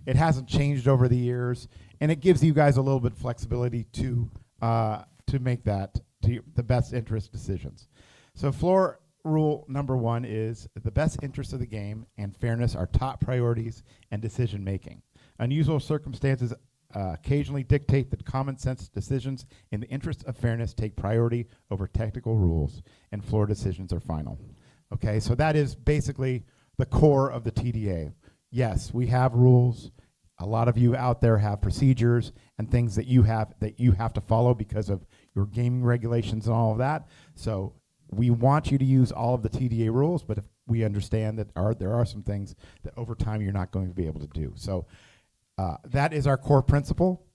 It hasn't changed over the years, and it gives you guys a little bit of flexibility to make that the best interest decisions. So floor rule number 1 is the best interest of the game and fairness are top priorities and decision making. Unusual circumstances occasionally dictate that common sense decisions in the interest of fairness take priority over technical rules, and floor decisions are final. Okay, so that is basically the core of the TDA. Yes, we have rules. A lot of you out there have procedures and things that you have to follow because of your gaming regulations and all of that. So we want you to use all of the TDA rules, but if we understand that there are some things that over time you're not going to be able to do. So that is our core principle.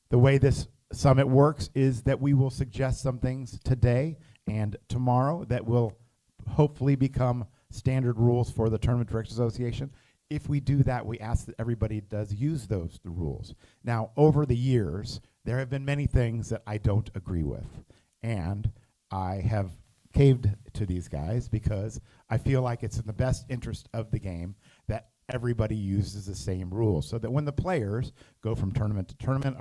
The way this summit works is that we will suggest some things today and tomorrow that will hopefully become standard rules for the Tournament Directors Association. If we do that, we ask that everybody does use the rules. Now, over the years, there have been many things that I don't agree with, and I have caved to these guys because I feel like it's in the best interest of the game that everybody uses the same rules, so that when the players go from tournament to tournament,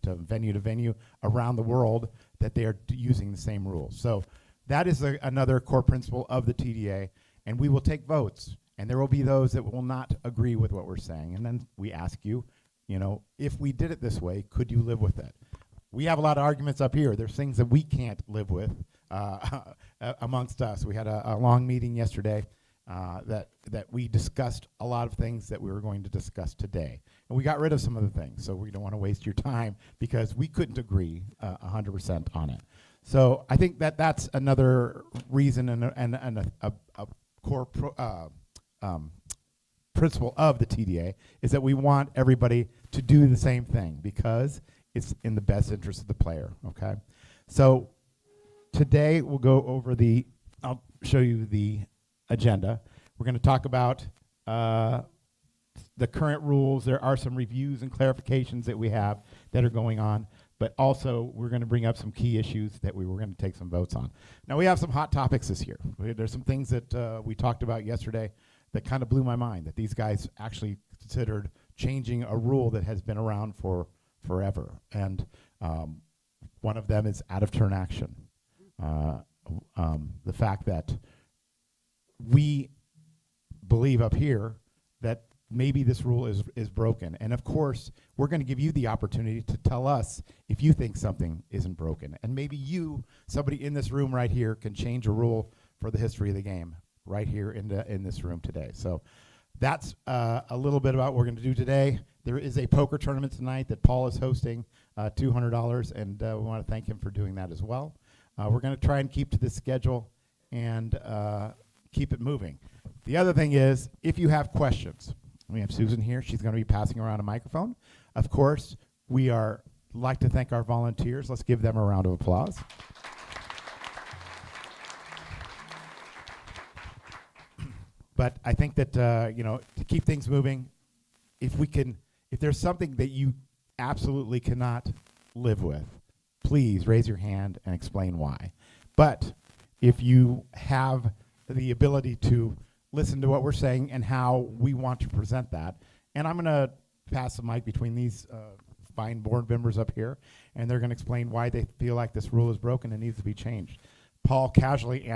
to venue around the world, that they are using the same rules. So that is another core principle of the TDA, and we will take votes, and there will be those that will not agree with what we're saying, and then we ask you, if we did it this way, could you live with it? We have a lot of arguments up here. There's things that we can't live with amongst us. We had a long meeting yesterday that we discussed a lot of things that we were going to discuss today. And we got rid of some of the things, so we don't want to waste your time because we couldn't agree 100% on it. So I think that's another reason and a core principle of the TDA is that we want everybody to do the same thing because it's in the best interest of the player, okay? So today we'll go over I'll show you the agenda. We're going to talk about the current rules. There are some reviews and clarifications that we have that are going on, but also we're going to bring up some key issues that we were going to take some votes on. Now we have some hot topics this year. There's some things that we talked about yesterday that kind of blew my mind, that these guys actually considered changing a rule that has been around for forever. And one of them is out-of-turn action. The fact that we believe up here that maybe this rule is broken. And of course, we're going to give you the opportunity to tell us if you think something isn't broken. And maybe somebody in this room right here, can change a rule for the history of the game right here in this room today. So that's a little bit about what we're going to do today. There is a poker tournament tonight that Paul is hosting, $200, and we want to thank him for doing that as well. We're going to try and keep to this schedule and keep it moving. The other thing is, if you have questions, we have Susan here. She's going to be passing around a microphone. Of course, we like to thank our volunteers. Let's give them a round of applause. But I think that to keep things moving, if there's something that you absolutely cannot live with, please raise your hand and explain why. But if you have the ability to listen to what we're saying and how we want to present that, and I'm going to pass the mic between these fine board members up here, and they're going to explain why they feel like this rule is broken and needs to be changed. Paul casually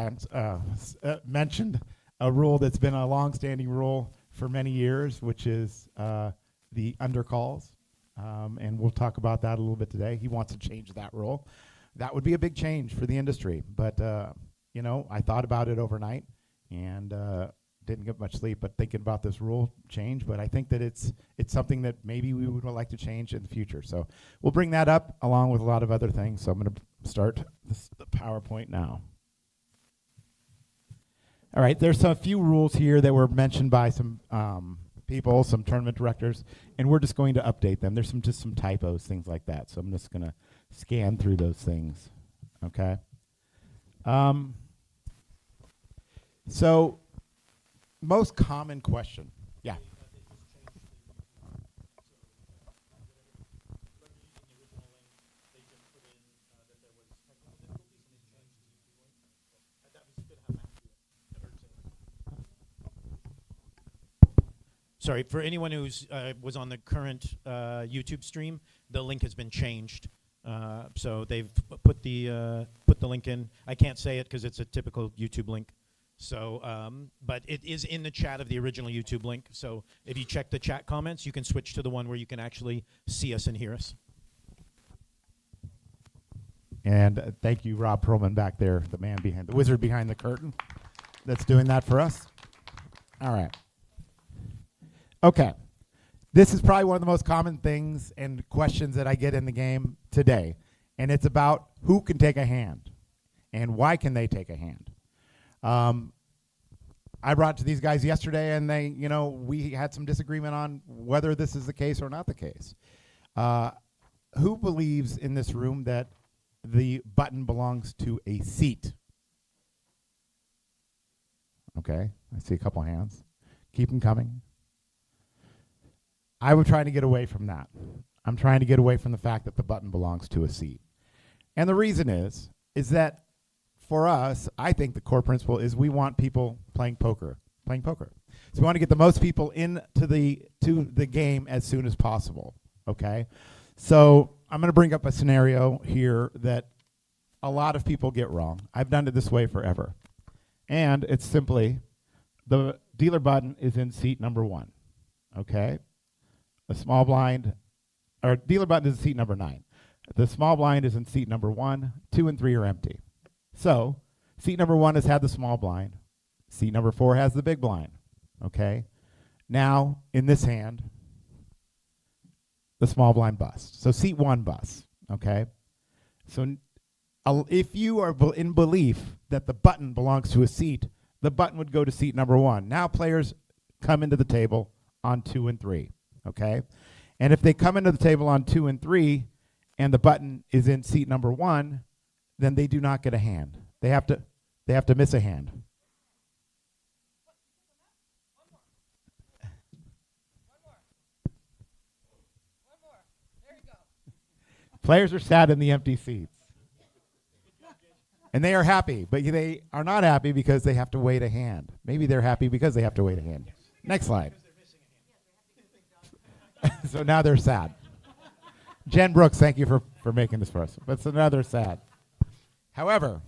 mentioned a rule that's been a long-standing rule for many years, which is the undercalls, and we'll talk about that a little bit today. He wants to change that rule. That would be a big change for the industry, but I thought about it overnight and didn't get much sleep, but thinking about this rule change. But I think that it's something that maybe we would like to change in the future. So we'll bring that up along with a lot of other things. So I'm going to start the PowerPoint now. All right, there's a few rules here that were mentioned by some people, some tournament directors, and we're just going to update them. There's just some typos, things like that. So I'm just going to scan through those things. Okay. So most common question. Yeah. sorry, for anyone who's was on the current YouTube stream, the link has been changed. So they've put the link in. I can't say it because it's a typical YouTube link. So, but it is in the chat of the original YouTube link. So if you check the chat comments, you can switch to the one where you can actually see us and hear us. And thank you, Rob Perlman, back there, the wizard behind the curtain that's doing that for us. All right. Okay. This is probably one of the most common things and questions that I get in the game today. And it's about who can take a hand and why can they take a hand. I brought it to these guys yesterday, and we had some disagreement on whether this is the case or not the case. Who believes in this room that the button belongs to a seat? Okay, I see a couple hands. Keep them coming. I was trying to get away from that. I'm trying to get away from the fact that the button belongs to a seat. And the reason is that for us, I think the core principle is we want people playing poker. So we want to get the most people into the game as soon as possible, okay? So I'm going to bring up a scenario here that a lot of people get wrong. I've done it this way forever. And it's simply the dealer button is in seat number 1, okay? The small blind, or dealer button is in seat number 9. The small blind is in seat number 1, 2 and 3 are empty. So seat number 1 has had the small blind. Seat number 4 has the big blind, okay? Now, in this hand, the small blind busts. So seat 1 busts, okay? So if you are in belief that the button belongs to a seat, the button would go to seat number 1. Now players come into the table on 2 and 3, okay? And if they come into the table on 2 and 3 and the button is in seat number 1, then they do not get a hand. They have to miss a hand. Players are sat in the empty seats. And they are happy, but they are not happy because they have to wait a hand. Maybe they're happy because they have to wait a hand. Next slide. So now they're sad. Jen Brooks, thank you for making this for us. But so now they're sad. However,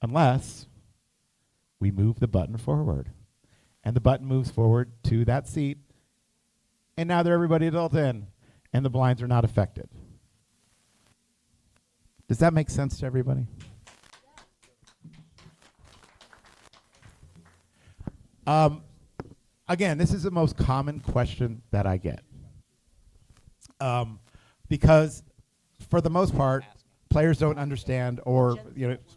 unless we move the button forward, and the button moves forward to that seat, and now they're everybody adult in, and the blinds are not affected. Does that make sense to everybody? Again, this is the most common question that I get. Because for the most part, players don't understand, or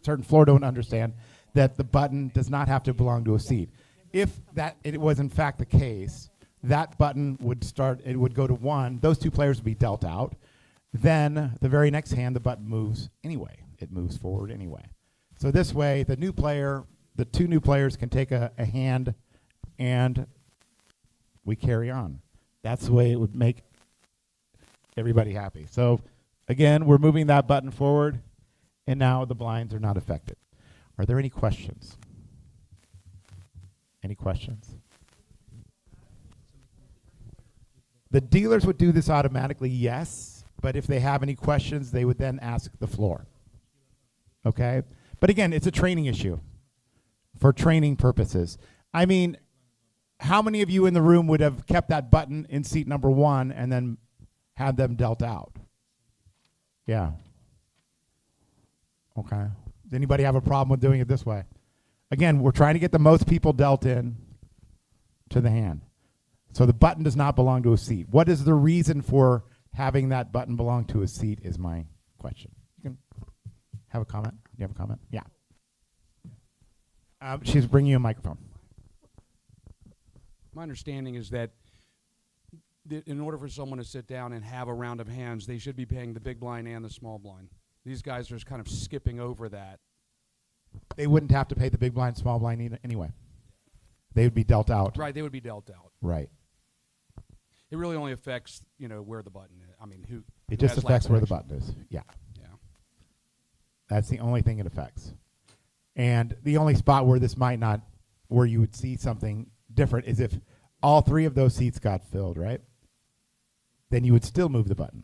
certain floor don't understand that the button does not have to belong to a seat. If it was in fact the case, that button would start, it would go to 1, those 2 players would be dealt out. Then the very next hand, the button moves anyway. It moves forward anyway. So this way, the 2 new players can take a hand and we carry on. That's the way it would make everybody happy. So again, we're moving that button forward, and now the blinds are not affected. Are there any questions? Any questions? The dealers would do this automatically, yes, but if they have any questions, they would then ask the floor. Okay? But again, it's a training issue for training purposes. I mean, how many of you in the room would have kept that button in seat number 1 and then had them dealt out? Yeah. Okay. Does anybody have a problem with doing it this way? Again, we're trying to get the most people dealt in to the hand. So the button does not belong to a seat. What is the reason for having that button belong to a seat is my question. You can have a comment. You have a comment? Yeah. She's bringing you a microphone. My understanding is that in order for someone to sit down and have a round of hands, they should be paying the big blind and the small blind. These guys are just kind of skipping over that. They wouldn't have to pay the big blind, small blind anyway. They would be dealt out. Right, they would be dealt out. Right. It really only affects, where the button is. I mean, who It just has affects where the action. button is. Yeah. Yeah. That's the only thing it affects. And the only spot where this might not, where you would see something different is if all 3 of those seats got filled, right? Then you would still move the button,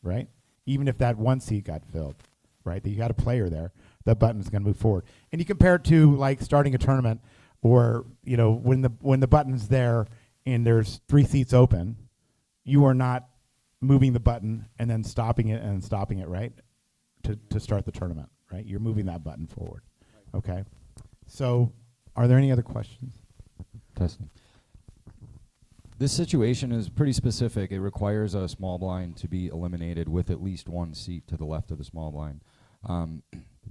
right? Even if that one seat got filled, right? That you got a player there, that button is going to move forward. And you compare it to like starting a tournament, or when the button's there and there's 3 seats open, you are not moving the button and then stopping it, right? To start the tournament, right? You're moving that button forward. Okay. So, are there any other questions? Testing. This situation is pretty specific. It requires a small blind to be eliminated with at least 1 seat to the left of the small blind.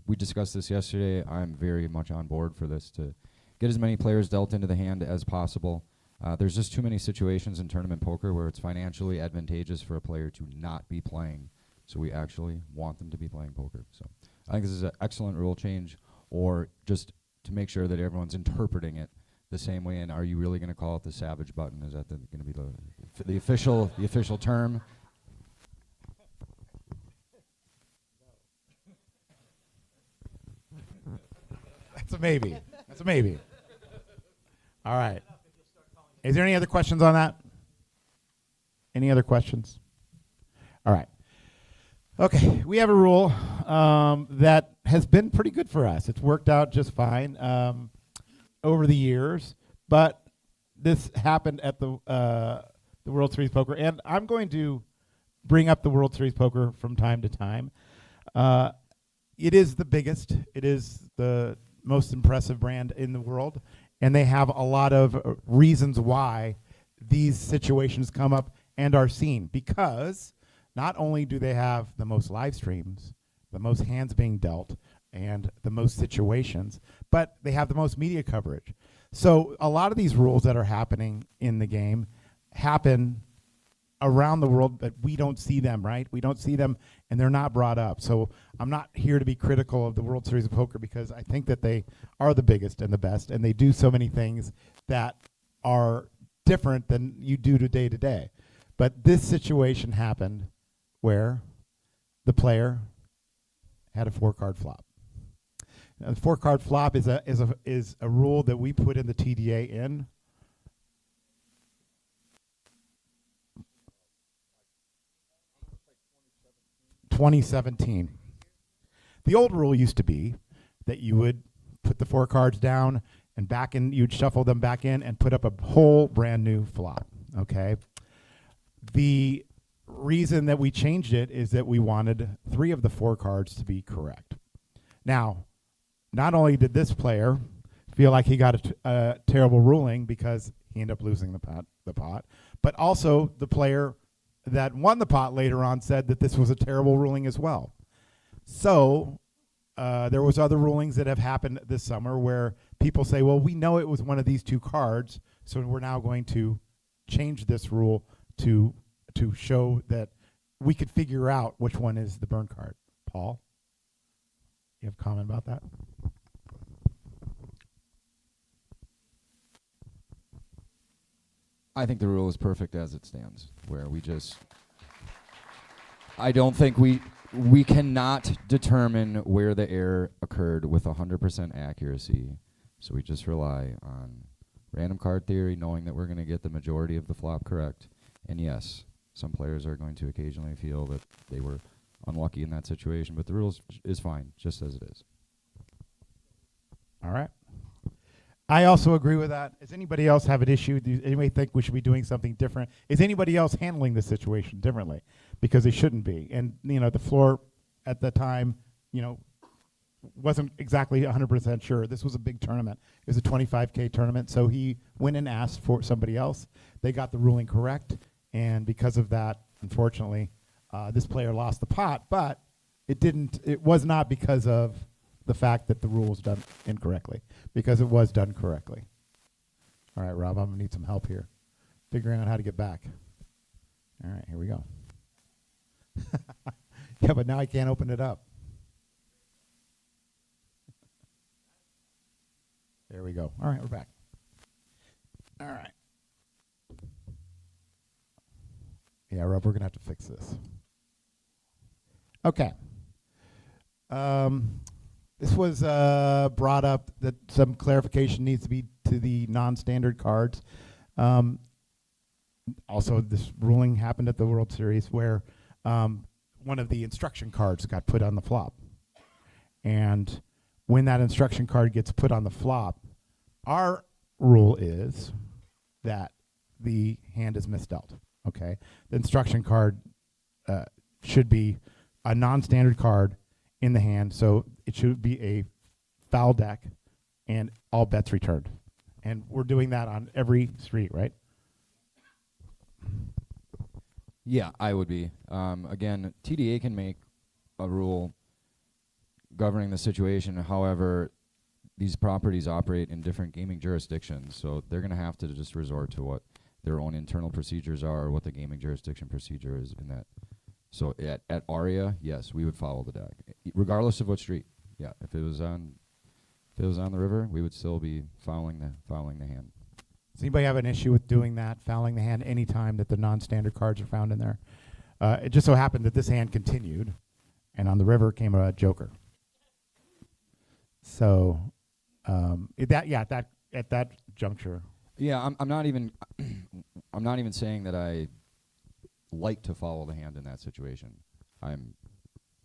We discussed this yesterday. I'm very much on board for this to get as many players dealt into the hand as possible. There's just too many situations in tournament poker where it's financially advantageous for a player to not be playing. So we actually want them to be playing poker. So I think this is an excellent rule change, or just to make sure that everyone's interpreting it the same way. And are you really going to call it the savage button? Is that going to be the official term? That's a maybe. That's a maybe. All right. Is there any other questions on that? Any other questions? All right. Okay, we have a rule that has been pretty good for us. It's worked out just fine over the years, but this happened at the World Series Poker, and I'm going to bring up the World Series Poker from time to time. It is the biggest. It is the most impressive brand in the world, and they have a lot of reasons why these situations come up and are seen, because not only do they have the most live streams, the most hands being dealt, and the most situations, but they have the most media coverage. So a lot of these rules that are happening in the game happen around the world, but we don't see them, right? We don't see them, and they're not brought up. So I'm not here to be critical of the World Series of Poker, because I think that they are the biggest and the best, and they do so many things that are different than you do to day. But this situation happened where the player had a 4-card flop. Now, the 4-card flop is a rule that we put in the TDA in 2017. The old rule used to be that you would put the 4 cards down and back in, you'd shuffle them back in and put up a whole brand new flop. Okay. The reason that we changed it is that we wanted 3 of the 4 cards to be correct. Now, not only did this player feel like he got a terrible ruling because he ended up losing the pot, but also the player that won the pot later on said that this was a terrible ruling as well. So there was other rulings that have happened this summer where people say, well, we know it was one of these 2 cards, so we're now going to change this rule to show that we could figure out which one is the burn card. Paul, you have a comment about that? I think the rule is perfect as it stands, where I don't think we cannot determine where the error occurred with 100% accuracy, so we just rely on random card theory, knowing that we're going to get the majority of the flop correct. And yes, some players are going to occasionally feel that they were unlucky in that situation, but the rule is fine, just as it is. All right. I also agree with that. Does anybody else have an issue? Does anybody think we should be doing something different? Is anybody else handling the situation differently? Because they shouldn't be. And, the floor at the time, wasn't exactly 100% sure. This was a big tournament. It was a 25K tournament, so he went and asked for somebody else. They got the ruling correct, and because of that, unfortunately, this player lost the pot, but it was not because of the fact that the rule was done incorrectly, because it was done correctly. All right, Rob, I'm going to need some help here figuring out how to get back. All right, here we go. Yeah, but now I can't open it up. There we go. All right, we're back. All right. Yeah, Rob, we're going to have to fix this. Okay. This was brought up that some clarification needs to be to the non-standard cards. Also, this ruling happened at the World Series where one of the instruction cards got put on the flop. And when that instruction card gets put on the flop, our rule is that the hand is misdealt. Okay, the instruction card should be a non-standard card in the hand, so it should be a foul deck, and all bets returned. And we're doing that on every street, right? Yeah, I would be. Again, TDA can make a rule governing the situation. However, these properties operate in different gaming jurisdictions, so they're going to have to just resort to what their own internal procedures are, or what the gaming jurisdiction procedure is in that. So at Aria, yes, we would follow the deck, regardless of what street. Yeah, if it was on the river, we would still be fouling the hand. Does anybody have an issue with doing that, fouling the hand any time that the non-standard cards are found in there? It just so happened that this hand continued, and on the river came a joker. So at that juncture. Yeah, I'm not even I'm not even saying that I like to follow the hand in that situation. I'm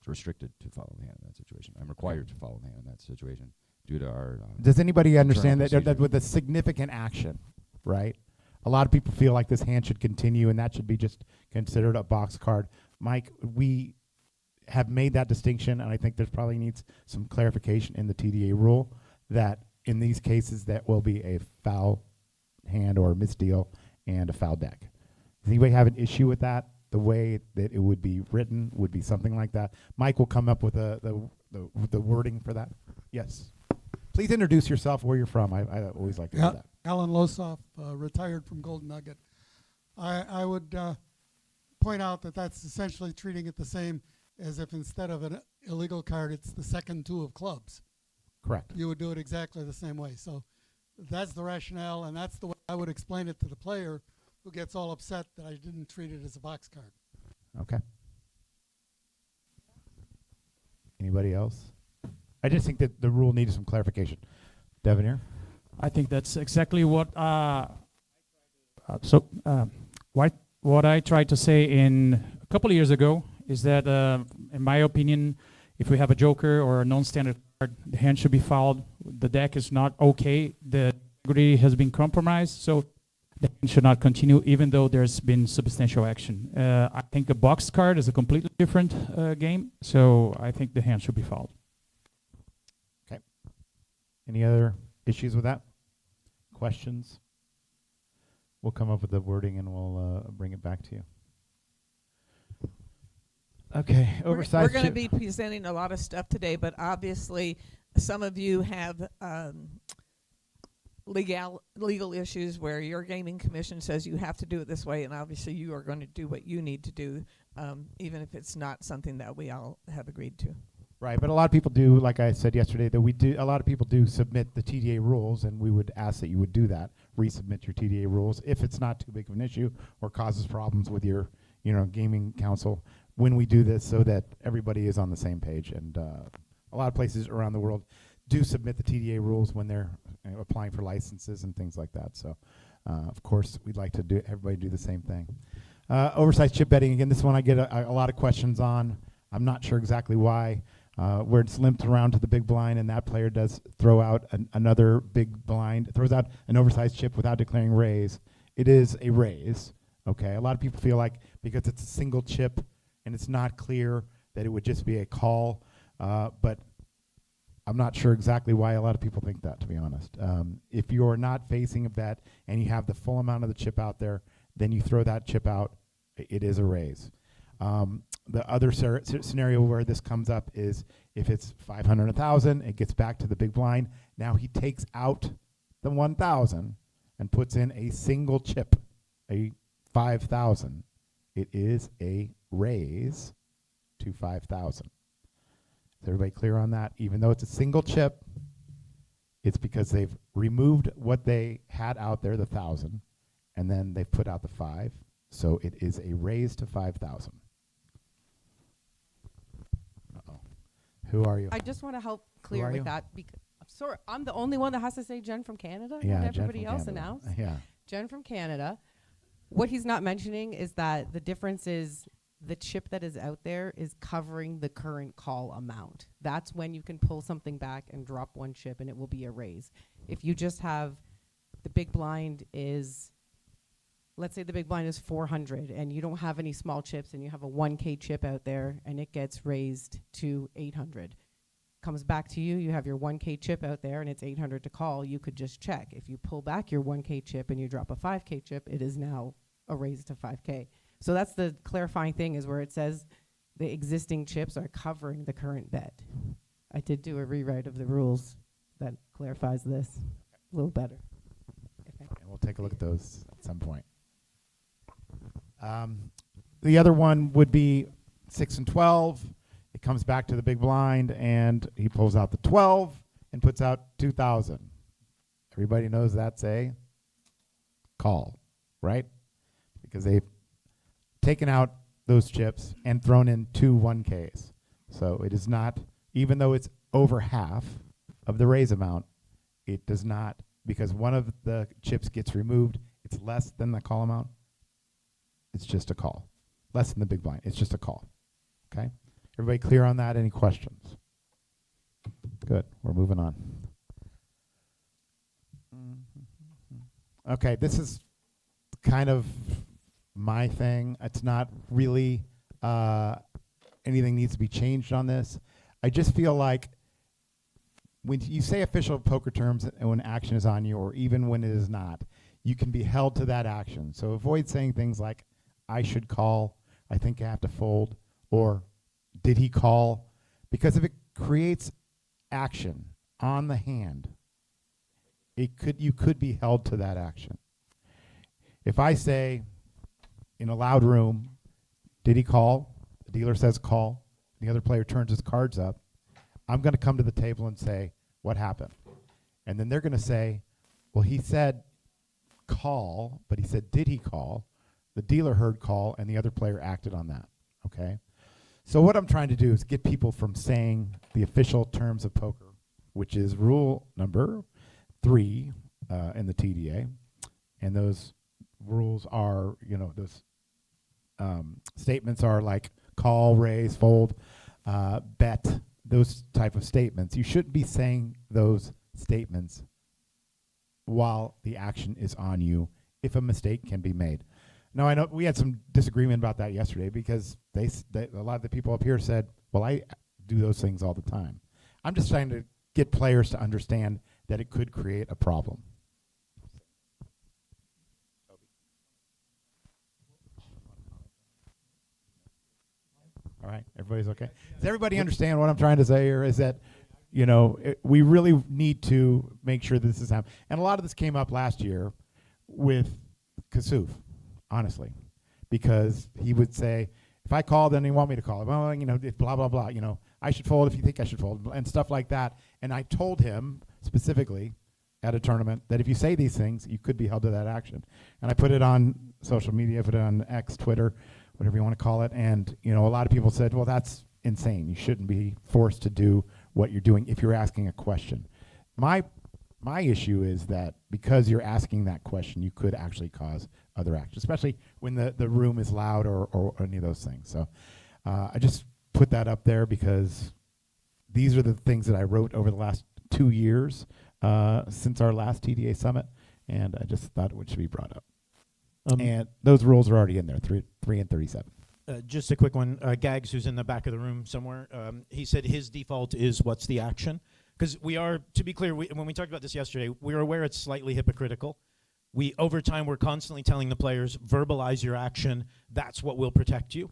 restricted to follow the hand in that situation. I'm required to follow the hand in that situation due to our. Does anybody understand that procedure. with a significant action, right? A lot of people feel like this hand should continue, and that should be just considered a box card. Mike, we have made that distinction, and I think there probably needs some clarification in the TDA rule that in these cases that will be a foul hand or misdeal and a foul deck. Does anybody have an issue with that? The way that it would be written would be something like that. Mike will come up with the wording for that. Yes. Please introduce yourself, where you're from. I always like to do that. Alan Losoff, retired from Golden Nugget. I would point out that that's essentially treating it the same as if instead of an illegal card, it's the second two of clubs. Correct. You would do it exactly the same way. So that's the rationale, and that's the way I would explain it to the player who gets all upset that I didn't treat it as a box card. Okay. Anybody else? I just think that the rule needed some clarification. Devin here? I think that's exactly what what I tried to say in a couple of years ago is that, in my opinion, if we have a joker or a non-standard card, the hand should be fouled. The deck is not okay. The integrity has been compromised, so the hand should not continue, even though there's been substantial action. I think a box card is a completely different game, so I think the hand should be fouled. Okay. Any other issues with that? Questions? We'll come up with the wording and we'll bring it back to you. Okay, We're going to be presenting a lot of stuff today, but obviously some of you have legal issues where your gaming commission says you have to do it this way, and obviously you are going to do what you need to do, even if it's not something that we all have agreed to. Right, but a lot of people do, like I said yesterday, that a lot of people do submit the TDA rules, and we would ask that you would do that, resubmit your TDA rules if it's not too big of an issue or causes problems with your, gaming council when we do this, so that everybody is on the same page. And a lot of places around the world do submit the TDA rules when they're applying for licenses and things like that. So, of course, we'd like to everybody do the same thing. Oversized chip betting, again, this one I get a lot of questions on. I'm not sure exactly why. Where it's limped around to the big blind, and that player does throw out another big blind, throws out an oversized chip without declaring raise. It is a raise, okay? A lot of people feel like because it's a single chip and it's not clear that it would just be a call, but I'm not sure exactly why a lot of people think that, to be honest. If you're not facing a bet and you have the full amount of the chip out there, then you throw that chip out, it is a raise. The other scenario where this comes up is if it's 500, 1,000, it gets back to the big blind. Now he takes out the 1,000 and puts in a single chip, a 5,000. It is a raise to 5,000. Is everybody clear on that? Even though it's a single chip, it's because they've removed what they had out there, the 1,000, and then they've put out the 5. So it is a raise to 5,000. Who are you? I just want to help clear with that. Sorry, I'm the only one that has to say Jen from Canada? Yeah, and Jen everybody from else Canada. announced? Yeah. Jen from Canada. What he's not mentioning is that the difference is the chip that is out there is covering the current call amount. That's when you can pull something back and drop one chip and it will be a raise. If you just have the big blind is, let's say the big blind is 400 and you don't have any small chips and you have a 1K chip out there and it gets raised to 800. Comes back to you, you have your 1K chip out there and it's 800 to call, you could just check. If you pull back your 1K chip and you drop a 5K chip, it is now a raise to 5K. So that's the clarifying thing, is where it says the existing chips are covering the current bet. I did do a rewrite of the rules that clarifies this a little better. Okay. And we'll take a look at those at some point. The other one would be 6 and 12. It comes back to the big blind, and he pulls out the 12 and puts out 2,000. Everybody knows that's a call, right? Because they've taken out those chips and thrown in 2 1Ks. So it is not, even though it's over half of the raise amount, it does not, because one of the chips gets removed, it's less than the call amount. It's just a call. Less than the big blind. It's just a call. Okay? Everybody clear on that? Any questions? Good. We're moving on. Okay, this is kind of my thing. It's not really anything needs to be changed on this. I just feel like when you say official poker terms and when action is on you, or even when it is not, you can be held to that action. So avoid saying things like, I should call, I think I have to fold, or did he call? Because if it creates action on the hand, you could be held to that action. If I say in a loud room, did he call? The dealer says call. The other player turns his cards up. I'm going to come to the table and say, what happened? And then they're going to say, well, he said call, but he said, did he call? The dealer heard call, and the other player acted on that. Okay? So what I'm trying to do is get people from saying the official terms of poker, which is rule number 3 in the TDA. And those rules are, those statements are like call, raise, fold, bet, those type of statements. You shouldn't be saying those statements while the action is on you if a mistake can be made. Now, I know we had some disagreement about that yesterday because a lot of the people up here said, well, I do those things all the time. I'm just trying to get players to understand that it could create a problem. All right, everybody's okay? Does everybody understand what I'm trying to say here? Is that, we really need to make sure this is happening. And a lot of this came up last year with Kasuf, honestly, because he would say, if I call, then you want me to call. Well, blah, blah, blah. I should fold if you think I should fold, and stuff like that. And I told him specifically at a tournament that if you say these things, you could be held to that action. And I put it on social media, put it on X, Twitter, whatever you want to call it. And, a lot of people said, well, that's insane. You shouldn't be forced to do what you're doing if you're asking a question. My issue is that because you're asking that question, you could actually cause other action, especially when the room is loud or any of those things. So I just put that up there because these are the things that I wrote over the last 2 years since our last TDA Summit, and I just thought it should be brought up. And those rules are already in there, 3 and 37. Just a quick one. Gags, who's in the back of the room somewhere, he said his default is what's the action? Because we are, to be clear, when we talked about this yesterday, we are aware it's slightly hypocritical. Over time, we're constantly telling the players, verbalize your action. That's what will protect you.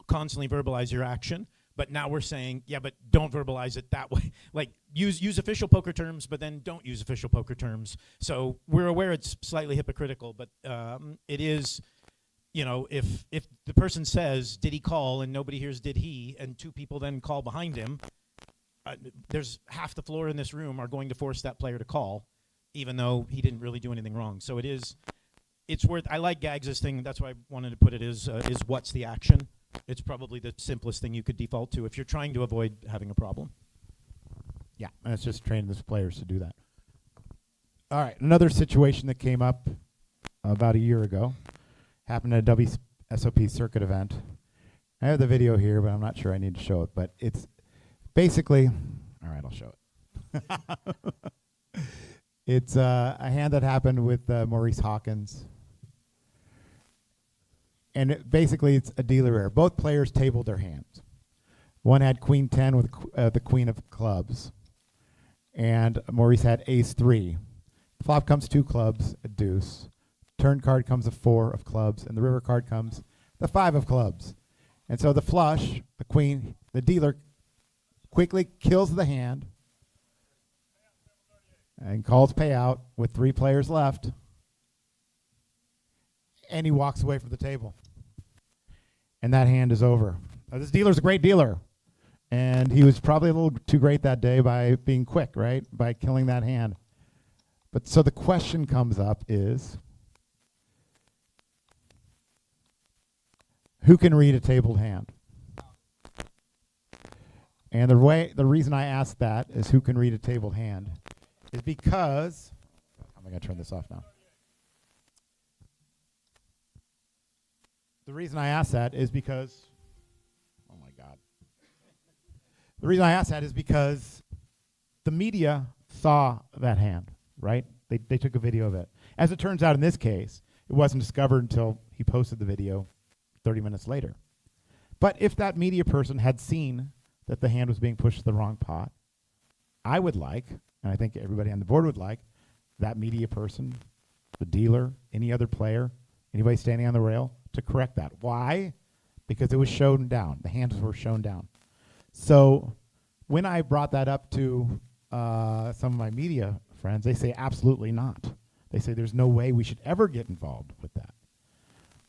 Constantly verbalize your action. But now we're saying, yeah, but don't verbalize it that way. Like, use official poker terms, but then don't use official poker terms. So we're aware it's slightly hypocritical, but it is, if the person says, did he call, and nobody hears did he, and 2 people then call behind him, there's half the floor in this room are going to force that player to call, even though he didn't really do anything wrong. So it's worth, I like Gags' thing, that's why I wanted to put it is what's the action? It's probably the simplest thing you could default to if you're trying to avoid having a problem. Yeah, and it's just training the players to do that. All right, another situation that came up about a year ago. Happened at a WSOP circuit event. I have the video here, but I'm not sure I need to show it. But it's basically, all right, I'll show it. It's a hand that happened with Maurice Hawkins. And basically, it's a dealer error. Both players tabled their hands. One had queen 10 with the queen of clubs. And Maurice had ace 3. Flop comes 2 clubs, a deuce. Turn card comes a 4 of clubs. And the river card comes the 5 of clubs. And so the flush, the queen, the dealer quickly kills the hand and calls payout with 3 players left. And he walks away from the table. And that hand is over. Now, this dealer's a great dealer. And he was probably a little too great that day by being quick, right? By killing that hand. But so the question comes up is, who can read a tabled hand? And the reason I ask that is who can read a tabled hand is because, I'm going to turn this off now. The reason I ask that is because, oh my God. The reason I ask that is because the media saw that hand, right? They took a video of it. As it turns out in this case, it wasn't discovered until he posted the video 30 minutes later. But if that media person had seen that the hand was being pushed to the wrong pot, I would like, and I think everybody on the board would like, that media person, the dealer, any other player, anybody standing on the rail, to correct that. Why? Because it was shown down. The hands were shown down. So when I brought that up to some of my media friends, they say absolutely not. They say there's no way we should ever get involved with that.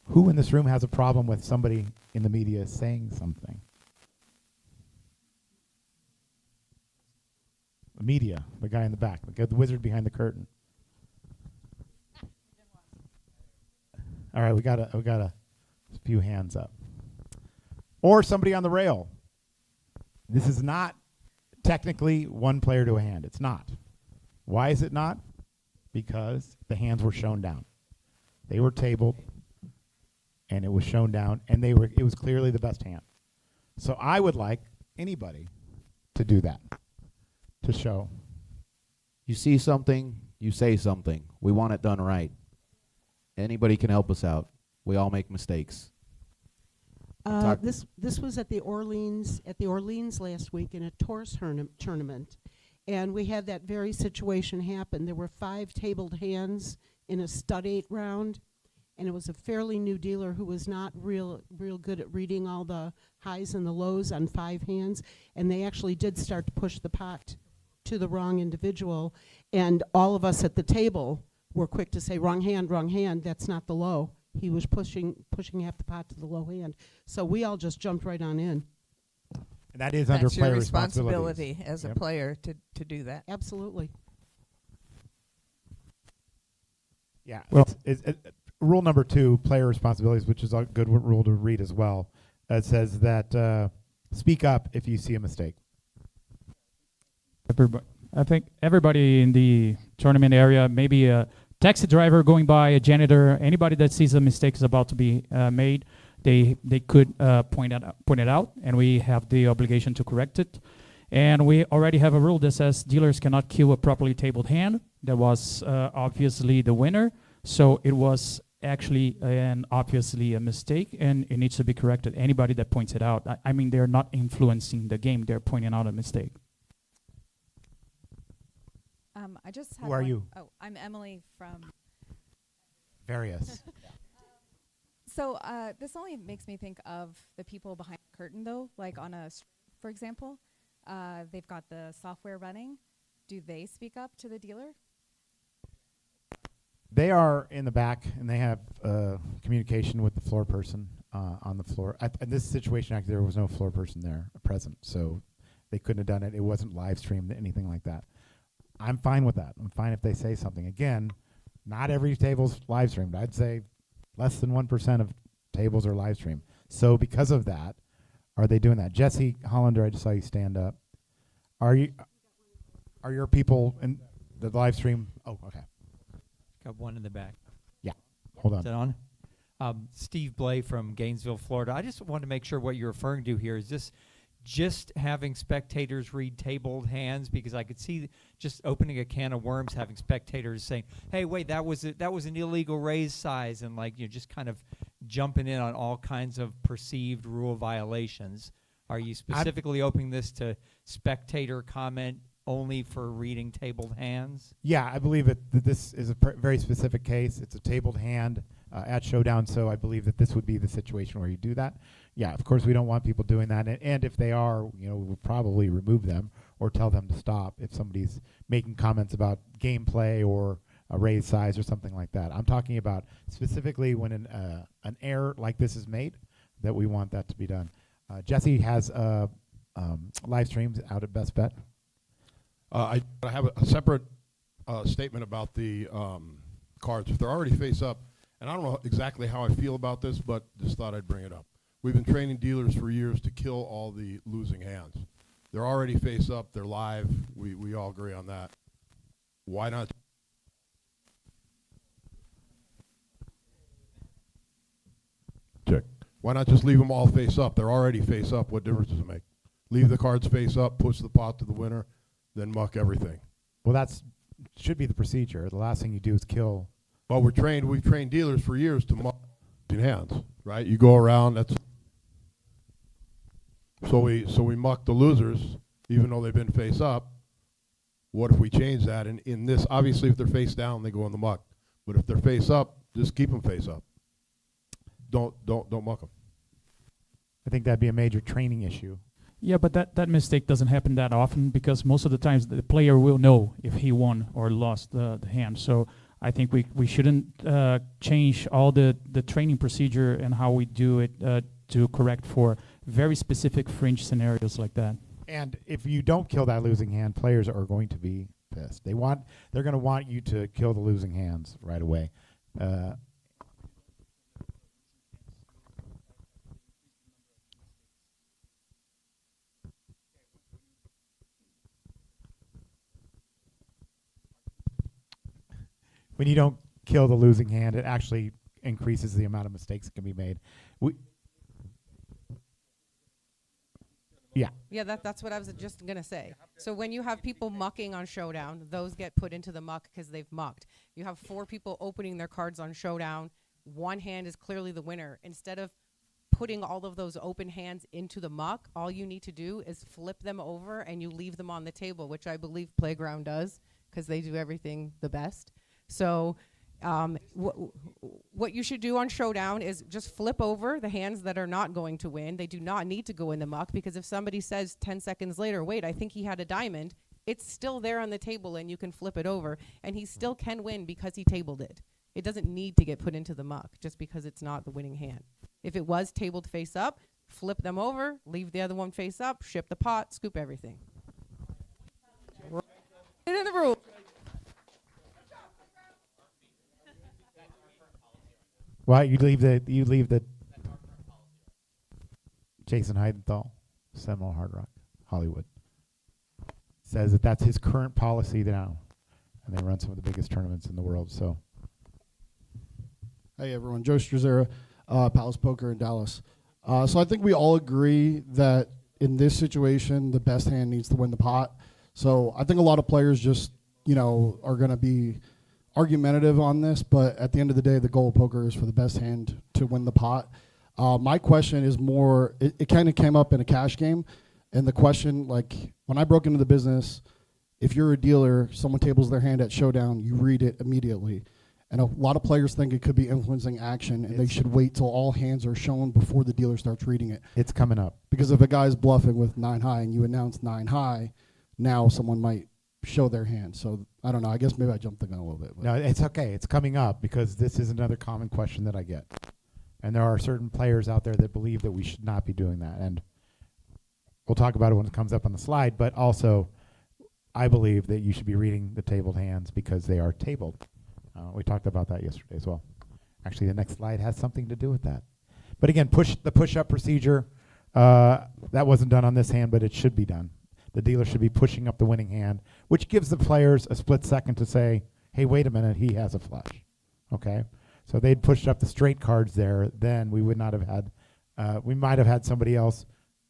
Who in this room has a problem with somebody in the media saying something? The media, the guy in the back, the wizard behind the curtain. All right, we got a few hands up. Or somebody on the rail. This is not technically one player to a hand. It's not. Why is it not? Because the hands were shown down. They were tabled, and it was shown down, and it was clearly the best hand. So I would like anybody to do that, to show. You see something, you say something. We want it done right. Anybody can help us out. We all make mistakes. This was at the Orleans last week in a tourist tournament, and we had that very situation happen. There were 5 tabled hands in a stud 8 round, and it was a fairly new dealer who was not real good at reading all the highs and the lows on 5 hands, and they actually did start to push the pot to the wrong individual, and all of us at the table were quick to say, wrong hand, that's not the low. He was pushing half the pot to the low hand. So we all just jumped right on in. And that is under That's your player responsibility as Yep. a player to do that. Absolutely. Yeah. Well- Rule number 2, player responsibilities, which is a good rule to read as well. It says that speak up if you see a mistake. I think everybody in the tournament area, maybe a taxi driver going by, a janitor, anybody that sees a mistake is about to be made, they could point it out, and we have the obligation to correct it. And we already have a rule that says dealers cannot cue a properly tabled hand. That was obviously the winner, so it was actually and obviously a mistake, and it needs to be corrected. Anybody that points it out, I mean, they're not influencing the game; they're pointing out a mistake. I just had Who are one- you? Oh, I'm Emily from. Various. So this only makes me think of the people behind the curtain, though. Like on a, for example, they've got the software running. Do they speak up to the dealer? They are in the back, and they have communication with the floor person on the floor. In this situation, actually, there was no floor person there present, so they couldn't have done it. It wasn't live streamed, anything like that. I'm fine with that. I'm fine if they say something. Again, not every table's live streamed. I'd say less than 1% of tables are live streamed. So because of that, are they doing that? Jesse Hollander, I just saw you stand up. Are your people in the live stream? Oh, okay. Got one in the back. Yeah. Hold Is that on. on? Steve Blay from Gainesville, Florida. I just want to make sure what you're referring to here is this just having spectators read tabled hands, because I could see just opening a can of worms, having spectators saying, "Hey, wait, that was an illegal raise size," and like just kind of jumping in on all kinds of perceived rule violations. Are you specifically opening this to spectator comment only for reading tabled hands? Yeah, I believe that this is a very specific case. It's a tabled hand at Showdown, so I believe that this would be the situation where you do that. Yeah, of course, we don't want people doing that, and if they are, we'll probably remove them or tell them to stop if somebody's making comments about gameplay or a raise size or something like that. I'm talking about specifically when an error like this is made, that we want that to be done. Jesse has live streams out at Best Bet. I have a separate statement about the cards. If they're already face up, and I don't know exactly how I feel about this, but just thought I'd bring it up. We've been training dealers for years to kill all the losing hands. They're already face up. They're live. We all agree on that. Why not? Check. Why not just leave them all face up? They're already face up. What difference does it make? Leave the cards face up, push the pot to the winner, then muck everything. Well, should be the procedure. The last thing you do is kill. Well, we've trained dealers for years to muck hands, right? You go around, so we muck the losers, even though they've been face up. What if we change that? And in this, obviously, if they're face down, they go in the muck. But if they're face up, just keep them face up. Don't muck them. I think that'd be a major training issue. Yeah, but that mistake doesn't happen that often, because most of the times the player will know if he won or lost the hand. So I think we shouldn't change all the training procedure and how we do it to correct for very specific fringe scenarios like that. And if you don't kill that losing hand, players are going to be pissed. They're going to want you to kill the losing hands right away. When you don't kill the losing hand, it actually increases the amount of mistakes that can be made. Yeah, that's what I was just going to say. So when you have people mucking on Showdown, those get put into the muck because they've mucked. You have 4 people opening their cards on Showdown. One hand is clearly the winner. Instead of putting all of those open hands into the muck, all you need to do is flip them over and you leave them on the table, which I believe Playground does because they do everything the best. So what you should do on Showdown is just flip over the hands that are not going to win. They do not need to go in the muck, because if somebody says 10 seconds later, wait, I think he had a diamond, it's still there on the table and you can flip it over, and he still can win because he tabled it. It doesn't need to get put into the muck just because it's not the winning hand. If it was tabled face up, flip them over, leave the other one face up, ship the pot, scoop everything. Right in the rule. Well, you leave the Jason Heidenthal, Seminole Hard Rock, Hollywood, says that that's his current policy now, and they run some of the biggest tournaments in the world. So, hey everyone, Joe Struzera, Palace Poker in Dallas. So I think we all agree that in this situation, the best hand needs to win the pot. So I think a lot of players just, are going to be argumentative on this, but at the end of the day, the goal of poker is for the best hand to win the pot. My question is more, it kind of came up in a cash game, and the question, like, when I broke into the business, if you're a dealer, someone tables their hand at Showdown, you read it immediately. And a lot of players think it could be influencing action, and they should wait till all hands are shown before the dealer starts reading it. It's coming up. Because if a guy's bluffing with 9 high and you announce 9 high, now someone might show their hand. So I don't know. I guess maybe I jumped the gun a little bit. No, it's okay. It's coming up because this is another common question that I get. And there are certain players out there that believe that we should not be doing that. And we'll talk about it when it comes up on the slide, but also I believe that you should be reading the tabled hands because they are tabled. We talked about that yesterday as well. Actually, the next slide has something to do with that. But again, the push-up procedure, that wasn't done on this hand, but it should be done. The dealer should be pushing up the winning hand, which gives the players a split second to say, hey, wait a minute, he has a flush. Okay? So they'd pushed up the straight cards there, then we would not have had, we might have had somebody else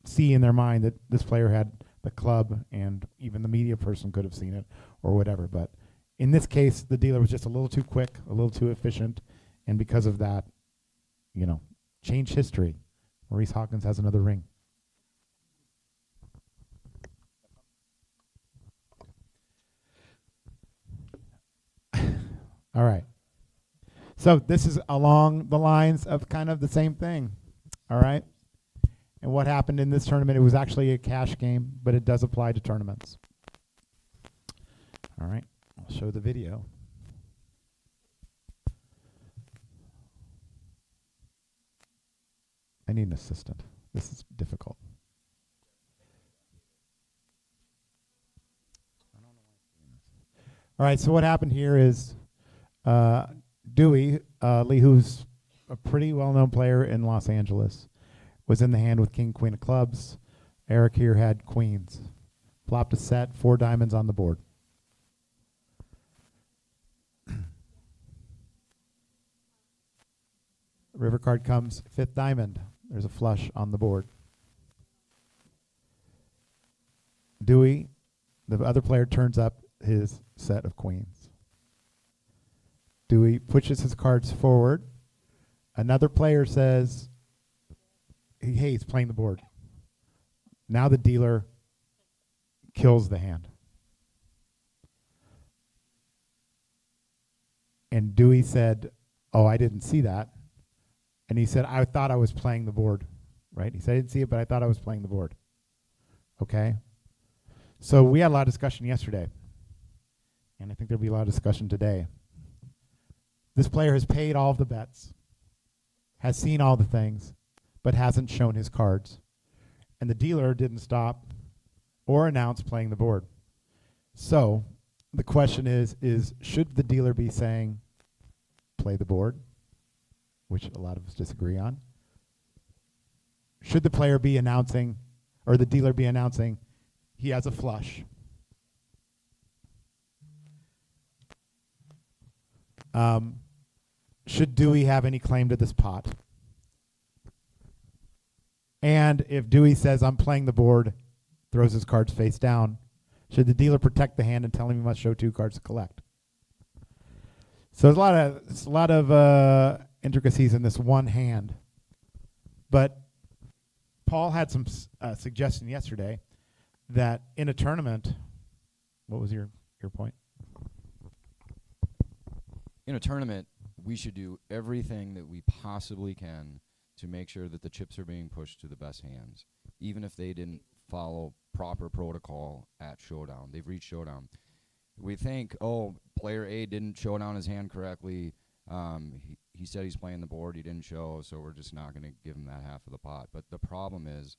see in their mind that this player had the club, and even the media person could have seen it or whatever. But in this case, the dealer was just a little too quick, a little too efficient, and because of that, changed history. Maurice Hawkins has another ring. All right. So this is along the lines of kind of the same thing. All right. And what happened in this tournament, it was actually a cash game, but it does apply to tournaments. All right. I'll show the video. I need an assistant. This is difficult. All right, so what happened here is Dewey Lee, who's a pretty well-known player in Los Angeles, was in the hand with king, queen of clubs. Eric here had queens. Flopped a set, 4 diamonds on the board. River card comes, 5th diamond. There's a flush on the board. Dewey, the other player, turns up his set of queens. Dewey pushes his cards forward. Another player says, hey, he's playing the board. Now the dealer kills the hand. And Dewey said, oh, I didn't see that. And he said, I thought I was playing the board, right? He said, I didn't see it, but I thought I was playing the board. Okay? So we had a lot of discussion yesterday. And I think there'll be a lot of discussion today. This player has paid all of the bets, has seen all the things, but hasn't shown his cards. And the dealer didn't stop or announce playing the board. So the question is should the dealer be saying, play the board? Which a lot of us disagree on. Should the player be announcing, or the dealer be announcing, he has a flush? Should Dewey have any claim to this pot? And if Dewey says, I'm playing the board, throws his cards face down, should the dealer protect the hand and tell him he must show 2 cards to collect? So there's a lot of intricacies in this one hand. But Paul had some suggestion yesterday that in a tournament, what was your point? In a tournament, we should do everything that we possibly can to make sure that the chips are being pushed to the best hands, even if they didn't follow proper protocol at showdown. They've reached showdown. We think, oh, player A didn't show down his hand correctly. He said he's playing the board. He didn't show, so we're just not going to give him that half of the pot. But the problem is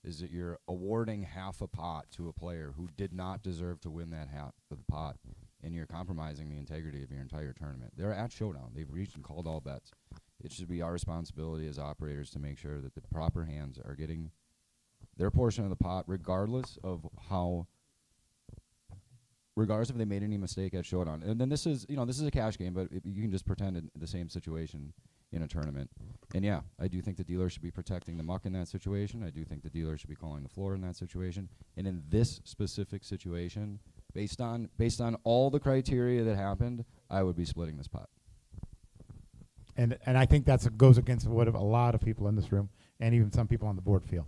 that you're awarding half a pot to a player who did not deserve to win that half of the pot, and you're compromising the integrity of your entire tournament. They're at showdown. They've reached and called all bets. It should be our responsibility as operators to make sure that the proper hands are getting their portion of the pot, regardless of if they made any mistake at showdown. And then this is a cash game, but you can just pretend in the same situation in a tournament. And yeah, I do think the dealer should be protecting the muck in that situation. I do think the dealer should be calling the floor in that situation. And in this specific situation, based on all the criteria that happened, I would be splitting this pot. And I think that goes against what a lot of people in this room and even some people on the board feel.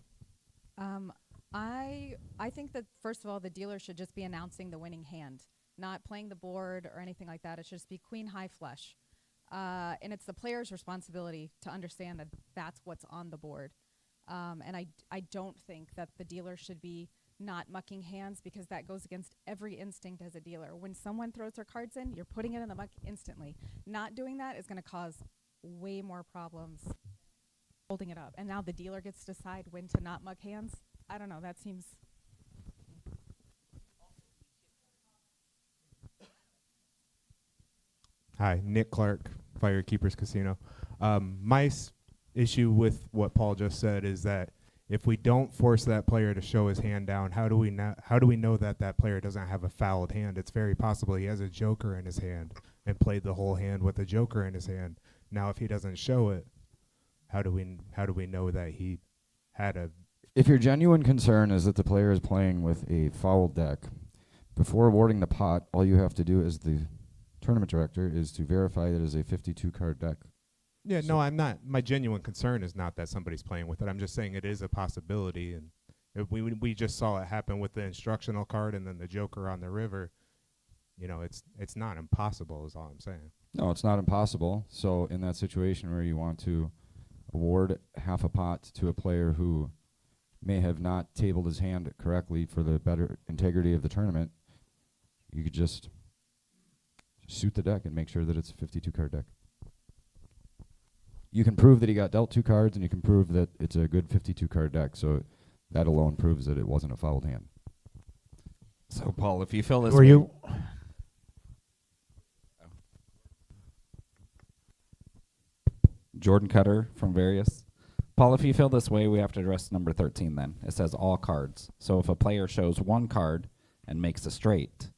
I think that, first of all, the dealer should just be announcing the winning hand, not playing the board or anything like that. It should just be queen high flush. And it's the player's responsibility to understand that that's what's on the board. And I don't think that the dealer should be not mucking hands, because that goes against every instinct as a dealer. When someone throws their cards in, you're putting it in the muck instantly. Not doing that is going to cause way more problems holding it up. And now the dealer gets to decide when to not muck hands. I don't know, that seems... Hi, Nick Clark, Firekeepers Casino. My issue with what Paul just said is that if we don't force that player to show his hand down, how do we know that player doesn't have a fouled hand? It's very possible he has a joker in his hand and played the whole hand with a joker in his hand. Now, if he doesn't show it, how do we know that he had a? If your genuine concern is that the player is playing with a foul deck, before awarding the pot, all you have to do as the tournament director is to verify that it is a 52 card deck. Yeah, no, I'm not. My genuine concern is not that somebody's playing with it. I'm just saying it is a possibility, and if we just saw it happen with the instructional card and then the Joker on the river. You know, it's not impossible, is all I'm saying. No, it's not impossible. So in that situation where you want to award half a pot to a player who may have not tabled his hand correctly for the better integrity of the tournament, you could just suit the deck and make sure that it's a 52 card deck. You can prove that he got dealt 2 cards, and you can prove that it's a good 52 card deck. So that alone proves that it wasn't a fouled hand. So, Paul, if you feel this Were way, you? Jordan Cutter from Various. Paul, if you feel this way, we have to address number 13 then. It says all cards. So if a player shows 1 card and makes a straight,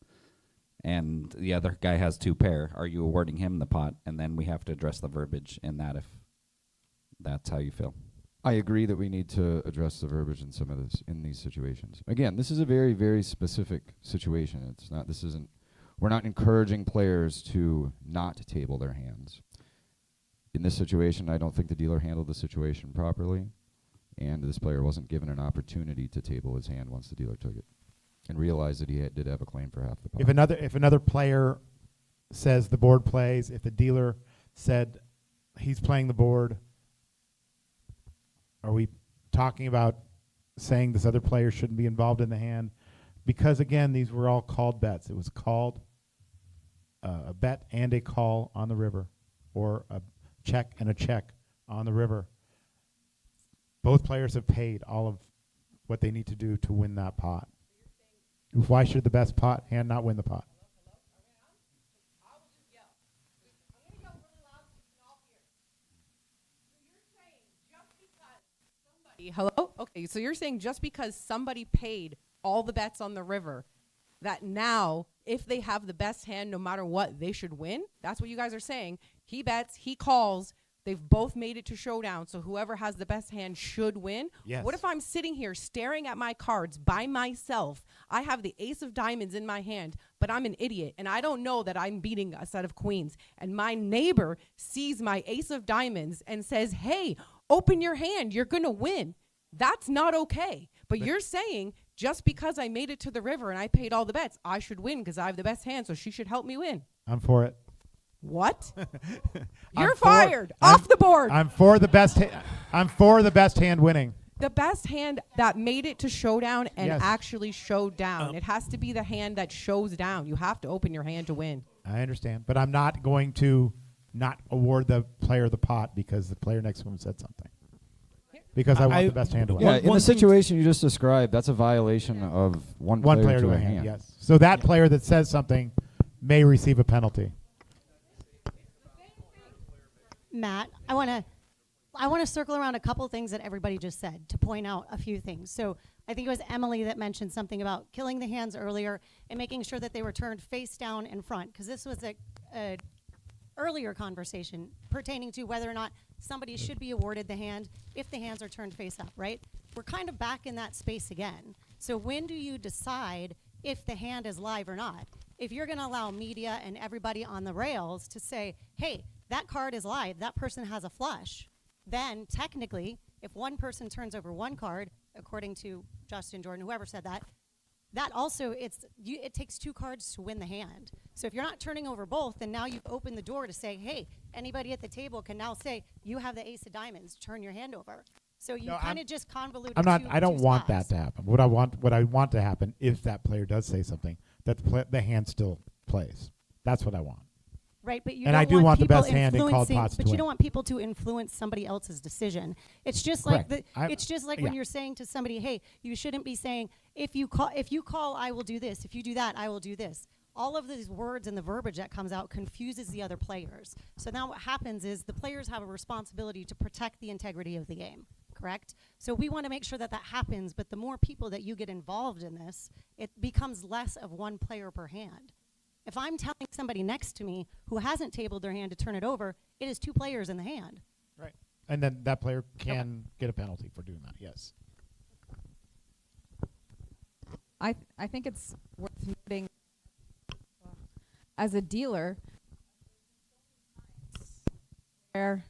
and the other guy has 2 pair, are you awarding him the pot? And then we have to address the verbiage in that if that's how you feel. I agree that we need to address the verbiage in some of this in these situations. Again, this is a very, very specific situation. It's not. This isn't. We're not encouraging players to not table their hands. In this situation, I don't think the dealer handled the situation properly, and this player wasn't given an opportunity to table his hand once the dealer took it, and realized that he did have a claim for half the pot. If another player says the board plays, if the dealer said he's playing the board, are we talking about saying this other player shouldn't be involved in the hand? Because again, these were all called bets. It was called a bet and a call on the river, or a check and a check on the river. Both players have paid all of what they need to do to win that pot. Why should the best pot hand not win the pot? Hello? Okay, so you're saying just because somebody paid all the bets on the river, that now, if they have the best hand, no matter what, they should win? That's what you guys are saying. He bets, he calls, they've both made it to showdown, so whoever has the best hand should win? Yes. What if I'm sitting here staring at my cards by myself? I have the ace of diamonds in my hand, but I'm an idiot, and I don't know that I'm beating a set of queens. And my neighbor sees my ace of diamonds and says, hey, open your hand, you're going to win. That's not okay. But you're saying just because I made it to the river and I paid all the bets, I should win because I have the best hand, so she should help me win. I'm for it. What? You're fired. Off the board. I'm for the best. I'm for the best hand winning. The best hand that made it to showdown and Yes. actually showed down. It has to be the hand that shows down. You have to open your hand to win. I understand, but I'm not going to not award the player the pot because the player next to him said something. Because I want the best hand to win. Yeah, in the situation you just described, that's a violation of one player to a hand. Yes. So that player that says something may receive a penalty. Matt, I want to circle around a couple things that everybody just said to point out a few things. So I think it was Emily that mentioned something about killing the hands earlier and making sure that they were turned face down in front, because this was a earlier conversation pertaining to whether or not somebody should be awarded the hand if the hands are turned face up, right? We're kind of back in that space again. So when do you decide if the hand is live or not? If you're going to allow media and everybody on the rails to say, hey, that card is live, that person has a flush, then technically, if one person turns over one card, according to Justin, Jordan, whoever said that, that also, it takes 2 cards to win the hand. So if you're not turning over both, then now you've opened the door to say, hey, anybody at the table can now say, you have the ace of diamonds, turn your hand over. So you kind of just convoluted. I don't want that to happen. What I want to happen, if that player does say something, that the hand still plays. That's what I want. Right, but you and don't I do want the people best hand in called pots but to you win. don't want people to influence somebody else's decision. It's just like it's just like when you're saying to somebody, "Hey, you shouldn't be saying if you call, I will do this. If you do that, I will do this." All of these words and the verbiage that comes out confuses the other players. So now what happens is the players have a responsibility to protect the integrity of the game. Correct? So we want to make sure that that happens, but the more people that you get involved in this, it becomes less of one player per hand. If I'm telling somebody next to me who hasn't tabled their hand to turn it over, it is 2 players in the hand. Right. And then that player can get a penalty for doing that, yes. I think it's worth noting as a dealer where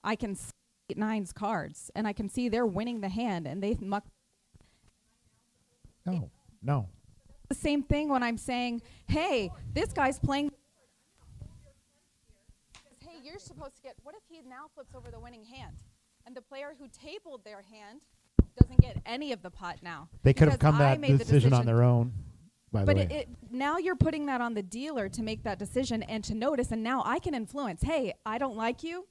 I can see 8-9's cards and I can see they're winning the hand and they muck. No. The same thing when I'm saying, hey, this guy's playing. Hey, you're supposed to get. What if he now flips over the winning hand, and the player who tabled their hand doesn't get any of the pot now? They could have because come I that made the decision on their own, by the But way. now you're putting that on the dealer to make that decision and to notice, and now I can influence. Hey, I don't like you.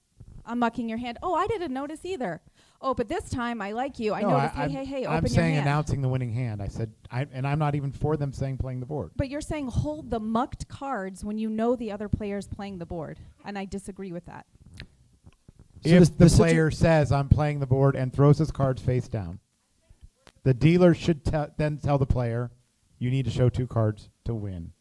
I'm mucking your hand. Oh, I didn't notice either. Oh, but this time I like you. I noticed. Hey, I'm open your saying hand. announcing the winning hand. I said, and I'm not even for them saying playing the board. But you're saying hold the mucked cards when you know the other player's playing the board, and I disagree with that. If the player says I'm playing the board and throws his cards face down, the dealer should then tell the player, you need to show 2 cards to win.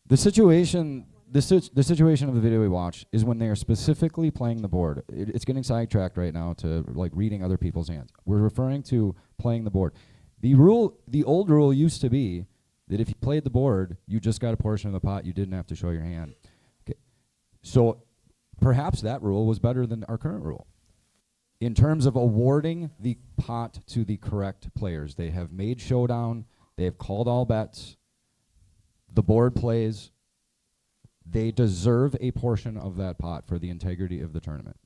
The situation of the video we watch is when they are specifically playing the board. It's getting sidetracked right now to like reading other people's hands. We're referring to playing the board. The old rule used to be that if you played the board, you just got a portion of the pot. You didn't have to show your hand. Okay. So perhaps that rule was better than our current rule. In terms of awarding the pot to the correct players, they have made showdown. They have called all bets. The board plays. They deserve a portion of that pot for the integrity of the tournament.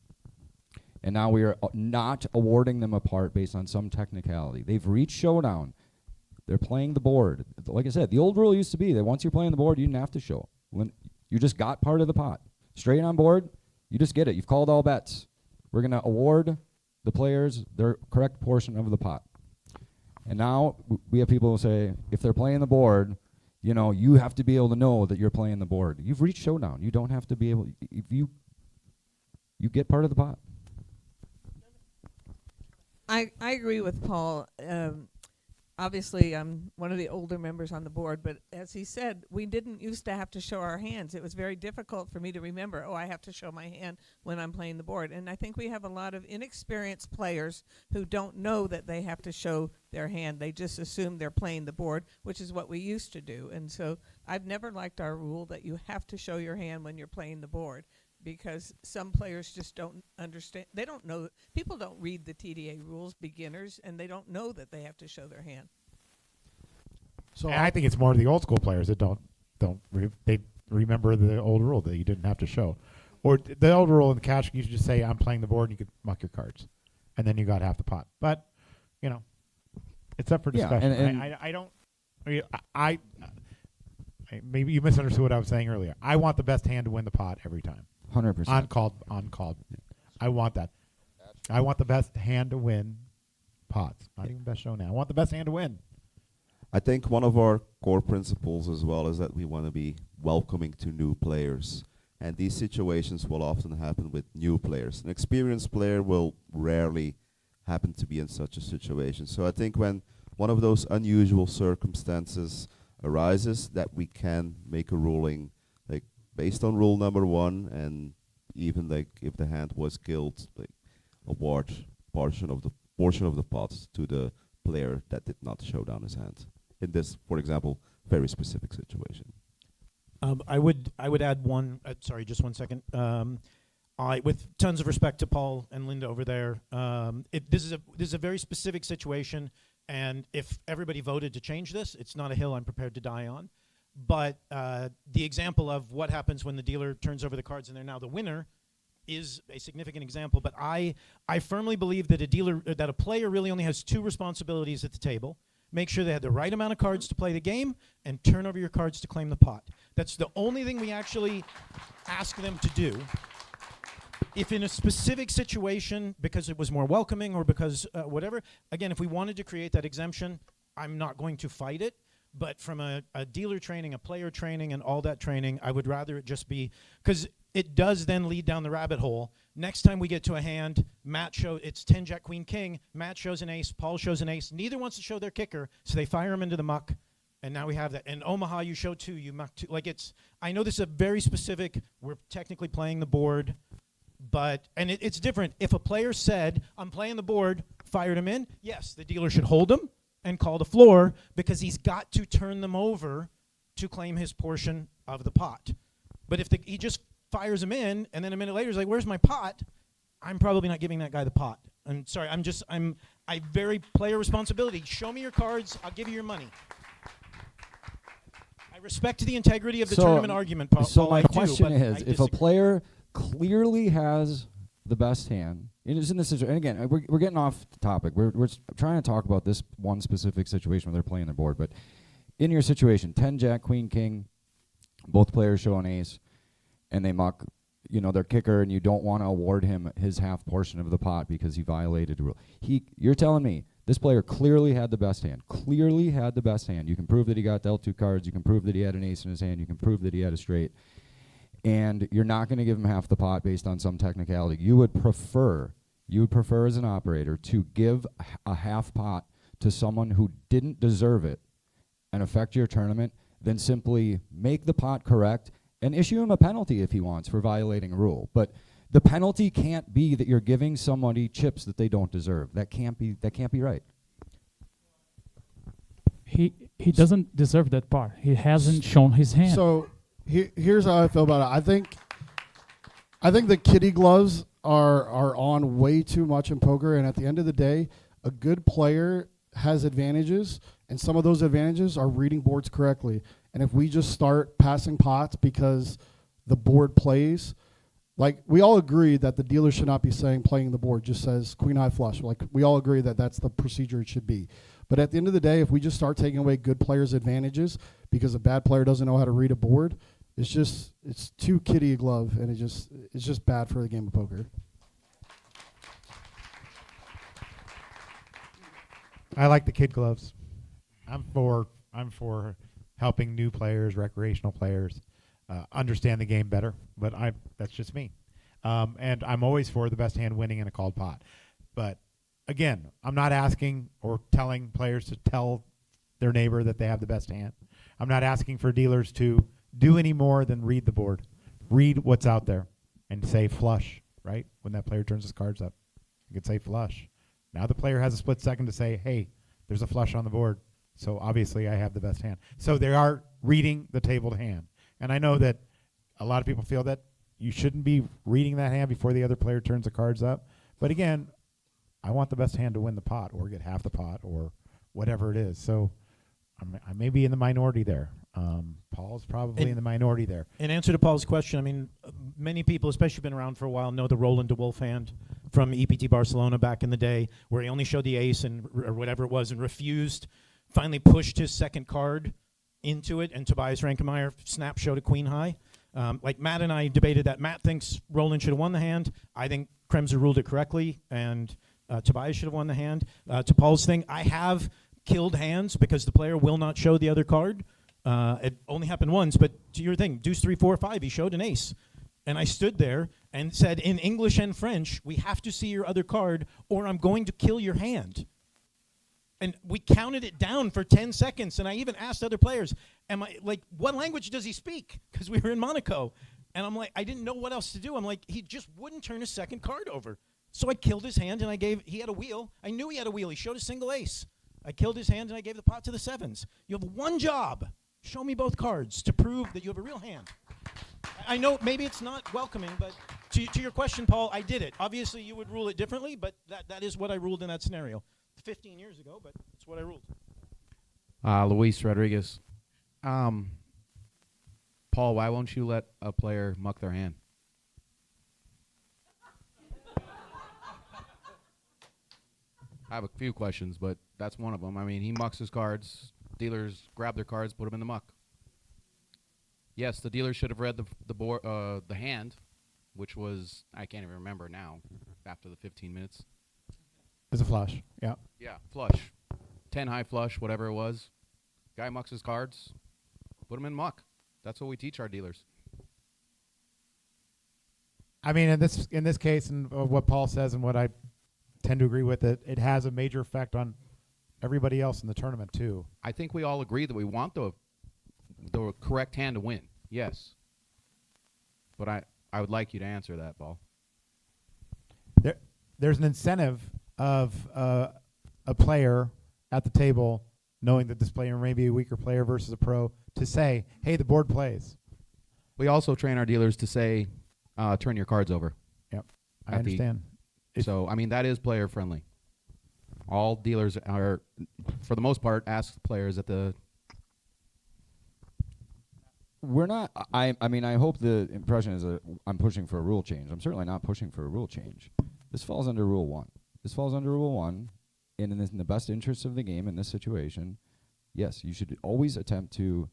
And now we are not awarding them a part based on some technicality. They've reached showdown. They're playing the board. Like I said, the old rule used to be that once you're playing the board, you didn't have to show. You just got part of the pot. Straight on board, you just get it. You've called all bets. We're going to award the players their correct portion of the pot. And now we have people who say, if they're playing the board, you have to be able to know that you're playing the board. You've reached showdown. You don't have to be able. If you get part of the pot. I agree with Paul. Obviously, I'm one of the older members on the board, but as he said, we didn't used to have to show our hands. It was very difficult for me to remember, I have to show my hand when I'm playing the board. And I think we have a lot of inexperienced players who don't know that they have to show their hand. They just assume they're playing the board, which is what we used to do. And so I've never liked our rule that you have to show your hand when you're playing the board, because some players just don't understand. They don't know. People don't read the TDA rules, beginners, and they don't know that they have to show their hand. So I think it's more the old school players that they remember the old rule that you didn't have to show. Or the old rule in the cash, you should just say, I'm playing the board, and you could muck your cards. And then you got half the pot. But, it's up for discussion. Maybe you misunderstood what I was saying earlier. I want the best hand to win the pot every time. 100%. On called. I want that. I want the best hand to win pots. Not even best show now. I want the best hand to win. I think one of our core principles as well is that we want to be welcoming to new players. And these situations will often happen with new players. An experienced player will rarely happen to be in such a situation. So I think when one of those unusual circumstances arises, that we can make a ruling like based on rule number 1, and even like if the hand was killed, like award portion of the pot to the player that did not show down his hand. In this, for example, very specific situation. I would add one. Just 1 second. With tons of respect to Paul and Linda over there, this is a very specific situation, and if everybody voted to change this, it's not a hill I'm prepared to die on. But the example of what happens when the dealer turns over the cards and they're now the winner is a significant example. But I firmly believe that a player really only has 2 responsibilities at the table. Make sure they have the right amount of cards to play the game, and turn over your cards to claim the pot. That's the only thing we actually ask them to do. If in a specific situation, because it was more welcoming or because whatever, again, if we wanted to create that exemption, I'm not going to fight it. But from a dealer training, a player training, and all that training, I would rather it just be, because it does then lead down the rabbit hole. Next time we get to a hand, it's 10 Jack Queen King. Matt shows an ace. Paul shows an ace. Neither wants to show their kicker, so they fire him into the muck. And now we have that. In Omaha, you show 2, you muck 2. Like I know this is a very specific, we're technically playing the board, but, and it's different. If a player said, I'm playing the board, fired him in, yes, the dealer should hold him and call the floor because he's got to turn them over to claim his portion of the pot. But if he just fires him in and then a minute later he's like, where's my pot? I'm probably not giving that guy the pot. I'm sorry, I very player responsibility. Show me your cards, I'll give you your money. I respect the integrity of the tournament argument, Paul. So my I do, question but is, I if a player clearly has the best hand, and it's in this situation, and again, we're getting off the topic. We're trying to talk about this one specific situation where they're playing their board. But in your situation, 10 Jack, Queen, King, both players show an ace, and they muck, their kicker, and you don't want to award him his half portion of the pot because he violated a rule. You're telling me this player clearly had the best hand. Clearly had the best hand. You can prove that he got dealt 2 cards. You can prove that he had an ace in his hand. You can prove that he had a straight. And you're not going to give him half the pot based on some technicality. You would prefer as an operator to give a half pot to someone who didn't deserve it and affect your tournament than simply make the pot correct and issue him a penalty if he wants for violating a rule. But the penalty can't be that you're giving somebody chips that they don't deserve. That can't be right. He doesn't deserve that part. He hasn't shown his hand. So here's how I feel about it. I think the kitty gloves are on way too much in poker, and at the end of the day, a good player has advantages, and some of those advantages are reading boards correctly. And if we just start passing pots because the board plays, like we all agree that the dealer should not be saying playing the board, just says queen high flush. Like we all agree that that's the procedure it should be. But at the end of the day, if we just start taking away good players' advantages because a bad player doesn't know how to read a board, it's too kitty a glove, and it's just bad for the game of poker. I like the kid gloves. I'm for helping new players, recreational players, understand the game better. But that's just me. And I'm always for the best hand winning in a called pot. But again, I'm not asking or telling players to tell their neighbor that they have the best hand. I'm not asking for dealers to do any more than read the board. Read what's out there and say flush, right? When that player turns his cards up. You could say flush. Now the player has a split second to say, hey, there's a flush on the board, so obviously I have the best hand. So they are reading the tabled hand. And I know that a lot of people feel that you shouldn't be reading that hand before the other player turns the cards up. But again, I want the best hand to win the pot or get half the pot or whatever it is. So I may be in the minority there. Paul's probably in the minority there. In answer to Paul's question, I mean, many people, especially been around for a while, know the Roland de Wolf hand from EPT Barcelona back in the day, where he only showed the ace and or whatever it was and refused, finally pushed his second card into it, and Tobias Rankemeyer snap showed a queen high. Like Matt and I debated that. Matt thinks Roland should have won the hand. I think Kremser ruled it correctly, and Tobias should have won the hand. To Paul's thing, I have killed hands because the player will not show the other card. It only happened once, but to your thing, deuce 3, 4, 5, he showed an ace. And I stood there and said in English and French, we have to see your other card or I'm going to kill your hand. And we counted it down for 10 seconds. And I even asked other players, what language does he speak? Because we were in Monaco. And I'm like, I didn't know what else to do. I'm like, he just wouldn't turn his second card over. So I killed his hand and he had a wheel. I knew he had a wheel. He showed a single ace. I killed his hand and I gave the pot to the sevens. You have one job. Show me both cards to prove that you have a real hand. I know maybe it's not welcoming, but to your question, Paul, I did it. Obviously, you would rule it differently, but that is what I ruled in that scenario. 15 years ago, but it's what I ruled. Luis Rodriguez. Paul, why won't you let a player muck their hand? I have a few questions, but that's one of them. I mean, he mucks his cards. Dealers grab their cards, put them in the muck. Yes, the dealer should have read the hand, which was, I can't even remember now, after the 15 minutes. It's a flush, yeah. Yeah, flush. 10 high flush, whatever it was. Guy mucks his cards, put them in muck. That's what we teach our dealers. I mean, in this case, and what Paul says and what I tend to agree with, it has a major effect on everybody else in the tournament too. I think we all agree that we want the correct hand to win. Yes. But I would like you to answer that, Paul. There's an incentive of a player at the table knowing that this player may be a weaker player versus a pro to say, hey, the board plays. We also train our dealers to say, turn your cards over. Yep, I understand. So, I mean, that is player friendly. All dealers are, for the most part, ask players at the... We're not, I mean, I hope the impression is that I'm pushing for a rule change. I'm certainly not pushing for a rule change. This falls under Rule 1. This falls under Rule 1, and in the best interest of the game in this situation, yes, you should always attempt to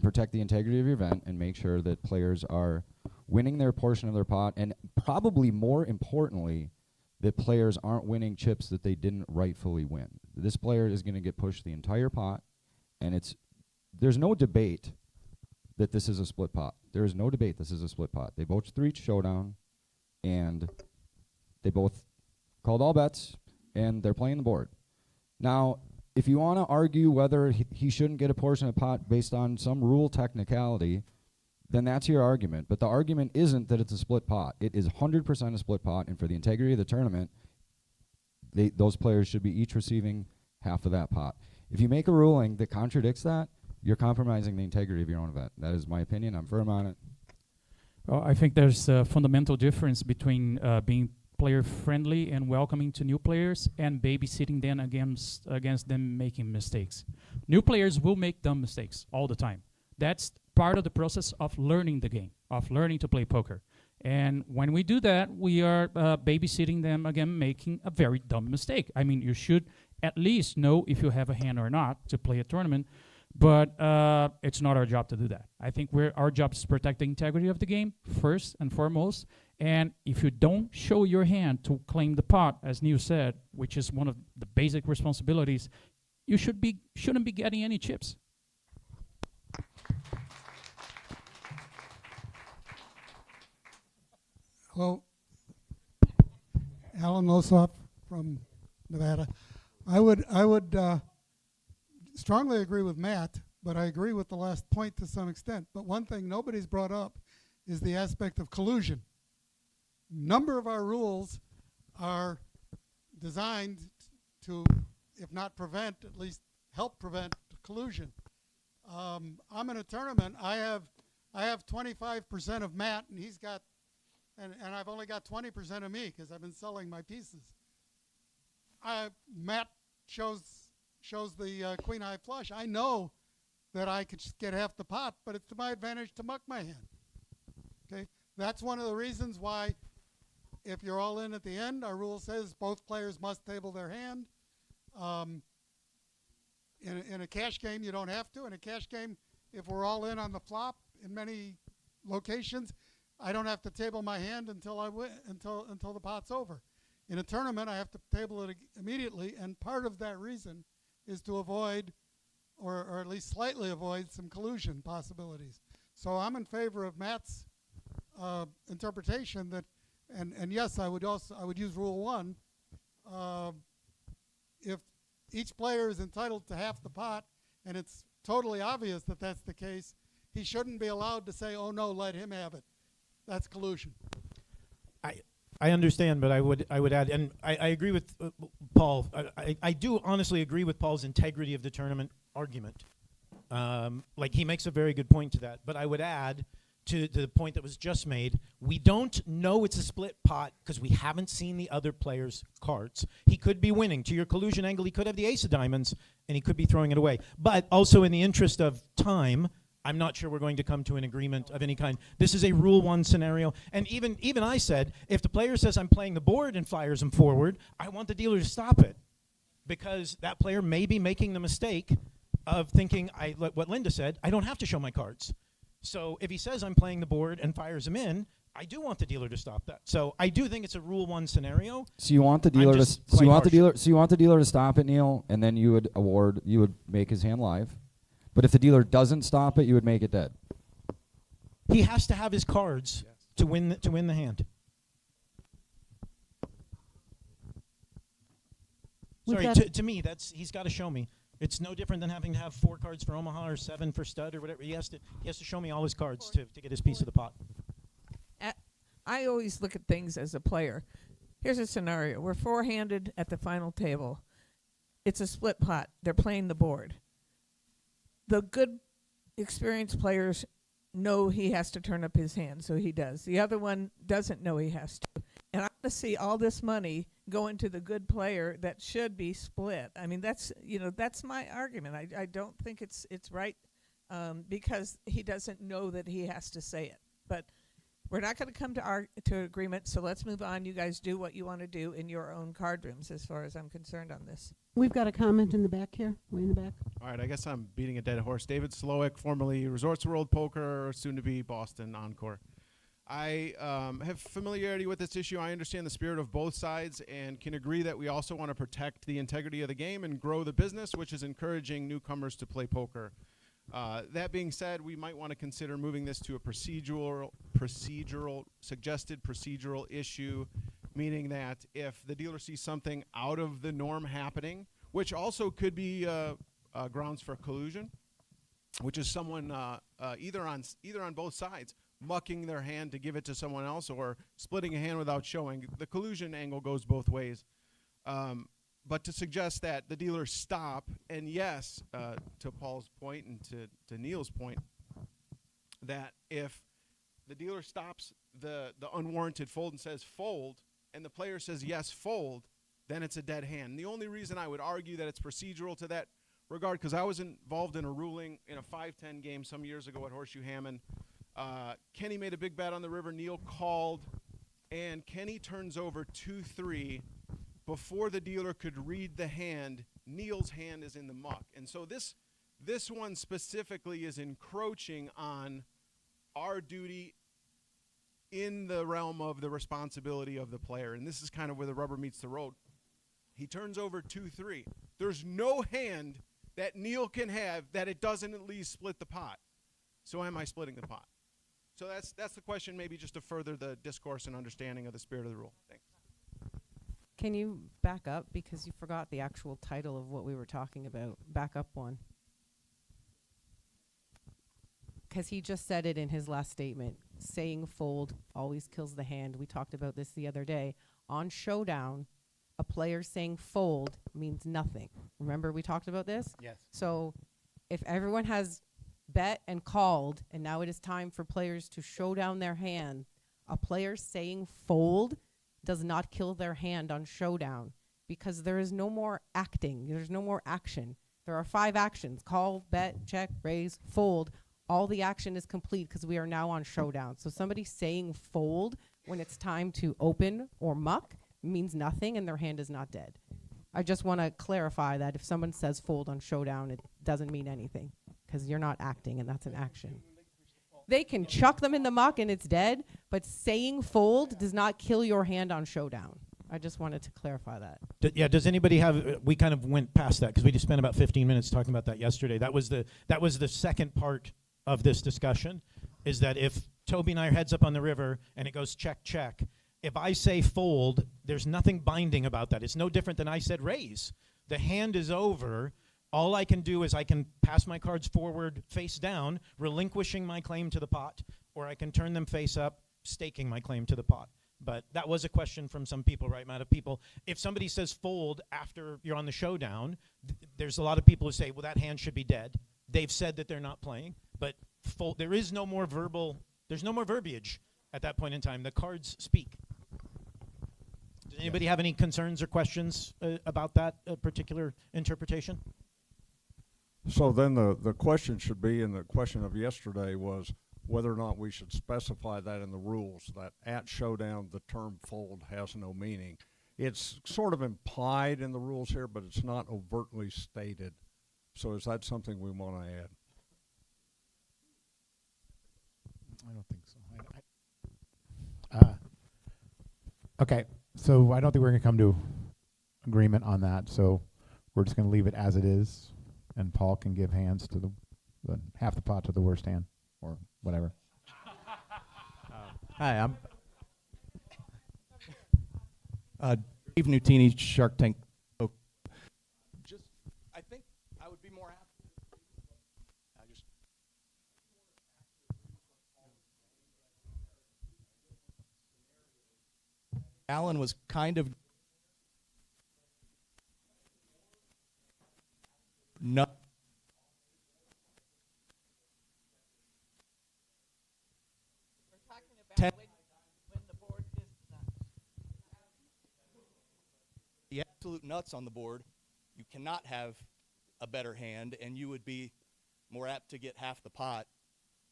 protect the integrity of your event and make sure that players are winning their portion of their pot, and probably more importantly, that players aren't winning chips that they didn't rightfully win. This player is going to get pushed the entire pot, and there's no debate that this is a split pot. There is no debate this is a split pot. They both reached showdown, and they both called all bets, and they're playing the board. Now, if you want to argue whether he shouldn't get a portion of the pot based on some rule technicality, then that's your argument. But the argument isn't that it's a split pot. It is 100% a split pot, and for the integrity of the tournament, those players should be each receiving half of that pot. If you make a ruling that contradicts that, you're compromising the integrity of your own event. That is my opinion. I'm firm on it. Well, I think there's a fundamental difference between being player-friendly and welcoming to new players and babysitting them against them making mistakes. New players will make dumb mistakes all the time. That's part of the process of learning the game, of learning to play poker. And when we do that, we are babysitting them again, making a very dumb mistake. I mean, you should at least know if you have a hand or not to play a tournament, but it's not our job to do that. I think our job is to protect the integrity of the game first and foremost. And if you don't show your hand to claim the pot, as Neil said, which is one of the basic responsibilities, you shouldn't be getting any chips. Hello, Alan Lossoff from Nevada. I would strongly agree with Matt, but I agree with the last point to some extent. But one thing nobody's brought up is the aspect of collusion. Number of our rules are designed to, if not prevent, at least help prevent collusion. I'm in a tournament. I have 25% of Matt, and he's got, and I've only got 20% of me because I've been selling my pieces. Matt shows the queen high flush. I know that I could just get half the pot, but it's to my advantage to muck my hand. Okay, that's one of the reasons why, if you're all in at the end, our rule says both players must table their hand. In a cash game, you don't have to. In a cash game, if we're all in on the flop, in many locations, I don't have to table my hand until I win, until the pot's over. In a tournament, I have to table it immediately, and part of that reason is to avoid, or at least slightly avoid, some collusion possibilities. So I'm in favor of Matt's interpretation that, and yes, I would use Rule 1. If each player is entitled to half the pot, and it's totally obvious that that's the case, he shouldn't be allowed to say, "Oh no, let him have it." That's collusion. I understand, but I would add, and I agree with Paul. I do honestly agree with Paul's integrity of the tournament argument. Like, he makes a very good point to that. But I would add to the point that was just made, we don't know it's a split pot because we haven't seen the other player's cards. He could be winning. To your collusion angle, he could have the ace of diamonds, and he could be throwing it away. But also, in the interest of time, I'm not sure we're going to come to an agreement of any kind. This is a Rule 1 scenario. And even I said, if the player says I'm playing the board and fires him forward, I want the dealer to stop it, because that player may be making the mistake of thinking, what Linda said, I don't have to show my cards. So if he says I'm playing the board and fires him in, I do want the dealer to stop that. So I do think it's a Rule 1 scenario. So you want the dealer to stop it, Neil, and then you would make his hand live. But if the dealer doesn't stop it, you would make it dead. He has to have his cards to win the hand. Sorry, got to me, he's got to show me. It's no different than having to have 4 cards for Omaha or 7 for stud or whatever. He has to show me all his cards to get his piece of the pot. I always look at things as a player. Here's a scenario. We're 4-handed at the final table. It's a split pot. They're playing the board. The good, experienced players know he has to turn up his hand, so he does. The other one doesn't know he has to. And I want to see all this money go into the good player that should be split. I mean, that's my argument. I don't think it's right because he doesn't know that he has to say it. But we're not going to come to agreement, so let's move on. You guys do what you want to do in your own card rooms as far as I'm concerned on this. We've got a comment in the back here, way in the back. All right, I guess I'm beating a dead horse. David Slowick, formerly Resorts World Poker, soon to be Boston Encore. I have familiarity with this issue. I understand the spirit of both sides and can agree that we also want to protect the integrity of the game and grow the business, which is encouraging newcomers to play poker. That being said, we might want to consider moving this to a suggested procedural issue, meaning that if the dealer sees something out of the norm happening, which also could be grounds for collusion, which is someone either on both sides mucking their hand to give it to someone else or splitting a hand without showing. The collusion angle goes both ways. But to suggest that the dealers stop, and yes, to Paul's point and to Neil's point, that if the dealer stops the unwarranted fold and says fold, and the player says yes, fold, then it's a dead hand. And the only reason I would argue that it's procedural to that regard, because I was involved in a ruling in a 5-10 game some years ago at Horseshoe Hammond. Kenny made a big bet on the river. Neil called, and Kenny turns over 2-3. Before the dealer could read the hand, Neil's hand is in the muck. And so this one specifically is encroaching on our duty in the realm of the responsibility of the player. And this is kind of where the rubber meets the road. He turns over 2-3. There's no hand that Neil can have that it doesn't at least split the pot. So am I splitting the pot? So that's the question, maybe just to further the discourse and understanding of the spirit of the rule. Thanks. Can you back up, because you forgot the actual title of what we were talking about? Back up one. Because he just said it in his last statement. Saying fold always kills the hand. We talked about this the other day. On Showdown, a player saying fold means nothing. Remember we talked about this? Yes. So if everyone has bet and called, and now it is time for players to show down their hand, a player saying fold does not kill their hand on Showdown, because there is no more acting. There's no more action. There are 5 actions: call, bet, check, raise, fold. All the action is complete because we are now on Showdown. So somebody saying fold when it's time to open or muck means nothing, and their hand is not dead. I just want to clarify that if someone says fold on Showdown, it doesn't mean anything, because you're not acting, and that's an action. They can chuck them in the muck and it's dead, but saying fold does not kill your hand on Showdown. I just wanted to clarify that. Does anybody have? We kind of went past that because we just spent about 15 minutes talking about that yesterday. That was the second part of this discussion, is that if Toby and I are heads up on the river and it goes check, check, if I say fold, there's nothing binding about that. It's no different than I said raise. The hand is over. All I can do is I can pass my cards forward face down, relinquishing my claim to the pot, or I can turn them face up, staking my claim to the pot. But that was a question from some people, right, Matt? Of people, if somebody says fold after you're on the Showdown, there's a lot of people who say, well, that hand should be dead. They've said that they're not playing, but there is no more there's no more verbiage at that point in time. The cards speak. Does anybody have any concerns or questions about that particular interpretation? So then the question should be, and the question of yesterday was whether or not we should specify that in the rules, that at Showdown the term fold has no meaning. It's sort of implied in the rules here, but it's not overtly stated. So is that something we want to add? I don't think so. Okay, so I don't think we're going to come to agreement on that. So we're just going to leave it as it is, and Paul can give hands to the half the pot to the worst hand, or whatever. Hi, I'm Dave Nutini, Shark Tank. Alan was kind of not. The absolute nuts on the board, you cannot have a better hand, and you would be more apt to get half the pot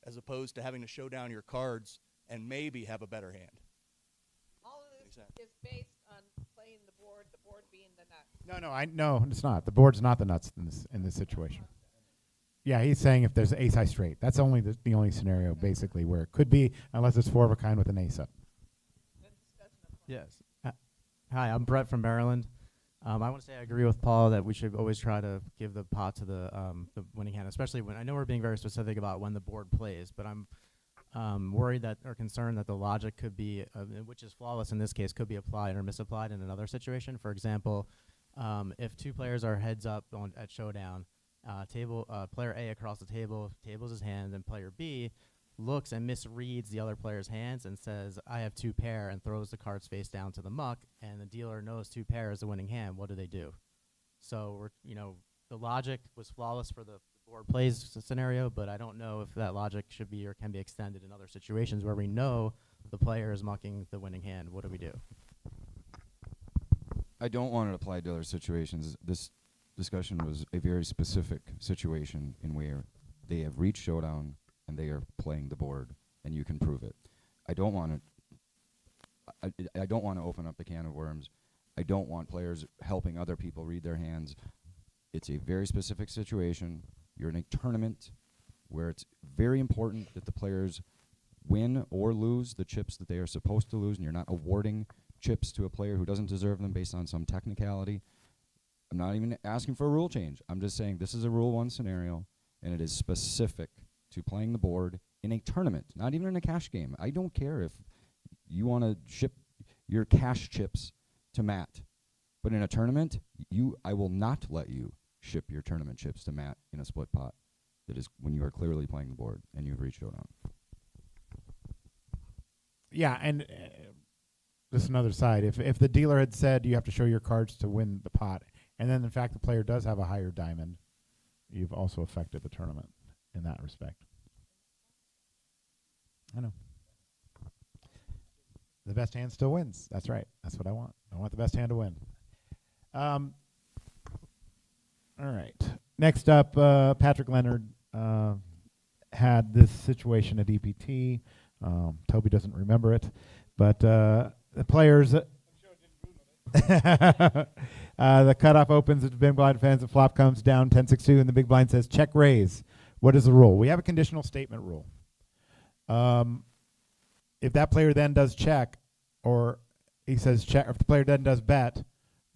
as opposed to having to show down your cards and maybe have a better hand. All of this is based on playing the board being the nut. No, it's not. The board's not the nuts in this situation. Yeah, he's saying if there's ace high straight, that's only the only scenario basically where it could be, unless it's 4 of a kind with an ace up. Yes. Hi, I'm Brett from Maryland. I want to say I agree with Paul that we should always try to give the pot to the winning hand, especially when I know we're being very specific about when the board plays, but I'm worried that or concerned that the logic could be, which is flawless in this case, could be applied or misapplied in another situation. For example, if 2 players are heads up at showdown, player A across the table tables his hands, and player B looks and misreads the other player's hands and says, I have 2 pair, and throws the cards face down to the muck, and the dealer knows 2 pair is the winning hand. What do? So the logic was flawless for the board plays scenario, but I don't know if that logic should be or can be extended in other situations where we know the player is mucking the winning hand. What do? I don't want it applied to other situations. This discussion was a very specific situation in where they have reached showdown and they are playing the board, and you can prove it. I don't want to open up the can of worms. I don't want players helping other people read their hands. It's a very specific situation. You're in a tournament where it's very important that the players win or lose the chips that they are supposed to lose, and you're not awarding chips to a player who doesn't deserve them based on some technicality. I'm not even asking for a rule change. I'm just saying this is a Rule 1 scenario, and it is specific to playing the board in a tournament, not even in a cash game. I don't care if you want to ship your cash chips to Matt, but in a tournament, I will not let you ship your tournament chips to Matt in a split pot. That is when you are clearly playing the board and you've reached showdown. Yeah, and this is another side. If the dealer had said you have to show your cards to win the pot, and then in fact the player does have a higher diamond, you've also affected the tournament in that respect. I know. The best hand still wins. That's right. That's what I want. I want the best hand to win. All right. Next up, Patrick Leonard had this situation at EPT. Toby doesn't remember it, but the players. The cutoff opens at the big blind fans. The flop comes down 10-6-2, and the big blind says check raise. What is the rule? We have a conditional statement rule. If that player then does check, or he says check, or if the player then does bet,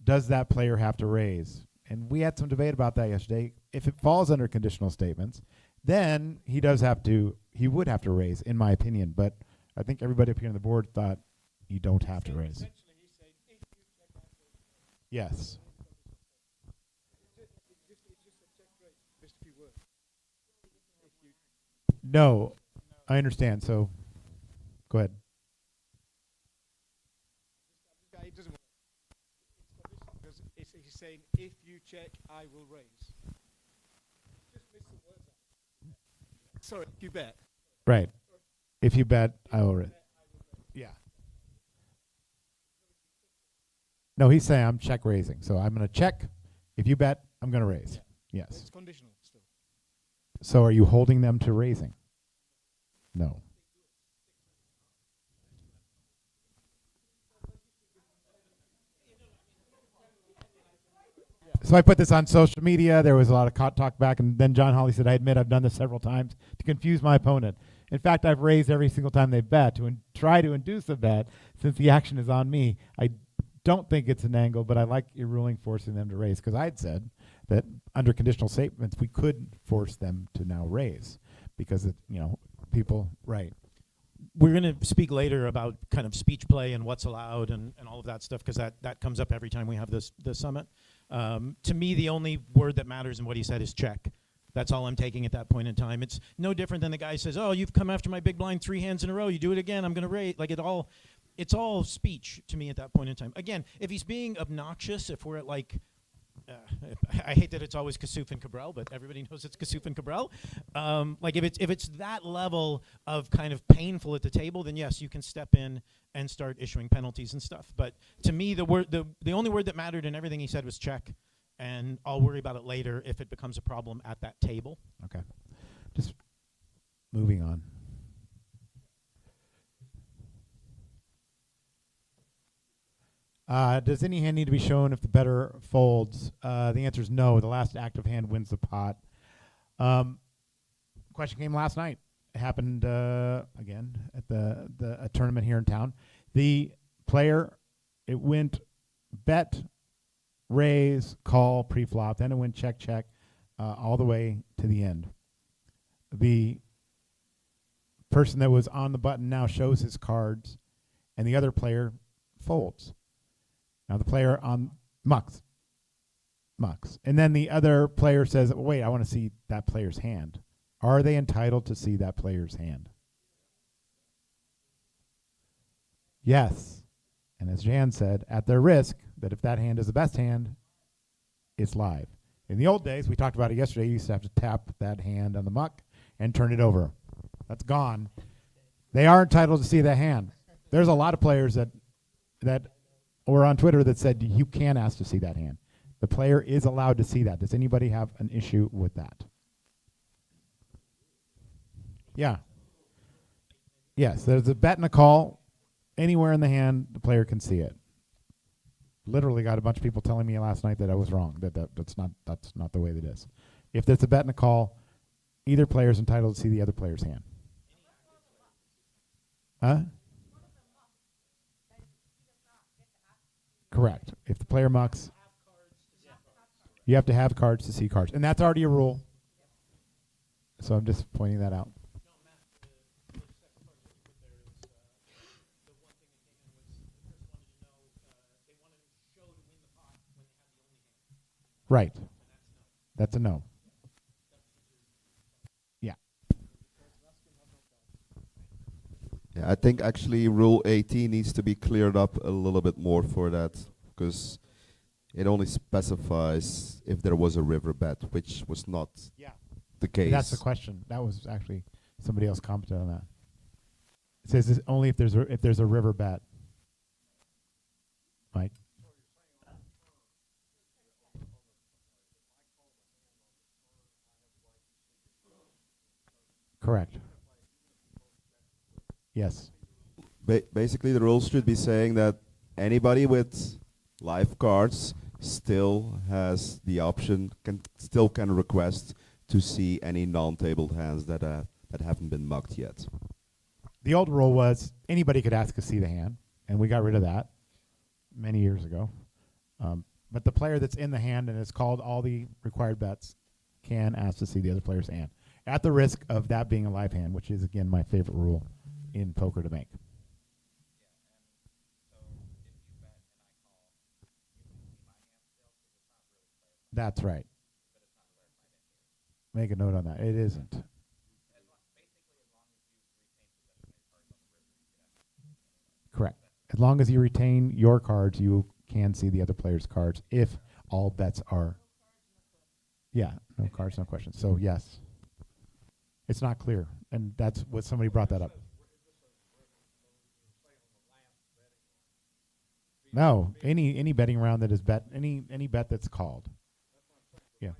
does that player have to raise? And we had some debate about that yesterday. If it falls under conditional statements, then he would have to raise, in my opinion. But I think everybody up here on the board thought you don't have to raise. Yes. No, I understand. So, go ahead. He's saying, if you check, I will raise. Just miss the words out. Sorry, if you bet. Right. If you bet, I will raise. Yeah. No, he's saying I'm check raising. So I'm going to check. If you bet, I'm going to raise. Yeah. Yes. It's conditional still. So are you holding them to raising? No. So I put this on social media. There was a lot of talk back, and then John Hawley said, I admit I've done this several times to confuse my opponent. In fact, I've raised every single time they bet to try to induce a bet since the action is on me. I don't think it's an angle, but I like your ruling forcing them to raise, because I had said that under conditional statements we could force them to now raise because people right. We're going to speak later about kind of speech play and what's allowed and all of that stuff, because that comes up every time we have this summit. To me, the only word that matters in what he said is check. That's all I'm taking at that point in time. It's no different than the guy says, oh, you've come after my big blind 3 hands in a row. You do it again, I'm going to raise. Like it's all speech to me at that point in time. Again, if he's being obnoxious, if we're at like, I hate that it's always Kasuf and Cabral, but everybody knows it's Kasuf and Cabral. Like if it's that level of kind of painful at the table, then yes, you can step in and start issuing penalties and stuff. But to me, the only word that mattered in everything he said was check, and I'll worry about it later if it becomes a problem at that table. Okay. Just moving on. Does any hand need to be shown if the better folds? The answer is no. The last active hand wins the pot. Question came last night. It happened again at a tournament here in town. The player, it went bet, raise, call, pre-flop. Then it went check, check, all the way to the end. The person that was on the button now shows his cards, and the other player folds. Now the player on mucks. And then the other player says, wait, I want to see that player's hand. Are they entitled to see that player's hand? Yes. And as Jan said, at their risk that if that hand is the best hand, it's live. In the old days, we talked about it yesterday, you used to have to tap that hand on the muck and turn it over. That's gone. They are entitled to see that hand. There's a lot of players that were on Twitter that said you can ask to see that hand. The player is allowed to see that. Does anybody have an issue with that? Yeah. Yes, there's a bet and a call. Anywhere in the hand, the player can see it. Literally got a bunch of people telling me last night that I was wrong, that's not the way that it is. If there's a bet and a call, either player is entitled to see the other player's hand. Huh? Correct. If the player mucks, you have to have cards to see cards. And that's already a rule. So I'm just pointing that out. Right. That's a no. Yeah. Yeah, I think actually Rule 18 needs to be cleared up a little bit more for that, because it only specifies if there was a river bet, which was not the case. That's the question. That was actually somebody else commented on that. It says only if there's a river bet. Mike. Correct. Yes. Basically, the rules should be saying that anybody with live cards still has the option, can request to see any non-tabled hands that haven't been mucked yet. The old rule was anybody could ask to see the hand, and we got rid of that many years ago. But the player that's in the hand and has called all the required bets can ask to see the other player's hand, at the risk of that being a live hand, which is, again, my favorite rule in poker to make. That's right. Make a note on that. It isn't. Correct. As long as you retain your cards, you can see the other player's cards if all bets are. Yeah, no cards, no questions. So, yes. It's not clear, and that's what somebody brought that up. No, any betting round that is bet, any bet that's called. Yeah.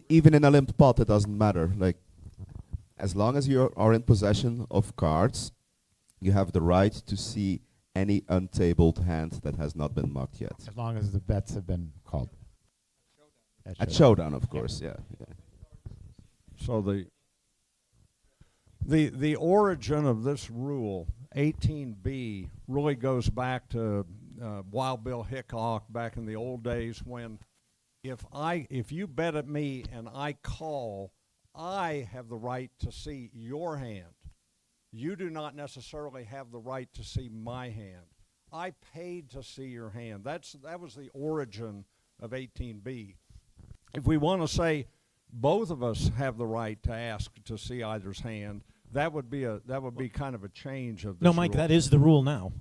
Even in a limped pot, it doesn't matter. Like, as long as you are in possession of cards, you have the right to see any untabled hand that has not been mucked yet. As long as the bets have been called. At showdown, of course, yeah. So the origin of this rule, 18B, really goes back to Wild Bill Hickok back in the old days, when if you bet at me and I call, I have the right to see your hand. You do not necessarily have the right to see my hand. I paid to see your hand. That was the origin of 18B. If we want to say both of us have the right to ask to see either's hand, that would be kind of a change of this No, Mike, rule. that is the rule now.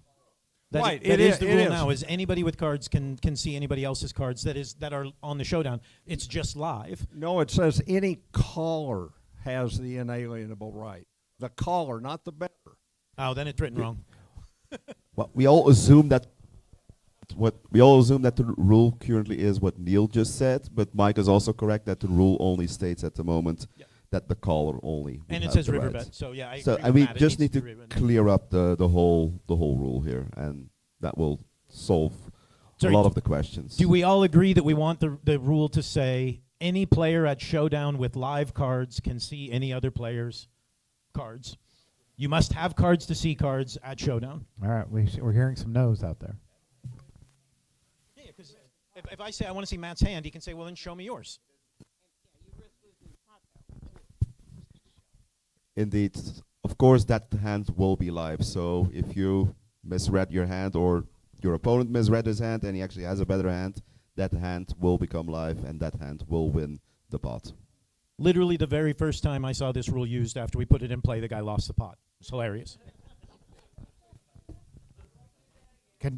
That is the rule now. Is anybody with cards can see anybody else's cards that are on the showdown. It's just live. No, it says any caller has the inalienable right. The caller, not the bettor. Oh, then it's written wrong. Well, we all assume that the rule currently is what Neil just said, but Mike is also correct that the rule only states at the moment that the caller only. would And it have says the river right. bet, so yeah, I So agree and with we Matt, it just needs need to be to river. clear up the whole rule here, and that will solve Sorry, a lot of the questions. Do we all agree that we want the rule to say any player at showdown with live cards can see any other player's cards? You must have cards to see cards at showdown. All right, we're hearing some no's out there. Yeah, because if I say I want to see Matt's hand, he can say, well, then show me yours. Indeed, of course, that hand will be live. So if you misread your hand or your opponent misread his hand and he actually has a better hand, that hand will become live and that hand will win the pot. Literally the very first time I saw this rule used after we put it in play, the guy lost the pot. It's hilarious. Do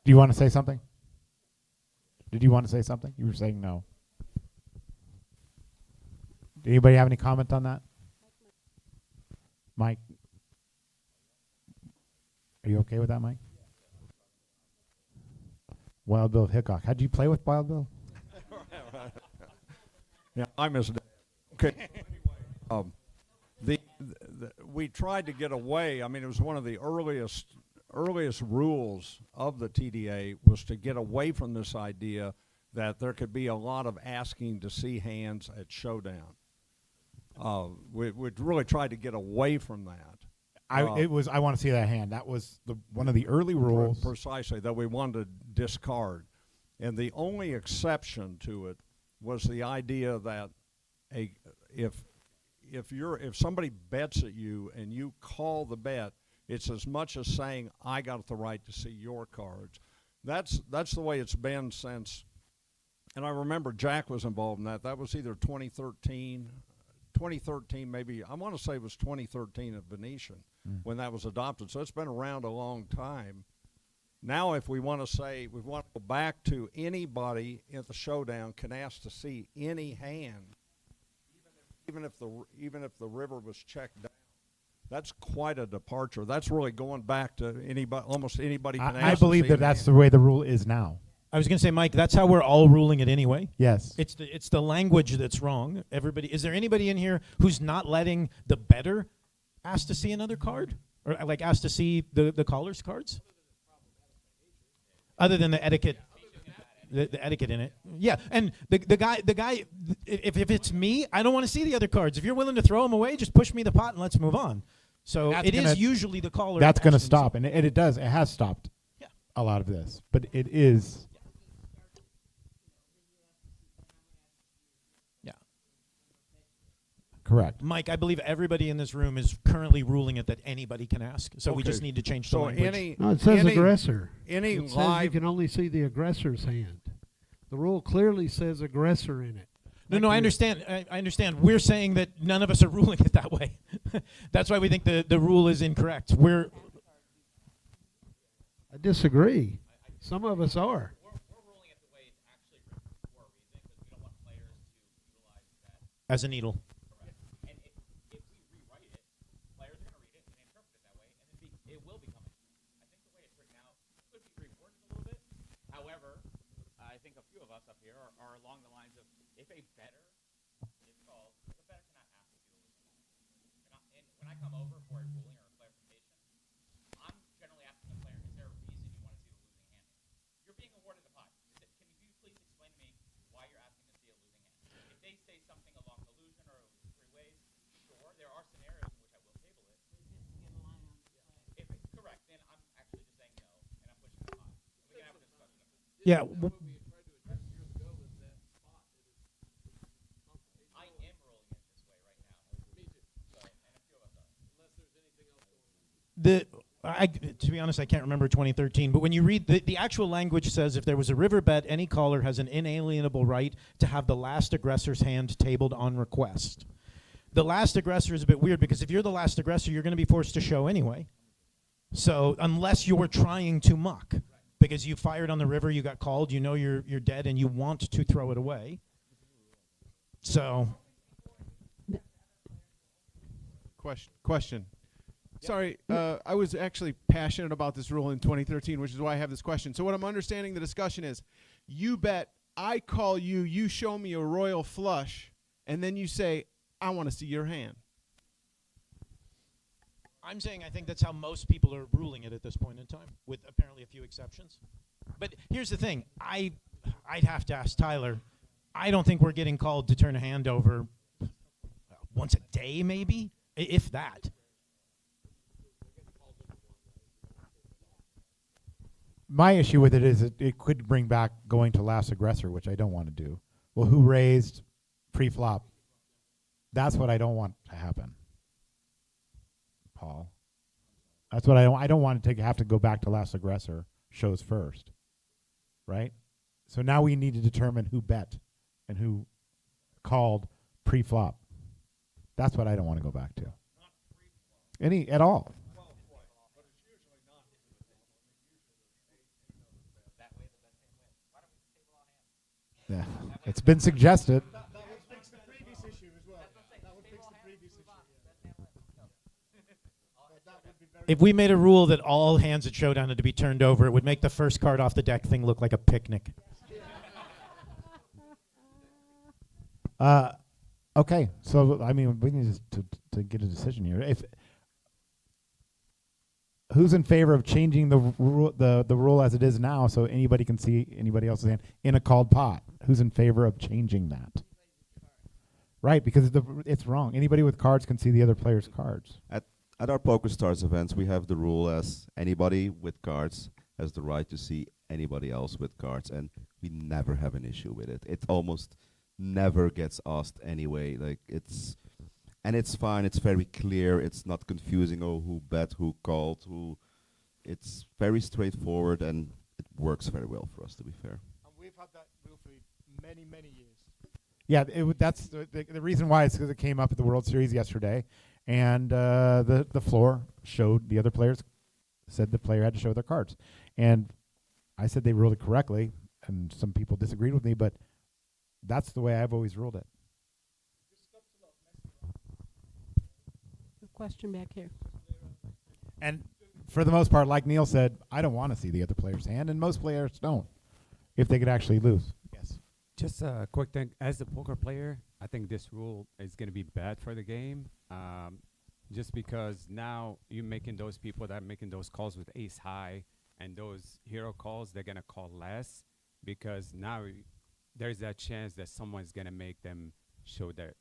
you want to say something? Did you want to say something? You were saying no. Did anybody have any comment on that? Mike? Are you okay with that, Mike? Wild Bill Hickok. How'd you play with Wild Bill? Yeah, I missed it. Okay. We tried to get away. I mean, it was one of the earliest rules of the TDA was to get away from this idea that there could be a lot of asking to see hands at showdown. We really tried to get away from that. I want to see that hand. That was one of the early rules. Precisely, that we wanted to discard. And the only exception to it was the idea that if somebody bets at you and you call the bet, it's as much as saying I got the right to see your cards. That's the way it's been since. And I remember Jack was involved in that. That was either 2013 maybe. I want to say it was 2013 at Venetian when that was adopted. So it's been around a long time. Now if we want to say, we want to go back to anybody at the showdown can ask to see any hand, even if the river was checked down. That's quite a departure. That's really going back to anybody, almost anybody can ask. I believe that that's the way the rule is now. I was going to say, Mike, that's how we're all ruling it anyway. Yes. It's the language that's wrong. Everybody, is there anybody in here who's not letting the bettor ask to see another card? Or like ask to see the caller's cards? Other than the etiquette. The etiquette in it. Yeah, and the guy if it's me, I don't want to see the other cards. If you're willing to throw them away, just push me the pot and let's move on. So it is usually the caller. That's going to stop, and it does. It has stopped a lot of this, but it is. Yeah. Correct. Mike, I believe everybody in this room is currently ruling it that anybody can ask. So we just need to change the language. No, it says aggressor. Any it says live you can only see the aggressor's hand. The rule clearly says aggressor in it. No, I understand. I understand. We're saying that none of us are ruling it that way. That's why we think the rule is incorrect. I disagree. Some of us are. As a needle. However, I think a few of us up here are along the lines of if a bettor is called, the bettor cannot ask to see the losing hand. When I come over for a ruling or a clarification, I'm generally asking the player, is there a reason you want to see the losing hand? You're being awarded the pot. Can you please explain to me why you're asking to see a losing hand? If they say something along illusion or three ways, sure, there are scenarios in which I will table it. If it's correct, then I'm actually just saying no, and I'm pushing the pot. We can have a discussion. Yeah. To be honest, I can't remember 2013, but when you read the actual language says if there was a river bet, any caller has an inalienable right to have the last aggressor's hand tabled on request. The last aggressor is a bit weird because if you're the last aggressor, you're going to be forced to show anyway. So unless you're trying to muck, because you fired on the river, you got called, you know you're dead, and you want to throw it away. So. Question. Sorry, I was actually passionate about this rule in 2013, which is why I have this question. So what I'm understanding the discussion is, you bet, I call you, you show me a royal flush, and then you say, I want to see your hand. I'm saying I think that's how most people are ruling it at this point in time, with apparently a few exceptions. But here's the thing. I'd have to ask Tyler. I don't think we're getting called to turn a hand over once a day, maybe, if that. My issue with it is it could bring back going to last aggressor, which I don't want to do. Well, who raised pre-flop? That's what I don't want to happen. Paul. That's what I don't want to have to go back to last aggressor, shows first. Right? So now we need to determine who bet and who called pre-flop. That's what I don't want to go back to. Any at all. Yeah, it's been suggested. That would fix the previous issue as well. That would fix the previous issue. If we made a rule that all hands at Showdown had to be turned over, it would make the first card off the deck thing look like a picnic. Okay, so I mean, we need to get a decision here. If who's in favor of changing the rule as it is now, so anybody can see anybody else's hand in a called pot? Who's in favor of changing that? Right, because it's wrong. Anybody with cards can see the other player's cards. At our PokerStars events, we have the rule as anybody with cards has the right to see anybody else with cards, and we never have an issue with it. It almost never gets asked anyway. Like it's fine. It's very clear. It's not confusing. Oh, who bet, who called, who. It's very straightforward, and it works very well for us, to be fair. And we've had that rule for many, many years. Yeah, that's the reason why is because it came up at the World Series yesterday, and the floor showed the other players, said the player had to show their cards, and I said they ruled it correctly, and some people disagreed with me, but that's the way I've always ruled it. Question back here. And for the most part, like Neil said, I don't want to see the other player's hand, and most players don't, if they could actually lose. Yes. Just a quick thing. As a poker player, I think this rule is going to be bad for the game. Just because now you're making those people that are making those calls with ace high and those hero calls, they're going to call less because now there's that chance that someone's going to make them show their,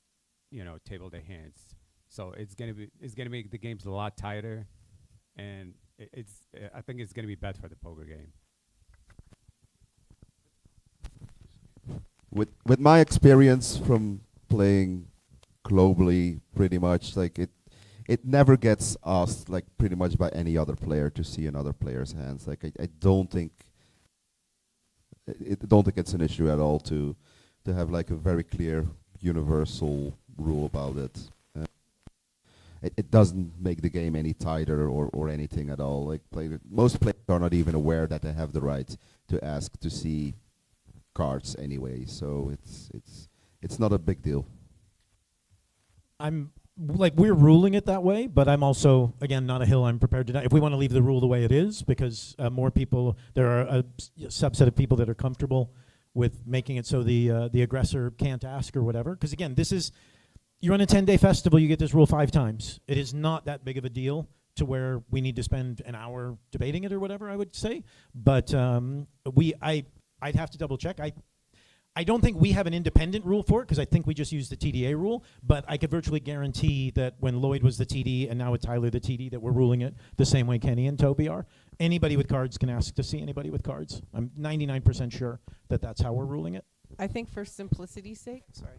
table their hands. So it's going to make the games a lot tighter, and I think it's going to be bad for the poker game. With my experience from playing globally, pretty much like it never gets asked like pretty much by any other player to see another player's hands. Like I don't think it's an issue at all to have like a very clear universal rule about it. It doesn't make the game any tighter or anything at all. Like most players are not even aware that they have the right to ask to see cards anyway, so it's not a big deal. We're ruling it that way, but I'm also, again, not a hill I'm prepared to die. If we want to leave the rule the way it is, because more people, there are a subset of people that are comfortable with making it so the aggressor can't ask or whatever. Because again, you're on a 10-day festival, you get this rule 5 times. It is not that big of a deal to where we need to spend an hour debating it or whatever, I would say. But I'd have to double check. I don't think we have an independent rule for it because I think we just use the TDA rule, but I could virtually guarantee that when Lloyd was the TD and now with Tyler the TD that we're ruling it the same way Kenny and Toby are. Anybody with cards can ask to see anybody with cards. I'm 99% sure that that's how we're ruling it. I think for simplicity's sake, sorry.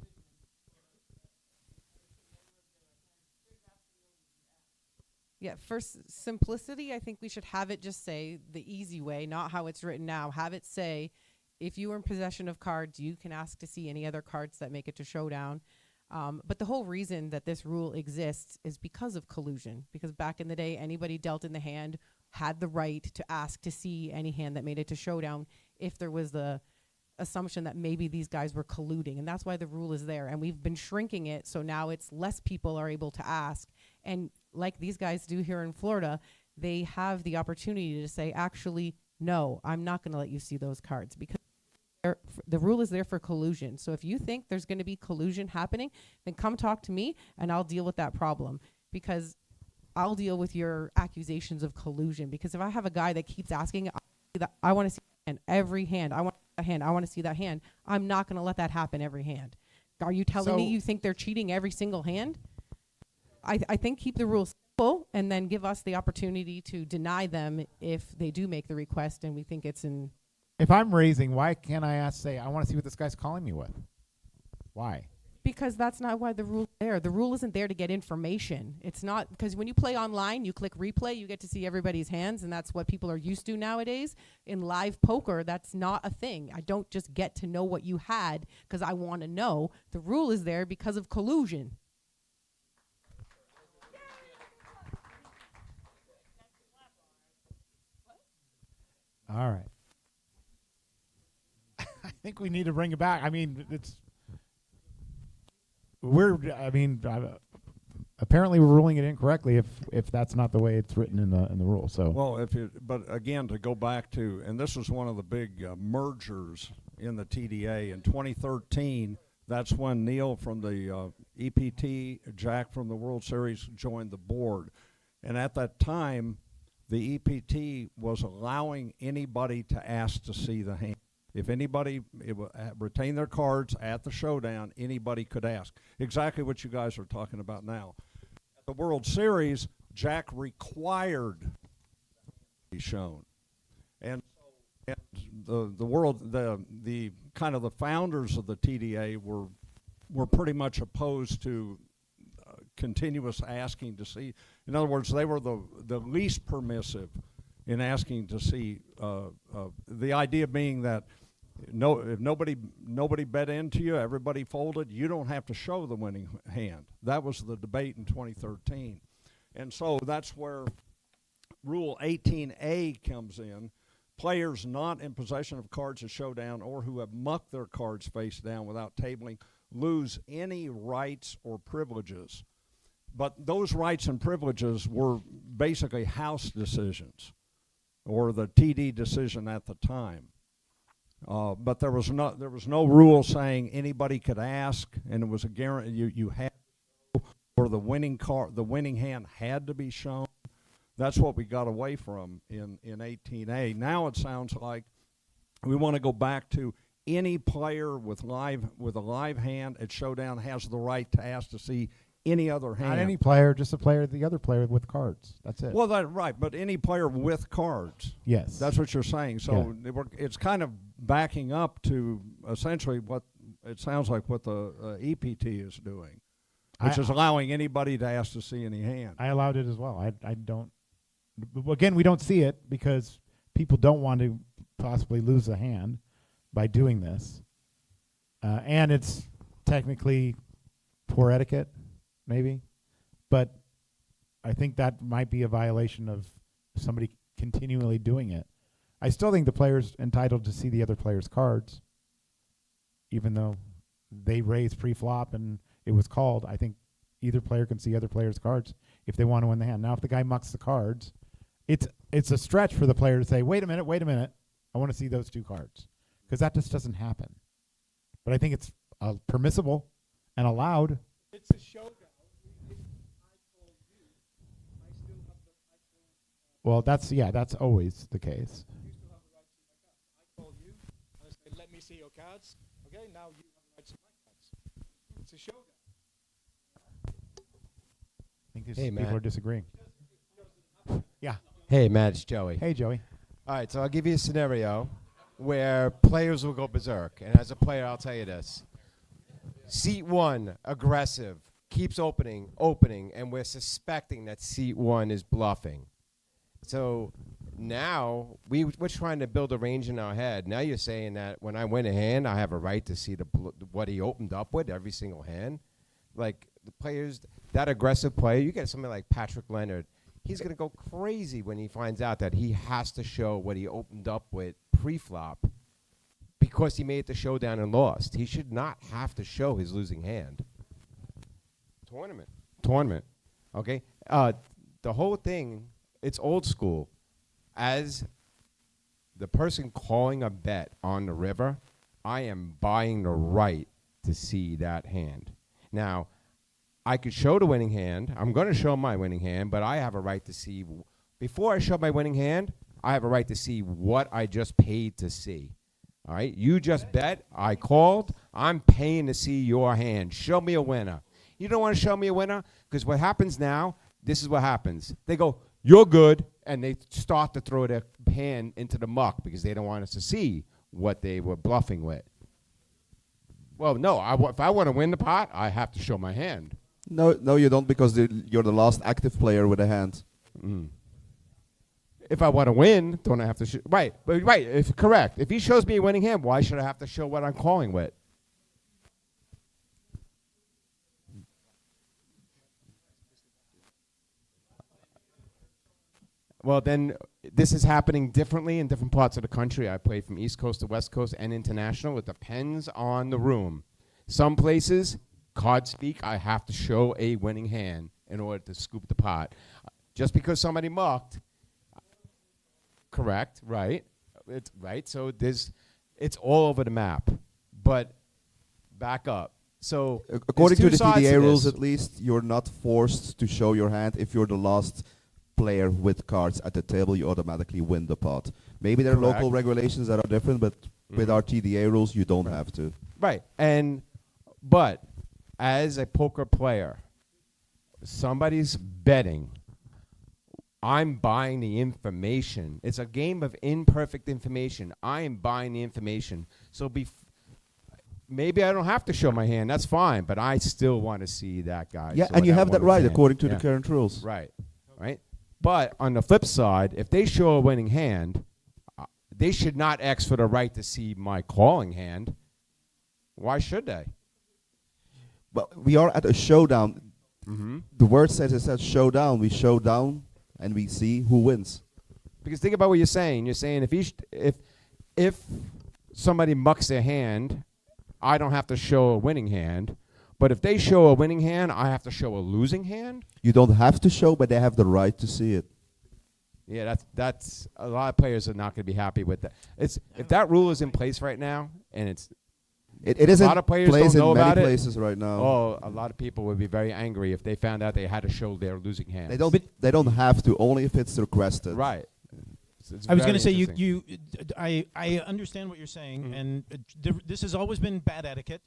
Yeah, for simplicity, I think we should have it just say the easy way, not how it's written now. Have it say, if you are in possession of cards, you can ask to see any other cards that make it to Showdown. But the whole reason that this rule exists is because of collusion. Because back in the day, anybody dealt in the hand had the right to ask to see any hand that made it to showdown if there was the assumption that maybe these guys were colluding. And that's why the rule is there. And we've been shrinking it, so now it's less people are able to ask. And like these guys do here in Florida, they have the opportunity to say, actually, no, I'm not going to let you see those cards, because the rule is there for collusion. So if you think there's going to be collusion happening, then come talk to me and I'll deal with that problem, because I'll deal with your accusations of collusion. Because if I have a guy that keeps asking, I want to see and every hand, I want a hand, I want to see that hand, I'm not going to let that happen every hand. Are you telling me you think they're cheating every single hand? I think keep the rules simple and then give us the opportunity to deny them if they do make the request and we think it's in. If I'm raising, why can't I say, I want to see what this guy's calling me with? Why? Because that's not why the rule's there. The rule isn't there to get information. It's not, because when you play online, you click replay, you get to see everybody's hands, and that's what people are used to nowadays. In live poker, that's not a thing. I don't just get to know what you had because I want to know. The rule is there because of collusion. All right. I think we need to bring it back. I mean, apparently we're ruling it incorrectly if that's not the way it's written in the rule. So well, but again, to go back to, and this was one of the big mergers in the TDA in 2013. That's when Neil from the EPT, Jack from the World Series joined the board, and at that time, the EPT was allowing anybody to ask to see the hand. If anybody retained their cards at the showdown, anybody could ask. Exactly what you guys are talking about now. At the World Series, Jack required to be shown. And the kind of the founders of the TDA were pretty much opposed to continuous asking to see. In other words, they were the least permissive in asking to see. The idea being that if nobody bet into you, everybody folded, you don't have to show the winning hand. That was the debate in 2013. And so that's where Rule 18A comes in. Players not in possession of cards at showdown or who have mucked their cards face down without tabling lose any rights or privileges. But those rights and privileges were basically house decisions or the TD decision at the time. But there was no rule saying anybody could ask, and it was a guarantee you had to show, or the winning hand had to be shown. That's what we got away from in 18A. Now it sounds like we want to go back to any player with a live hand at showdown has the right to ask to see any other hand. Not any player, just the other player with cards. That's it. Well, right, but any player with cards. Yes. That's what you're saying. So it's kind of backing up to essentially what it sounds like what the EPT is doing, which is allowing anybody to ask to see any hand. I allowed it as well. I don't. Again, we don't see it because people don't want to possibly lose a hand by doing this. And it's technically poor etiquette. Maybe, but I think that might be a violation of somebody continually doing it. I still think the player's entitled to see the other player's cards, even though they raised pre-flop and it was called. I think either player can see other player's cards if they want to win the hand. Now, if the guy mucks the cards, it's a stretch for the player to say, wait a minute, I want to see those two cards, because that just doesn't happen. But I think it's permissible and allowed. It's a showdown. Well, that's always the case. I call you and I say, let me see your cards. Okay, now you have the right to see my cards. It's a showdown. I think people are disagreeing. Yeah. Hey, Matt, it's Joey. Hey, Joey. All right, so I'll give you a scenario where players will go berserk. And as a player, I'll tell you this. Seat 1, aggressive, keeps opening, and we're suspecting that seat 1 is bluffing. So now we're trying to build a range in our head. Now you're saying that when I win a hand, I have a right to see what he opened up with every single hand. Like the players, that aggressive player, you get somebody like Patrick Leonard. he's going to go crazy when he finds out that he has to show what he opened up with pre-flop because he made the showdown and lost. He should not have to show his losing hand. Tournament. Okay? The whole thing, it's old school. As the person calling a bet on the river, I am buying the right to see that hand. Now, I could show the winning hand. I'm going to show my winning hand, but I have a right to see. Before I show my winning hand, I have a right to see what I just paid to see. All right? You just bet. I called. I'm paying to see your hand. Show me a winner. You don't want to show me a winner? Because what happens now, this is what happens. They go, you're good, and they start to throw their hand into the muck because they don't want us to see what they were bluffing with. Well, no, if I want to win the pot, I have to show my hand. No, you don't, because you're the last active player with a hand. If I want to win, don't I have to show? Right, correct. If he shows me a winning hand, why should I have to show what I'm calling with? Well, then this is happening differently in different parts of the country. I play from East Coast to West Coast and international. It depends on the room. Some places, card speak, I have to show a winning hand in order to scoop the pot. Just because somebody mucked, correct, right? It's right. So it's all over the map. But back up. So according to the TDA rules, this. at least, you're not forced to show your hand. If you're the last player with cards at the table, you automatically win the pot. Maybe there are local regulations that are different, but with our TDA rules, you don't have to. Right. But as a poker player, somebody's betting. I'm buying the information. It's a game of imperfect information. I am buying the information. So maybe I don't have to show my hand. That's fine. But I still want to see that guy. Yeah, and you have that right according to the current rules. Right. Right. But on the flip side, if they show a winning hand, they should not ask for the right to see my calling hand. Why should they? Well, we are at a showdown. The word says it says showdown. We show down and we see who wins. Because think about what you're saying. You're saying if somebody mucks their hand, I don't have to show a winning hand. But if they show a winning hand, I have to show a losing hand? You don't have to show, but they have the right to see it. Yeah, that's a lot of players are not going to be happy with that. If that rule is in place right now, and it isn't a lot of players place don't know in many about places right now. Oh, a lot of people would be very angry if they found out they had to show their losing hand. They don't have to, only if it's requested. Right. I was going to say I understand what you're saying, and this has always been bad etiquette.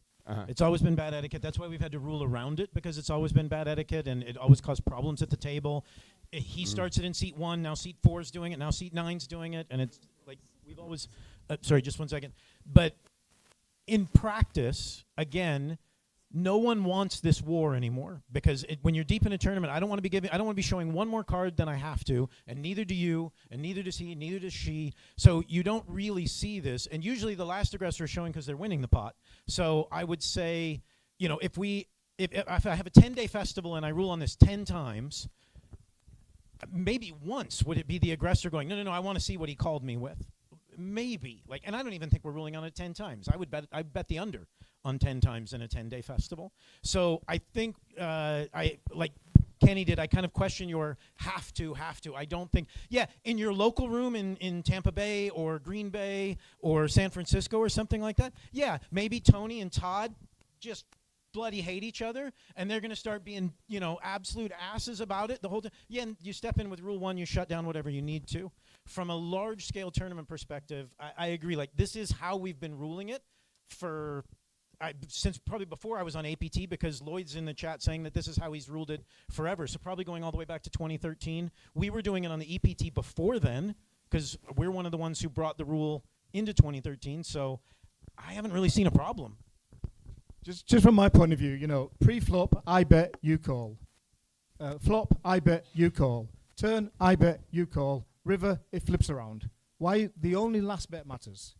It's always been bad etiquette. That's why we've had to rule around it, because it's always been bad etiquette, and it always caused problems at the table. He starts it in seat 1, now seat 4 is doing it, now seat 9's doing it, and it's like we've always. Sorry, just 1 second. But in practice, again, no one wants this war anymore, because when you're deep in a tournament, I don't want to be showing one more card than I have to, and neither do you, and neither does he, neither does she. So you don't really see this, and usually the last aggressor is showing because they're winning the pot. So I would say, if I have a 10-day festival and I rule on this 10 times, maybe once would it be the aggressor going, no, I want to see what he called me with. Maybe, and I don't even think we're ruling on it 10 times. I bet the under on 10 times in a 10-day festival. So I think like Kenny did, I kind of question your have to. I don't think, in your local room in Tampa Bay or Green Bay or San Francisco or something like that, maybe Tony and Todd just bloody hate each other, and they're going to start being, absolute asses about it the whole time. Yeah, and you step in with rule 1, you shut down whatever you need to. From a large-scale tournament perspective, I agree. This is how we've been ruling it since probably before I was on APT, because Lloyd's in the chat saying that this is how he's ruled it forever. So probably going all the way back to 2013. We were doing it on the EPT before then, because we're one of the ones who brought the rule into 2013. So I haven't really seen a problem. Just from my point of view, pre-flop, I bet, you call. Flop, I bet, you call. Turn, I bet, you call. River, it flips around. Why the only last bet matters?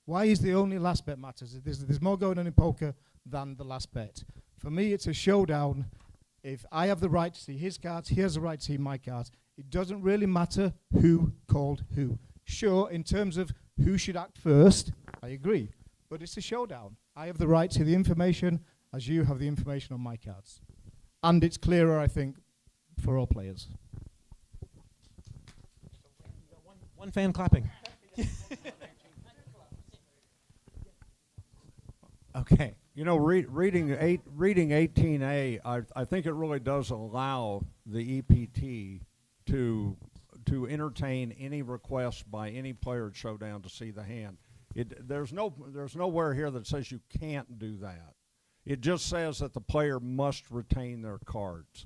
Why is the only last bet matters? There's more going on in poker than the last bet. For me, it's a showdown. If I have the right to see his cards, he has the right to see my cards. It doesn't really matter who called who. Sure, in terms of who should act first, I agree. But it's a showdown. I have the right to the information as you have the information on my cards. And it's clearer, I think, for all players. One fan clapping. Okay. You know, reading 18A, I think it really does allow the EPT to entertain any request by any player at Showdown to see the hand. There's nowhere here that says you can't do that. It just says that the player must retain their cards.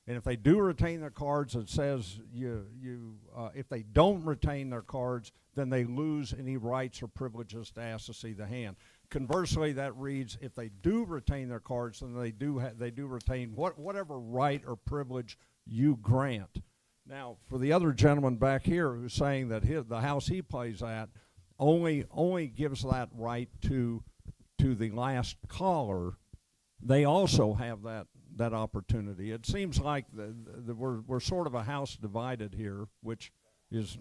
And if they do retain their cards, it says if they don't retain their cards, then they lose any rights or privileges to ask to see the hand. Conversely, that reads if they do retain their cards, then they do retain whatever right or privilege you grant. Now, for the other gentleman back here who's saying that the house he plays at only gives that right to the last caller, they also have that opportunity. It seems like we're sort of a house divided here, which is,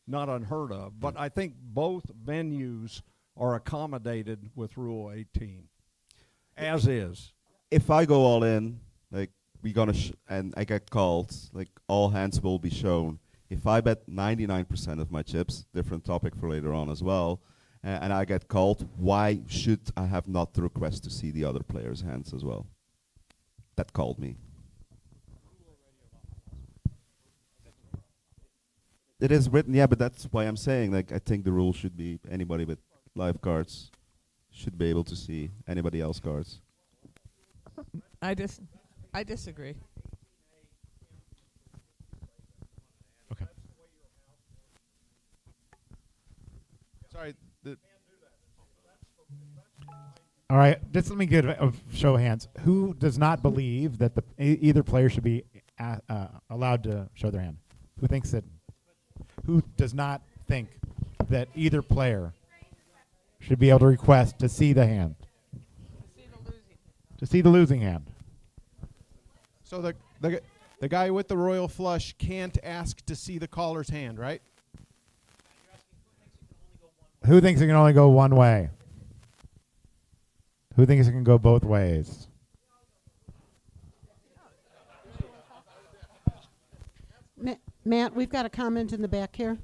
not unheard of. But I think both venues are accommodated with Rule 18, as is. If I go all in, like and I get called, like all hands will be shown. If I bet 99% of my chips, different topic for later on as well, and I get called, why should I have not the request to see the other player's hands as well? That called me. It is written, yeah, but that's why I'm saying, like, I think the rule should be anybody with live cards should be able to see anybody else's cards. I disagree. Okay. Sorry. All right, just let me get a show of hands. Who does not believe that either player should be allowed to show their hand? Who thinks that? Who does not think that either player should be able to request to see the hand? To see the losing hand. So the guy with the royal flush can't ask to see the caller's hand, right? Who thinks it can only go one way? Who thinks it can go both ways? Matt, we've got a comment in the back here.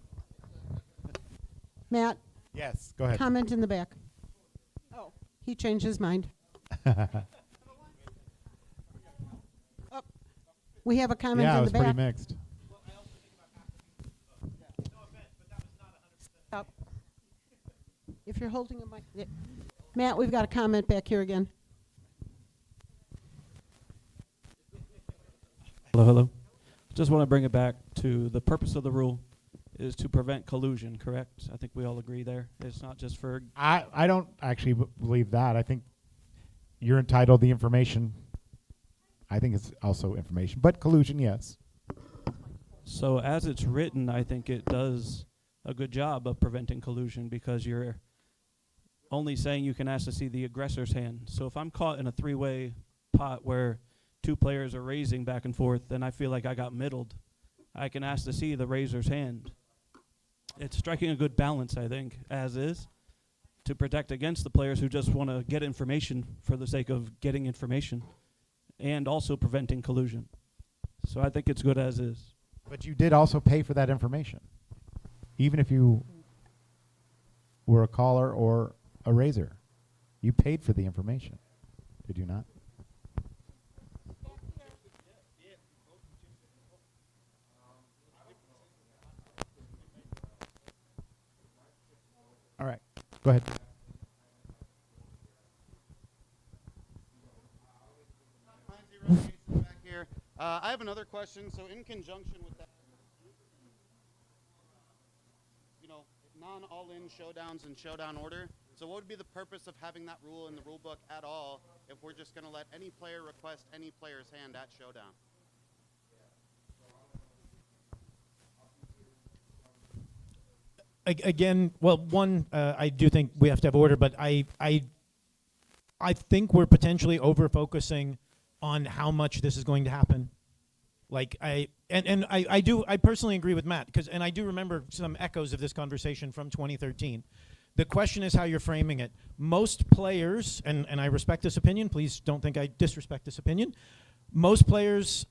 Matt? Yes, go ahead. Comment in the back. Oh, he changed his mind. We have a comment yeah, in it the was back. pretty mixed. Stop. If you're holding a mic. Matt, we've got a comment back here again. Hello. Just want to bring it back to the purpose of the rule is to prevent collusion, correct? I think we all agree there. It's not just for... I don't actually believe that. I think you're entitled to the information. I think it's also information, but collusion, yes. So as it's written, I think it does a good job of preventing collusion because you're only saying you can ask to see the aggressor's hand. So if I'm caught in a three-way pot where two players are raising back and forth, then I feel like I got middled. I can ask to see the raiser's hand. It's striking a good balance, I think, as is, to protect against the players who just want to get information for the sake of getting information, and also preventing collusion. So I think it's good as is. But you did also pay for that information, even if you were a caller or a raiser. You paid for the information, did you not? All right, go ahead. Back here. I have another question. So in conjunction with that, non-all-in showdowns and showdown order. So what would be the purpose of having that rule in the rule book at all if we're just going to let any player request any player's hand at showdown? Again, well, one, I do think we have to have order, but I think we're potentially over-focusing on how much this is going to happen. I personally agree with Matt, and I do remember some echoes of this conversation from 2013. The question is how you're framing it. Most players, and I respect this opinion, please don't think I disrespect this opinion. Most players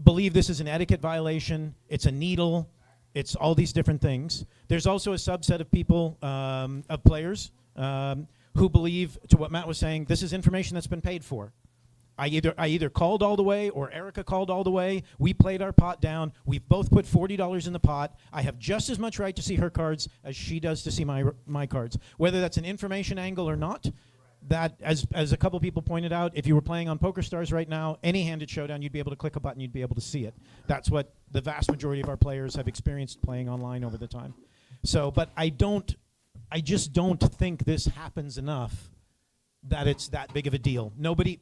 believe this is an etiquette violation, it's a needle, it's all these different things. There's also a subset of people, of players, who believe, to what Matt was saying, this is information that's been paid for. I either called all the way or Erica called all the way. We played our pot down. We've both put $40 in the pot. I have just as much right to see her cards as she does to see my cards. Whether that's an information angle or not, that, as a couple people pointed out, if you were playing on PokerStars right now, any handed showdown, you'd be able to click a button, you'd be able to see it. That's what the vast majority of our players have experienced playing online over the time. So, but I just don't think this happens enough that it's that big of a deal. Nobody...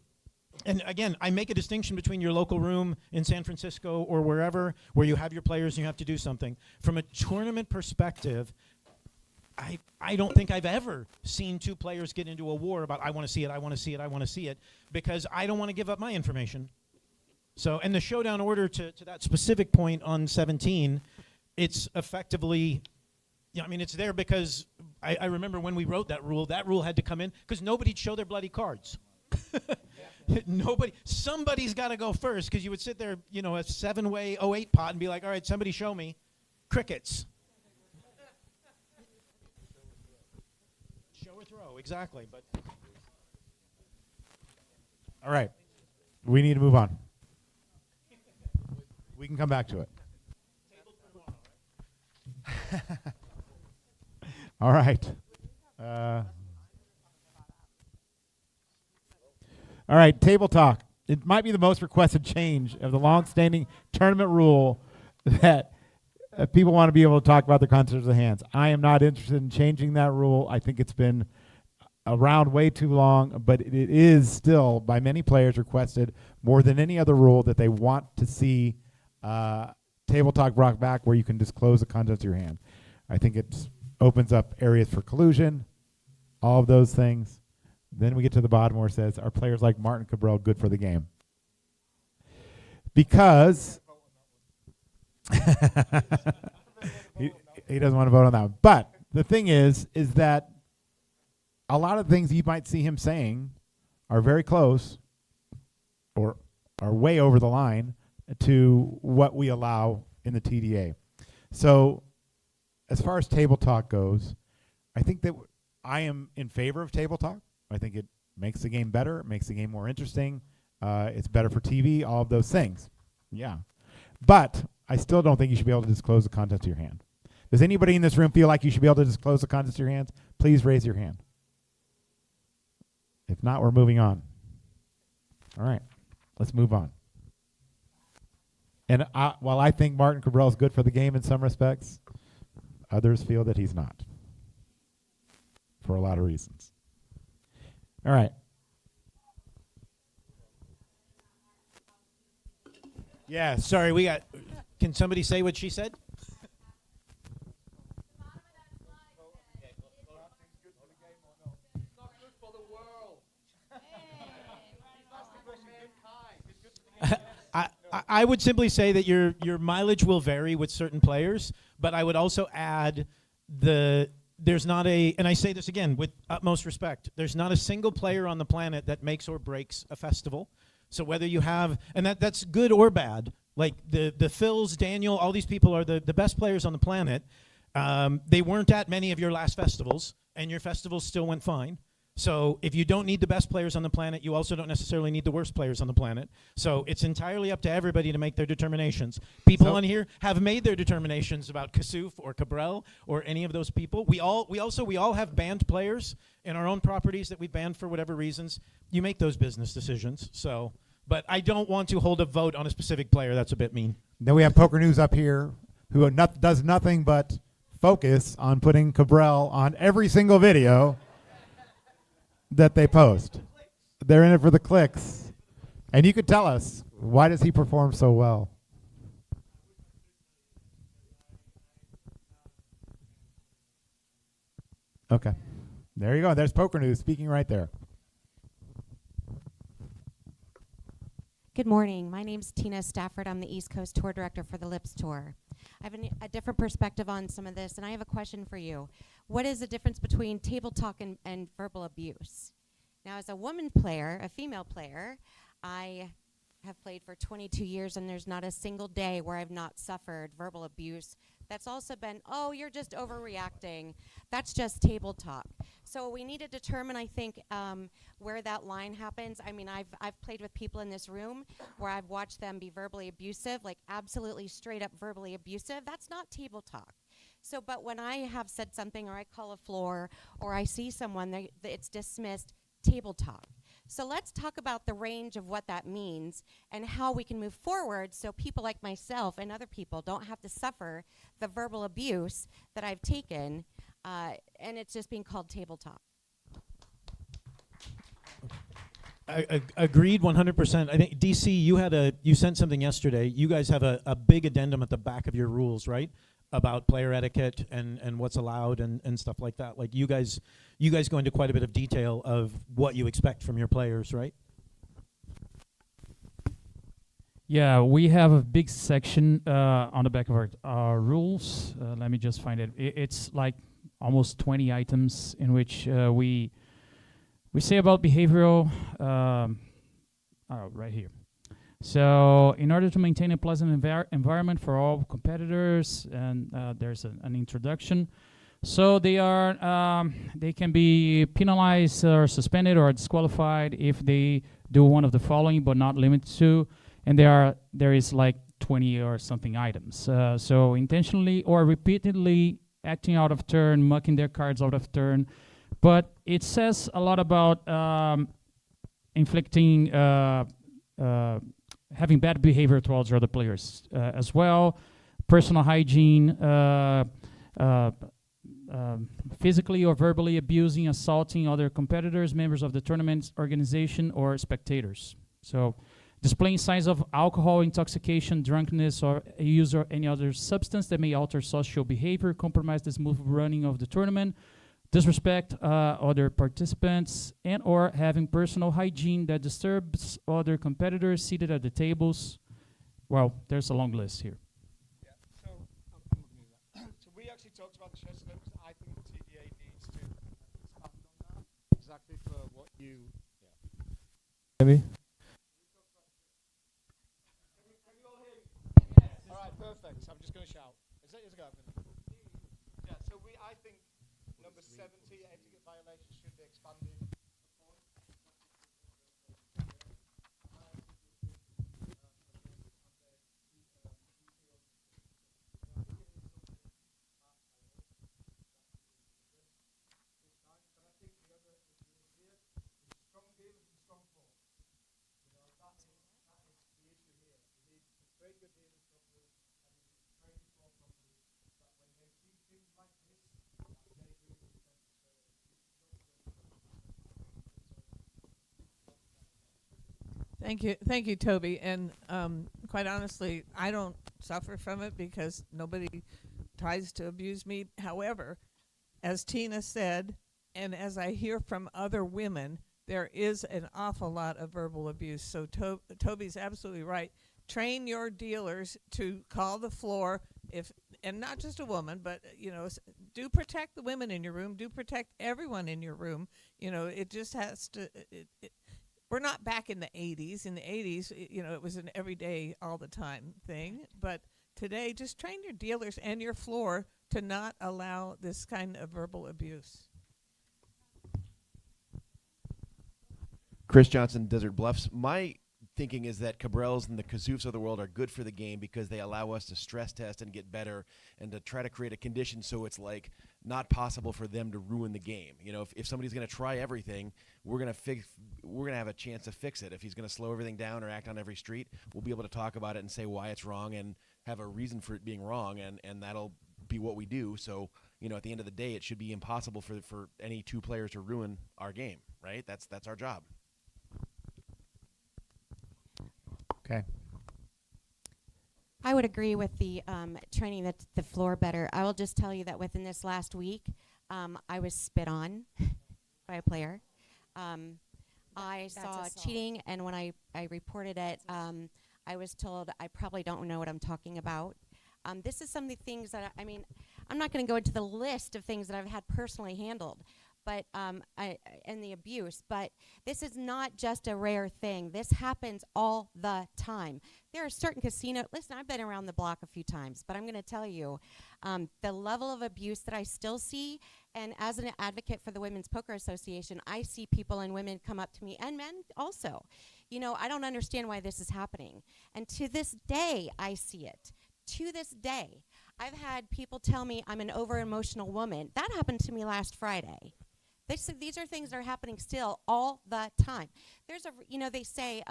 And again, I make a distinction between your local room in San Francisco or wherever where you have your players and you have to do something. From a tournament perspective, I don't think I've ever seen two players get into a war about I want to see it, I want to see it, I want to see it, because I don't want to give up my information. So, and the showdown order to that specific point on 17, it's effectively, I mean, it's there because I remember when we wrote that rule had to come in because nobody'd show their bloody cards. Somebody's got to go first, because you would sit there, a 7-way 08 pot and be like, all right, somebody show me. Crickets. Show or throw, exactly. But All right. We need to move on. We can come back to it. All right. All right, table talk. It might be the most requested change of the long-standing tournament rule that people want to be able to talk about the concepts of the hands. I am not interested in changing that rule. I think it's been around way too long, but it is still, by many players, requested more than any other rule that they want to see table talk brought back where you can disclose the contents of your hand. I think it opens up areas for collusion, all of those things. Then we get to the bottom where it says, are players like Martin Cabral good for the game? Because he doesn't want to vote on that one. But the thing is that a lot of things you might see him saying are very close or are way over the line to what we allow in the TDA. So as far as table talk goes, I think that I am in favor of table talk. I think it makes the game better. It makes the game more interesting. It's better for TV, all of those things. Yeah. But I still don't think you should be able to disclose the contents of your hand. Does anybody in this room feel like you should be able to disclose the contents of your hands? Please raise your hand. If not, we're moving on. All right. Let's move on. And while I think Martin Cabral is good for the game in some respects, others feel that he's not. For a lot of reasons. All right. yeah, sorry, can somebody say what she said? I would simply say that your mileage will vary with certain players, but I would also add there's not and I say this again with utmost respect, there's not a single player on the planet that makes or breaks a festival. So whether you have, and that's good or bad, like the Phils, Daniel, all these people are the best players on the planet. They weren't at many of your last festivals, and your festivals still went fine. So if you don't need the best players on the planet, you also don't necessarily need the worst players on the planet. So it's entirely up to everybody to make their determinations. People on here have made their determinations about Kasuf or Cabral or any of those people. We all have banned players in our own properties that we banned for whatever reasons. You make those business decisions. So, but I don't want to hold a vote on a specific player. That's a bit mean. Then we have Poker News up here, who does nothing but focus on putting Cabral on every single video that they post. They're in it for the clicks. And you could tell us, why does he perform so well? Okay. There you go. There's Poker News speaking right there. Good morning. My name's Tina Stafford. I'm the East Coast Tour Director for the Lips Tour. I have a different perspective on some of this, and I have a question for you. What is the difference between table talk and verbal abuse? Now, as a woman player, a female player, I have played for 22 years, and there's not a single day where I've not suffered verbal abuse. That's also been, oh, you're just overreacting. That's just table talk. So we need to determine, I think, where that line happens. I mean, I've played with people in this room where I've watched them be verbally abusive, like absolutely straight up verbally abusive. That's not table talk. So, but when I have said something, or I call a floor, or I see someone, it's dismissed, table talk. So let's talk about the range of what that means and how we can move forward so people like myself and other people don't have to suffer the verbal abuse that I've taken, and it's just being called table talk. I agreed 100%. I think, DC, you sent something yesterday. You guys have a big addendum at the back of your rules, right? About player etiquette and what's allowed and stuff like that. Like you guys go into quite a bit of detail of what you expect from your players, right? Yeah, we have a big section on the back of our rules. Let me just find it. It's like almost 20 items in which we say about behavioral. Right here. So in order to maintain a pleasant environment for all competitors, and there's an introduction. So they can be penalized or suspended or disqualified if they do one of the following, but not limited to. And there is like 20 or something items. So intentionally or repeatedly acting out of turn, mucking their cards out of turn. But it says a lot about inflicting having bad behavior towards other players as well, personal hygiene, physically or verbally abusing, assaulting other competitors, members of the tournament's organization, or spectators. So displaying signs of alcohol intoxication, drunkenness, or use of any other substance that may alter social behavior, compromise the smooth running of the tournament, disrespect other participants, and or having personal hygiene that disturbs other competitors seated at the tables. Well, there's a long list here. Yeah, so we actually talked about the stress limits. I think the TDA needs to expand on that exactly for what you... Maybe. Can you all hear me? All right, perfect. So I'm just going to shout. Is it go? Yeah, so I think number 70, etiquette violations should be expanded. Thank you, Toby. And quite honestly, I don't suffer from it because nobody tries to abuse me. However, as Tina said, and as I hear from other women, there is an awful lot of verbal abuse. So Toby's absolutely right. Train your dealers to call the floor, and not just a woman, but do protect the women in your room. Do protect everyone in your room. It just has to. We're not back in the 80s. In the 80s, it was an everyday, all the time thing. But today, just train your dealers and your floor to not allow this kind of verbal abuse. Chris Johnson, Desert Bluffs. My thinking is that Cabrels and the Kazoofs of the world are good for the game because they allow us to stress test and get better and to try to create a condition so it's like not possible for them to ruin the game. If somebody's going to try everything, we're going to have a chance to fix it. If he's going to slow everything down or act on every street, we'll be able to talk about it and say why it's wrong and have a reason for it being wrong, and that'll be what we do. So, at the end of the day, it should be impossible for any two players to ruin our game, right? That's our job. Okay. I would agree with the training the floor better. I will just tell you that within this last week, I was spit on by a player. I That's saw assault. cheating, and when I reported it, I was told I probably don't know what I'm talking about. This is some of the things that I mean, I'm not going to go into the list of things that I've had personally handled, but and the abuse. But this is not just a rare thing. This happens all the time. There are certain casinos. Listen, I've been around the block a few times, but I'm going to tell you, the level of abuse that I still see. And as an advocate for the Women's Poker Association, I see people and women come up to me, and men also. You know, I don't understand why this is happening. And to this day, I see it. To this day, I've had people tell me I'm an over-emotional woman. That happened to me last Friday. These are things that are happening still all the time. There's they say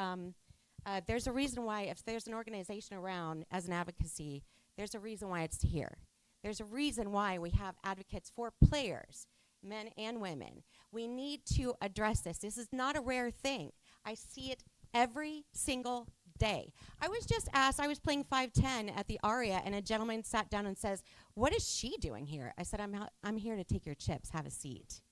there's a reason why if there's an organization around as an advocacy, there's a reason why it's here. There's a reason why we have advocates for players, men and women. We need to address this. This is not a rare thing. I see it every single day. I was just asked, I was playing 510 at the Aria, and a gentleman sat down and says, "What is she doing here?" I said, I'm here to take your chips. Have a seat.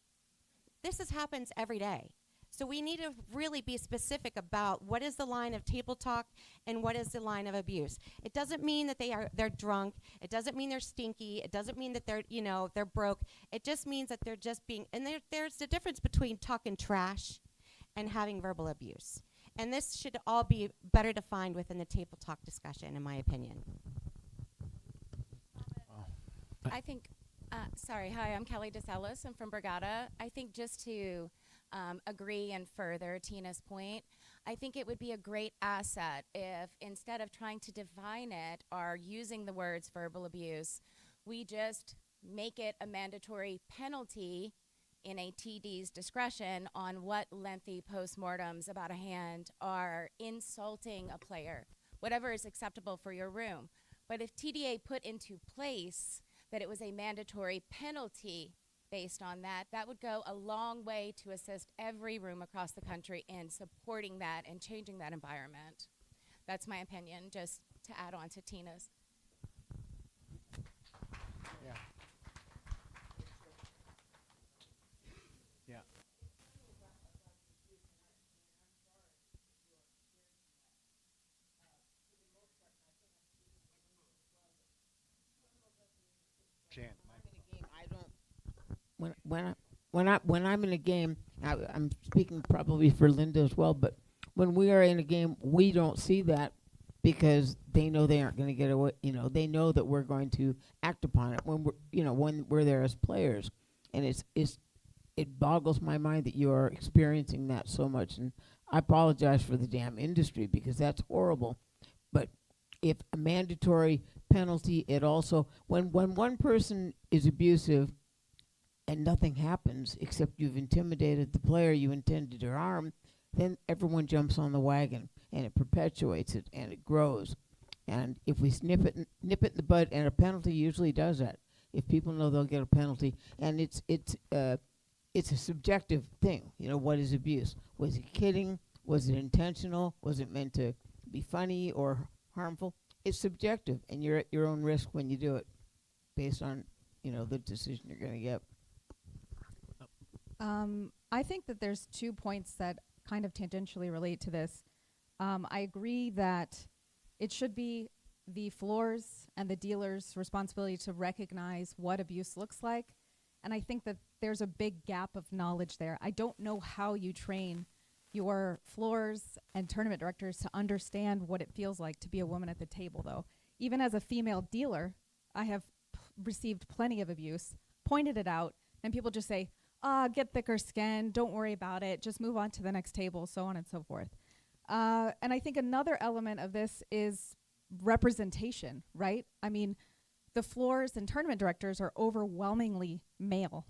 Happens every day. So we need to really be specific about what is the line of table talk and what is the line of abuse. It doesn't mean that they're drunk. It doesn't mean they're stinky. It doesn't mean that they're broke. It just means that they're just being, and there's the difference between talking trash and having verbal abuse. And this should all be better defined within the table talk discussion, in my opinion. I think, sorry, hi, I'm Kelly DeSalos. I'm from Brigada. I think just to agree and further Tina's point, I think it would be a great asset if instead of trying to define it or using the words verbal abuse, we just make it a mandatory penalty in a TD's discretion on what lengthy postmortems about a hand are insulting a player, whatever is acceptable for your room. But if TDA put into place that it was a mandatory penalty based on that, that would go a long way to assist every room across the country in supporting that and changing that environment. That's my opinion, just to add on to Tina's. Yeah. Yeah. Jan. When I'm in a game, I'm speaking probably for Linda as well, but when we are in a game, we don't see that because they know they aren't going to get away. You know, they know that we're going to act upon it when we're there as players, and it boggles my mind that you are experiencing that so much. And I apologize for the damn industry because that's horrible. But if a mandatory penalty, it also when one person is abusive and nothing happens except you've intimidated the player you intended to harm, then everyone jumps on the wagon and it perpetuates it and it grows. And if we nip it in the bud, and a penalty usually does that. If people know they'll get a penalty, and it's a subjective thing. You know, what is abuse? Was it kidding? Was it intentional? Was it meant to be funny or harmful? It's subjective, and you're at your own risk when you do it, based on the decision you're going to get. I think that there's 2 points that kind of tangentially relate to this. I agree that it should be the floors and the dealers' responsibility to recognize what abuse looks like. And I think that there's a big gap of knowledge there. I don't know how you train your floors and tournament directors to understand what it feels like to be a woman at the table, though. Even as a female dealer, I have received plenty of abuse, pointed it out, and people just say, get thicker skin, don't worry about it, just move on to the next table, so on and so forth. And I think another element of this is representation, right? I mean, the floors and tournament directors are overwhelmingly male.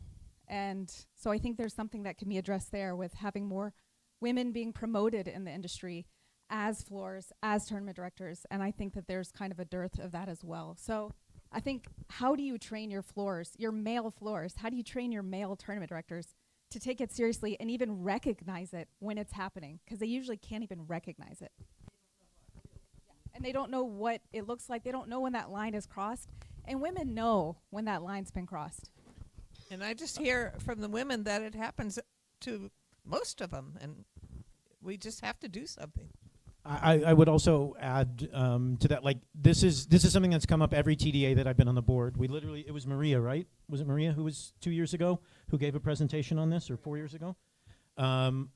And so I think there's something that can be addressed there with having more women being promoted in the industry as floors, as tournament directors. And I think that there's kind of a dearth of that as well. So I think, how do you train your floors, your male floors? How do you train your male tournament directors to take it seriously and even recognize it when it's happening? Because they usually can't even recognize it. And they don't know what it looks like. They don't know when that line is crossed. And women know when that line's been crossed. And I just hear from the women that it happens to most of them. And We just have to do something. I would also add to that, like this is something that's come up every TDA that I've been on the board. We literally, it was Maria, right? Was it Maria who was 2 years ago who gave a presentation on this, or 4 years ago?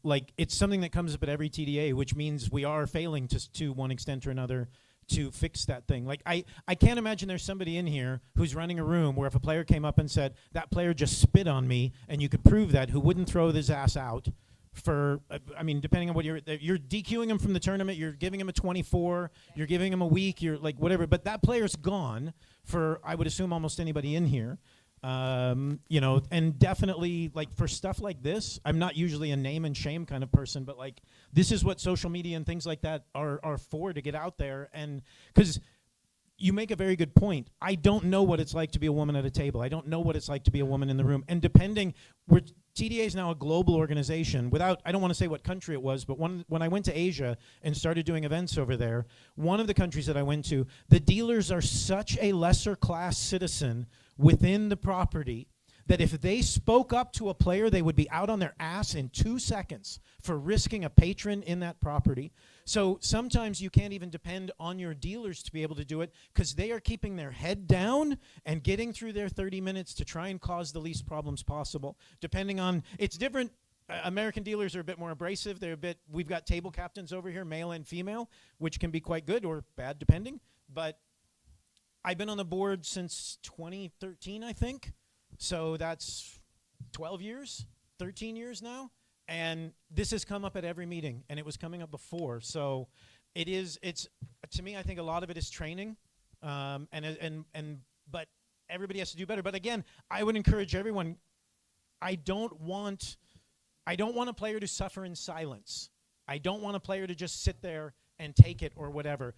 Like it's something that comes up at every TDA, which means we are failing to one extent or another to fix that thing. Like I can't imagine there's somebody in here who's running a room where if a player came up and said, that player just spit on me, and you could prove that, who wouldn't throw his ass out for, I mean, depending on what you're DQing him from the tournament, you're giving him a 24, you're giving him a week, you're like whatever, but that player's gone for, I would assume, almost anybody in here. You know, and definitely like for stuff like this, I'm not usually a name and shame kind of person, but like this is what social media and things like that are for, to get out there. And because you make a very good point. I don't know what it's like to be a woman at a table. I don't know what it's like to be a woman in the room. And depending, TDA is now a global organization. I don't want to say what country it was, but when I went to Asia and started doing events over there, one of the countries that I went to, the dealers are such a lesser class citizen within the property that if they spoke up to a player, they would be out on their ass in 2 seconds for risking a patron in that property. So sometimes you can't even depend on your dealers to be able to do it, because they are keeping their head down and getting through their 30 minutes to try and cause the least problems possible. Depending on, it's different. American dealers are a bit more abrasive. We've got table captains over here, male and female, which can be quite good or bad depending. But I've been on the board since 2013, I think. So that's 12 years, 13 years now. And this has come up at every meeting, and it was coming up before. So it's to me, I think a lot of it is training, but everybody has to do better. But again, I would encourage everyone. I don't want a player to suffer in silence. I don't want a player to just sit there and take it or whatever.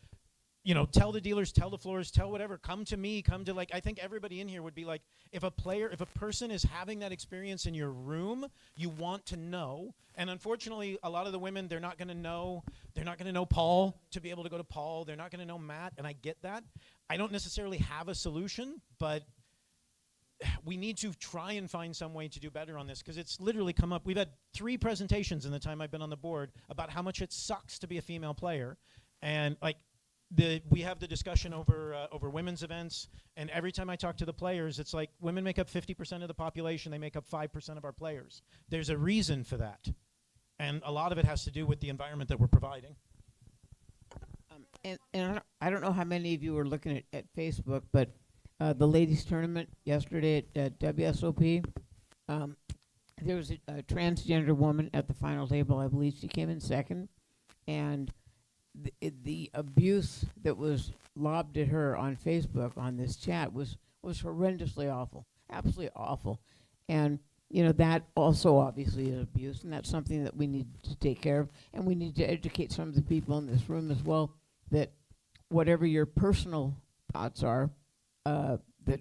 You know, tell the dealers, tell the floors, tell whatever. Come to me, I think everybody in here would be like, if a person is having that experience in your room, you want to know. And unfortunately, a lot of the women, they're not going to know Paul to be able to go to Paul. They're not going to know Matt, and I get that. I don't necessarily have a solution, but we need to try and find some way to do better on this, because it's literally come up. We've had 3 presentations in the time I've been on the board about how much it sucks to be a female player. And like, we have the discussion over women's events, and every time I talk to the players, it's like women make up 50% of the population. They make up 5% of our players. There's a reason for that, and a lot of it has to do with the environment that we're providing. And I don't know how many of you were looking at Facebook, but the ladies' tournament yesterday at WSOP, there was a transgender woman at the final table. I believe she came in second, and the abuse that was lobbed at her on Facebook on this chat was horrendously awful, absolutely awful. And you know, that also obviously is abuse, and that's something that we need to take care of, and we need to educate some of the people in this room as well, that whatever your personal thoughts are, that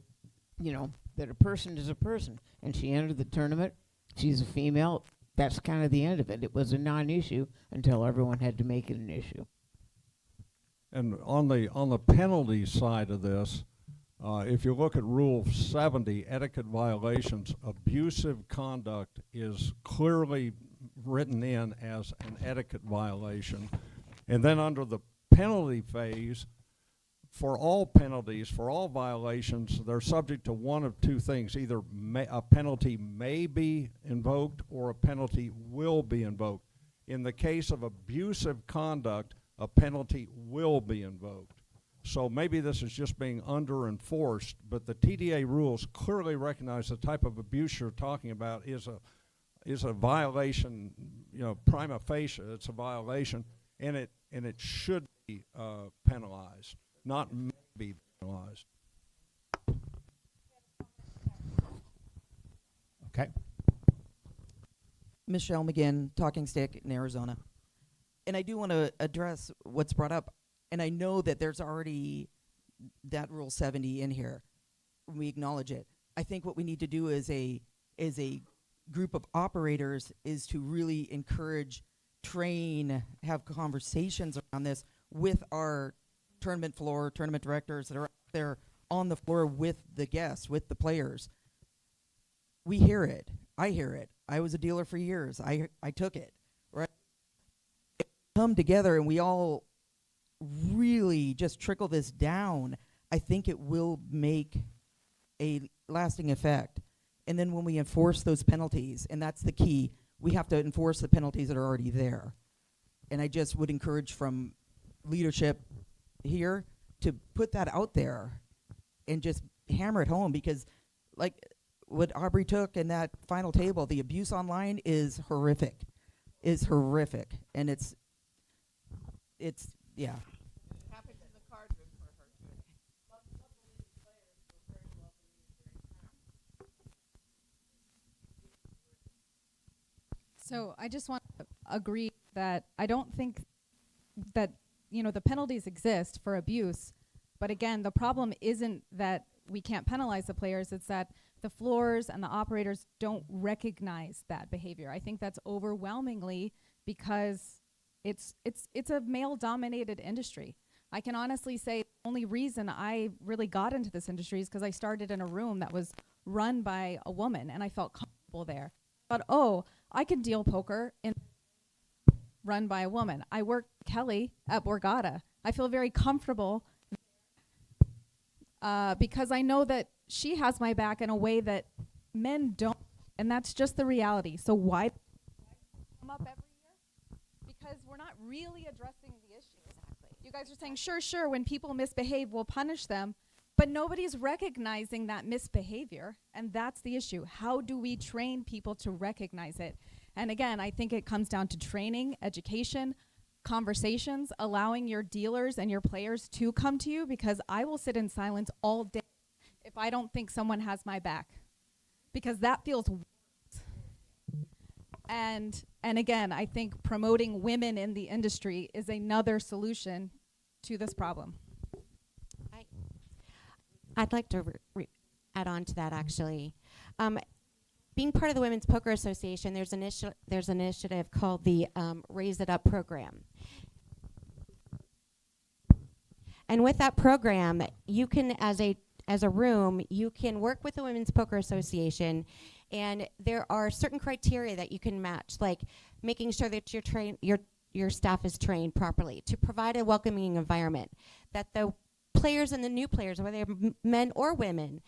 a person is a person, and she entered the tournament, she's a female, that's kind of the end of it. It was a non-issue until everyone had to make it an issue. And on the penalty side of this, if you look at Rule 70, etiquette violations, abusive conduct is clearly written in as an etiquette violation. And then under the penalty phase, for all penalties, for all violations, they're subject to one of 2 things. Either a penalty may be invoked or a penalty will be invoked. In the case of abusive conduct, a penalty will be invoked. So maybe this is just being under-enforced, but the TDA rules clearly recognize the type of abuse you're talking about is a violation, prima facie. It's a violation, and it should be penalized, not be penalized. Okay. Michelle McGinn, Talking Stick in Arizona. And I do want to address what's brought up. And I know that there's already that Rule 70 in here. We acknowledge it. I think what we need to do as a group of operators is to really encourage, train, have conversations around this with our tournament floor, tournament directors that are there on the floor with the guests, with the players. We hear it. I hear it. I was a dealer for years. I took it, right? come together and we all really just trickle this down, I think it will make a lasting effect. And then when we enforce those penalties, and that's the key, we have to enforce the penalties that are already there. And I just would encourage from leadership here to put that out there and just hammer it home, because like what Aubrey took in that final table, the abuse online is horrific. And it's yeah. Happened in the card room for her too. So I just want to agree that I don't think that, the penalties exist for abuse. But again, the problem isn't that we can't penalize the players. It's that the floors and the operators don't recognize that behavior. I think that's overwhelmingly because it's a male-dominated industry. I can honestly say the only reason I really got into this industry is because I started in a room that was run by a woman, and I felt comfortable there. I thought, oh, I can deal poker in run by a woman. I work Kelly at Borgata. I feel very comfortable because I know that she has my back in a way that men don't, and that's just the reality. So why come up every year? Because we're not really addressing the issue. Exactly. You guys are saying, sure, when people misbehave, we'll punish them, but nobody's recognizing that misbehavior, and that's the issue. How do we train people to recognize it? And again, I think it comes down to training, education, conversations, allowing your dealers and your players to come to you, because I will sit in silence all day if I don't think someone has my back, because that feels worse. And again, I think promoting women in the industry is another solution to this problem. I'd like to add on to that, actually. Being part of the Women's Poker Association, there's an initiative called the Raise It Up program. And with that program, you can, as a room, you can work with the Women's Poker Association, and there are certain criteria that you can match, like making sure that your staff is trained properly, to provide a welcoming environment, that the players and the new players, whether they're men or women,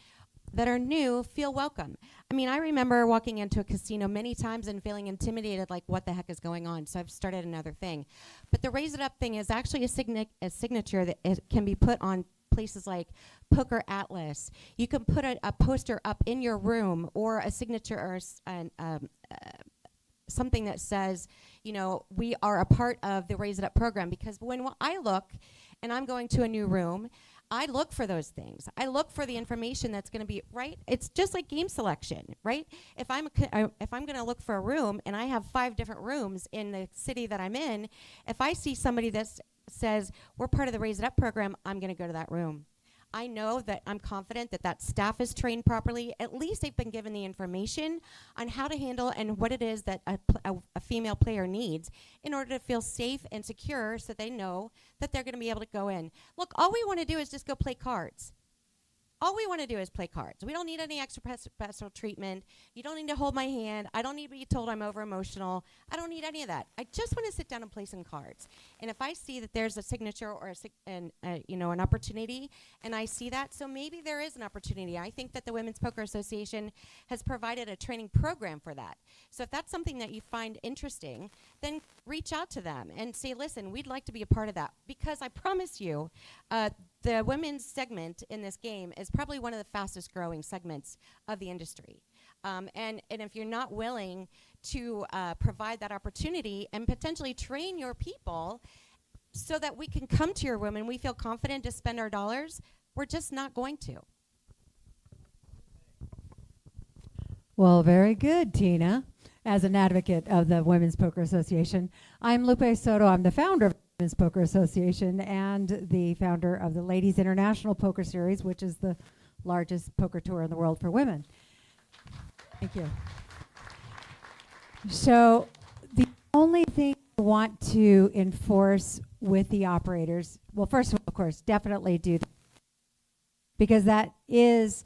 that are new, feel welcome. I mean, I remember walking into a casino many times and feeling intimidated, like what the heck is going on? So I've started another thing. But the Raise It Up thing is actually a signature that can be put on places like Poker Atlas. You can put a poster up in your room, or a signature, or something that says, we are a part of the Raise It Up program. Because when I look and I'm going to a new room, I look for those things. I look for the information that's going to be right. It's just like game selection, right? If I'm going to look for a room, and I have 5 different rooms in the city that I'm in, if I see somebody that says we're part of the Raise It Up program, I'm going to go to that room. I know that I'm confident that staff is trained properly. At least they've been given the information on how to handle and what it is that a female player needs in order to feel safe and secure, so they know that they're going to be able to go in. Look, all we want to do is just go play cards. All we want to do is play cards. We don't need any extra special treatment. You don't need to hold my hand. I don't need to be told I'm over emotional. I don't need any of that. I just want to sit down and play some cards. And if I see that there's a signature or an opportunity, and I see that, so maybe there is an opportunity. I think that the Women's Poker Association has provided a training program for that. So if that's something that you find interesting, then reach out to them and say, listen, we'd like to be a part of that. Because I promise you, the women's segment in this game is probably one of the fastest growing segments of the industry. And if you're not willing to provide that opportunity and potentially train your people so that we can come to your room and we feel confident to spend our dollars, we're just not going to. Well, very good, Tina. As an advocate of the Women's Poker Association, I'm Lupe Soto. I'm the founder of the Women's Poker Association and the founder of the Ladies International Poker Series, which is the largest poker tour in the world for women. Thank you. So the only thing I want to enforce with the operators, well, first of all, of course, definitely do that, because that is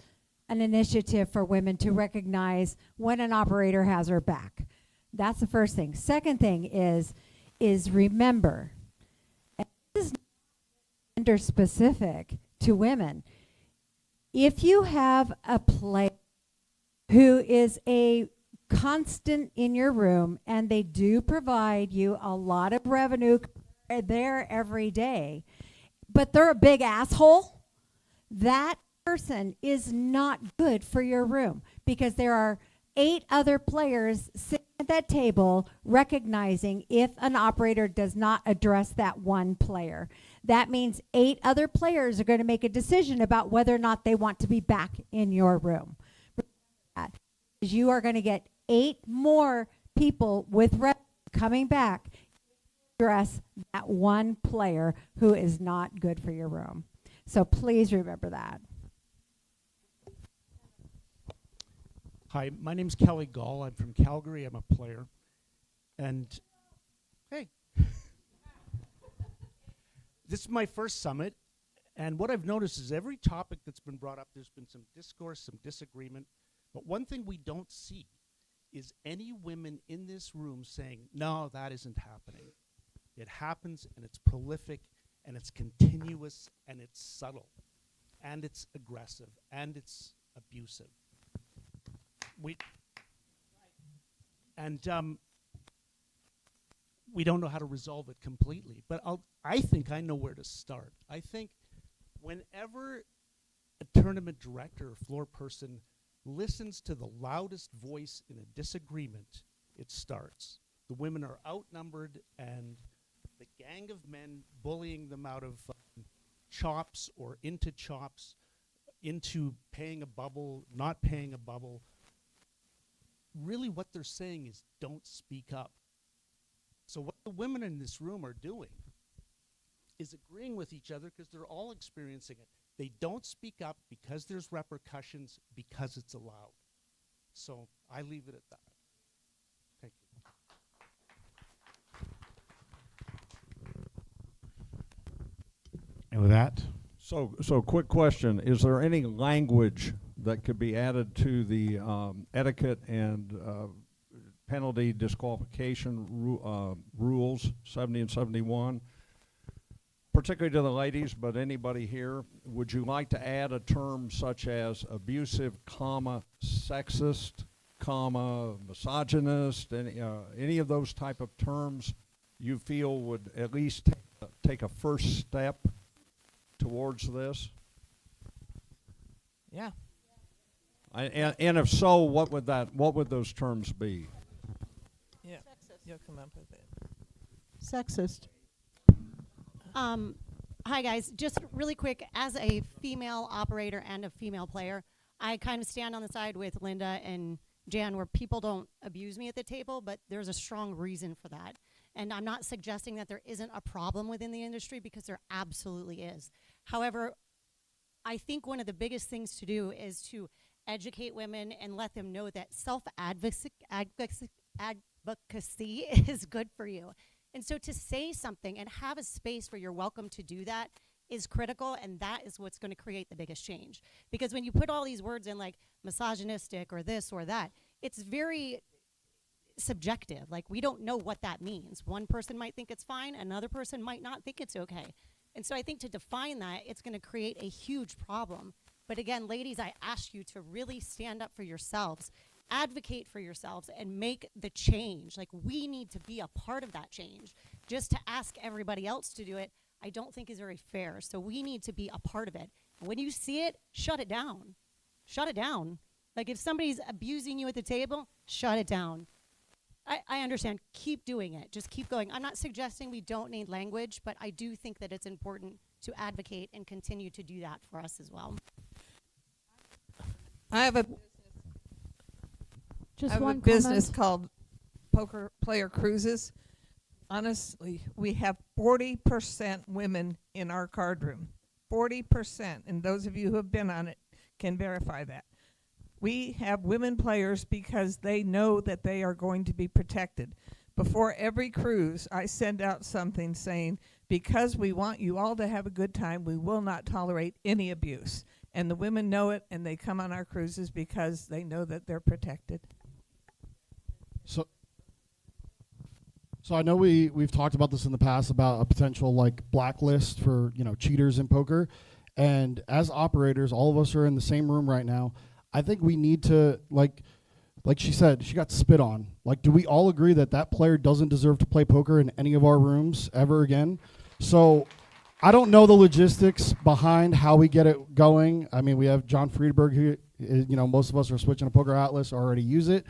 an initiative for women to recognize when an operator has her back. That's the first thing. Second thing is, is remember, and this is gender specific to women. If you have a player who is a constant in your room and they do provide you a lot of revenue there every day, but they're a big asshole, that person is not good for your room, because there are 8 other players sitting at that table recognizing if an operator does not address that one player. That means 8 other players are going to make a decision about whether or not they want to be back in your room. You are going to get 8 more people with revenue coming back to address that one player who is not good for your room. So please remember that. Hi, my name's Kelly Gall. I'm from Calgary. I'm a player. And hey, this is my first summit. And what I've noticed is every topic that's been brought up, there's been some discourse, some disagreement. But one thing we don't see is any women in this room saying, no, that isn't happening. It happens, and it's prolific, and it's continuous, and it's subtle, and it's aggressive, and it's abusive. We don't know how to resolve it completely, but I think I know where to start. I think whenever a tournament director or floor person listens to the loudest voice in a disagreement, it starts. The women are outnumbered, and the gang of men bullying them out of chops or into chops, into paying a bubble, not paying a bubble. Really what they're saying is don't speak up. So what the women in this room are doing is agreeing with each other because they're all experiencing it. They don't speak up because there's repercussions, because it's allowed. So I leave it at that. Thank you. And with that, So quick question: is there any language that could be added to the etiquette and penalty disqualification rules 70 and 71? Particularly to the ladies, but anybody here, would you like to add a term such as abusive, sexist, misogynist, any of those type of terms you feel would at least take a first step towards this? Yeah. And if so, what would those terms be? Yeah. You'll come up with it. Sexist. Hi guys, just really quick, as a female operator and a female player, I kind of stand on the side with Linda and Jan where people don't abuse me at the table, but there's a strong reason for that. And I'm not suggesting that there isn't a problem within the industry, because there absolutely is. However, I think one of the biggest things to do is to educate women and let them know that self-advocacy is good for you. And so to say something and have a space where you're welcome to do that is critical, and that is what's going to create the biggest change. Because when you put all these words in like misogynistic or this or that, it's very subjective. Like, we don't know what that means. One person might think it's fine, another person might not think it's okay. And so I think to define that, it's going to create a huge problem. But again, ladies, I ask you to really stand up for yourselves, advocate for yourselves, and make the change. Like, we need to be a part of that change. Just to ask everybody else to do it, I don't think is very fair. So we need to be a part of it. And when you see it, shut it down. Shut it down. Like, if somebody's abusing you at the table, shut it down. I understand. Keep doing it. Just keep going. I'm not suggesting we don't need language, but I do think that it's important to advocate and continue to do that for us as well. I have a business called Poker Player Cruises. Honestly, we have 40% women in our card room. 40%. And those of you who have been on it can verify that. We have women players because they know that they are going to be protected. Before every cruise, I send out something saying, because we want you all to have a good time, we will not tolerate any abuse. And the women know it, and they come on our cruises because they know that they're protected. So I know we've talked about this in the past about a potential like blacklist for, you know, cheaters in poker. And as operators, all of us are in the same room right now. I think we need to, like she said, she got spit on. Like, do we all agree that that player doesn't deserve to play poker in any of our rooms ever again? So I don't know the logistics behind how we get it going. I mean, we have John Friedberg here. You know, most of us are switching to Poker Atlas or already use it.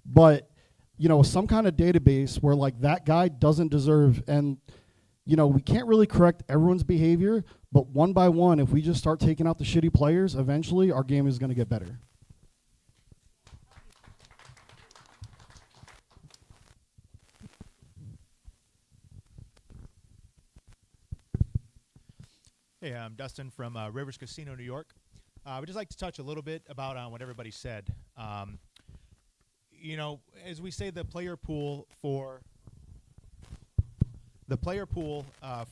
But, you know, some kind of database where like that guy doesn't deserve, and, you know, we can't really correct everyone's behavior, but one by one, if we just start taking out the shitty players, eventually our game is going to get better. Hey, I'm Dustin from Rivers Casino, New York. I would just like to touch a little bit about what everybody said. You know, as we say, the player pool for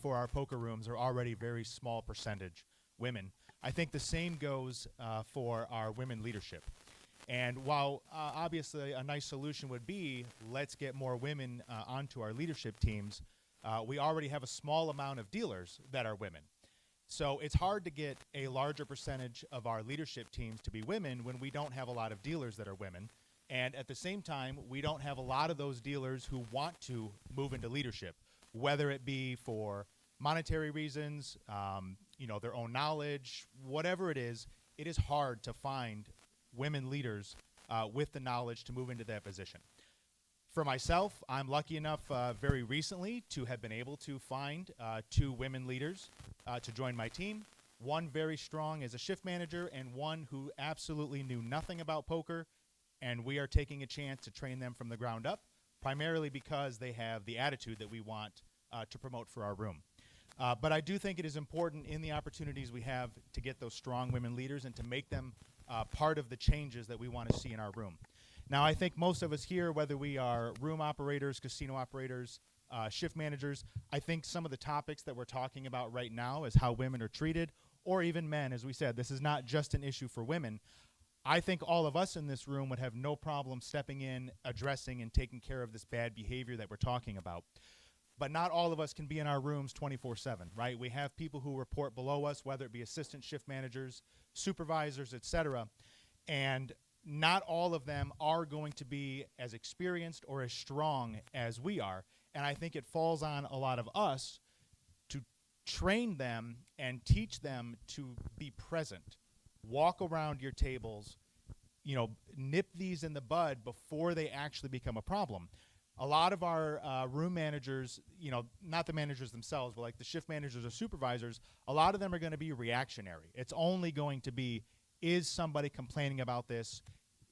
our poker rooms are already very small percentage women. I think the same goes for our women leadership. And while obviously a nice solution would be let's get more women onto our leadership teams, we already have a small amount of dealers that are women. So it's hard to get a larger percentage of our leadership teams to be women when we don't have a lot of dealers that are women. And at the same time, we don't have a lot of those dealers who want to move into leadership, whether it be for monetary reasons, you know, their own knowledge, whatever it is hard to find women leaders with the knowledge to move into that position. For myself, I'm lucky enough very recently to have been able to find 2 women leaders to join my team. One very strong as a shift manager and one who absolutely knew nothing about poker, and we are taking a chance to train them from the ground up, primarily because they have the attitude that we want to promote for our room. But I do think it is important in the opportunities we have to get those strong women leaders and to make them part of the changes that we want to see in our room. Now, I think most of us here, whether we are room operators, casino operators, shift managers, I think some of the topics that we're talking about right now is how women are treated, or even men. As we said, this is not just an issue for women. I think all of us in this room would have no problem stepping in, addressing, and taking care of this bad behavior that we're talking about. But not all of us can be in our rooms 24/7, right? We have people who report below us, whether it be assistant shift managers, supervisors, etc. And not all of them are going to be as experienced or as strong as we are. And I think it falls on a lot of us to train them and teach them to be present. Walk around your tables, you know, nip these in the bud before they actually become a problem. A lot of our room managers, you know, not the managers themselves, but like the shift managers or supervisors, a lot of them are going to be reactionary. It's only going to be, is somebody complaining about this?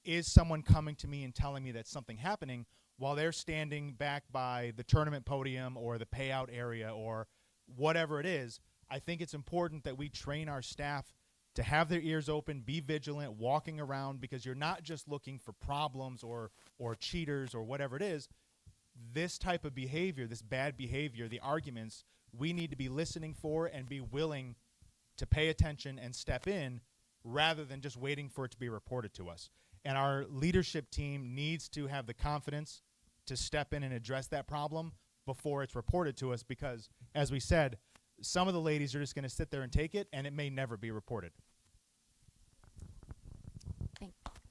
Is someone coming to me and telling me that something happening while they're standing back by the tournament podium or the payout area or whatever it is? I think it's important that we train our staff to have their ears open, be vigilant, walking around, because you're not just looking for problems or cheaters or whatever it is. This type of behavior, this bad behavior, the arguments, we need to be listening for and be willing to pay attention and step in rather than just waiting for it to be reported to us. And our leadership team needs to have the confidence to step in and address that problem before it's reported to us, because, as we said, some of the ladies are just going to sit there and take it, and it may never be reported.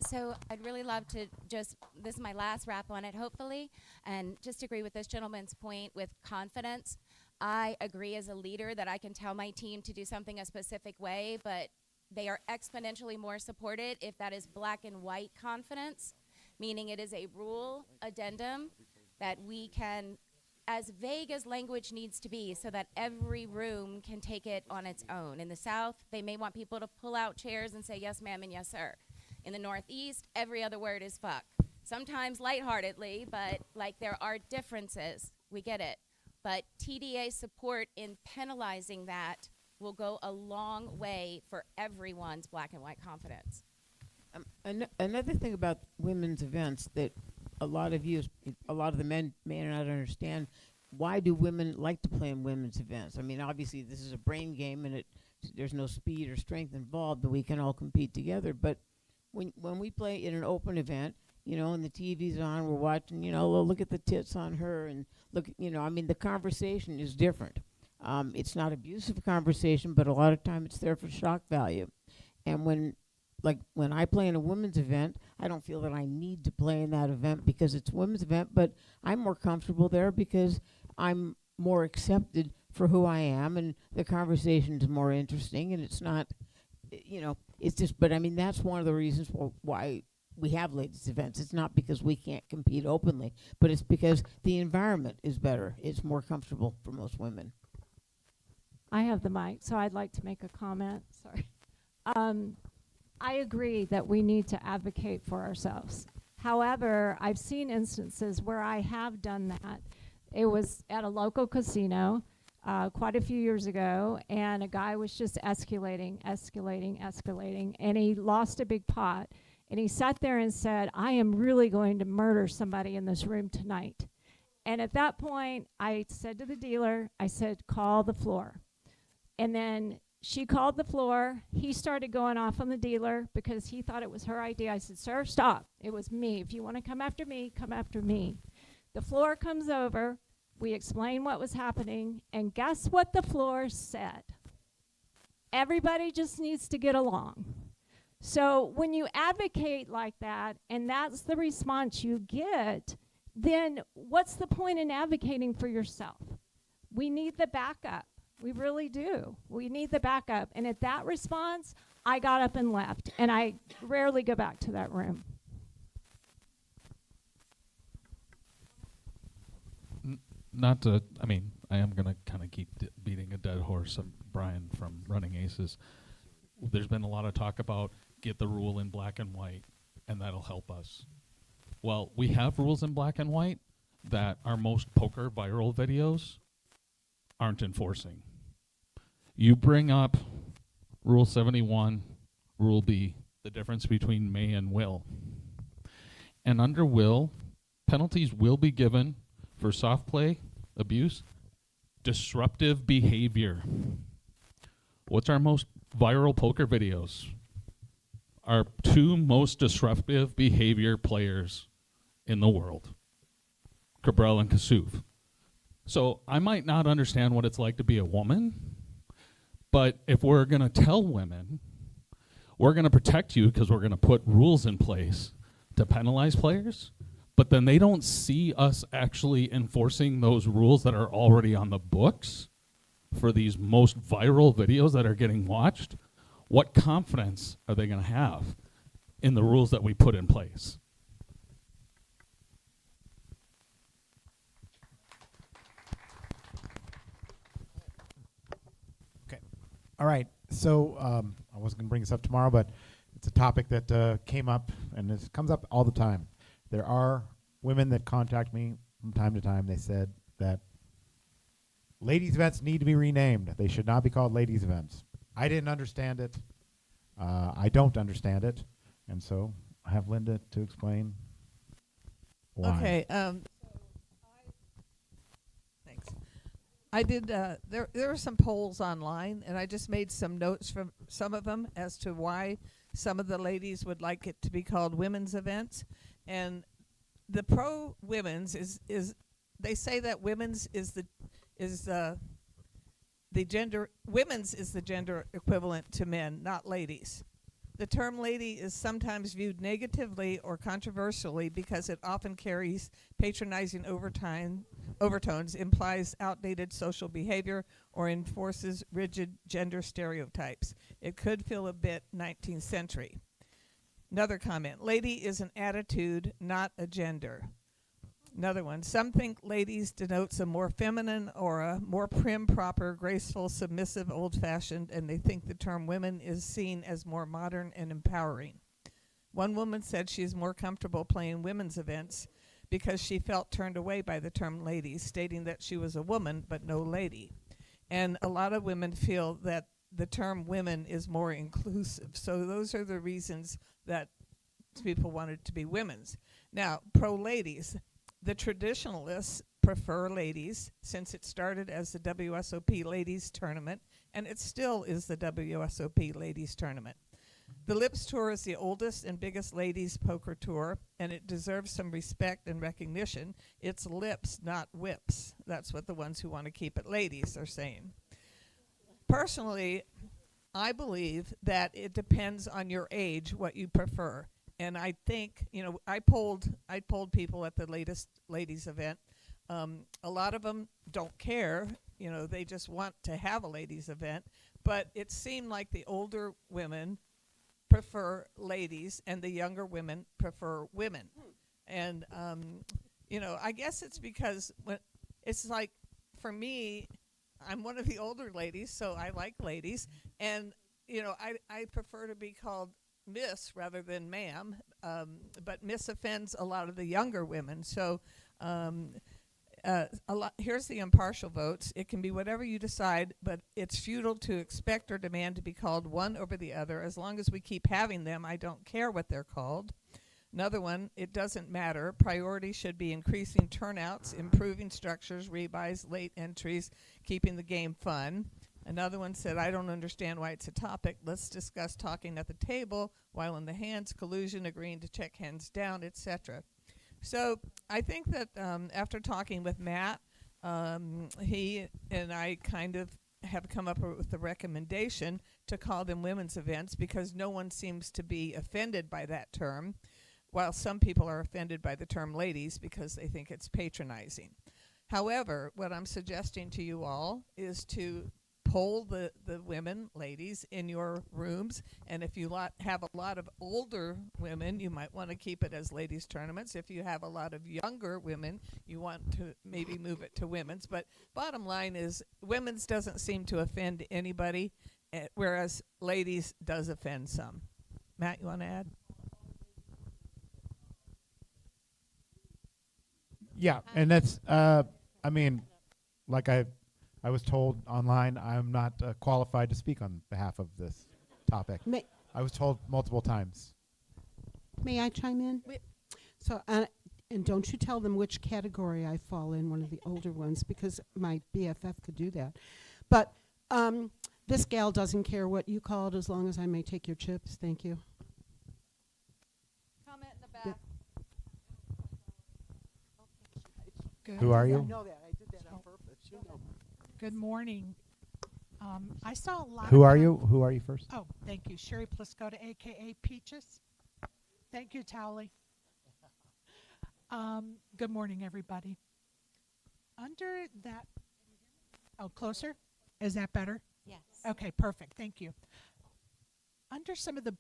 So I'd really love to this is my last wrap on it, hopefully, and just agree with this gentleman's point with confidence. I agree as a leader that I can tell my team to do something a specific way, but they are exponentially more supported if that is black and white confidence, meaning it is a rule addendum that we can, as vague as language needs to be, so that every room can take it on its own. In the South, they may want people to pull out chairs and say yes ma'am and yes sir. In the Northeast, every other word is fuck. Sometimes lightheartedly, but like there are differences. We get it. But TDA support in penalizing that will go a long way for everyone's black and white confidence. Another thing about women's events that a lot of the men may not understand, why do women like to play in women's events? I mean, obviously this is a brain game and there's no speed or strength involved, but we can all compete together. But when we play in an open event, you know, and the TV's on, we're watching, you know, look at the tits on her and look, I mean, the conversation is different. It's not abusive conversation, but a lot of time it's there for shock value. And when I play in a women's event, I don't feel that I need to play in that event because it's a women's event, but I'm more comfortable there because I'm more accepted for who I am, and the conversation is more interesting, and it's not, it's just, but I mean, that's one of the reasons why we have ladies events. It's not because we can't compete openly, but it's because the environment is better. It's more comfortable for most women. I have the mic, so I'd like to make a comment. Sorry. I agree that we need to advocate for ourselves. However, I've seen instances where I have done that. It was at a local casino quite a few years ago, and a guy was just escalating, and he lost a big pot. And he sat there and said, I am really going to murder somebody in this room tonight. And at that point, I said to the dealer, I said, call the floor. And then she called the floor. He started going off on the dealer because he thought it was her idea. I said, sir, stop. It was me. If you want to come after me, come after me. The floor comes over. We explain what was happening. And guess what the floor said? Everybody just needs to get along. So when you advocate like that, and that's the response you get, then what's the point in advocating for yourself? We need the backup. We really do. We need the backup. And at that response, I got up and left. And I rarely go back to that room. Not to, I mean, I am going to kind of keep beating a dead horse of Brian from Running Aces. There's been a lot of talk about get the rule in black and white, and that'll help us. Well, we have rules in black and white that our most poker viral videos aren't enforcing. You bring up Rule 71, Rule B, the difference between may and will. And under will, penalties will be given for soft play, abuse, disruptive behavior. What's our most viral poker videos? Our two most disruptive behavior players in the world, Cabral and Kasuf. So I might not understand what it's like to be a woman, but if we're going to tell women, we're going to protect you because we're going to put rules in place to penalize players, but then they don't see us actually enforcing those rules that are already on the books for these most viral videos that are getting watched, what confidence are they going to have in the rules that we put in place? Okay. All right. So I wasn't going to bring this up tomorrow, but it's a topic that came up, and this comes up all the time. There are women that contact me from time to time. They said that ladies' events need to be renamed. They should not be called ladies' events. I didn't understand it. I don't understand it. And so I have Linda to explain why. Okay. Thanks. I did, there were some polls online, and I just made some notes from some of them as to why some of the ladies would like it to be called women's events. And the pro-women's is they say that women's is the gender, women's is the gender equivalent to men, not ladies. The term lady is sometimes viewed negatively or controversially because it often carries patronizing overtones, implies outdated social behavior, or enforces rigid gender stereotypes. It could feel a bit 19th century. Another comment, lady is an attitude, not a gender. Another one, some think ladies denotes a more feminine aura, more prim, proper, graceful, submissive, old-fashioned, and they think the term women is seen as more modern and empowering. One woman said she is more comfortable playing women's events because she felt turned away by the term ladies, stating that she was a woman but no lady. And a lot of women feel that the term women is more inclusive. So those are the reasons that people wanted to be women's. Now, pro-ladies. The traditionalists prefer ladies since it started as the WSOP Ladies Tournament, and it still is the WSOP Ladies Tournament. The Lips Tour is the oldest and biggest ladies poker tour, and it deserves some respect and recognition. It's lips, not whips. That's what the ones who want to keep it ladies are saying. Personally, I believe that it depends on your age what you prefer. And I think, I polled people at the latest ladies event. A lot of them don't care, they just want to have a ladies event. But it seemed like the older women prefer ladies and the younger women prefer women. And, I guess it's because it's like, for me, I'm one of the older ladies, so I like ladies. And, I prefer to be called Miss rather than ma'am. But Miss offends a lot of the younger women. So here's the impartial votes. It can be whatever you decide, but it's futile to expect or demand to be called one over the other. As long as we keep having them, I don't care what they're called. Another one, it doesn't matter. Priority should be increasing turnouts, improving structures, rebuys, late entries, keeping the game fun. Another one said, I don't understand why it's a topic. Let's discuss talking at the table, while in the hands, collusion, agreeing to check hands down, etc. So I think that after talking with Matt, he and I kind of have come up with the recommendation to call them women's events because no one seems to be offended by that term, while some people are offended by the term ladies because they think it's patronizing. However, what I'm suggesting to you all is to poll the women, ladies, in your rooms. And if you have a lot of older women, you might want to keep it as ladies' tournaments. If you have a lot of younger women, you want to maybe move it to women's. But bottom line is women's doesn't seem to offend anybody, whereas ladies does offend some. Matt, you want to add? Yeah, and that's, like I was told online, I'm not qualified to speak on behalf of this topic. I was told multiple times. May I chime in? So, and don't you tell them which category I fall in, one of the older ones, because my BFF could do that. But this gal doesn't care what you call it as long as I may take your chips. Thank you. Comment in the back. Who are you? I know that. I did that on purpose. You know. Good morning. I saw a lot Who of are you? Who are you first? Oh, thank you. Sherry Pliscota, a.k.a. Peaches. Thank you, Towley. Good morning, everybody. Under that... Oh, closer? Is that better? Yes. Okay, perfect. Thank you. Under some of the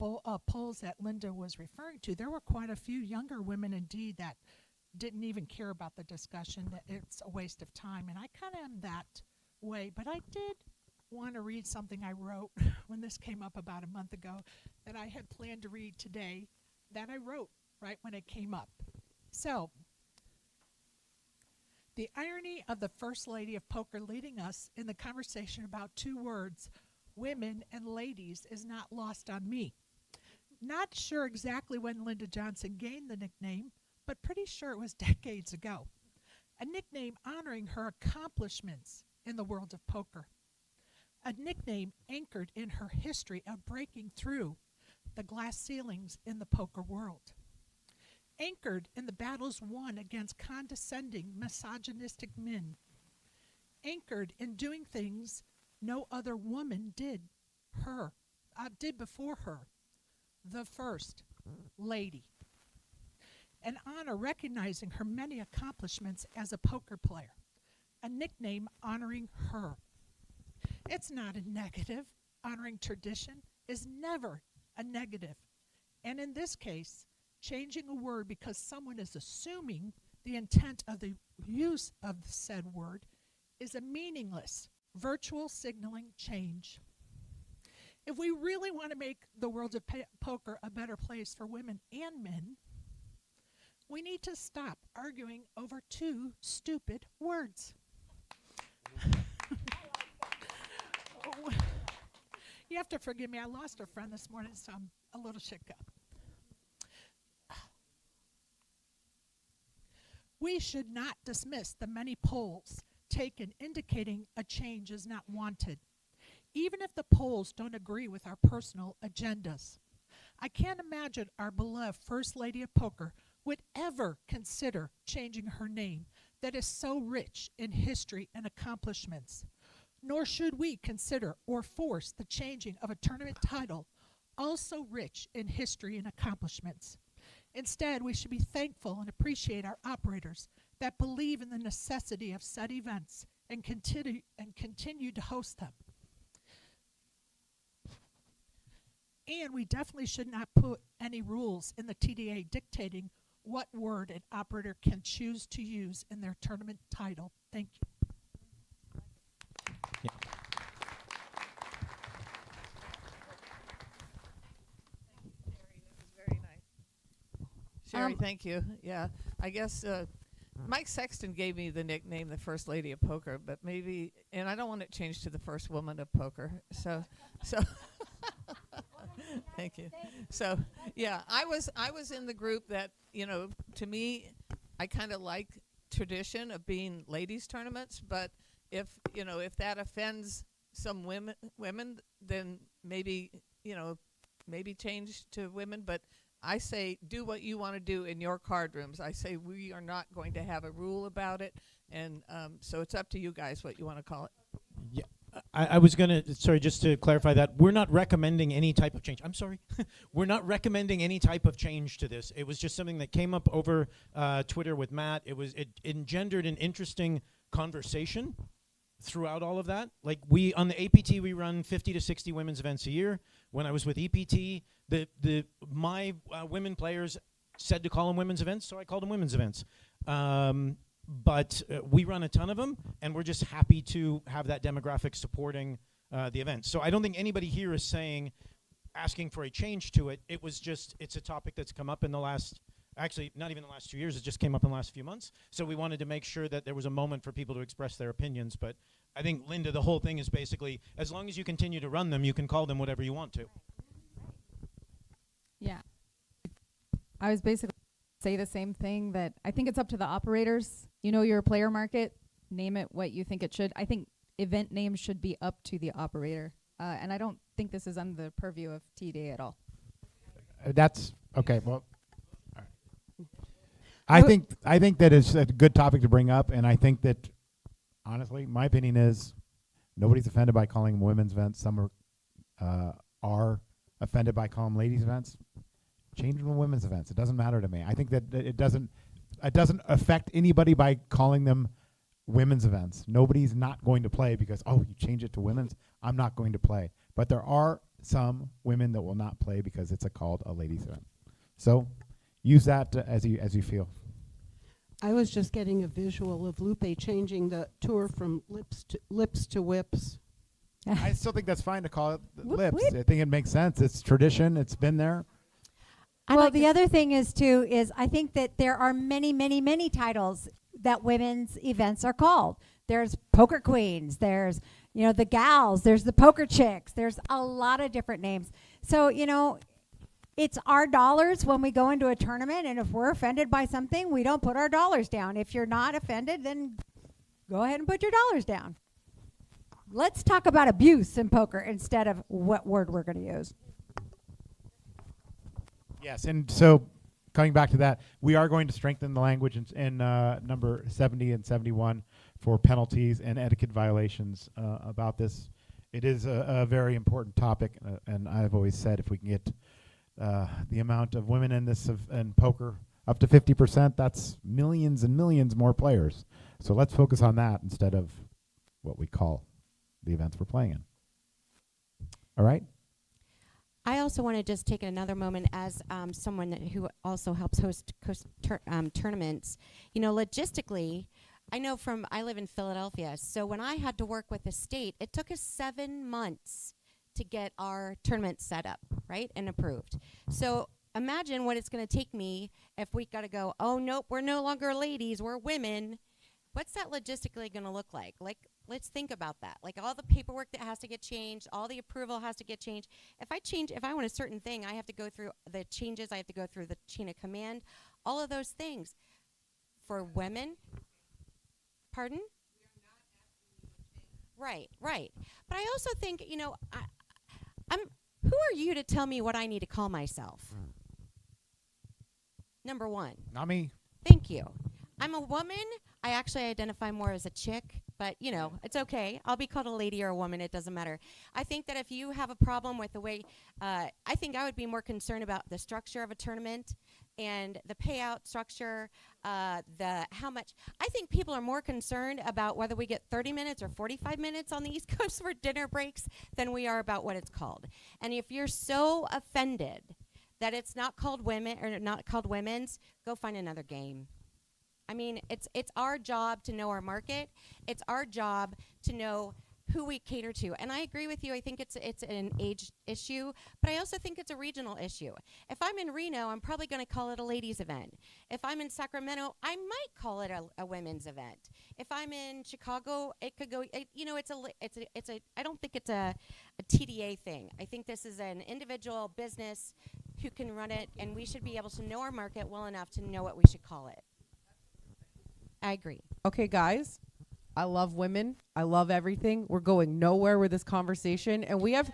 polls that Linda was referring to, there were quite a few younger women indeed that didn't even care about the discussion, that it's a waste of time. And I kind of am that way, but I did want to read something I wrote when this came up about a month ago that I had planned to read today that I wrote right when it came up. So, the irony of the First Lady of Poker leading us in the conversation about two words, women and ladies, is not lost on me. Not sure exactly when Linda Johnson gained the nickname, but pretty sure it was decades ago. A nickname honoring her accomplishments in the world of poker. A nickname anchored in her history of breaking through the glass ceilings in the poker world. Anchored in the battles won against condescending, misogynistic men. Anchored in doing things no other woman did before her. The First Lady. An honor recognizing her many accomplishments as a poker player. A nickname honoring her. It's not a negative. Honoring tradition is never a negative. And in this case, changing a word because someone is assuming the intent of the use of the said word is a meaningless, virtual signaling change. If we really want to make the world of poker a better place for women and men, we need to stop arguing over two stupid words. You have to forgive me. I lost a friend this morning, so I'm a little shook up. We should not dismiss the many polls taken indicating a change is not wanted, even if the polls don't agree with our personal agendas. I can't imagine our beloved First Lady of Poker would ever consider changing her name that is so rich in history and accomplishments. Nor should we consider or force the changing of a tournament title also rich in history and accomplishments. Instead, we should be thankful and appreciate our operators that believe in the necessity of said events and continue to host them. And we definitely should not put any rules in the TDA dictating what word an operator can choose to use in their tournament title. Thank you. Sherry, thank you. Yeah, I guess Mike Sexton gave me the nickname the First Lady of Poker, but maybe, and I don't want it changed to the First Woman of Poker. So thank you. So yeah, I was in the group that, to me, I kind of like tradition of being ladies tournaments, but if that offends some women, then maybe change to women, but I say do what you want to do in your card rooms. I say we are not going to have a rule about it, and so it's up to you guys what you want to call it. Yeah, I was going to, sorry, just to clarify that, we're not recommending any type of change. I'm sorry. We're not recommending any type of change to this. It was just something that came up over Twitter with Matt. It engendered an interesting conversation throughout all of that. Like on the APT, we run 50 to 60 women's events a year. When I was with EPT, my women players said to call them women's events, so I called them women's events. But we run a ton of them, and we're just happy to have that demographic supporting the event. So I don't think anybody here is asking for a change to it. It's a topic that's come up in the last, actually not even the last 2 years, it just came up in the last few months. So we wanted to make sure that there was a moment for people to express their opinions. But I think, Linda, the whole thing is basically, as long as you continue to run them, you can call them whatever you want to. Yeah. I was basically say the same thing, that I think it's up to the operators. You know your player market, name it what you think it should. I think event names should be up to the operator. And I don't think this is under the purview of TDA at all. That's okay. Well, all right. I think that is a good topic to bring up, and I think that honestly, my opinion is nobody's offended by calling them women's events. Some are offended by calling them ladies' events. Change them to women's events. It doesn't matter to me. I think that it doesn't affect anybody by calling them women's events. Nobody's not going to play because, you change it to women's, I'm not going to play. But there are some women that will not play because it's called a ladies' event. So use that as you feel. I was just getting a visual of Lupe changing the tour from lips to whips. I still think that's fine to call it lips. whip. I think it makes sense. It's tradition. It's been there. Well, the other thing is I think that there are many, many, many titles that women's events are called. There's Poker Queens, there's, the gals, there's the Poker Chicks, there's a lot of different names. So, it's our dollars when we go into a tournament, and if we're offended by something, we don't put our dollars down. If you're not offended, then go ahead and put your dollars down. Let's talk about abuse in poker instead of what word we're going to use. Yes, and so coming back to that, we are going to strengthen the language in number 70 and 71 for penalties and etiquette violations about this. It is a very important topic, and I've always said if we can get the amount of women in poker up to 50%, that's millions and millions more players. So let's focus on that instead of what we call the events we're playing in. All right? I also want to just take another moment as someone who also helps host tournaments. Logistically, I live in Philadelphia, so when I had to work with the state, it took us 7 months to get our tournament set up, right, and approved. So imagine what it's going to take me if we got to go, oh, nope, we're no longer ladies, we're women. What's that logistically going to look like? Let's think about that. Like all the paperwork that has to get changed, all the approval has to get changed. If I want a certain thing, I have to go through the changes, I have to go through the chain of command, all of those things. For women, pardon? Right. But I also think, Who are you to tell me what I need to call myself? Number one. Not me. Thank you. I'm a woman. I actually identify more as a chick, but you know, it's okay. I'll be called a lady or a woman. It doesn't matter. I think that if you have a problem with the way, I think I would be more concerned about the structure of a tournament and the payout structure, the how much. I think people are more concerned about whether we get 30 minutes or 45 minutes on the East Coast for dinner breaks than we are about what it's called. And if you're so offended that it's not called women or not called women's, go find another game. I mean, it's our job to know our market. It's our job to know who we cater to. And I agree with you. I think it's an age issue, but I also think it's a regional issue. If I'm in Reno, I'm probably going to call it a ladies event. If I'm in Sacramento, I might call it a women's event. If I'm in Chicago, it could go. I don't think it's a TDA thing. I think this is an individual business who can run it, and we should be able to know our market well enough to know what we should call it. I agree. Okay, guys, I love women. I love everything. We're going nowhere with this conversation, and we have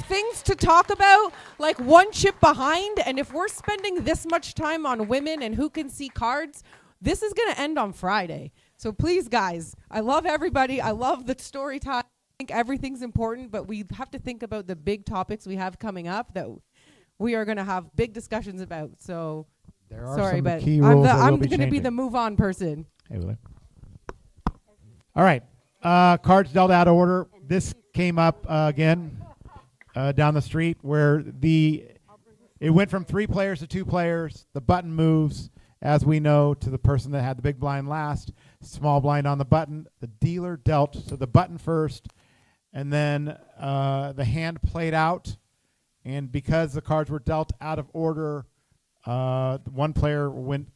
things to talk about, like one chip behind. And if we're spending this much time on women and who can see cards, this is going to end on Friday. So please, guys, I love everybody. I love the story time. I think everything's important, but we have to think about the big topics we have coming up that we are going to have big discussions about. So. There are Sorry, some but key rules that I'm will be going to be changing. the move on person. Hey, Willie. All right. Cards dealt out of order. This came up again down the street where it went from 3 players to 2 players. The button moves, as we know, to the person that had the big blind last. Small blind on the button. The dealer dealt to the button first, and then the hand played out. And because the cards were dealt out of order, one player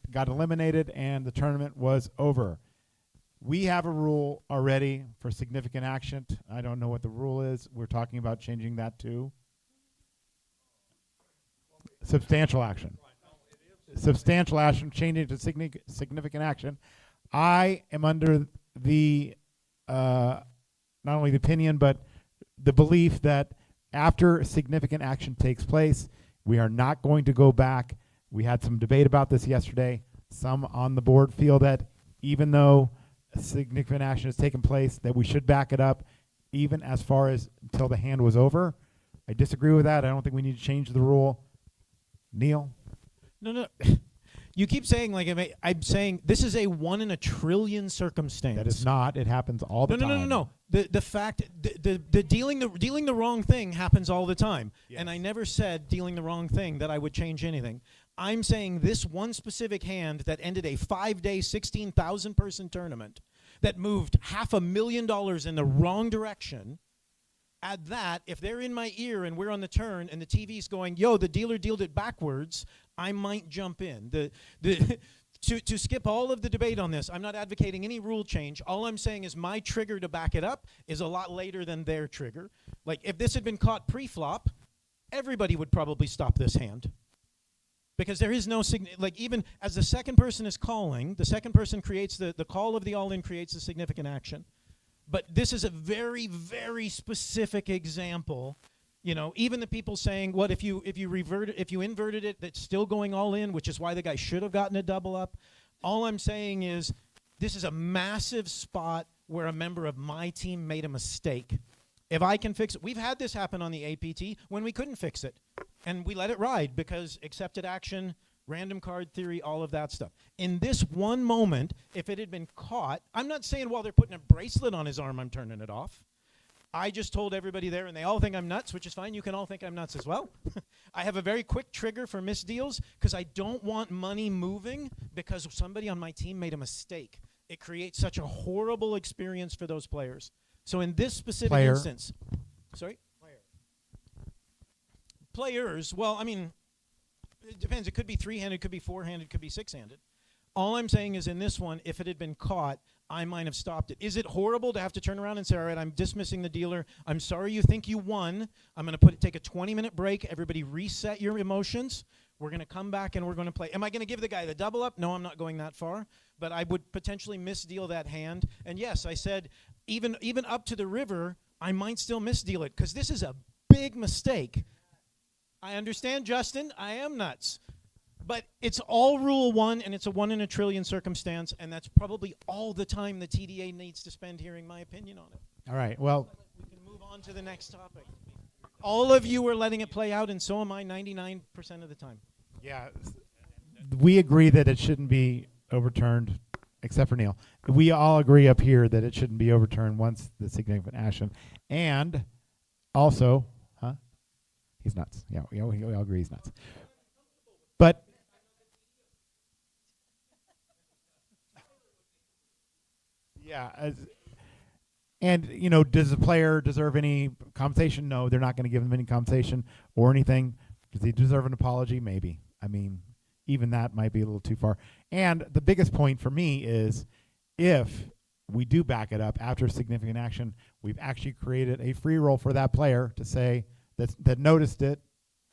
got eliminated, and the tournament was over. We have a rule already for significant action. I don't know what the rule is. We're talking about changing that to substantial action. Substantial action, changing to significant action. I am under the not only the opinion but the belief that after significant action takes place, we are not going to go back. We had some debate about this yesterday. Some on the board feel that even though significant action has taken place, that we should back it up even as far as until the hand was over. I disagree with that. I don't think we need to change the rule. Neil? No. You keep saying, like, I'm saying this is a 1 in a trillion circumstance. That is not. It happens all the time. No. The fact, the dealing the wrong thing happens all the time. Yes. And I never said dealing the wrong thing that I would change anything. I'm saying this one specific hand that ended a 5-day, 16,000-person tournament that moved $500,000 in the wrong direction. Add that, if they're in my ear and we're on the turn and the TV's going, yo, the dealer dealed it backwards, I might jump in. To skip all of the debate on this, I'm not advocating any rule change. All I'm saying is my trigger to back it up is a lot later than their trigger. Like, if this had been caught pre-flop, everybody would probably stop this hand. Because there is no, like, even as the second person is calling, the second person creates the call of the all-in creates a significant action. But this is a very, very specific example. You know, even the people saying, what if you inverted it, that's still going all in, which is why the guy should have gotten a double up. All I'm saying is this is a massive spot where a member of my team made a mistake. If I can fix it, we've had this happen on the APT when we couldn't fix it. And we let it ride because accepted action, random card theory, all of that stuff. In this one moment, if it had been caught, I'm not saying while they're putting a bracelet on his arm, I'm turning it off. I just told everybody there, and they all think I'm nuts, which is fine. You can all think I'm nuts as well. I have a very quick trigger for misdeals because I don't want money moving because somebody on my team made a mistake. It creates such a horrible experience for those players. So in this specific instance, sorry? Players, well, I mean, it depends. It could be 3-handed, it could be 4-handed, it could be 6-handed. All I'm saying is in this one, if it had been caught, I might have stopped it. Is it horrible to have to turn around and say, all right, I'm dismissing the dealer. I'm sorry you think you won. I'm going to take a 20-minute break. Everybody reset your emotions. We're going to come back and we're going to play. Am I going to give the guy the double up? No, I'm not going that far. But I would potentially misdeal that hand. And yes, I said even up to the river, I might still misdeal it because this is a big mistake. I understand, Justin. I am nuts. But it's all Rule 1, and it's a 1 in a trillion circumstance, and that's probably all the time the TDA needs to spend hearing my opinion on it. All right. Well, We can move on to the next topic. All of you are letting it play out, and so am I 99% of the time. yeah, we agree that it shouldn't be overturned, except for Neil. We all agree up here that it shouldn't be overturned once the significant action. And also, he's nuts. Yeah, we all agree he's nuts. But yeah, and does the player deserve any compensation? No, they're not going to give him any compensation or anything. Does he deserve an apology? Maybe. I mean, even that might be a little too far. And the biggest point for me is, if we do back it up after significant action, we've actually created a free roll for that player to say that noticed it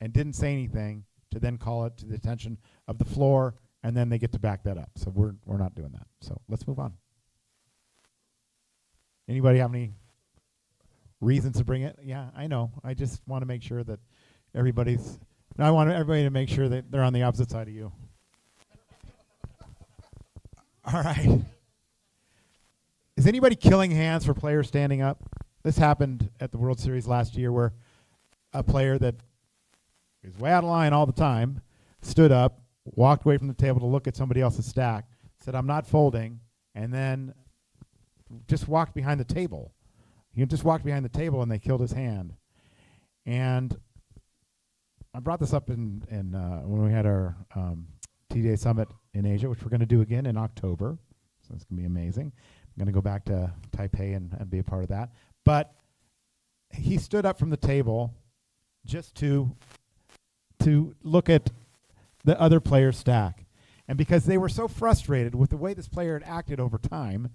and didn't say anything, to then call it to the attention of the floor, and then they get to back that up. So we're not doing that. So let's move on. Anybody have any reasons to bring it? Yeah, I know. I just want to make sure that I want everybody to make sure that they're on the opposite side of you. All right. Is anybody killing hands for players standing up? This happened at the World Series last year, where a player that is way out of line all the time stood up, walked away from the table to look at somebody else's stack, said, "I'm not folding," and then just walked behind the table. He just walked behind the table, and they killed his hand. And I brought this up in when we had our TDA Summit in Asia, which we're going to do again in October. So it's going to be amazing. I'm going to go back to Taipei and be a part of that. But he stood up from the table just to look at the other player's stack. And because they were so frustrated with the way this player had acted over time,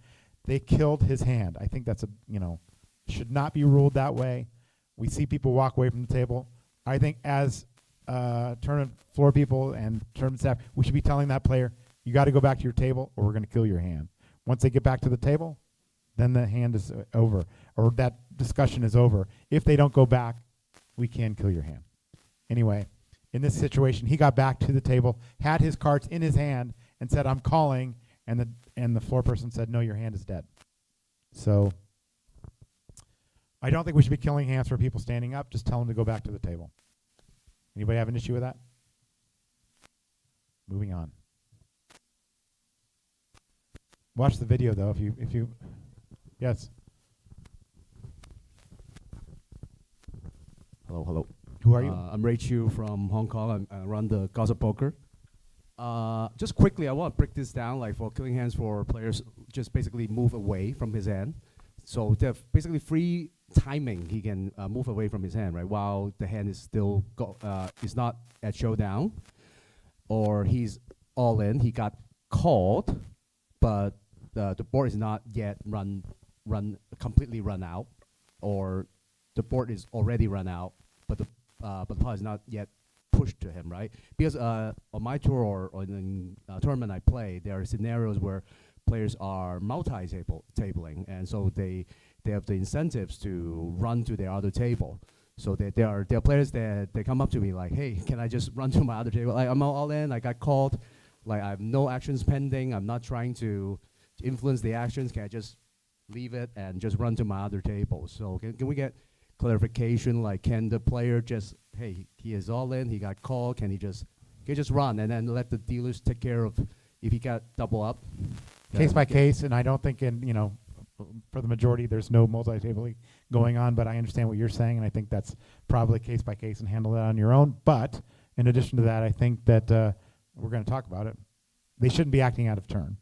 they killed his hand. I think that's should not be ruled that way. We see people walk away from the table. I think as tournament floor people and tournament staff, we should be telling that player, you got to go back to your table or we're going to kill your hand. Once they get back to the table, then the hand is over, or that discussion is over. If they don't go back, we can kill your hand. Anyway, in this situation, he got back to the table, had his cards in his hand, and said, "I'm calling," and the floor person said, "No, your hand is dead." So I don't think we should be killing hands for people standing up. Just tell them to go back to the table. Anybody have an issue with that? Moving on. Watch the video though, if you yes. Hello. Who are you? I'm Ray Chu from Hong Kong. I run the Gossip Poker. Just quickly, I want to break this down. Like for killing hands for players, just basically move away from his hand. So they have basically free timing. He can move away from his hand, right? While the hand is still is not at showdown, or he's all in. He got called, but the board is not yet completely run out, or the board is already run out, but the pot is not yet pushed to him, right? Because on my tour or in tournament I play, there are scenarios where players are multi-tabling, and so they have the incentives to run to their other table. So there are players that they come up to me like, "Hey, can I just run to my other table? Like, I'm all in. I got called. Like I have no actions pending. I'm not trying to influence the actions. Can I just leave it and just run to my other table?" So can we get clarification? Like, can the player just, hey, he is all in. He got called. Can he just run and then let the dealers take care of if he got double up? Case by case, and I don't think for the majority there's no multi-tabling going on, but I understand what you're saying, and I think that's probably case by case and handle that on your own. But in addition to that, I think that we're going to talk about it. They shouldn't be acting out of turn,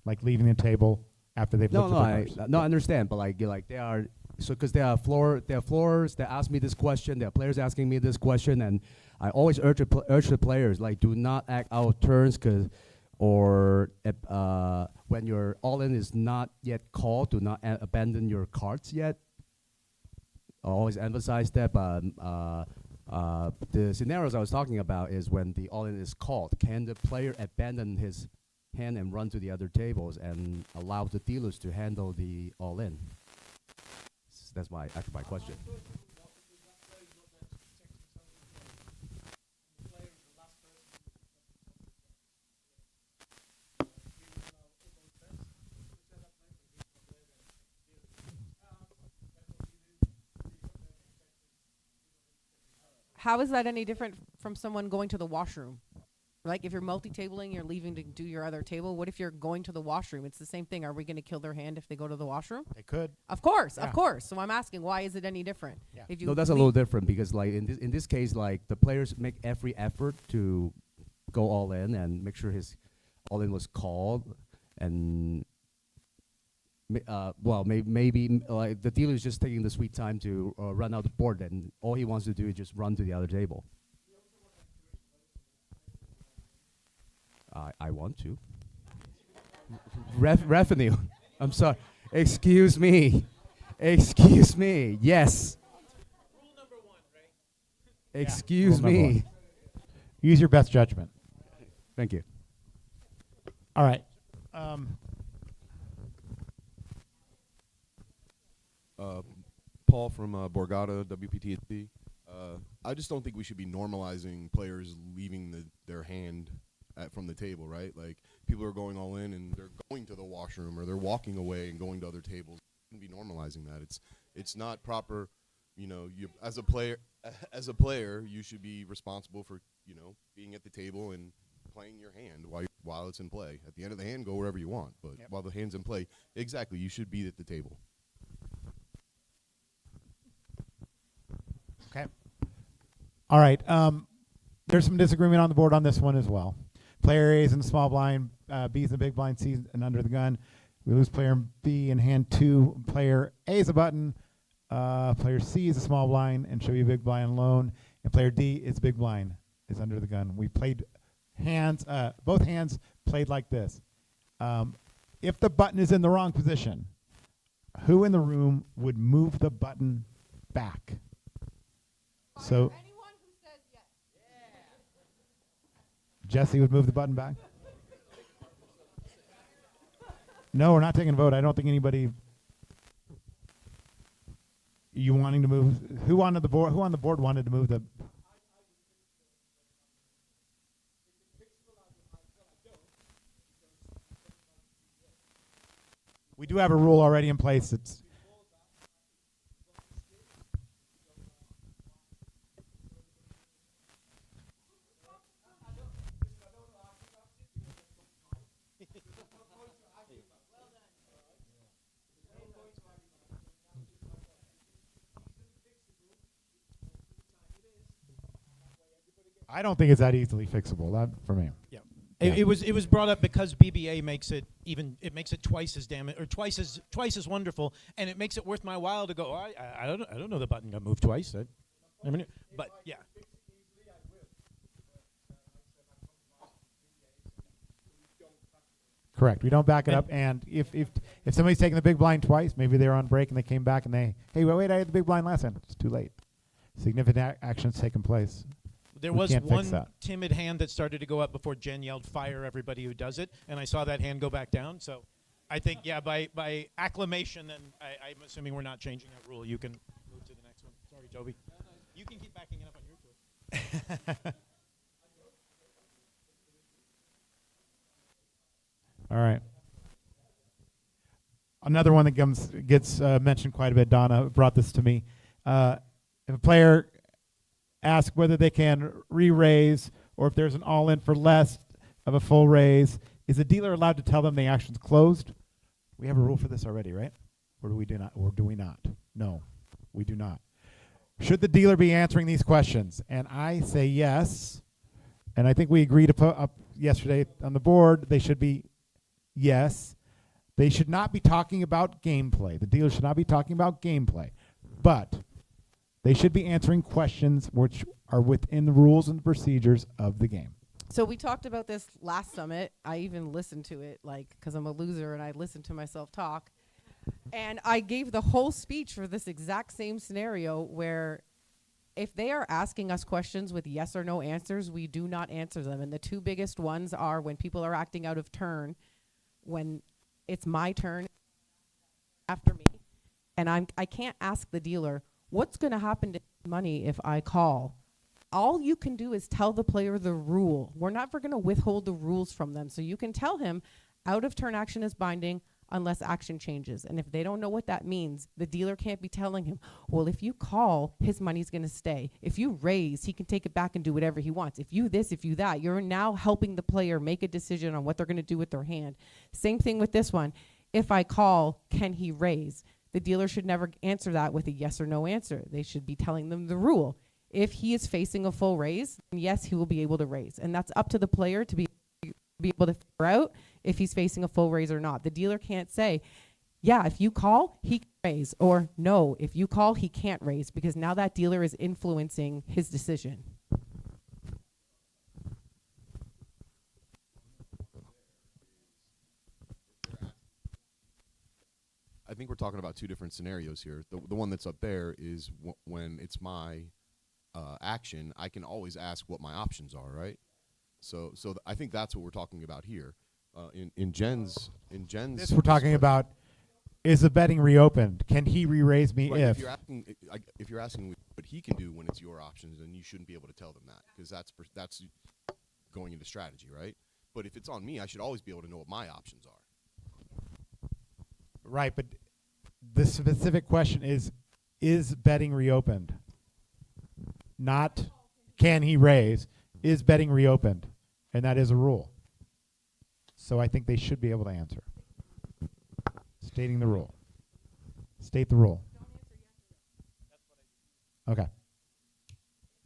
like leaving the table after they've looked at their cards. I understand, but like they are, so because there are floors that ask me this question, there are players asking me this question, and I always urge the players, like, do not act out of turns, or when your all-in is not yet called, do not abandon your cards yet. I always emphasize that, but the scenarios I was talking about is when the all-in is called. Can the player abandon his hand and run to the other tables and allow the dealers to handle the all-in? That's my question. How is that any different from someone going to the washroom? Like if you're multi-tabling, you're leaving to do your other table. What if you're going to the washroom? It's the same thing. Are we going to kill their hand if they go to the washroom? They could. Of course, Yeah. of course. So I'm asking, why is it any different? Yeah. If you No, that's a leave- little different because like in this case, like the players make every effort to go all in and make sure his all in was called, and maybe like the dealer is just taking the sweet time to run out the board, and all he wants to do is just run to the other table. I want to. Revenue. I'm sorry. Excuse me. Excuse me. Yes. Rule number 1, right? Excuse Rule number me. 1. Use your best judgment. Thank you. All right. Paul from Borgata, WPTC. I just don't think we should be normalizing players leaving their hand from the table, right? Like, people are going all in and they're going to the washroom or they're walking away and going to other tables. We shouldn't be normalizing that. It's not proper. You know, you as a player, you should be responsible for, you know, being at the table and playing your hand while it's in play. At the end of the hand, go wherever you want. But while the hand's in play, exactly, you should be at the table. Okay. All right. There's some disagreement on the board on this one as well. Player A is in the small blind, B is in the big blind, C is and under the gun. We lose player B in hand 2. Player A is a button. Player C is a small blind and should be a big blind alone. And player D is big blind, is under the gun. We played hands, both hands played like this. If the button is in the wrong position, who in the room would move the button back? So Jesse would move the button back? No, we're not taking a vote. I don't think anybody. You wanting to move? Who on the board? Who on the board wanted to move the? We do have a rule already in place. It's. I don't think it's that easily fixable. That for me. Yeah. Yeah. It was brought up because BBA makes it twice as twice as wonderful, and it makes it worth my while to go. I don't know the button got moved twice. I mean, but yeah. Correct. We don't back it up. And if somebody's taking the big blind twice, maybe they were on break and they came back and hey, wait, I had the big blind last time. It's too late. Significant action's taken place. There We was can't fix one that. timid hand that started to go up before Jen yelled, "Fire everybody who does it," and I saw that hand go back down. So I think, yeah, by acclamation, then I'm assuming we're not changing that rule. You can move to the next one. Sorry, Toby. You can keep backing it up on your tour. All right. Another one that gets mentioned quite a bit. Donna brought this to me. If a player asks whether they can re-raise or if there's an all-in for less of a full raise, is the dealer allowed to tell them the action's closed? We have a rule for this already, right? Or do we not? No, we do not. Should the dealer be answering these questions? And I say yes. And I think we agreed to put up yesterday on the board, they should be yes. They should not be talking about gameplay. The dealer should not be talking about gameplay. But they should be answering questions which are within the rules and procedures of the game. So we talked about this last summit. I even listened to it, like, because I'm a loser and I listened to myself talk. And I gave the whole speech for this exact same scenario where if they are asking us questions with yes or no answers, we do not answer them. And the two biggest ones are when people are acting out of turn, when it's my turn after me, and I can't ask the dealer, what's going to happen to money if I call? All you can do is tell the player the rule. We're never going to withhold the rules from them. So you can tell him, out of turn action is binding. unless action changes. And if they don't know what that means, the dealer can't be telling him, well, if you call, his money's going to stay. If you raise, he can take it back and do whatever he wants. If you this, if you that, you're now helping the player make a decision on what they're going to do with their hand. Same thing with this one. If I call, can he raise? The dealer should never answer that with a yes or no answer. They should be telling them the rule. If he is facing a full raise, yes, he will be able to raise. And that's up to the player to be able to figure out if he's facing a full raise or not. The dealer can't say, yeah, if you call, he can raise, or no, if you call, he can't raise, because now that dealer is influencing his decision. I think we're talking about two different scenarios here. The one that's up there is when it's my action, I can always ask what my options are, right? So I think that's what we're talking about here. In Jen's, this we're talking about, is the betting reopened? Can he re-raise me right, if? If you're asking what he can do when it's your options, then you shouldn't be able to tell them that, because that's going into strategy, right? But if it's on me, I should always be able to know what my options are. Right, but the specific question is betting reopened? Not can he raise, is betting reopened? And that is a rule. So I think they should be able to answer. Stating the rule. State the rule. Okay.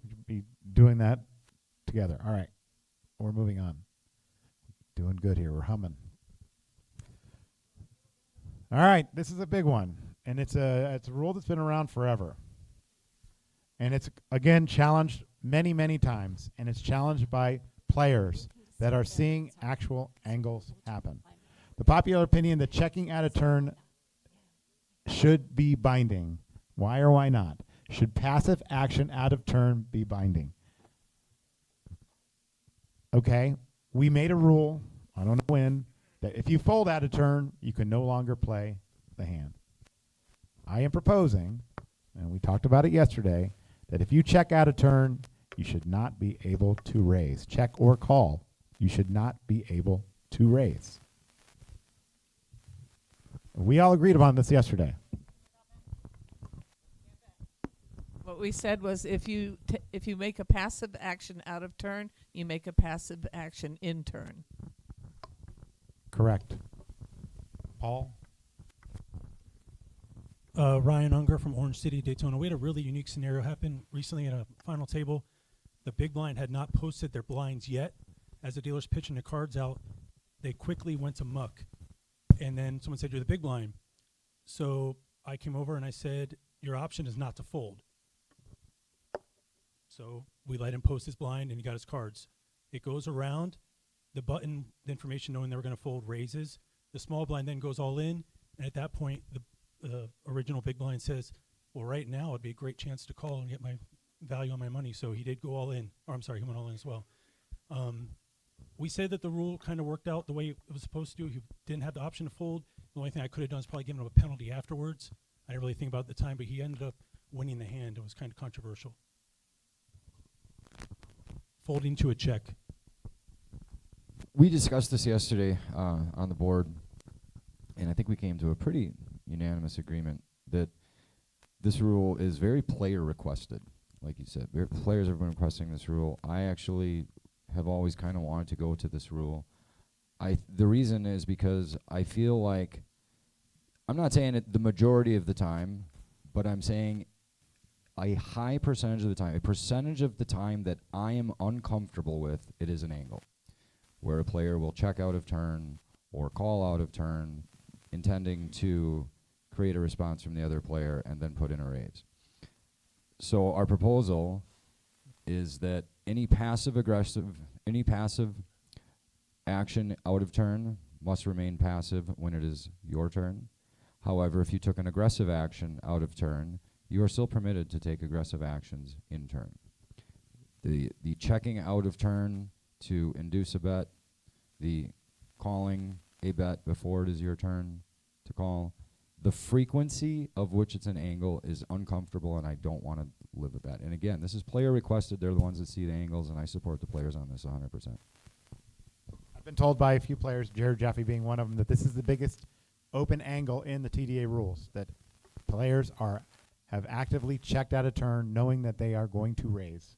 We should be doing that together. All right. We're moving on. Doing good here. We're humming. All right. This is a big one. And it's a rule that's been around forever. And it's, again, challenged many, many times. And it's challenged by players that are seeing actual angles happen. The popular opinion that checking out of turn should be binding. Why or why not? Should passive action out of turn be binding? Okay, we made a rule, I don't know when, that if you fold out of turn, you can no longer play the hand. I am proposing, and we talked about it yesterday, that if you check out of turn, you should not be able to raise. Check or call, you should not be able to raise. We all agreed upon this yesterday. What we said was if you make a passive action out of turn, you make a passive action in turn. Correct. Paul? Ryan Unger from Orange City, Daytona. We had a really unique scenario happen recently at a final table. The big blind had not posted their blinds yet. As the dealer's pitching the cards out, they quickly went to muck. And then someone said, you're the big blind. So I came over and I said, your option is not to fold. So we let him post his blind and he got his cards. It goes around. The button, the information knowing they were going to fold, raises. The small blind then goes all in. And at that point, the original big blind says, well, right now it'd be a great chance to call and get my value on my money. So he did go all in. Or I'm sorry, he went all in as well. We said that the rule kind of worked out the way it was supposed to. He didn't have the option to fold. The only thing I could have done is probably given him a penalty afterwards. I didn't really think about it at the time, but he ended up winning the hand. It was kind of controversial. Folding to a check. We discussed this yesterday on the board, and I think we came to a pretty unanimous agreement that this rule is very player requested. Like you said, players have been requesting this rule. I actually have always kind of wanted to go to this rule. The reason is because I feel like, I'm not saying it the majority of the time, but I'm saying a high percentage of the time, a percentage of the time that I am uncomfortable with, it is an angle where a player will check out of turn or call out of turn, intending to create a response from the other player and then put in a raise. So our proposal is that any passive action out of turn must remain passive when it is your turn. However, if you took an aggressive action out of turn, you are still permitted to take aggressive actions in turn. The checking out of turn to induce a bet, the calling a bet before it is your turn to call, the frequency of which it's an angle is uncomfortable, and I don't want to live with that. And again, this is player requested. They're the ones that see the angles, and I support the players on this 100%. I've been told by a few players, Jared Jaffe being one of them, that this is the biggest open angle in the TDA rules that players have actively checked out of turn knowing that they are going to raise.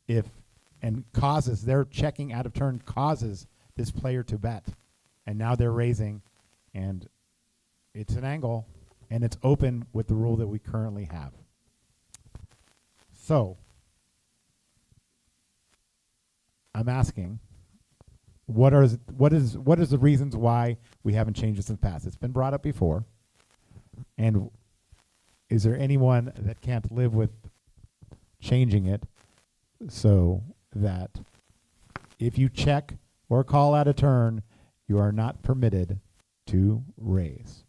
Their checking out of turn causes this player to bet. And now they're raising, and it's an angle, and it's open with the rule that we currently have. So, I'm asking, what is the reasons why we haven't changed this in the past? It's been brought up before, and is there anyone that can't live with changing it so that if you check or call out a turn, you are not permitted to raise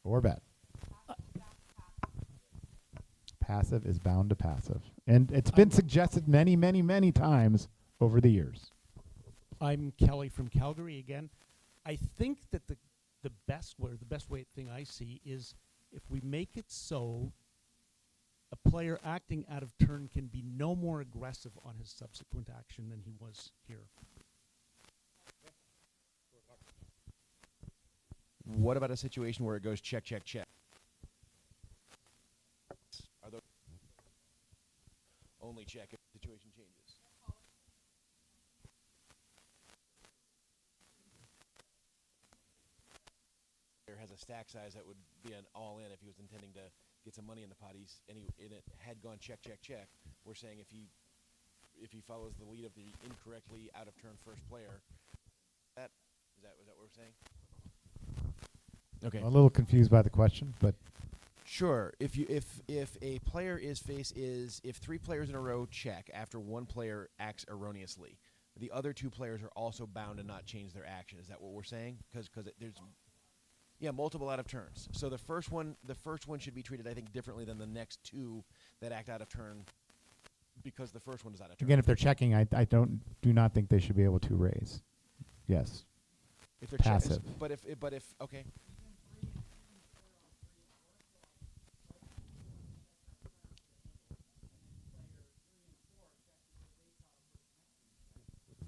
or bet? Passive is bound to passive. And it's been suggested many, many, many times over the years. I'm Kelly from Calgary again. I think that the best way thing I see is if we make it so a player acting out of turn can be no more aggressive on his subsequent action than he was here. What about a situation where it goes check, check, check? Are those only check if the situation changes? There has a stack size that would be an all-in if he was intending to get some money in the pot. And it had gone check, check, check. We're saying if he follows the lead of the incorrectly out of turn first player, is that what we're saying? Okay. I'm a little confused by the question, but sure. If a player if 3 players in a row check after one player acts erroneously, the other 2 players are also bound to not change their action. Is that what we're saying? Because there's multiple out of turns. So the first one should be treated, I think, differently than the next 2 that act out of turn, because the first one is out of turn. again, if they're checking, I do not think they should be able to raise. Yes. If they're passive. But if okay.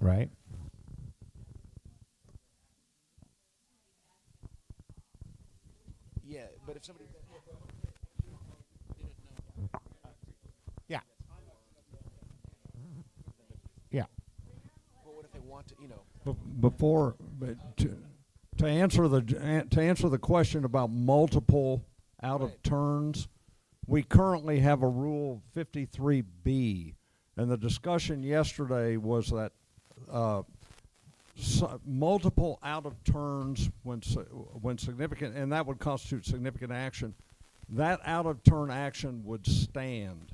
Right. Yeah, but if somebody. Yeah. Yeah. But what if they want to, To answer the question about multiple out of turns, we currently have a rule 53B, and the discussion yesterday was that multiple out of turns when significant, and that would constitute significant action, that out of turn action would stand.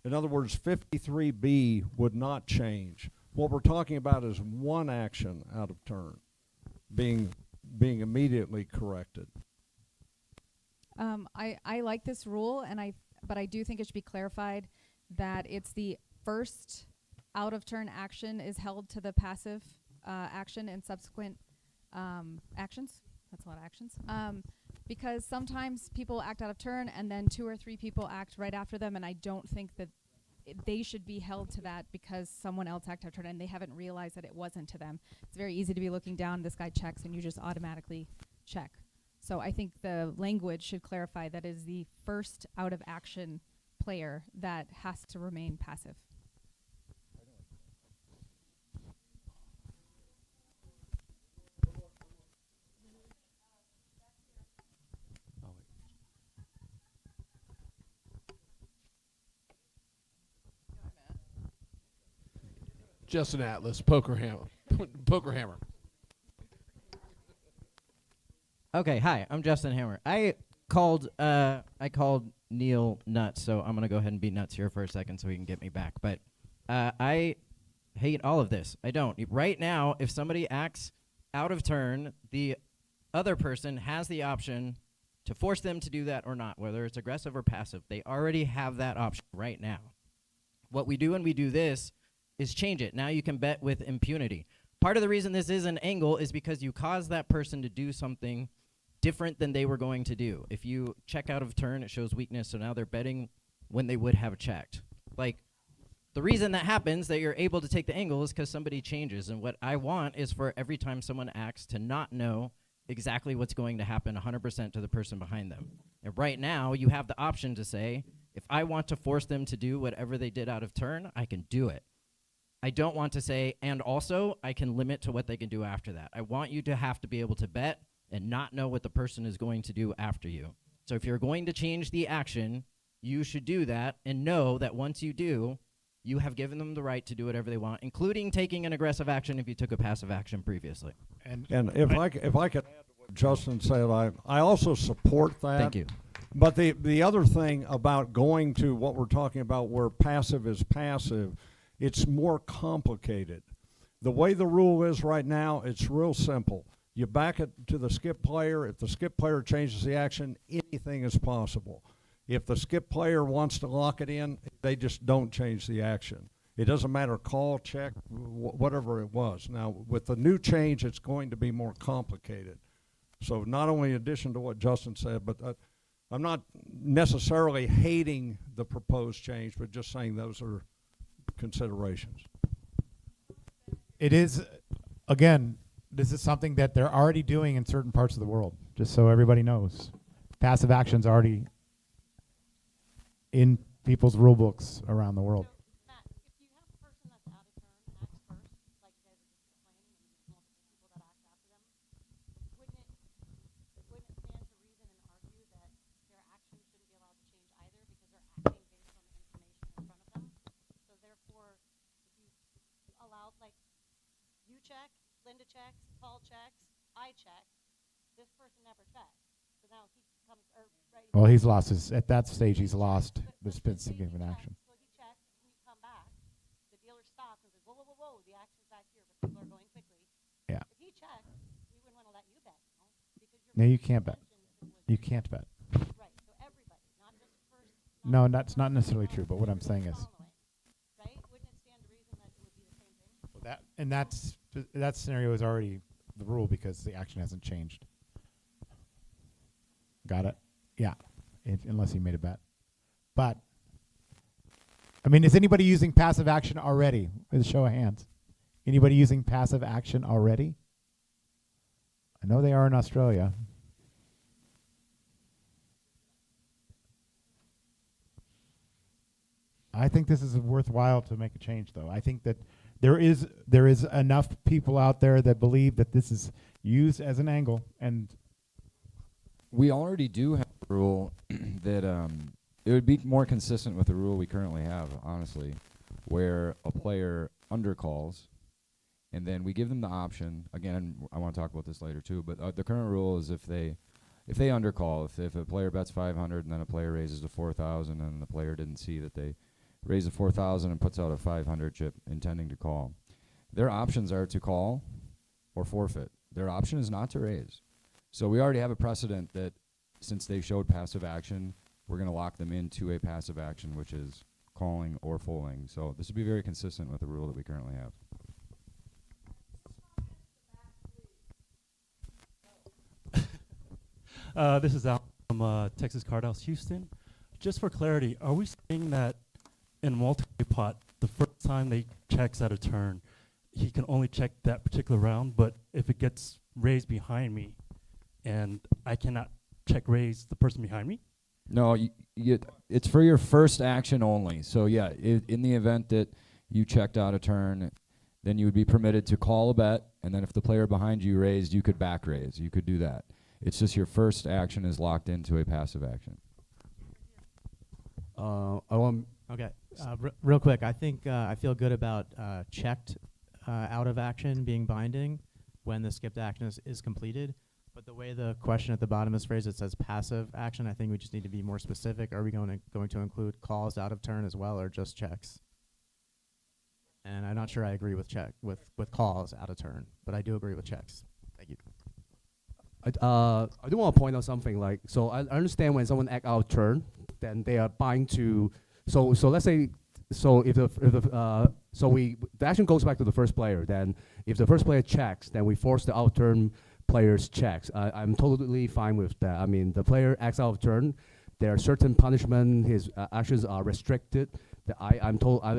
In other words, 53B would not change. What we're talking about is one action out of turn being immediately corrected. I like this rule, but I do think it should be clarified that it's the first out of turn action is held to the passive action and subsequent actions. That's a lot of actions. Because sometimes people act out of turn and then 2 or 3 people act right after them, and I don't think that they should be held to that because someone else acted out of turn and they haven't realized that it wasn't to them. It's very easy to be looking down, this guy checks, and you just automatically check. So I think the language should clarify that is the first out of action player that has to remain passive. Justin Atlas, Poker Hammer. Okay, hi, I'm Justin Hammer. I called Neil nuts, so I'm gonna go ahead and be nuts here for a second so he can get me back. But I hate all of this. I don't. Right now, if somebody acts out of turn, the other person has the option to force them to do that or not, whether it's aggressive or passive. They already have that option right now. What we do when we do this is change it. Now you can bet with impunity. Part of the reason this is an angle is because you cause that person to do something different than they were going to do. If you check out of turn, it shows weakness, so now they're betting when they would have checked. Like, the reason that happens, that you're able to take the angle, is because somebody changes, and what I want is for every time someone acts to not know exactly what's going to happen 100% to the person behind them. And right now, you have the option to say, if I want to force them to do whatever they did out of turn, I can do it. I don't want to say, and also, I can limit to what they can do after that. I want you to have to be able to bet and not know what the person is going to do after you. So if you're going to change the action, you should do that and know that once you do, you have given them the right to do whatever they want, including taking an aggressive action if you took a passive action previously. And if I could add to what Justin said, I also support that. Thank you. But the other thing about going to what we're talking about where passive is passive, it's more complicated. The way the rule is right now, it's real simple. You back it to the skip player. If the skip player changes the action, anything is possible. If the skip player wants to lock it in, they just don't change the action. It doesn't matter, call, check, whatever it was. Now, with the new change, it's going to be more complicated. So not only in addition to what Justin said, but I'm not necessarily hating the proposed change, but just saying those are considerations. It is, again, this is something that they're already doing in certain parts of the world, just so everybody knows. Passive action's already in people's rule books around the world. Linda checks, Paul checks, I check. This person never checked. So now he comes, right. Well, he's lost his, at that stage, he's lost the significant action. So he checks, we come back, the dealer stops and says, whoa, whoa, whoa, whoa, the action's back here, but people are going quickly. Yeah. If he checks, we wouldn't want to let you bet, no? Because No, you can't bet. You can't bet. Right, so everybody, not just first. No, that's not necessarily true, but what I'm saying is. Right? Wouldn't it stand to reason that it would be the same thing? Well, that scenario is already the rule because the action hasn't changed. Got it? Yeah, unless you made a bet. But, I mean, is anybody using passive action already? With a show of hands. Anybody using passive action already? I know they are in Australia. I think this is worthwhile to make a change, though. I think that there is enough people out there that believe that this is used as an angle, and we already do have a rule that it would be more consistent with the rule we currently have, honestly, where a player undercalls, and then we give them the option. Again, I want to talk about this later too, but the current rule is if they undercall, if a player bets 500 and then a player raises to 4,000 and the player didn't see that they raise a 4,000 and puts out a 500 chip intending to call, their options are to call or forfeit. Their option is not to raise. So we already have a precedent that since they showed passive action, we're going to lock them into a passive action, which is calling or folding. So this would be very consistent with the rule that we currently have. This is Al from Texas Card House, Houston. Just for clarity, are we saying that in multi-way pot, the first time they checks out a turn, he can only check that particular round, but if it gets raised behind me and I cannot check raise the person behind me? No, it's for your first action only. So yeah, in the event that you checked out a turn, then you would be permitted to call a bet, and then if the player behind you raised, you could back raise. You could do that. It's just your first action is locked into a passive action. Okay. Real quick, I think I feel good about checked out of action being binding when the skipped action is completed. But the way the question at the bottom is phrased, it says passive action. I think we just need to be more specific. Are we going to include calls out of turn as well, or just checks? And I'm not sure I agree with with calls out of turn, but I do agree with checks. Thank you. I do want to point out something. Like, so I understand when someone act out of turn, then they are bind to. So let's say, so if the action goes back to the first player. Then if the first player checks, then we force the out turn player's checks. I'm totally fine with that. I mean, the player acts out of turn. There are certain punishment. His actions are restricted. I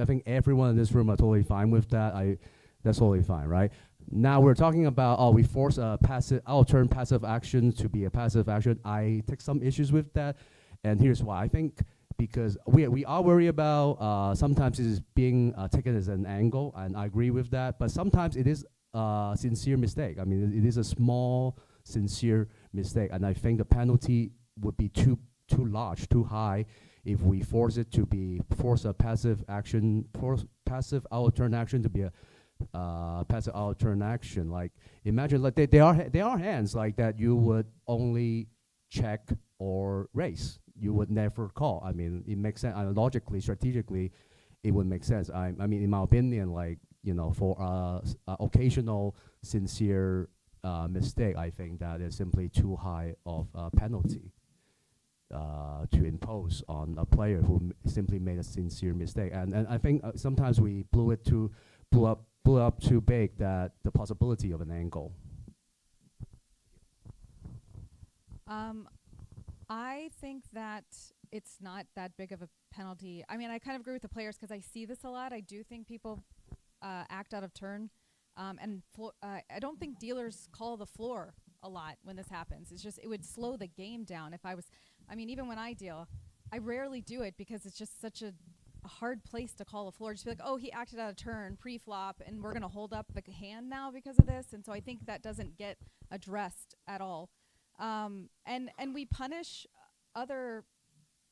think everyone in this room are totally fine with that. That's totally fine, right? Now we're talking about we force a passive, I'll turn passive action to be a passive action. I take some issues with that, and here's why. I think because we are worried about sometimes it is being taken as an angle, and I agree with that. But sometimes it is a sincere mistake. I mean, it is a small, sincere mistake, and I think the penalty would be too large, too high, if we force a passive action, passive out of turn action to be a passive out of turn action. Like imagine, like there are hands like that you would only check or raise. You would never call. I mean, it makes sense. Logically, strategically, it would make sense. I mean, in my opinion, like, you know, for occasional sincere mistake, I think that is simply too high of a penalty to impose on a player who simply made a sincere mistake. And I think sometimes we blew up too big that the possibility of an angle. I think that it's not that big of a penalty. I mean, I kind of agree with the players because I see this a lot. I do think people act out of turn. I don't think dealers call the floor a lot when this happens. It's just, it would slow the game down if I was, I mean, even when I deal, I rarely do it because it's just such a hard place to call a floor. Just be like, oh, he acted out of turn pre-flop and we're going to hold up the hand now because of this. And so I think that doesn't get addressed at all. And we punish other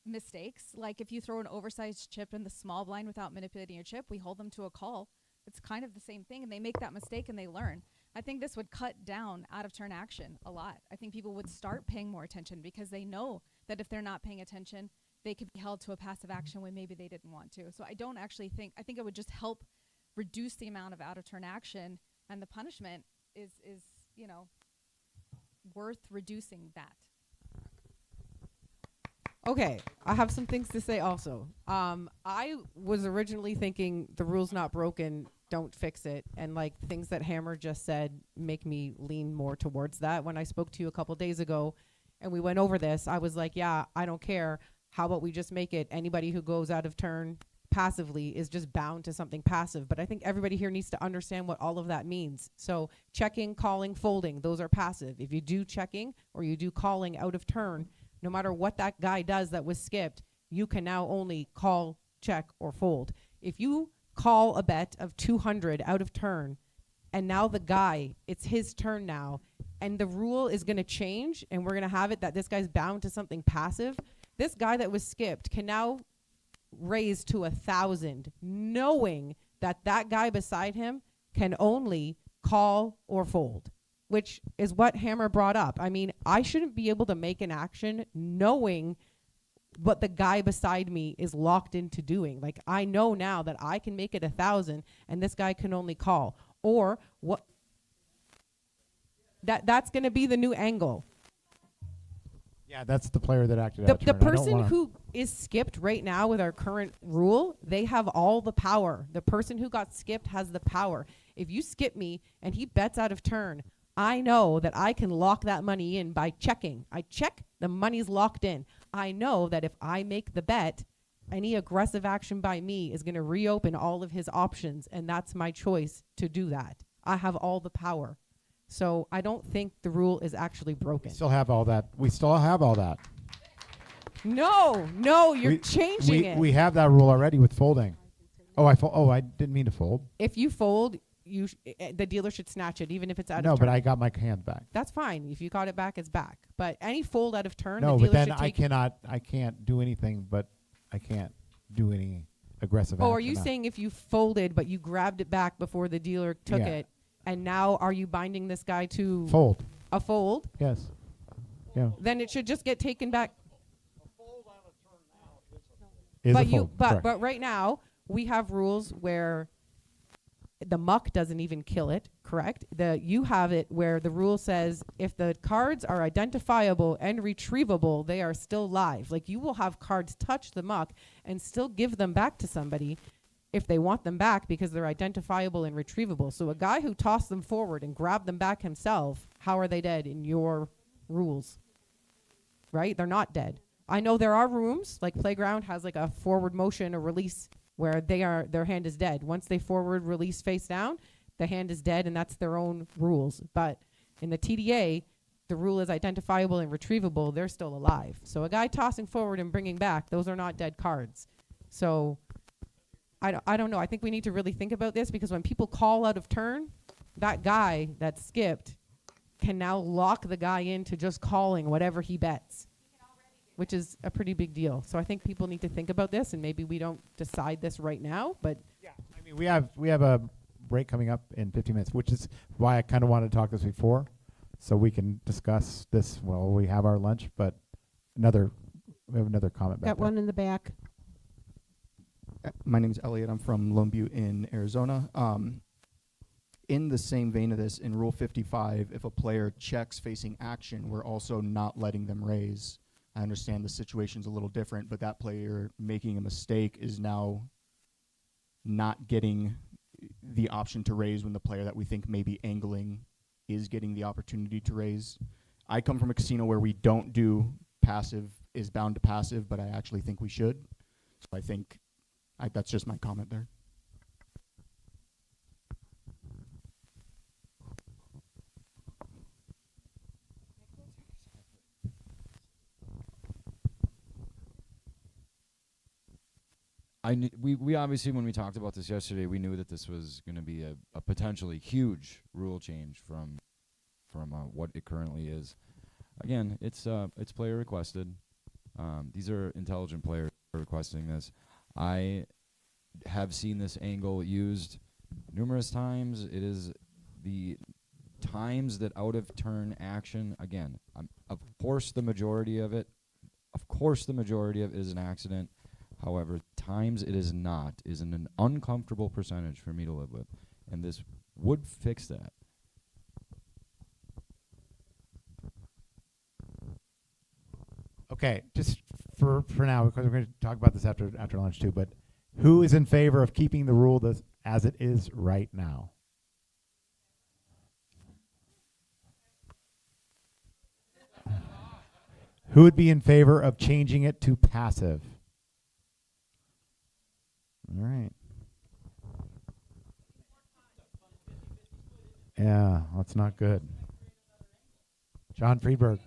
mistakes. Like if you throw an oversized chip in the small blind without manipulating your chip, we hold them to a call. It's kind of the same thing, and they make that mistake and they learn. I think this would cut down out of turn action a lot. I think people would start paying more attention because they know that if they're not paying attention, they could be held to a passive action when maybe they didn't want to. So I don't actually think, I think it would just help reduce the amount of out of turn action, and the punishment is you know, worth reducing that. Okay, I have some things to say also. I was originally thinking the rule's not broken, don't fix it. And like things that Hammer just said make me lean more towards that. When I spoke to you a couple days ago and we went over this, I was like, yeah, I don't care. How about we just make it anybody who goes out of turn passively is just bound to something passive. But I think everybody here needs to understand what all of that means. So checking, calling, folding, those are passive. If you do checking or you do calling out of turn, no matter what that guy does that was skipped, you can now only call, check, or fold. If you call a bet of 200 out of turn, and now the guy, it's his turn now, and the rule is going to change, and we're going to have it that this guy's bound to something passive, this guy that was skipped can now raise to 1,000, knowing that that guy beside him can only call or fold, which is what Hammer brought up. I mean, I shouldn't be able to make an action knowing what the guy beside me is locked into doing. Like, I know now that I can make it 1,000 and this guy can only call. Or what? That's going to be the new angle. Yeah, that's the player that acted out. The person who is skipped right now with our current rule, they have all the power. The person who got skipped has the power. If you skip me and he bets out of turn, I know that I can lock that money in by checking. I check, the money's locked in. I know that if I make the bet, any aggressive action by me is going to reopen all of his options, and that's my choice to do that. I have all the power. So I don't think the rule is actually broken. We still have all that. No, you're changing it. We have that rule already with folding. Oh, I didn't mean to fold. If you fold, the dealer should snatch it, even if it's out of turn. No, but I got my hand back. That's fine. If you got it back, it's back. But any fold out of turn, no, the but dealer then should take I can't do anything, but I can't do any aggressive action. Oh, are you saying if you folded, but you grabbed it back before the dealer took it, and now are you binding this guy to fold? A fold? Yes. Yeah. Then it should just get taken back. But right now we have rules where the muck doesn't even kill it, correct? You have it where the rule says if the cards are identifiable and retrievable, they are still live. Like, you will have cards touch the muck and still give them back to somebody if they want them back because they're identifiable and retrievable. So a guy who tossed them forward and grabbed them back himself, how are they dead in your rules? Right? They're not dead. I know there are rooms, like Playground has like a forward motion or release where their hand is dead. Once they forward release face down, the hand is dead and that's their own rules. But in the TDA, the rule is identifiable and retrievable. They're still alive. So a guy tossing forward and bringing back, those are not dead cards. So I don't know. I think we need to really think about this, because when people call out of turn, that guy that skipped can now lock the guy into just calling whatever he bets, which is a pretty big deal. So I think people need to think about this, and maybe we don't decide this right now, but I mean, we have a break coming up in 15 minutes, which is why I kind of wanted to talk this before, so we can discuss this while we have our lunch. But we have another comment back Got there. one in the back. My name's Elliot. I'm from Lone Butte in Arizona. In the same vein of this, in Rule 55, if a player checks facing action, we're also not letting them raise. I understand the situation's a little different, but that player making a mistake is now not getting the option to raise when the player that we think may be angling is getting the opportunity to raise. I come from a casino where we don't do passive is bound to passive, but I actually think we should. So I think that's just my comment there. We obviously, when we talked about this yesterday, we knew that this was going to be a potentially huge rule change from what it currently is. Again, it's player requested. These are intelligent players requesting this. I have seen this angle used numerous times. It is the times that out of turn action, again, of course the majority of it is an accident. However, times it is not, is an uncomfortable percentage for me to live with. And this would fix that. Okay, just for now, because we're going to talk about this after lunch too, but who is in favor of keeping the rule as it is right now? Who would be in favor of changing it to passive? All right. Yeah, that's not good. John Friedberg,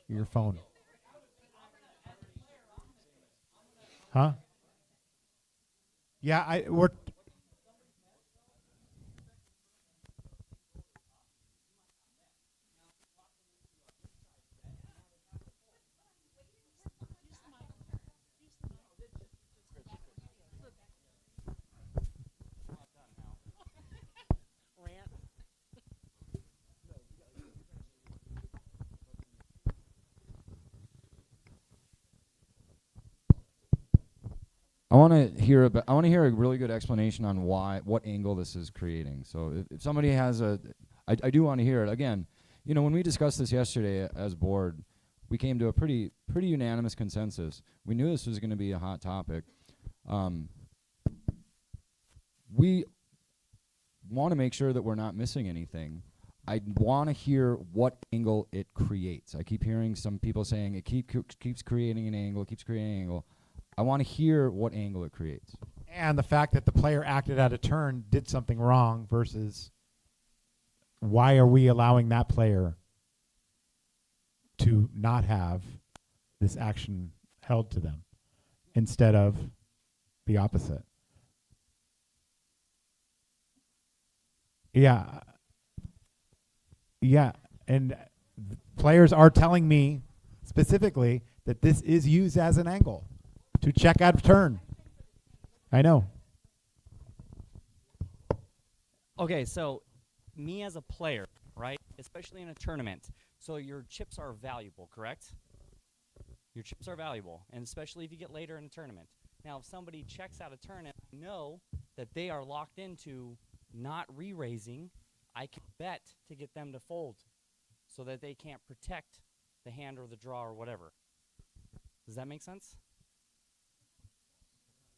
your phone. Huh? Yeah, we're. I want to hear a really good explanation on what angle this is creating. So if somebody has I do want to hear it. Again, when we discussed this yesterday as board, we came to a pretty unanimous consensus. We knew this was going to be a hot topic. We want to make sure that we're not missing anything. I want to hear what angle it creates. I keep hearing some people saying it keeps creating an angle, I want to hear what angle it creates. And the fact that the player acted out of turn did something wrong versus why are we allowing that player to not have this action held to them instead of the opposite? Yeah. Yeah. And players are telling me specifically that this is used as an angle to check out of turn. I know. Okay, so me as a player, right, especially in a tournament, so your chips are valuable, correct? Your chips are valuable, and especially if you get later in a tournament. Now, if somebody checks out of turn and I know that they are locked into not re-raising, I can bet to get them to fold so that they can't protect the hand or the draw or whatever. Does that make sense?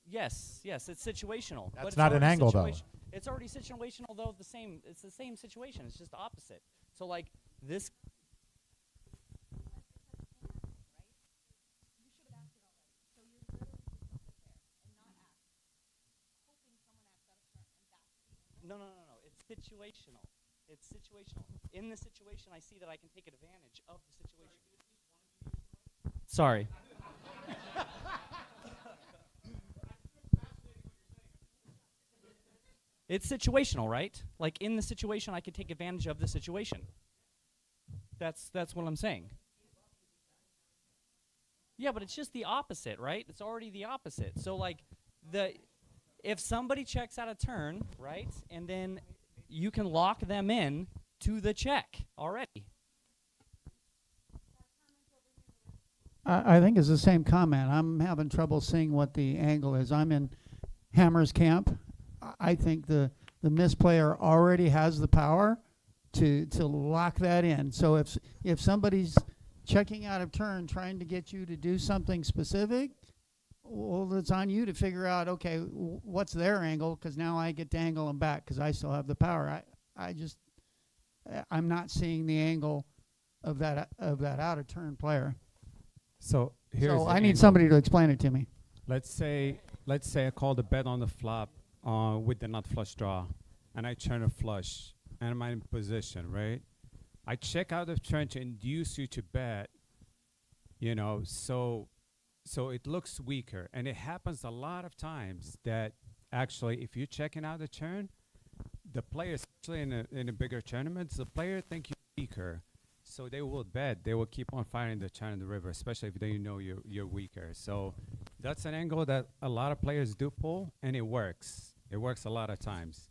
Yes, it's situational. That's but it's not an already angle, though. It's already situational, though. It's the same situation. It's just opposite. So, like this. No. situational. It's situational. In the situation, I see that I can take advantage of the situation. Sorry. It's situational, right? Like in the situation, I can take advantage of the situation. That's what I'm saying. Yeah, but it's just the opposite, right? It's already the opposite. So like if somebody checks out a turn, right, and then you can lock them in to the check already. I think it's the same comment. I'm having trouble seeing what the angle is. I'm in Hammer's camp. I think the miss player already has the power to lock that in. So if somebody's checking out of turn trying to get you to do something specific, well, it's on you to figure out, okay, what's their angle, because now I get to angle them back because I still have the power. I'm not seeing the angle of that out of turn player. So here's I need somebody to explain it to me. Let's say I call the bet on the flop with the nut flush draw, and I turn a flush, and I'm in position, right? I check out of turn to induce you to bet, so it looks weaker. And it happens a lot of times that actually if you're checking out the turn, the player, especially in a bigger tournaments, the player think you're weaker. So they will bet. They will keep on firing the turn in the river, especially if they know you're weaker. So that's an angle that a lot of players do pull, and it works. It works a lot of times.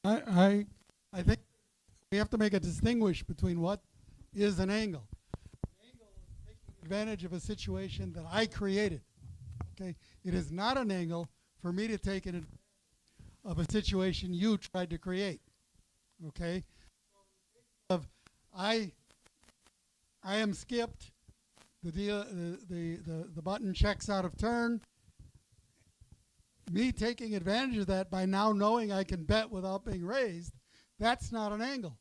I think we have to make a distinguish between what is an angle. An angle is taking advantage of a situation that I created. Okay, it is not an angle for me to take advantage of a situation you tried to create. Okay, I am skipped. The button checks out of turn. Me taking advantage of that by now knowing I can bet without being raised, that's not an angle.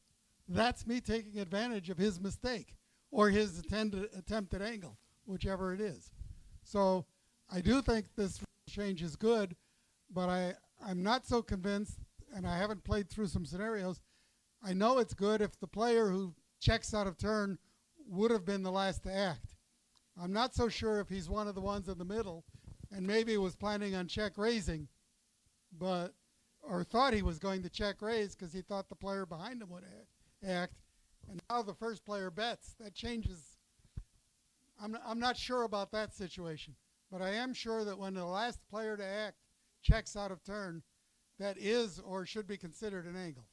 That's me taking advantage of his mistake or his attempted angle, whichever it is. So I do think this change is good, but I'm not so convinced, and I haven't played through some scenarios. I know it's good if the player who checks out of turn would have been the last to act. I'm not so sure if he's one of the ones in the middle and maybe was planning on check raising, or thought he was going to check raise because he thought the player behind him would act, and now the first player bets. That changes. I'm not sure about that situation, but I am sure that when the last player to act checks out of turn, that is or should be considered an angle.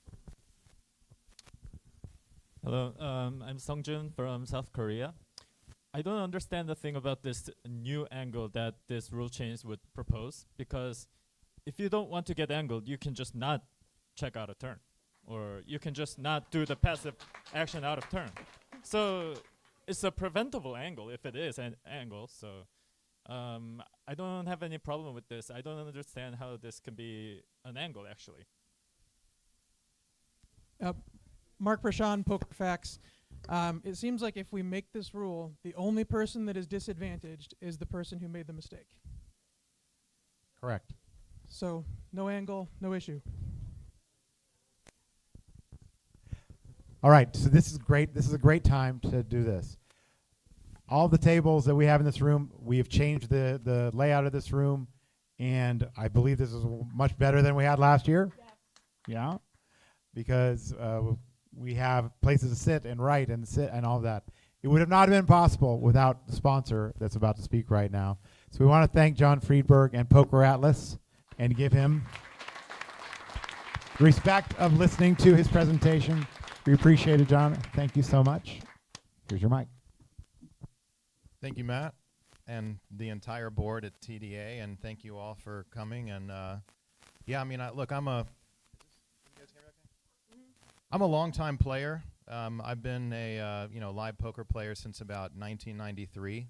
Hello, I'm Sungjun from South Korea. I don't understand the thing about this new angle that this rule change would propose, because if you don't want to get angled, you can just not check out a turn, or you can just not do the passive action out of turn. So it's a preventable angle if it is an angle. So I don't have any problem with this. I don't understand how this can be an angle, actually. Mark Prashant, PokerFacts. It seems like if we make this rule, the only person that is disadvantaged is the person who made the mistake. Correct. So no angle, no issue. All right, so this is great. This is a great time to do this. All the tables that we have in this room, we have changed the layout of this room, and I believe this is much better than we had last year. Yes. Yeah, because we have places to sit and write and sit and all that. It would have not been possible without the sponsor that's about to speak right now. So we want to thank John Friedberg and Poker Atlas and give him respect of listening to his presentation. We appreciate it, John. Thank you so much. Here's your mic. Thank you, Matt, and the entire board at TDA, and thank you all for coming. And yeah, I mean, look, I'm a longtime player. I've been a live poker player since about 1993.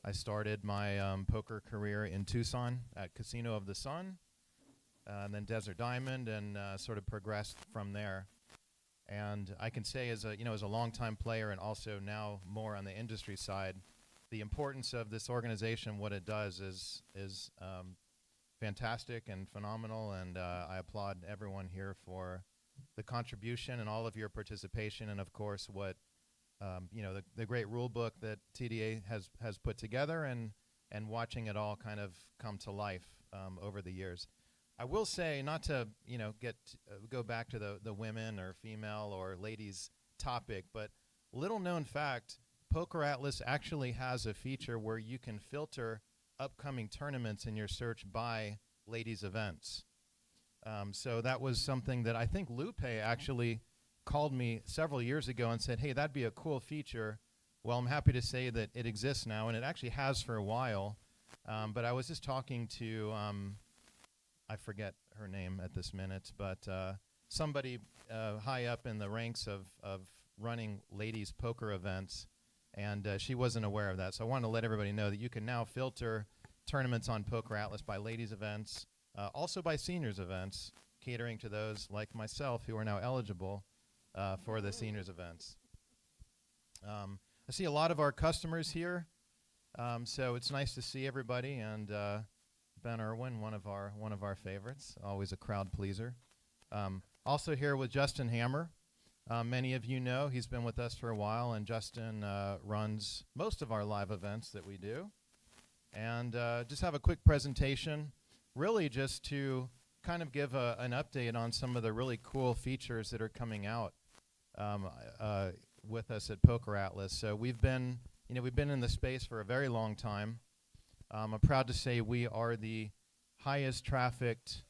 I started my poker career in Tucson at Casino of the Sun, and then Desert Diamond, and sort of progressed from there. And I can say, as a longtime player, and also now more on the industry side, the importance of this organization, what it does, is fantastic and phenomenal, and I applaud everyone here for the contribution and all of your participation, and of course what the great rule book that TDA has put together, and watching it all kind of come to life over the years. I will say, not to go back to the women or female or ladies topic, but little known fact, Poker Atlas actually has a feature where you can filter upcoming tournaments in your search by ladies events. So that was something that I think Lupe actually called me several years ago and said, hey, that'd be a cool feature. Well, I'm happy to say that it exists now, and it actually has for a while. But I was just talking to, I forget her name at this minute, but somebody high up in the ranks of running ladies poker events, and she wasn't aware of that. So I wanted to let everybody know that you can now filter tournaments on Poker Atlas by ladies events, also by seniors events, catering to those like myself who are now eligible for the seniors events. I see a lot of our customers here, so it's nice to see everybody, and Ben Irwin, one of our favorites, always a crowd pleaser. Also here with Justin Hammer. Many of you know he's been with us for a while, and Justin runs most of our live events that we do. And just have a quick presentation, really just to kind of give an update on some of the really cool features that are coming out with us at Poker Atlas. So we've been in the space for a very long time. I'm proud to say we are the highest trafficked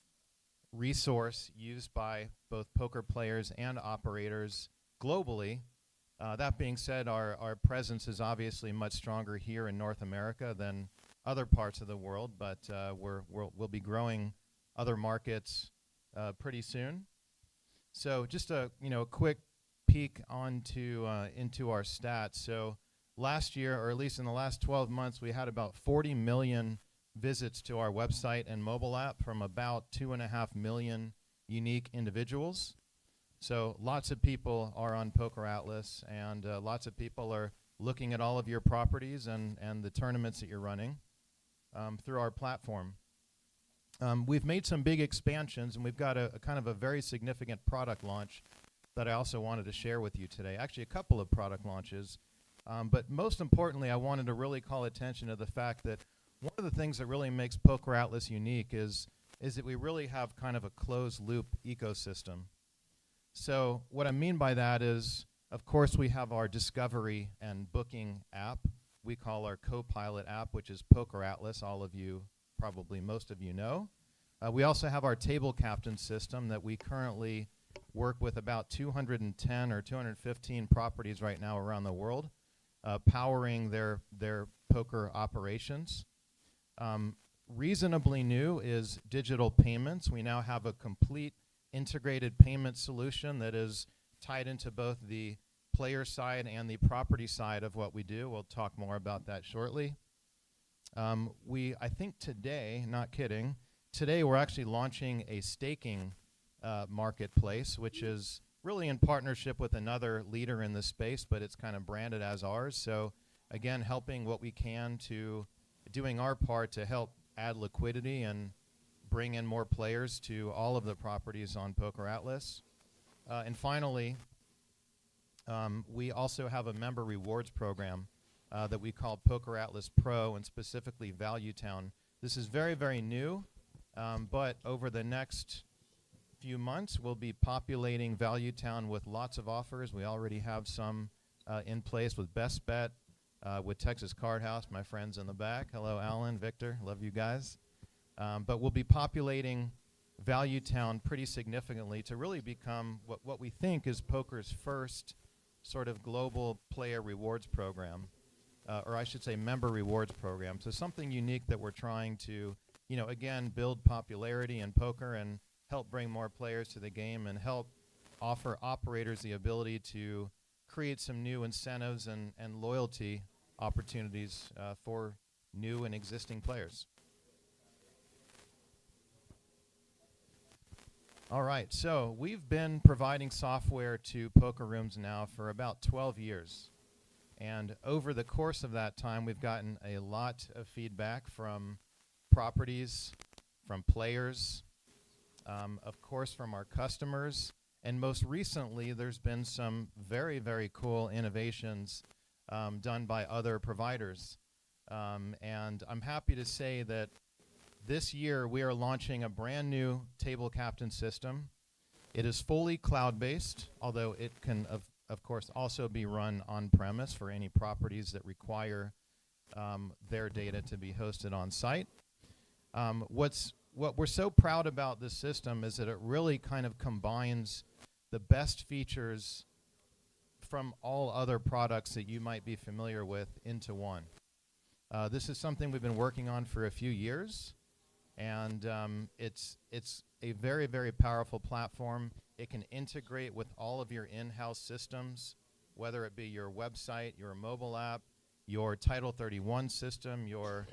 resource used by both poker players and operators globally. That being said, our presence is obviously much stronger here in North America than other parts of the world, but we'll be growing other markets pretty soon. So just a quick peek into our stats. So last year, or at least in the last 12 months, we had about 40 million visits to our website and mobile app from about 2.5 million unique individuals. So lots of people are on Poker Atlas, and lots of people are looking at all of your properties and the tournaments that you're running through our platform. We've made some big expansions, and we've got a kind of a very significant product launch that I also wanted to share with you today. Actually, a couple of product launches. But most importantly, I wanted to really call attention to the fact that one of the things that really makes Poker Atlas unique is that we really have kind of a closed-loop ecosystem. So what I mean by that is, of course, we have our discovery and booking app. We call our co-pilot app, which is Poker Atlas. All of you, probably most of you know. We also have our table captain system that we currently work with about 210 or 215 properties right now around the world, powering their poker operations. Reasonably new is digital payments. We now have a complete integrated payment solution that is tied into both the player side and the property side of what we do. We'll talk more about that shortly. I think today, not kidding, today we're actually launching a staking marketplace, which is really in partnership with another leader in the space, but it's kind of branded as ours. So again, helping what we can to doing our part to help add liquidity and bring in more players to all of the properties on Poker Atlas. And finally, we also have a member rewards program that we call Poker Atlas Pro, and specifically Value Town. This is very, very new, but over the next few months, we'll be populating Value Town with lots of offers. We already have some in place with Best Bet, with Texas Card House, my friends in the back. Hello, Alan, Victor, love you guys. But we'll be populating Value Town pretty significantly to really become what we think is poker's first sort of global player rewards program, or I should say member rewards program. So something unique that we're trying to, again, build popularity in poker and help bring more players to the game and help offer operators the ability to create some new incentives and loyalty opportunities for new and existing players. All right, so we've been providing software to poker rooms now for about 12 years. And over the course of that time, we've gotten a lot of feedback from properties, from players, of course from our customers, and most recently there's been some very, very cool innovations done by other providers. And I'm happy to say that this year we are launching a brand new table captain system. It is fully cloud-based, although it can, of course, also be run on-premise for any properties that require their data to be hosted on site. What we're so proud about this system is that it really kind of combines the best features from all other products that you might be familiar with into one. This is something we've been working on for a few years, and it's a very, very powerful platform. It can integrate with all of your in-house systems, whether it be your website, your mobile app, your Title 31 system, your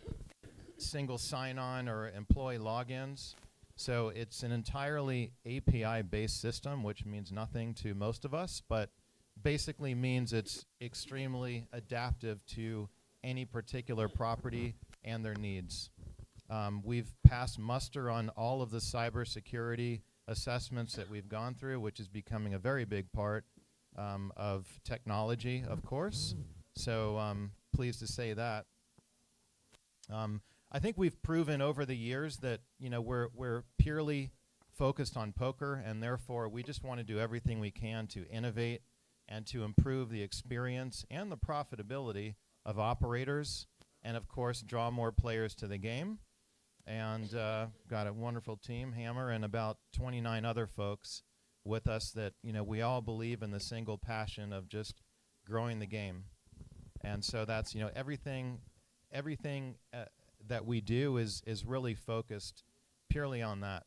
single sign-on or employee logins. So it's an entirely API-based system, which means nothing to most of us, but basically means it's extremely adaptive to any particular property and their needs. We've passed muster on all of the cybersecurity assessments that we've gone through, which is becoming a very big part of technology, of course. So pleased to say that. I think we've proven over the years that we're purely focused on poker, and therefore we just want to do everything we can to innovate and to improve the experience and the profitability of operators, and of course draw more players to the game. And got a wonderful team, Hammer, and about 29 other folks with us that we all believe in the single passion of just growing the game. And so that's everything that we do is really focused purely on that.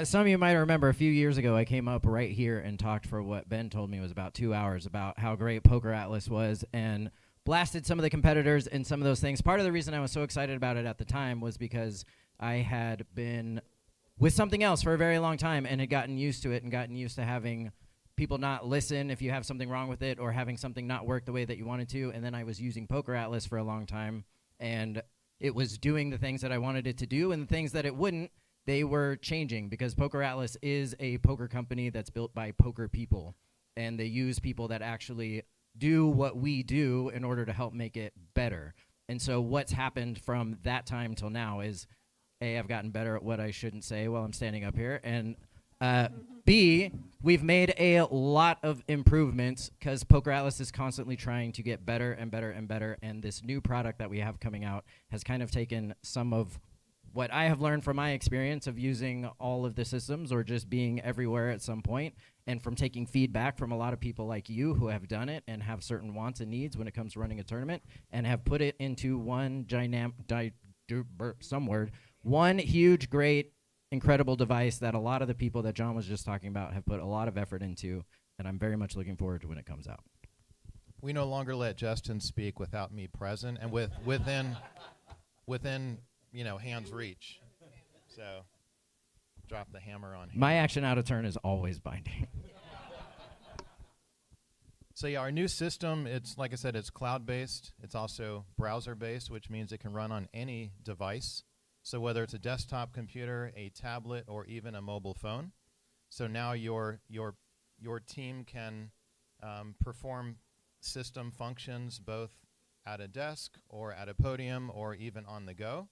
Some of you might remember a few years ago I came up right here and talked for what Ben told me was about 2 hours about how great Poker Atlas was and blasted some of the competitors and some of those things. Part of the reason I was so excited about it at the time was because I had been with something else for a very long time and had gotten used to it and gotten used to having people not listen if you have something wrong with it or having something not work the way that you wanted to. And then I was using Poker Atlas for a long time, and it was doing the things that I wanted it to do, and the things that it wouldn't, they were changing, because Poker Atlas is a poker company that's built by poker people, and they use people that actually do what we do in order to help make it better. And so what's happened from that time till now is, A, I've gotten better at what I shouldn't say while I'm standing up here, and B, we've made a lot of improvements because Poker Atlas is constantly trying to get better and better and better, and this new product that we have coming out has kind of taken some of what I have learned from my experience of using all of the systems or just being everywhere at some point, and from taking feedback from a lot of people like you who have done it and have certain wants and needs when it comes to running a tournament, and have put it into one one huge, great, incredible device that a lot of the people that John was just talking about have put a lot of effort into, and I'm very much looking forward to when it comes out. We no longer let Justin speak without me present and within hand's reach. So drop the hammer on him. My action out of turn is always binding. So yeah, our new system, it's like I said, it's cloud-based. It's also browser-based, which means it can run on any device. So whether it's a desktop computer, a tablet, or even a mobile phone. So now your team can perform system functions both at a desk or at a podium or even on the go.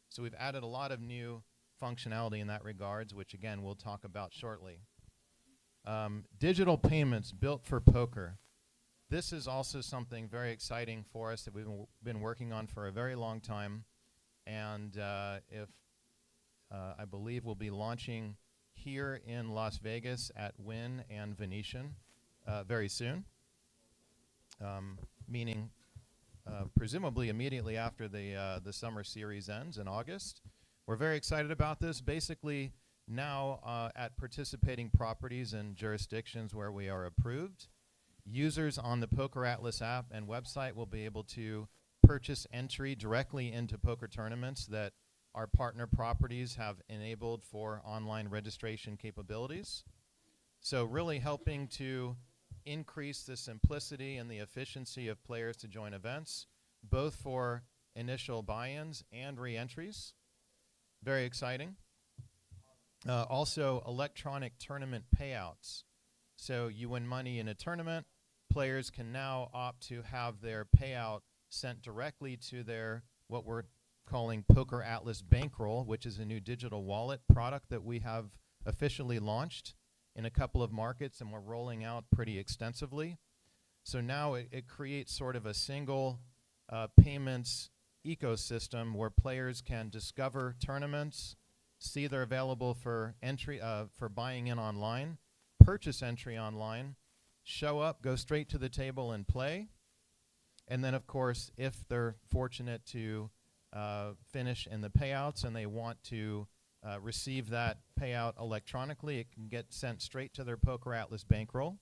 So we've added a lot of new functionality in that regards, which again we'll talk about shortly. Digital payments built for poker. This is also something very exciting for us that we've been working on for a very long time. And I believe we'll be launching here in Las Vegas at Wynn and Venetian very soon, meaning presumably immediately after the summer series ends in August. We're very excited about this. Basically, now at participating properties and jurisdictions where we are approved, users on the Poker Atlas app and website will be able to purchase entry directly into poker tournaments that our partner properties have enabled for online registration capabilities. So really helping to increase the simplicity and the efficiency of players to join events, both for initial buy-ins and re-entries. Very exciting. Also, electronic tournament payouts. So you win money in a tournament, players can now opt to have their payout sent directly to their, what we're calling Poker Atlas Bankroll, which is a new digital wallet product that we have officially launched in a couple of markets, and we're rolling out pretty extensively. So now it creates sort of a single payments ecosystem where players can discover tournaments, see they're available for entry, for buying in online, purchase entry online, show up, go straight to the table and play. And then, of course, if they're fortunate to finish in the payouts and they want to receive that payout electronically, it can get sent straight to their Poker Atlas bankroll,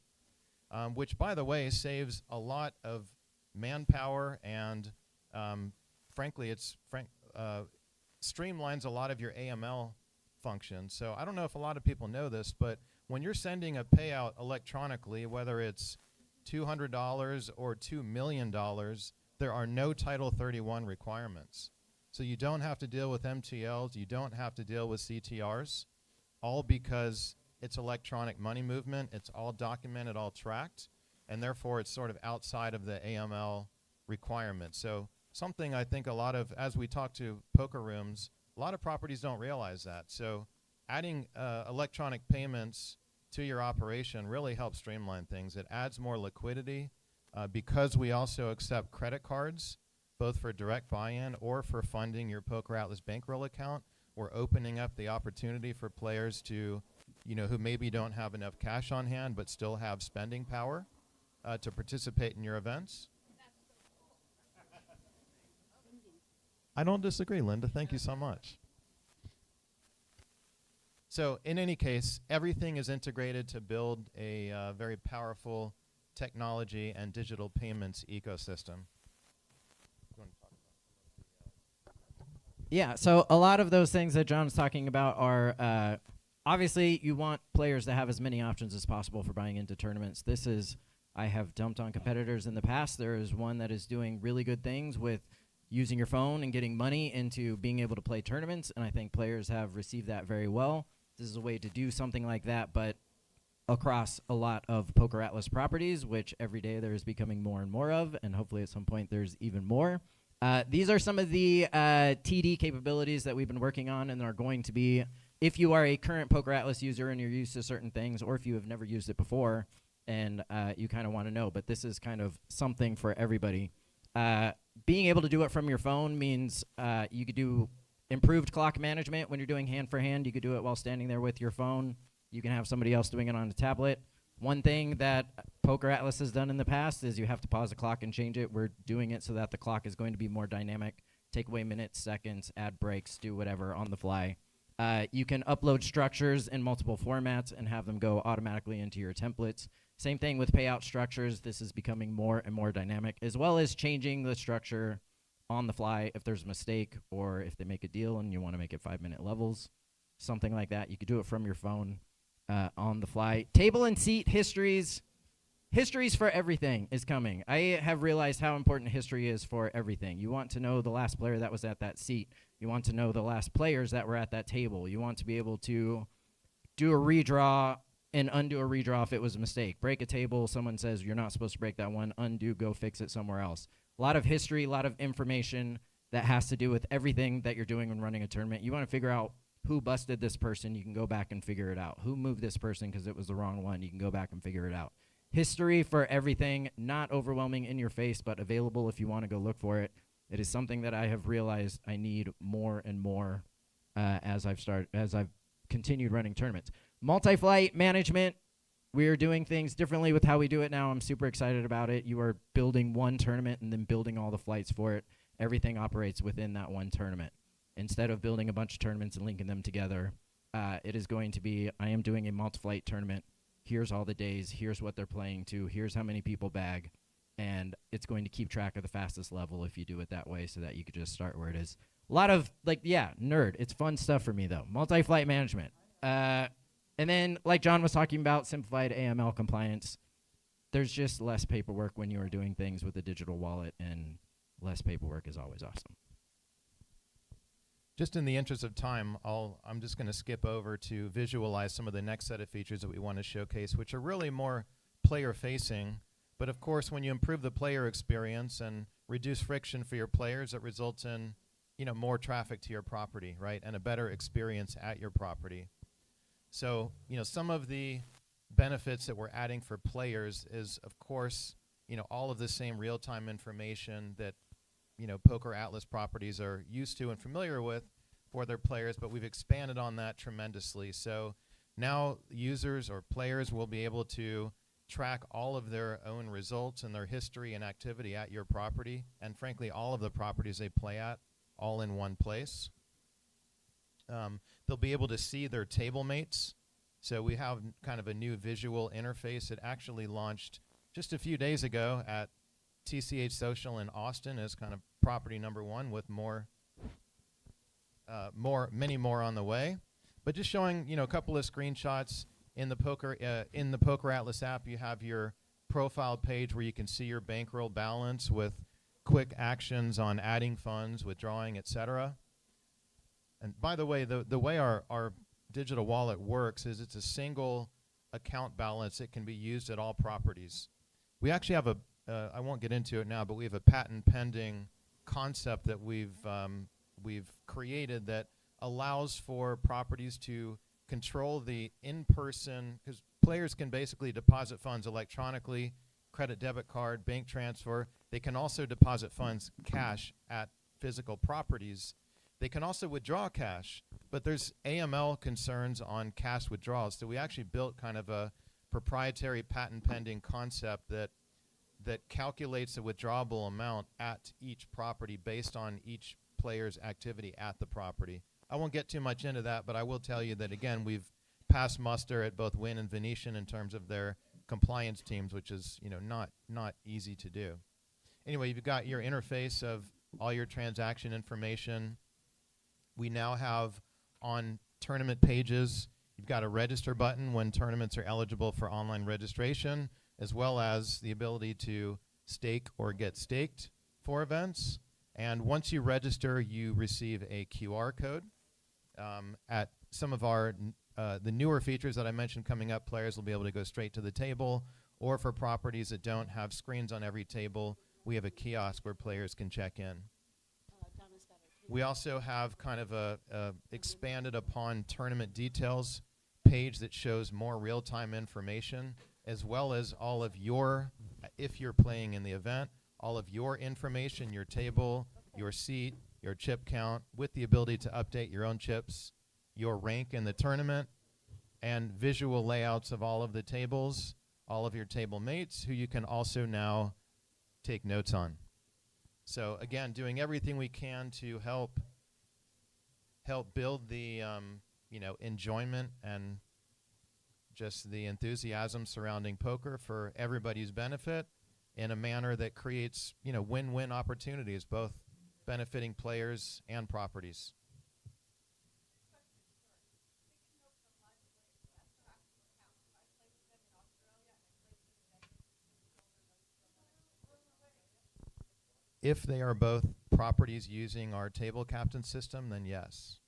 which, by the way, saves a lot of manpower and, frankly, streamlines a lot of your AML functions. So I don't know if a lot of people know this, but when you're sending a payout electronically, whether it's $200 or $2 million, there are no Title 31 requirements. So you don't have to deal with MTLs, you don't have to deal with CTRs, all because it's electronic money movement, it's all documented, all tracked, and therefore it's sort of outside of the AML requirement. So something I think a lot of, as we talk to poker rooms, a lot of properties don't realize that. So adding electronic payments to your operation really helps streamline things. It adds more liquidity because we also accept credit cards, both for direct buy-in or for funding your Poker Atlas bankroll account. We're opening up the opportunity for players to, who maybe don't have enough cash on hand but still have spending power to participate in your events. I don't disagree, Linda. Thank you so much. So in any case, everything is integrated to build a very powerful technology and digital payments ecosystem. Yeah, so a lot of those things that John's talking about are obviously you want players to have as many options as possible for buying into tournaments. I have dumped on competitors in the past. There is one that is doing really good things with using your phone and getting money into being able to play tournaments, and I think players have received that very well. This is a way to do something like that, but across a lot of Poker Atlas properties, which every day there is becoming more and more of, and hopefully at some point there's even more. These are some of the TD capabilities that we've been working on and are going to be, if you are a current Poker Atlas user and you're used to certain things, or if you have never used it before and you kind of want to know, but this is kind of something for everybody. Being able to do it from your phone means you could do improved clock management when you're doing hand for hand. You could do it while standing there with your phone. You can have somebody else doing it on a tablet. One thing that Poker Atlas has done in the past is you have to pause the clock and change it. We're doing it so that the clock is going to be more dynamic, take away minutes, seconds, add breaks, do whatever on the fly. You can upload structures in multiple formats and have them go automatically into your templates. Same thing with payout structures. This is becoming more and more dynamic, as well as changing the structure on the fly if there's a mistake or if they make a deal and you want to make it 5-minute levels, something like that. You could do it from your phone on the fly. Table and seat histories. Histories for everything is coming. I have realized how important history is for everything. You want to know the last player that was at that seat. You want to know the last players that were at that table. You want to be able to do a redraw and undo a redraw if it was a mistake. Break a table, someone says you're not supposed to break that one, undo, go fix it somewhere else. A lot of history, a lot of information that has to do with everything that you're doing when running a tournament. You want to figure out who busted this person, you can go back and figure it out. Who moved this person because it was the wrong one, you can go back and figure it out. History for everything, not overwhelming in your face, but available if you want to go look for it. It is something that I have realized I need more and more as I've continued running tournaments. Multi-flight management, we're doing things differently with how we do it now. I'm super excited about it. You are building one tournament and then building all the flights for it. Everything operates within that one tournament. Instead of building a bunch of tournaments and linking them together, it is going to be, I am doing a multi-flight tournament. Here's all the days. Here's what they're playing to. Here's how many people bag. And it's going to keep track of the fastest level if you do it that way so that you could just start where it is. A lot of, nerd. It's fun stuff for me, though. Multi-flight management. And then, like John was talking about, simplified AML compliance. there's just less paperwork when you are doing things with a digital wallet, and less paperwork is always awesome. Just in the interest of time, I'm just going to skip over to visualize some of the next set of features that we want to showcase, which are really more player-facing. But of course, when you improve the player experience and reduce friction for your players, it results in, more traffic to your property, right, and a better experience at your property. So, some of the benefits that we're adding for players is, of course, all of the same real-time information that Poker Atlas properties are used to and familiar with for their players, but we've expanded on that tremendously. So now users or players will be able to track all of their own results and their history and activity at your property, and frankly, all of the properties they play at, all in one place. They'll be able to see their table mates. So we have kind of a new visual interface. It actually launched just a few days ago at TCH Social in Austin as kind of property number 1, with many more on the way. But just showing, a couple of screenshots in the Poker Atlas app. You have your profile page where you can see your bankroll balance with quick actions on adding funds, withdrawing, etc. And by the way, the way our digital wallet works is it's a single account balance that can be used at all properties. We actually have I won't get into it now, but we have a patent pending concept that we've created that allows for properties to control the in-person, because players can basically deposit funds electronically, credit, debit card, bank transfer. They can also deposit funds cash at physical properties. They can also withdraw cash, but there's AML concerns on cash withdrawals. So we actually built kind of a proprietary patent pending concept that calculates the withdrawable amount at each property based on each player's activity at the property. I won't get too much into that, but I will tell you that, again, we've passed muster at both Wynn and Venetian in terms of their compliance teams, which is not easy to do. Anyway, you've got your interface of all your transaction information. We now have on tournament pages, you've got a register button when tournaments are eligible for online registration, as well as the ability to stake or get staked for events. And once you register, you receive a QR code. At some of the newer features that I mentioned coming up, players will be able to go straight to the table, or for properties that don't have screens on every table, we have a kiosk where players can check in. We also have kind of a expanded upon tournament details page that shows more real-time information, as well as all of your, if you're playing in the event, all of your information, your table, your seat, your chip count, with the ability to update your own chips, your rank in the tournament, and visual layouts of all of the tables, all of your table mates, who you can also now take notes on. So again, doing everything we can to help build the enjoyment and just the enthusiasm surrounding poker for everybody's benefit in a manner that creates win-win opportunities, both benefiting players and properties. If they are both properties using our table captain system, then yes.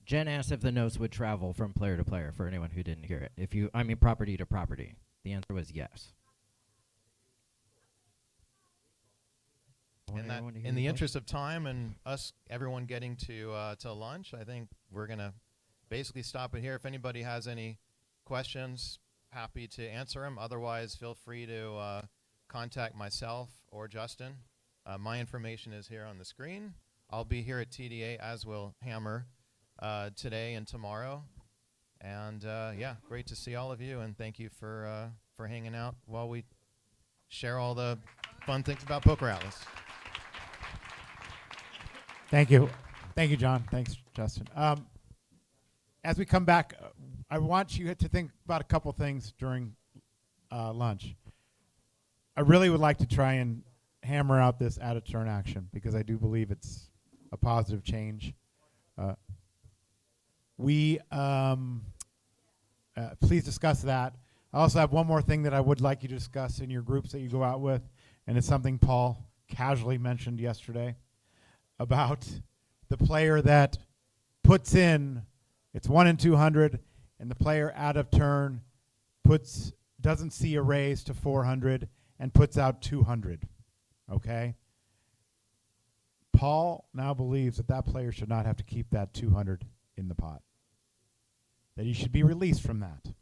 Jen asked if the notes would travel from player to player, for anyone who didn't hear it. Property to property. The answer was yes. In the interest of time and everyone getting to lunch, I think we're going to basically stop it here. If anybody has any questions, happy to answer them. Otherwise, feel free to contact myself or Justin. My information is here on the screen. I'll be here at TDA, as will Hammer, today and tomorrow. And great to see all of you, and thank you for hanging out while we share all the fun things about Poker Atlas. Thank you. Thank you, John. Thanks, Justin. As we come back, I want you to think about a couple things during lunch. I really would like to try and hammer out this out-of-turn action, because I do believe it's a positive change. please discuss that. I also have one more thing that I would like you to discuss in your groups that you go out with, and it's something Paul casually mentioned yesterday about the player that puts in, it's 1 in 200, and the player out of turn doesn't see a raise to 400 and puts out 200. Okay? Paul now believes that that player should not have to keep that 200 in the pot. That he should be released from that.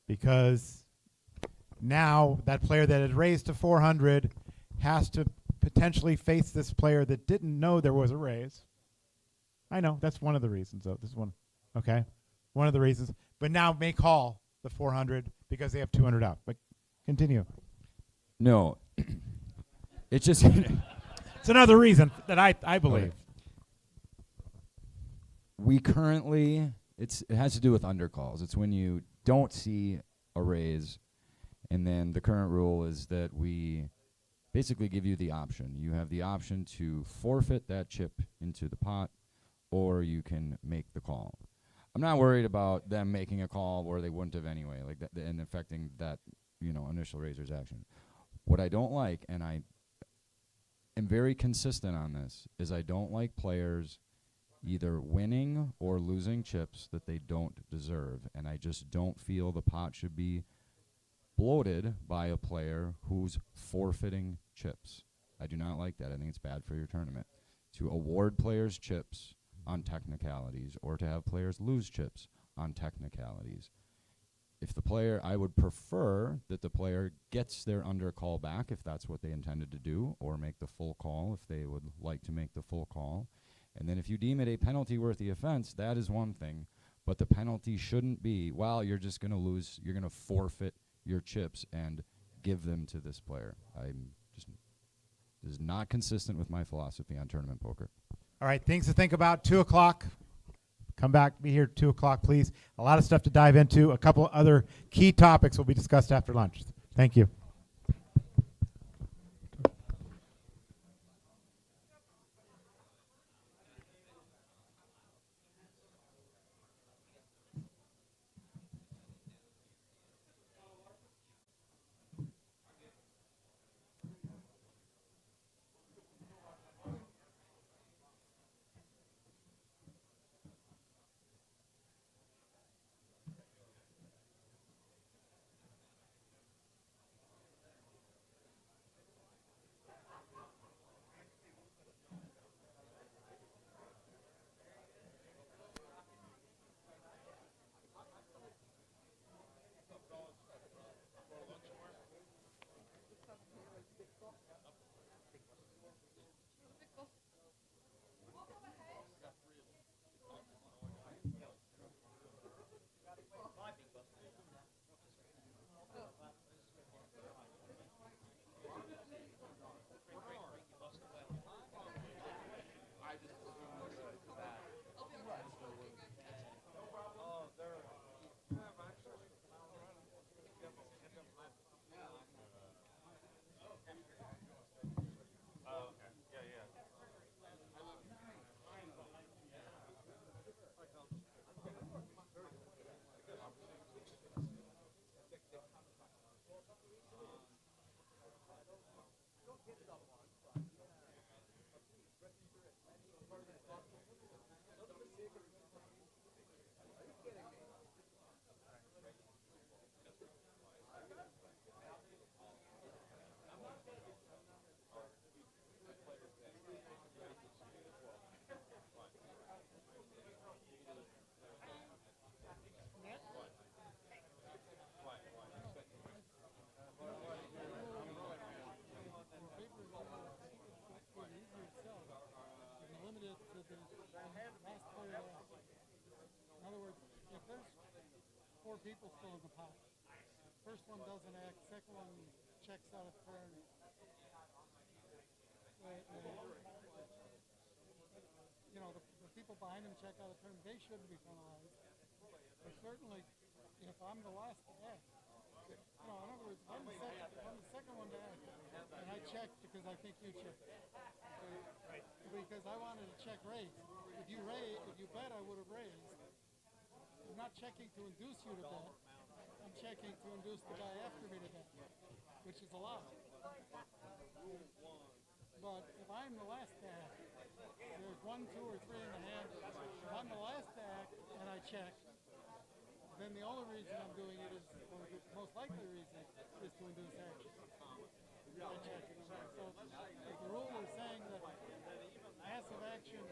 Because now that player that had raised to 400 has to potentially face this player that didn't know there was a raise. I know, that's one of the reasons, though. This is one. Okay? One of the reasons. But now may call the 400 because they have 200 out. But continue. No. It's just... It's another reason that I believe. We currently, it has to do with undercalls. It's when you don't see a raise, and then the current rule is that we basically give you the option. You have the option to forfeit that chip into the pot, or you can make the call. I'm not worried about them making a call where they wouldn't have anyway, like that, and affecting that, initial raiser's action. What I don't like, and I am very consistent on this, is I don't like players either winning or losing chips that they don't deserve. And I just don't feel the pot should be bloated by a player who's forfeiting chips. I do not like that. I think it's bad for your tournament. To award players chips on technicalities or to have players lose chips on technicalities. If the player, I would prefer that the player gets their undercall back if that's what they intended to do, or make the full call if they would like to make the full call. And then if you deem it a penalty-worthy offense, that is one thing. But the penalty shouldn't be, well, you're just going to lose, you're going to forfeit your chips and give them to this player. This is not consistent with my philosophy on tournament poker. All right, things to think about. 2 o'clock. Come back, be here at 2 o'clock, please. A lot of stuff to dive into. A couple other key topics will be discussed after lunch. Thank you. In other words, if there's 4 people still in the pot, first one doesn't act, second one checks out of turn. The people behind him check out of turn, they shouldn't be penalized. But certainly, if I'm the last to act, in other words, I'm the second one to act, and I checked because I think you checked. Because I wanted to check raise. If you bet, I would have raised. I'm not checking to induce you to bet. I'm checking to induce the guy after me to bet, which is allowed. But if I'm the last to act, there's 1, 2, or 3 in the hand. If I'm the last to act and I check, then the only reason I'm doing it is, or the most likely reason, is to induce action. By checking. So if the rule is saying that passive action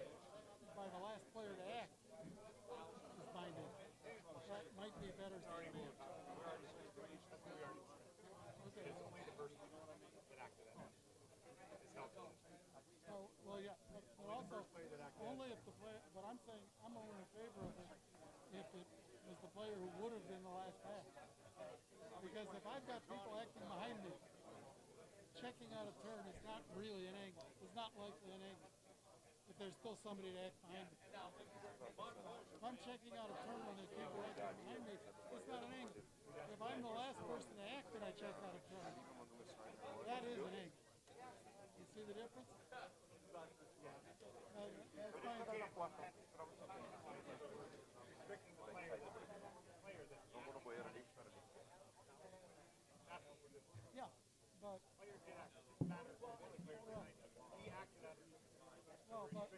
by the last player to act is binding, that might be better suited. Okay. So, well, yeah, but also only if the player. But I'm saying I'm only in favor of it if it was the player who would have been the last pass. Because if I've got people acting behind me, checking out of turn is not really an angle. It's not likely an angle. If there's still somebody to act behind me. If I'm checking out of turn when there's people acting behind me, it's not an angle. If I'm the last person to act and I check out of turn, that is an angle. You see the difference? That's fine. Yeah, but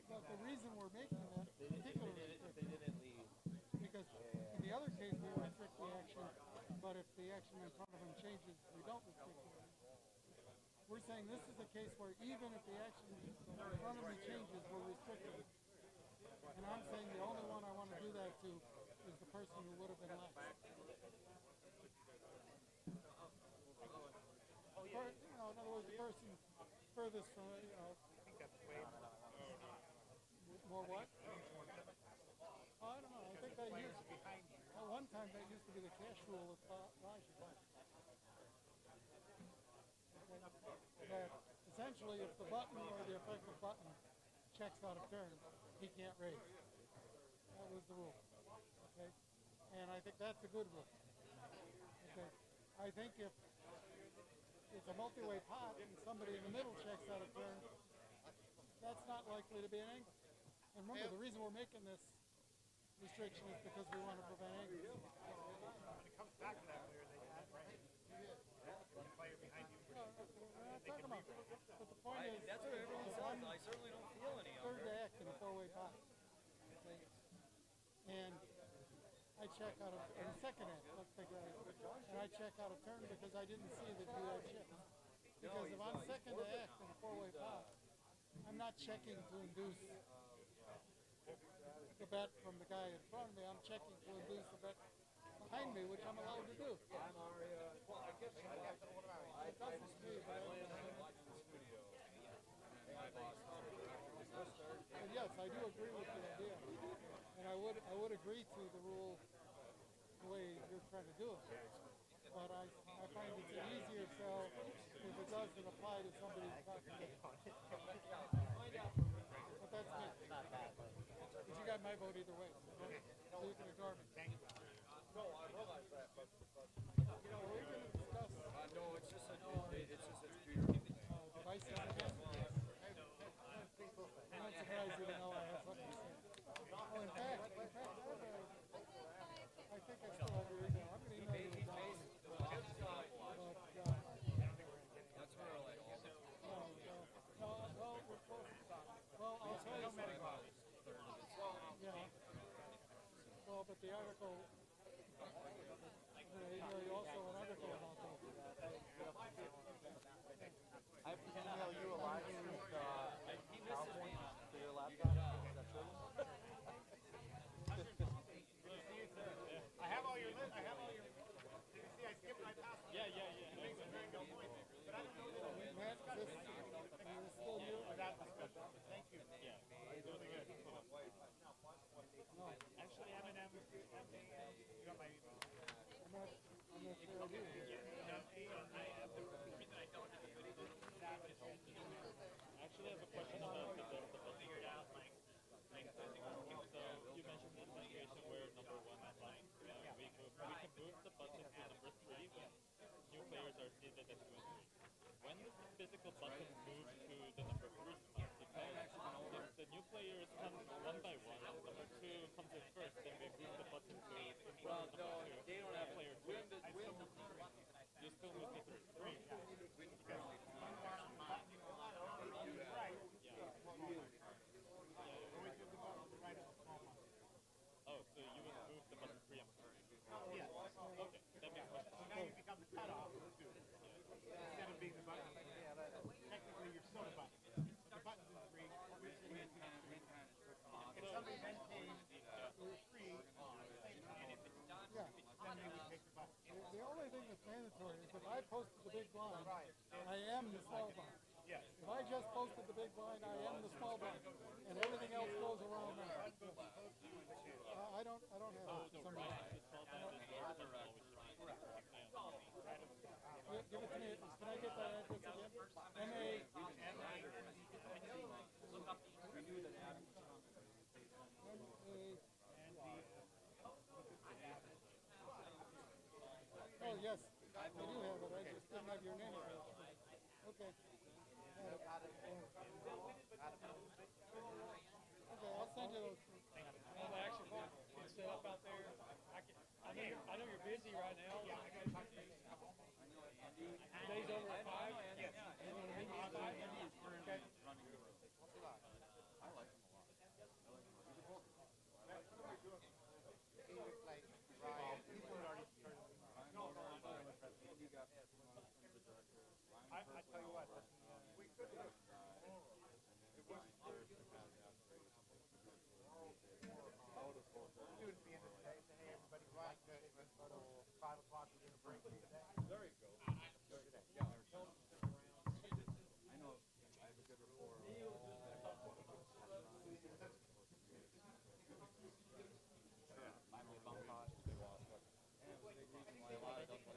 but the reason we're making that particular restriction, because in the other case we restrict the action, but if the action in front of him changes, we don't restrict it. We're saying this is a case where even if the action in front of me changes, we're restricting it. And I'm saying the only one I want to do that to is the person who would have been last. In other words, the person furthest from, more what? Oh, I don't know. I think that used, at one time that used to be the cash rule of Raj. That essentially if the button or the effective button checks out of turn, he can't raise. That was the rule. Okay? And I think that's a good rule. Okay? I think if it's a multi-way pot and somebody in the middle checks out of turn, that's not likely to be an angle. And remember, the reason we're making this restriction is because we want to prevent angles. When it comes back to that player, they add, right? The player behind you. No, we're not talking about that. But the point is, that's what everyone says. I certainly don't feel any third to act in a four-way pot. Okay? And I check out of, in the second act, let's take that, and I check out of turn because I didn't see that you had chipped. Because if I'm second to act in a four-way pot, I'm not checking to induce the bet from the guy in front of me. I'm checking to induce the bet behind me, which I'm allowed to do. It doesn't to me, but and yes, I do agree with the idea, and I would agree to the rule the way you're trying to do it. But I find it's an easier sell if it doesn't apply to somebody's pocket. But that's me. But you got my vote either way. So you can ignore me. No, I realize that, but you know, we're going to discuss. no, it's just a Devices again. I'm not surprised even though I have something to say. Oh, in fact, I think I still have your email. I'm going to email you down. Well, I'll tell you something. Yeah. Well, but the article, I'm going to email you also an article about that. I have to email you a live stream PowerPoint to your laptop. Is that true? I have all your did you see I skipped my password? Yeah. It makes a very good point. But I don't know that we discussed this. Is still you? That discussion. Thank you. Yeah. Really good. No. Actually, Eminem, you got my email. I'm not sure I do. Actually, I have a question about the figured out, so you mentioned the situation where number 1 is line. We can move the button to number 3 when new players are seated at 2 and 3. When does the physical button move to the number 3 spot? Because if the new players come one by one and number 2 comes in first, then we move the button to it's mandatory is if I posted the big blind, I am the small blind. Yes. If I just posted the big blind, I am the small blind, and everything else goes around that. I don't have it. For some reason. Give it to me. Can I get that address again? Oh, yes, I do have it. I just didn't have your name. Okay. Okay, I'll send you those. Well, actually, you can set up out there. I know you're busy right now. Today's over at 5. Yes. You want to meet me at 5? Okay. I tell you what, we could do it. Do it at the end of the day. Say, hey, everybody, right? 5 o'clock, we're going to break today. There you go. I know I have a good rapport.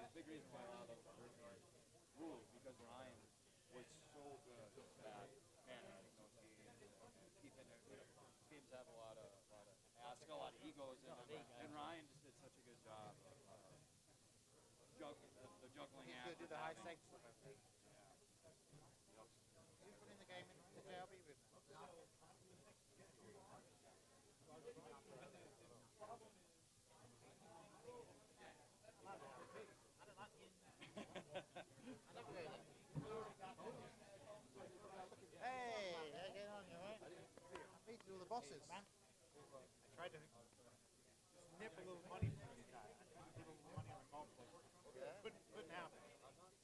Big reason why a lot of those rules, because Ryan was so good at managing those games, keeping it. Teams have a lot of ask, a lot of egos in them, and Ryan just did such a good job of the juggling act. Do the high stakes stuff. You put in the game in the JLB with Hey, how you getting on, you alright? I'm meeting all the bosses, man. I tried to snip a little money from this guy. I tried to give him money on the golf course. Yeah? Couldn't happen.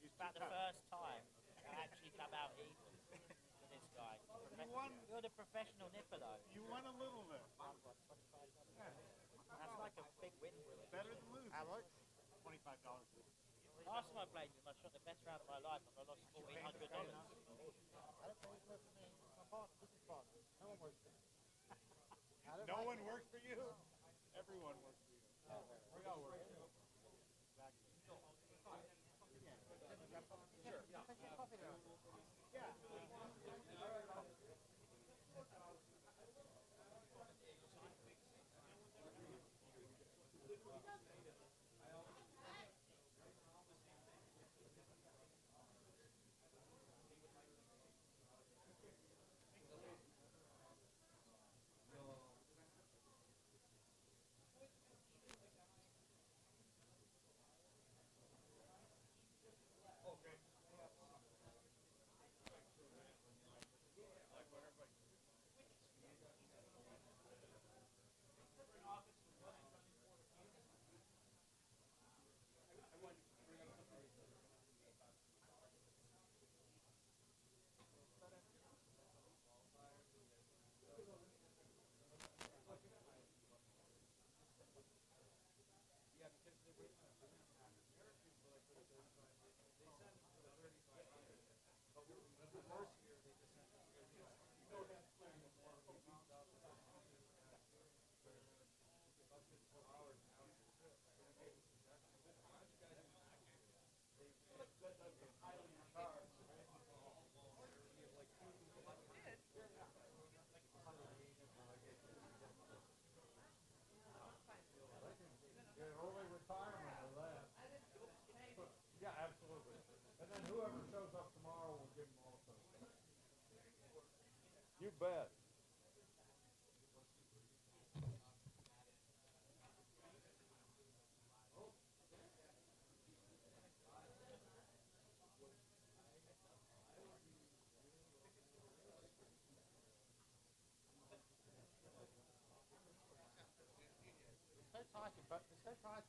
He's about the first time I actually come out even with this guy. You're the professional nipper, though. You won a little bit. Yeah. That's like a big win. Better than losing. How much? $25. Last time I played him, I shot the best round of my life and I lost $1,400. I don't think he's worth for me. It's my partner, business partner. No one works for me. No one works for you? Everyone works for you. We all work for you. Exactly. Sure. Yeah. Yeah, absolutely. And then whoever shows up tomorrow will give them also. You bet. So tight, but it's so tight.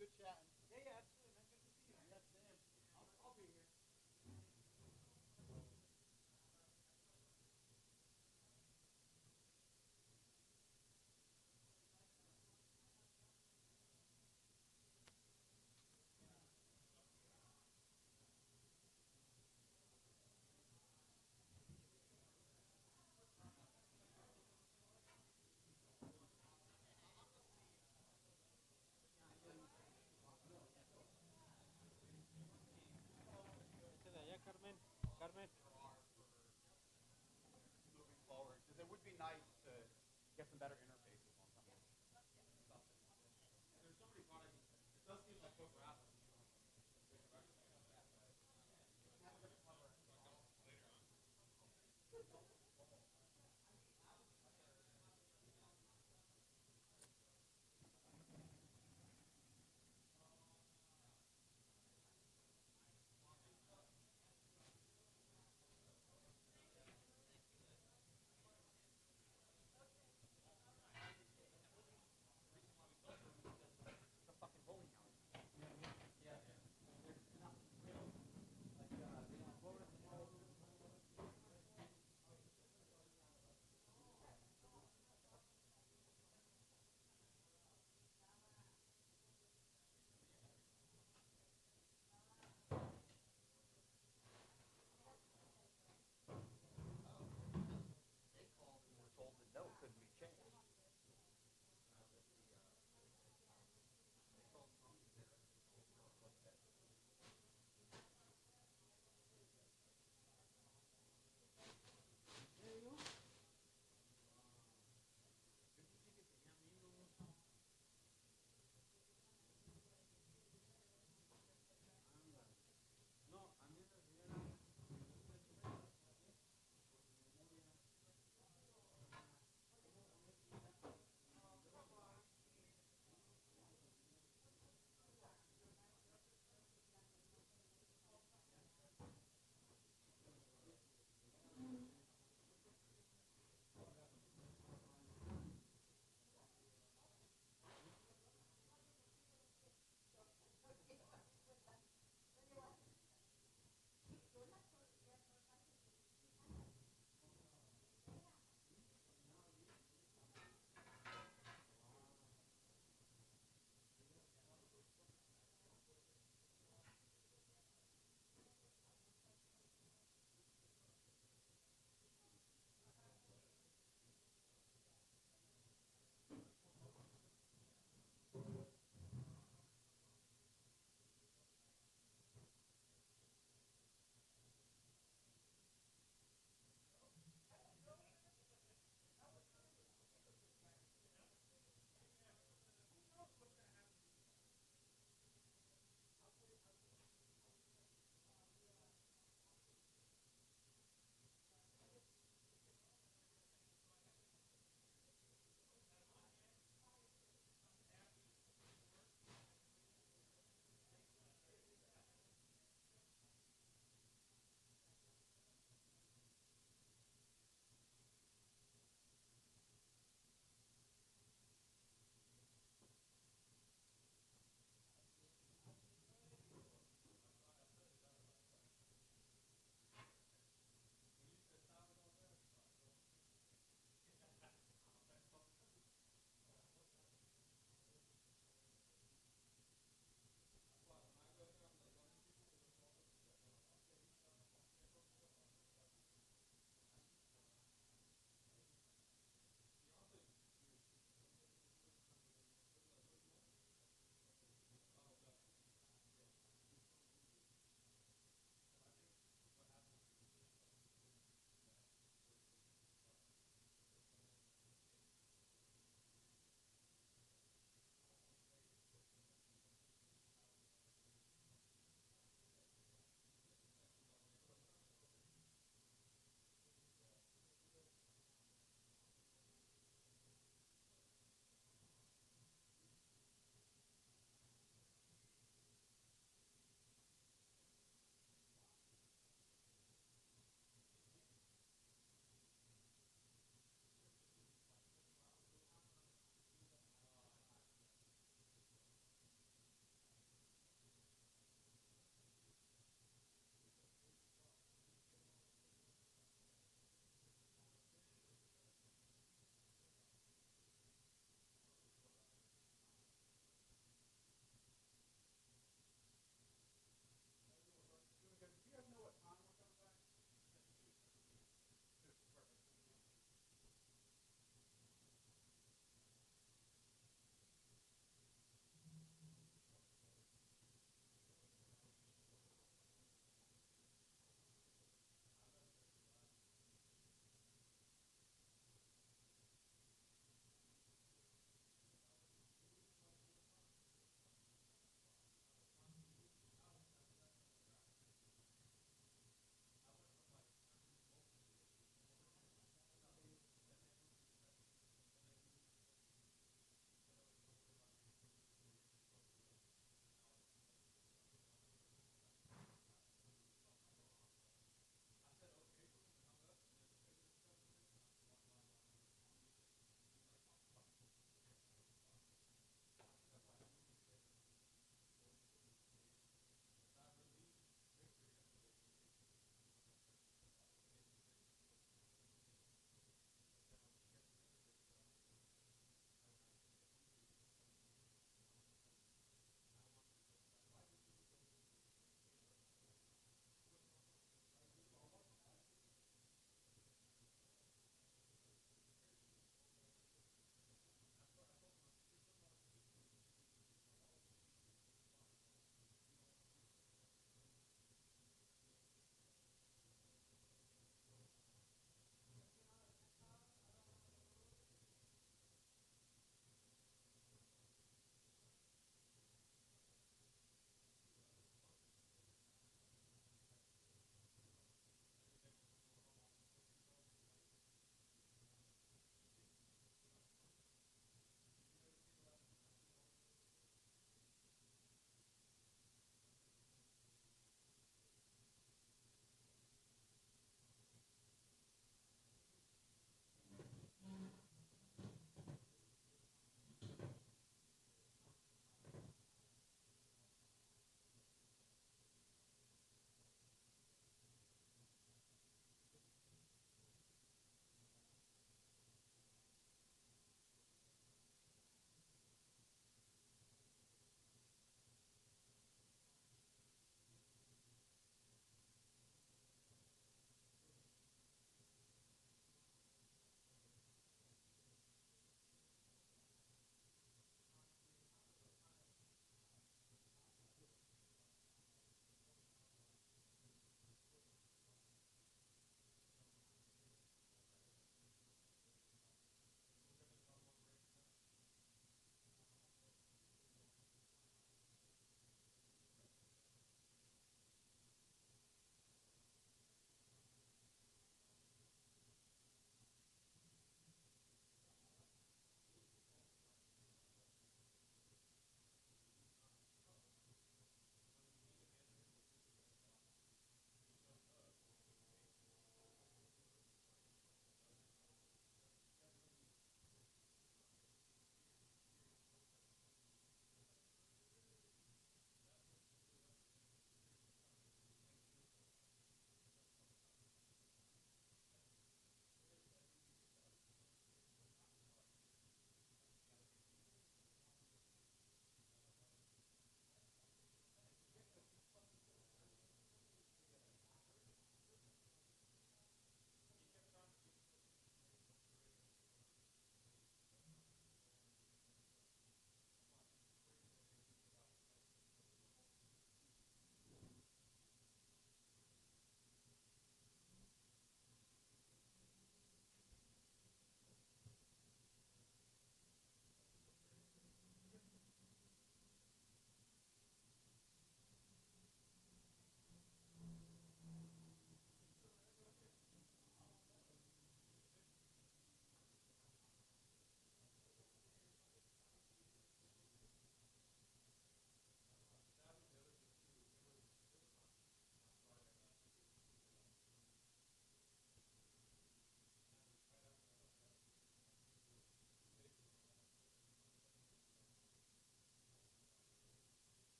Good chatting. Yeah, absolutely, man. Good to see you. Yes, Sam. I'll be here. Carmen. Carmen. Moving forward, because it would be nice to get some better interfaces on some of this stuff. There's so many products. It does seem like poker apples. The fucking bowling alley.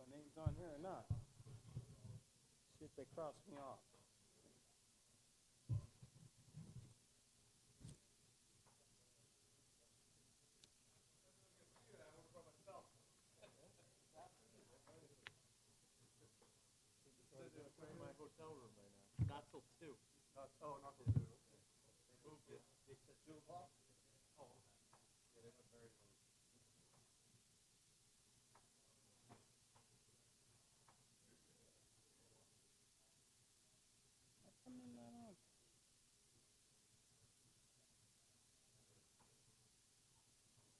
my name's on here or not. See if they cross me off. In my hotel room right now. Not till 2. Not till 2. They moved it. They said 2 o'clock? Oh, okay. Yeah, they went very late. How come they're not on?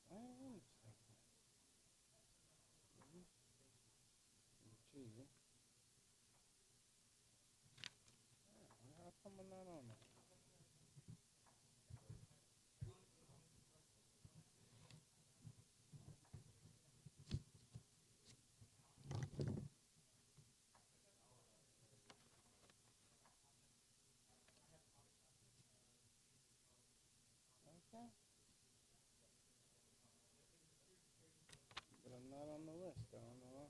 I don't understand. Gee. How come I'm not on it? Okay. But I'm not on the list. I don't know why.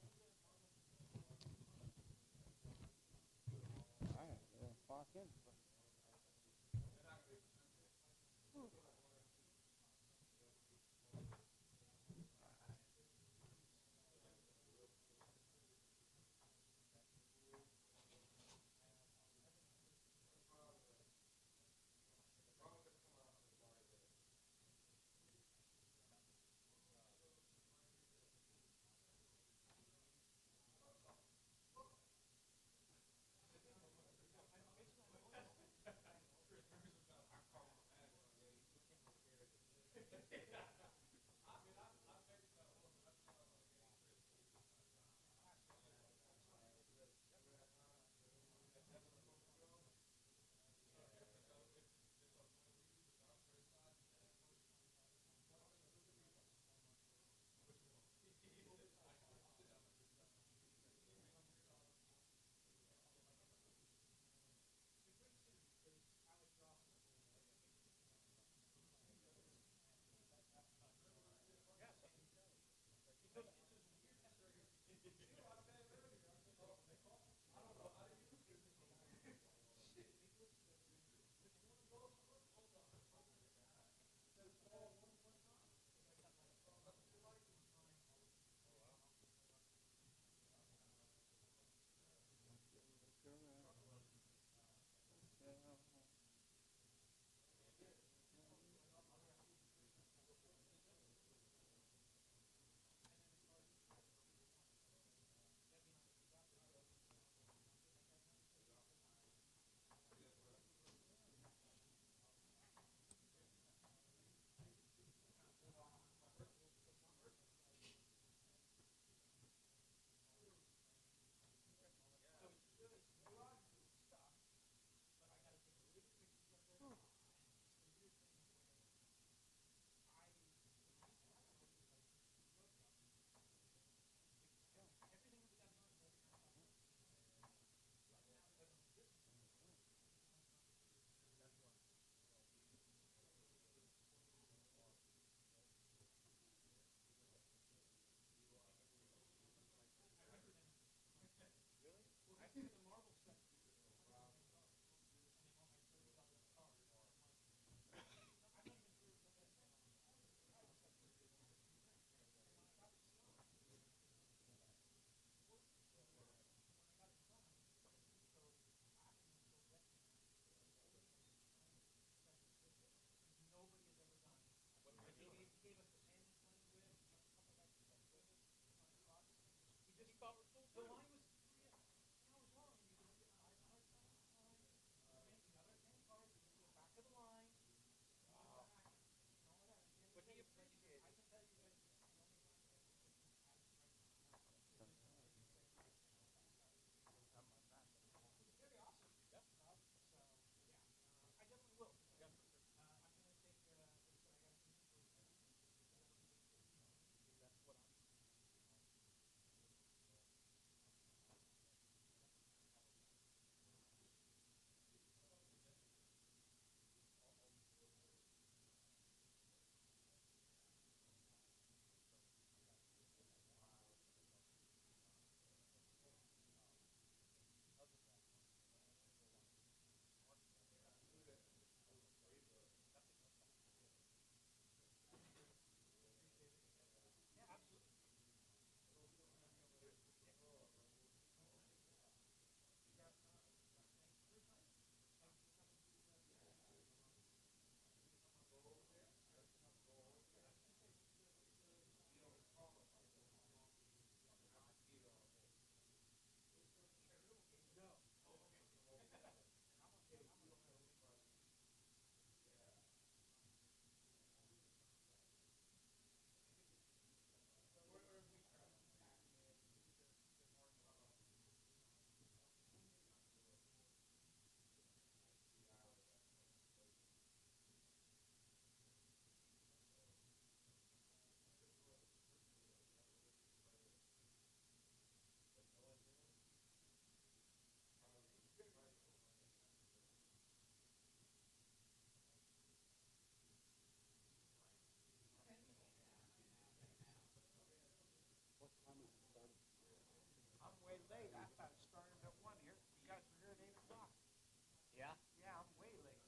Yeah? Yeah, I'm way late.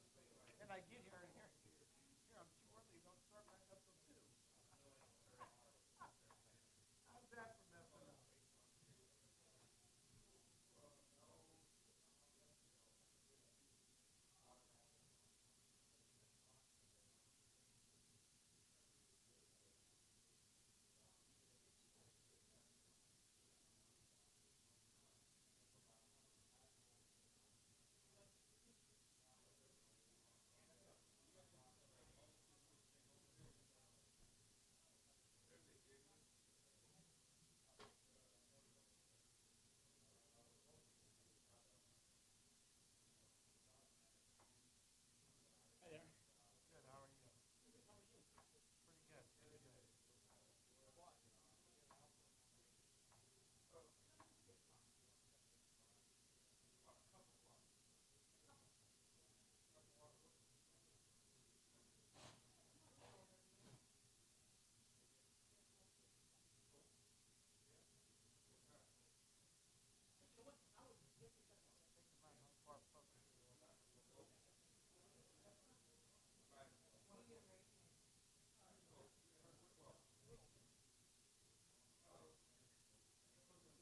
And I get here and here, I'm too early, don't start back up till 2. How's that for messing up? Hi there. Good, how are you? Pretty good, pretty good.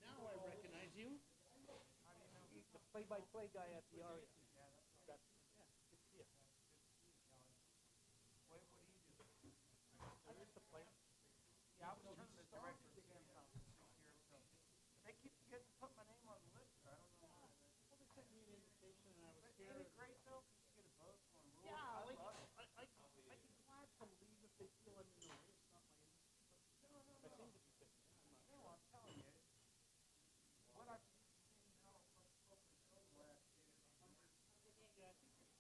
Now I recognize you. How do you know? The play-by-play guy at the Aria. Yeah, that's yeah, good to see you. What do you do? I'm just a player. Yeah, I was tournament director at Sam's House for 6 years, so they keep forgetting to put my name on the list. I don't know why. Well, they sent me an invitation, and I was here. Isn't it great though? You get a vote on rules. Yeah, I love it. I can glad to leave if they feel I'm in the way. It's not my industry, but I seem to be fit. No, I'm telling you. What I've seen how much poker is going the last year. Yeah, I think it's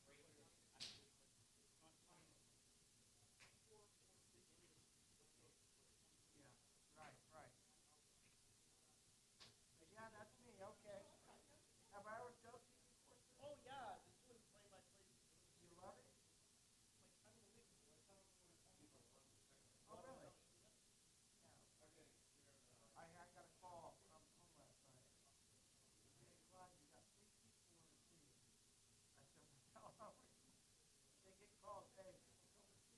great. Yeah, right, right. Yeah, that's me, okay. Have I ever joked you before? Oh, yeah, just doing play-by-play. You love it? Like, unbelievable. Oh, really? Yeah. I got a call from home last night. Hey, Clyde, you got 3 people on the team. I said, well, how are you? They get calls, hey, come and see us.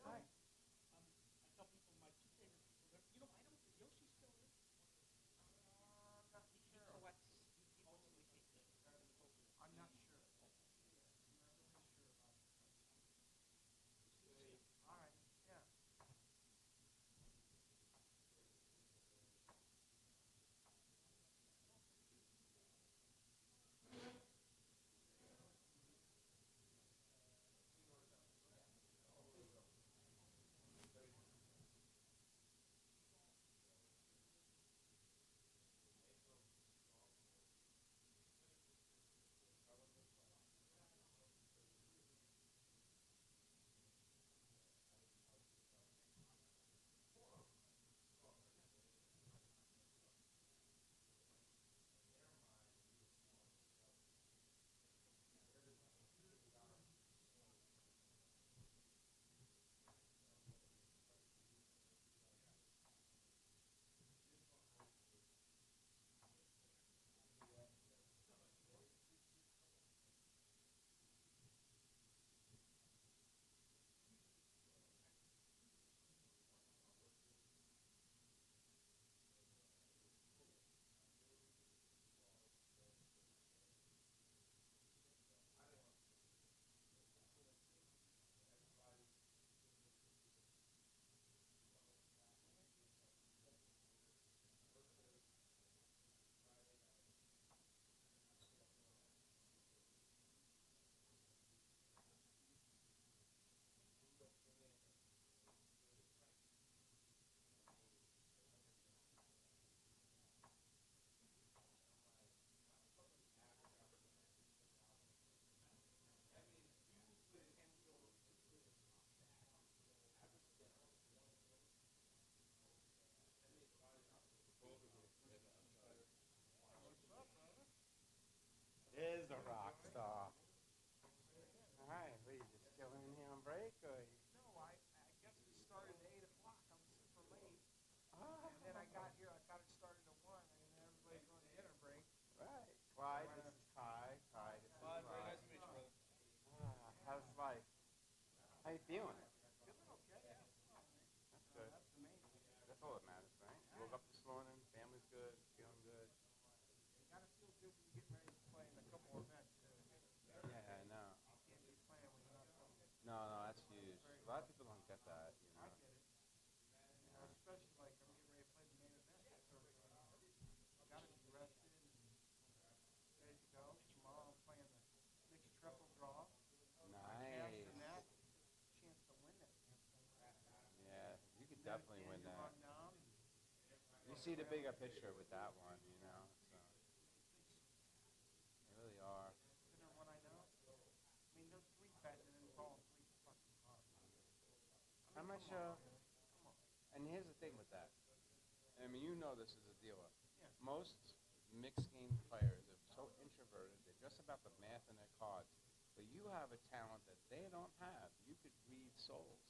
Really? I tell people my 2 favorite people. You know, I don't think Yoshi's still in. I'm not sure. He collects. I'm not sure. I'm not really sure about it. All right, yeah. Is a rock star. All right, what are you just chilling in here on break, or? No, I guess we started at 8 o'clock. I'm super late. And then I got here, I got it started at 1, and then everybody's on dinner break. Right. Clyde, this is Kai. Kai, this is Clyde. How you feeling? That's good. That's all that matters, right? Woke up this morning, family's good, feeling good. You gotta feel good when you get ready to play in a couple events too. Yeah, I know. You can't be playing when you're not feeling good. No, that's huge. A lot of people don't get that, you know. I get it. You know, especially like I'm getting ready to play the main event. So gotta be rested and ready to go. Tomorrow I'm playing the mixed triple draw. Nice. Casting that, chance to win that damn thing. Yeah, you could Then definitely again, win you that. run down and You see the bigger picture with that one, you know. So they really are. consider what I know. I mean, they're three betting and calling three fucking cards. How much? And here's the thing with that. I mean, you know this as a dealer. Yeah. Most mixed game players are so introverted. They're just about the math in their cards. But you have a talent that they don't have. You could read souls.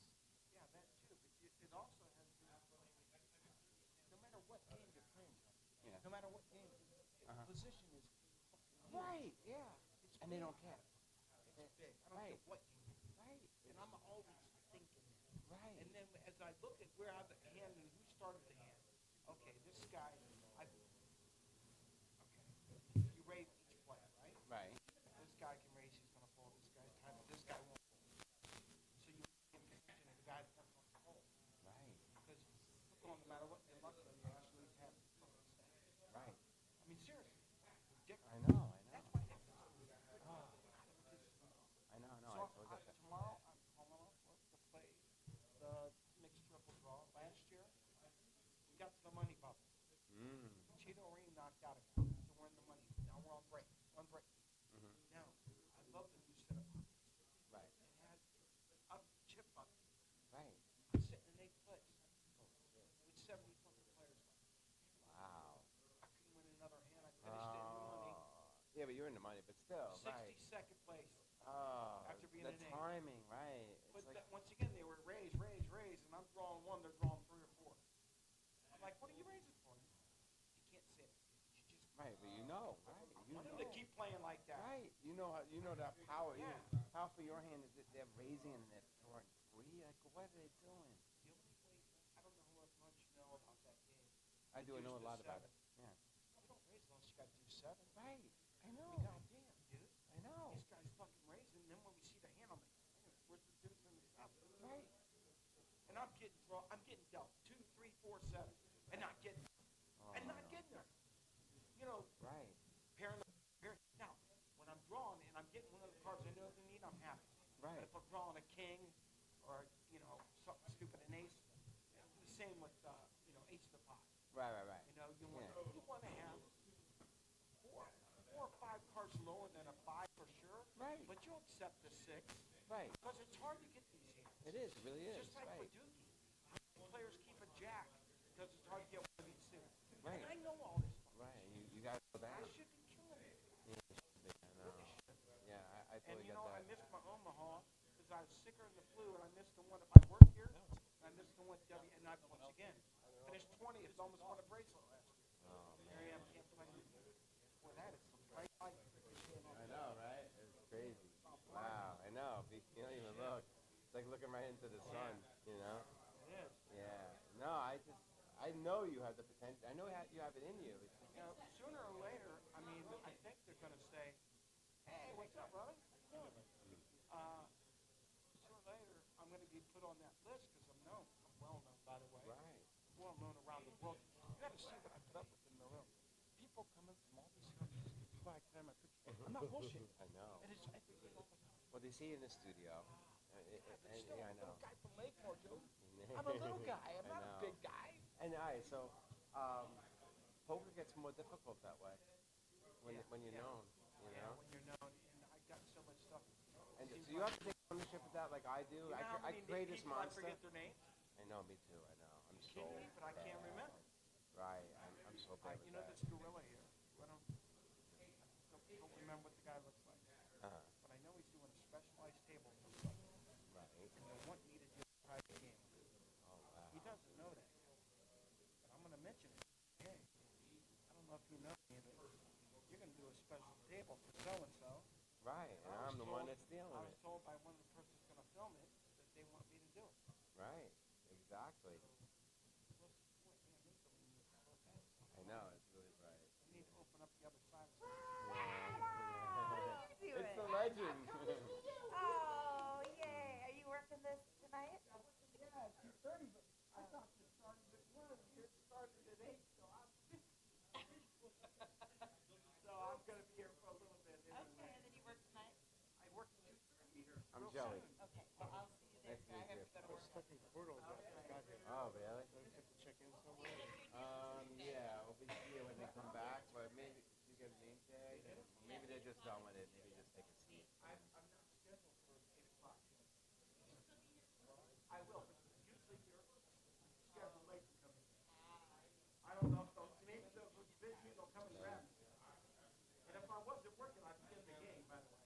Yeah, that too. But it also has to, no matter what game you're playing, Yeah. no matter what game, position is Right. Yeah. It's And they big. don't care. It's big. I don't Right. care what game. Right. And I'm always thinking that. Right. And then as I look at where I have the hand and who started the hand, okay, this guy, you raise each player, right? Right. This guy can raise, he's gonna fold. This guy's time, this guy won't fold. So you can imagine a guy that doesn't want to fold. Right. Because look on, no matter what your luck is, you actually have fucking stats. Right. I mean, seriously, ridiculous. I know. That's why they I know. So I totally get that. tomorrow I'm calling off work to play the mixed triple draw. Last year, we got to the money bubble. Cheeto Ream knocked out a guy, so we're in the money. Now we're on break. One break. Now, I love the new setup. Right. It had up chip button. Right. I'm sitting in 8th place with 70 fucking players left. Wow. I couldn't win another hand. I finished it in the money. Yeah, but you're in the money, but still, right. 62nd place. Oh, After being the in 8th. timing, right. But It's like, once again, they were raise, and I'm drawing one, they're drawing 3 or 4. I'm like, what are you raising for? You can't sit. You just right, but you know, right? I You want know. them to keep playing like that. Right. You know that power. Yeah. How for your hand is it they're raising and they're throwing 3? Like, what are they doing? The only way, I don't know how much you know about that game. I do know a lot about it. Yeah. You don't raise unless you got to do 7. Right. I know. I mean, goddamn, dude. I know. These guys fucking raising, and then when we see the hand, I'm like, "Damn, where's the deuce and the 7? Right. And I'm getting dealt 2, 3, 4, 7, and not getting there. You know, Right. pairing. Now, when I'm drawing and I'm getting one of the cards I know they need, I'm happy. Right. But if I'm drawing a king or something stupid, an ace, the same with ace of the pot. Right. You know, you want to have four or 5 cards lower than a 5 for sure. Right. But you'll accept the 6. Right. Because it's hard to get these hands. It is. It really is. Just like right. with Doogie. Players keep a jack because it's hard to get one of these suits. Right. And I know all this. Right. You got to know that. I should be killing it. Yeah, I know. Yeah, I And totally get I that. missed my Omaha because I was sicker than the flu, and I missed the one at my work here. And I missed the one at W. And I once again finished 20th. Almost won a bracelet last year. Oh, Here I am, can't play. Boy, that is some bright light. I know, right? It's crazy. Wow, I know. You don't even look. It's like looking right into the sun, you know? It is. Yeah. No, I know you have the potential. I know you have it in you. It's just, Sooner or later, I mean, I think they're going to say, hey, what's up, brother? Sooner or later, I'm going to be put on that list because I'm known. I'm well known, by the way. Right. Well known around the world. You got to see what I put up with in the room. People come in from all these countries. Like them, I'm not bullshitting. I know. And it's Well, they see you in the studio. still Yeah, I a little know. guy from Lakeport, Joe. I'm a little guy. I'm not a know. big guy. And all right, so poker gets more difficult that way when you're known, you know. When you're known, and I got so much stuff. And so you have to take ownership of that, like I do. You know how I many create this people I monster. forget their names? I know, me too. I know. I'm so Kidding me, but I can't bad. remember. Right, I'm so bad with You know that. this gorilla here. I don't remember what the guy looks like. Uh-huh. But I know he's doing a specialized table for something. Right. And they want me to do a private game. Oh wow. He doesn't know that. But I'm going to mention it. Hey, I don't know if you know me, but you're going to do a special table for so-and-so. Right, and I'm the one that's dealing I with was it. told by one of the persons going to film it that I'm Joey. Okay, well, I'll see you there. Nice to I meet have you. to go to work. Stuck in Portal got here. Oh, really? So I just have to check in somewhere. Yeah, we'll be here when they come back, but maybe you get a name tag, and maybe they're just done with it. Maybe just take a seat. I'm not scheduled for 8 o'clock. I will, but usually you're scheduled late to come in. I don't know if they'll, maybe they'll be busy, they'll come and grab me. And if I wasn't working, I'd be in the game, by the way.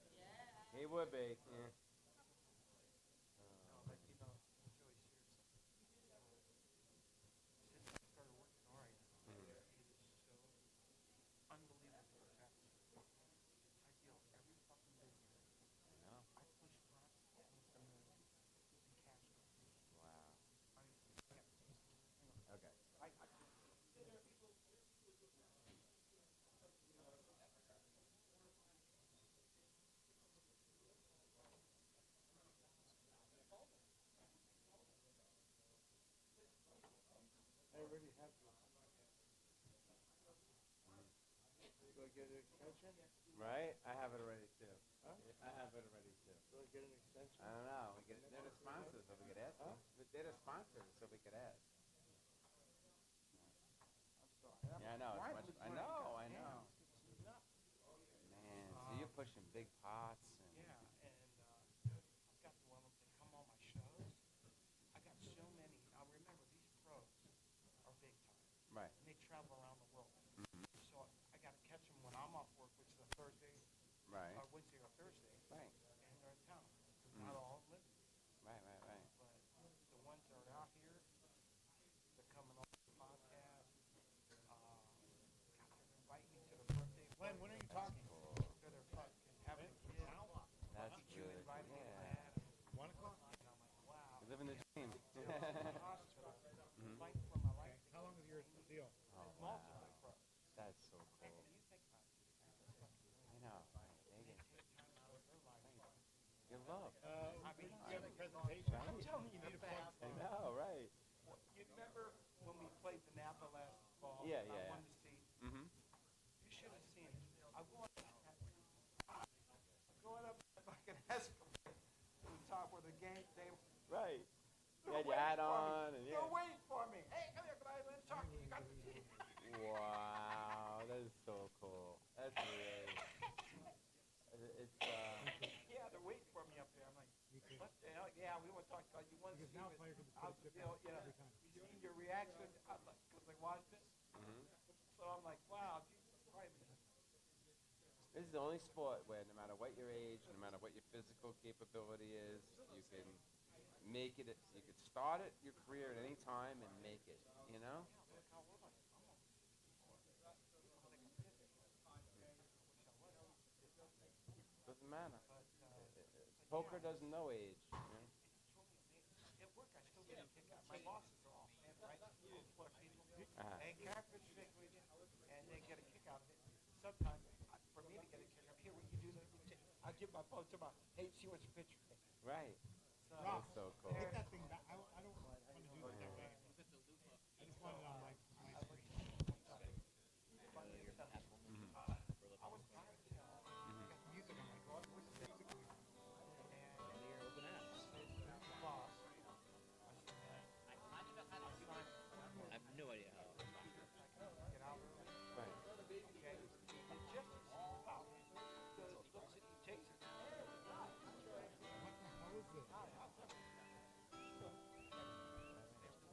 He would be. Yeah. I'll let you know. Joey shared something. Since I started working Aria, it is so unbelievable what's happening. I deal every fucking business. No. I push lots almost $1 million in cash. Wow. I mean, yeah. Okay. I already have this. Do I get an extension? Right? I have it already too. Huh? I have it already too. Do I get an extension? I don't know. We get they're the sponsors, so we could ask them. But they're the sponsors, so we could ask. Yeah, I know. Why It's much, would I you know. I want to know. It's nuts. Man, so you're pushing big pots. And Yeah, and I've got one of them that come on my shows. I got so many. Now remember, these pros are big time. Right. And they travel around the world. Mhm. So I got to catch them when I'm off work, which is a Thursday, Right. or Wednesday or Thursday. Right. And they're in town. 'Cause Mhm. not all live. Right, right, right. But the ones that are out here, they're coming on the podcast. God, they're inviting me to the birthday. When are you talking? To their fucking having a kid. That's You good. invited me to Yeah. that. 1 o'clock. And I'm like, wow. You're living the dream. Hospital. Mhm. Fight for my life. How long is your deal? Oh, Multiple wow. pros. That's so cool. And you think about it. I know. Dang it. Take time out of their life. You're loved. I mean, you have a presentation. I'm telling you, you need a plug. I know, right. You remember when we played the Napa last fall? Yeah, I yeah. won the seat. Mm-hmm. You should have seen it. I'm going up the fucking escalator to the top where the game, Right. You they're had your hat waiting for me. on, and yeah. They're waiting for me. Hey, come here, come on, talk to you. You got the seat. Wow, that is so cool. That's really. It's Yeah, they're waiting for me up there. I'm like, what the hell? Yeah, we want to talk about you. Want to see it. You see your reaction. I'm like, because they watched it. Mhm. So I'm like, wow, Jesus Christ. This is the only sport where no matter what your age, no matter what your physical capability is, you can make it. You could start it your career at any time and make it. You know. Doesn't matter. Poker doesn't know age. You know? At work, I still get a kick out. My bosses are all men, right? Sport people. Uh-huh. And catfish stick with you, and they get a kick out of it. Sometimes, for me to get a kick out, here, when you do that, I give my phone to my, hey, see what's your picture. Right. So, That's so cool. Get that thing back. I don't want to do it that way. I just want it on my screen. I was tired as hell. I got music on my car. Where's the music? And you're open apps. The boss. I said, man, I have no idea how. get out. Right. Okay. And just about looks at you, takes it. What the hell is this?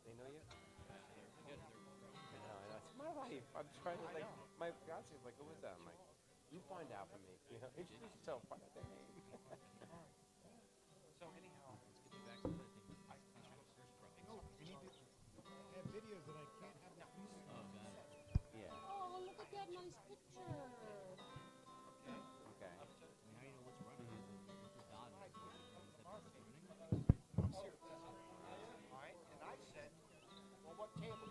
They know you? I know, that's my life. I'm trying to, like, my fiance's like, who is that? I'm like, you find out for me. You know, introduce yourself, find out their name. So anyhow, Let's get you back to the thing. we need to have videos that I can't have the Oh, God. Yeah. Oh, look at that nice picture. Okay. I mean, how do you know what's running? If the dot is running, is that what's running? I'm serious. All right, and I said, well, what table?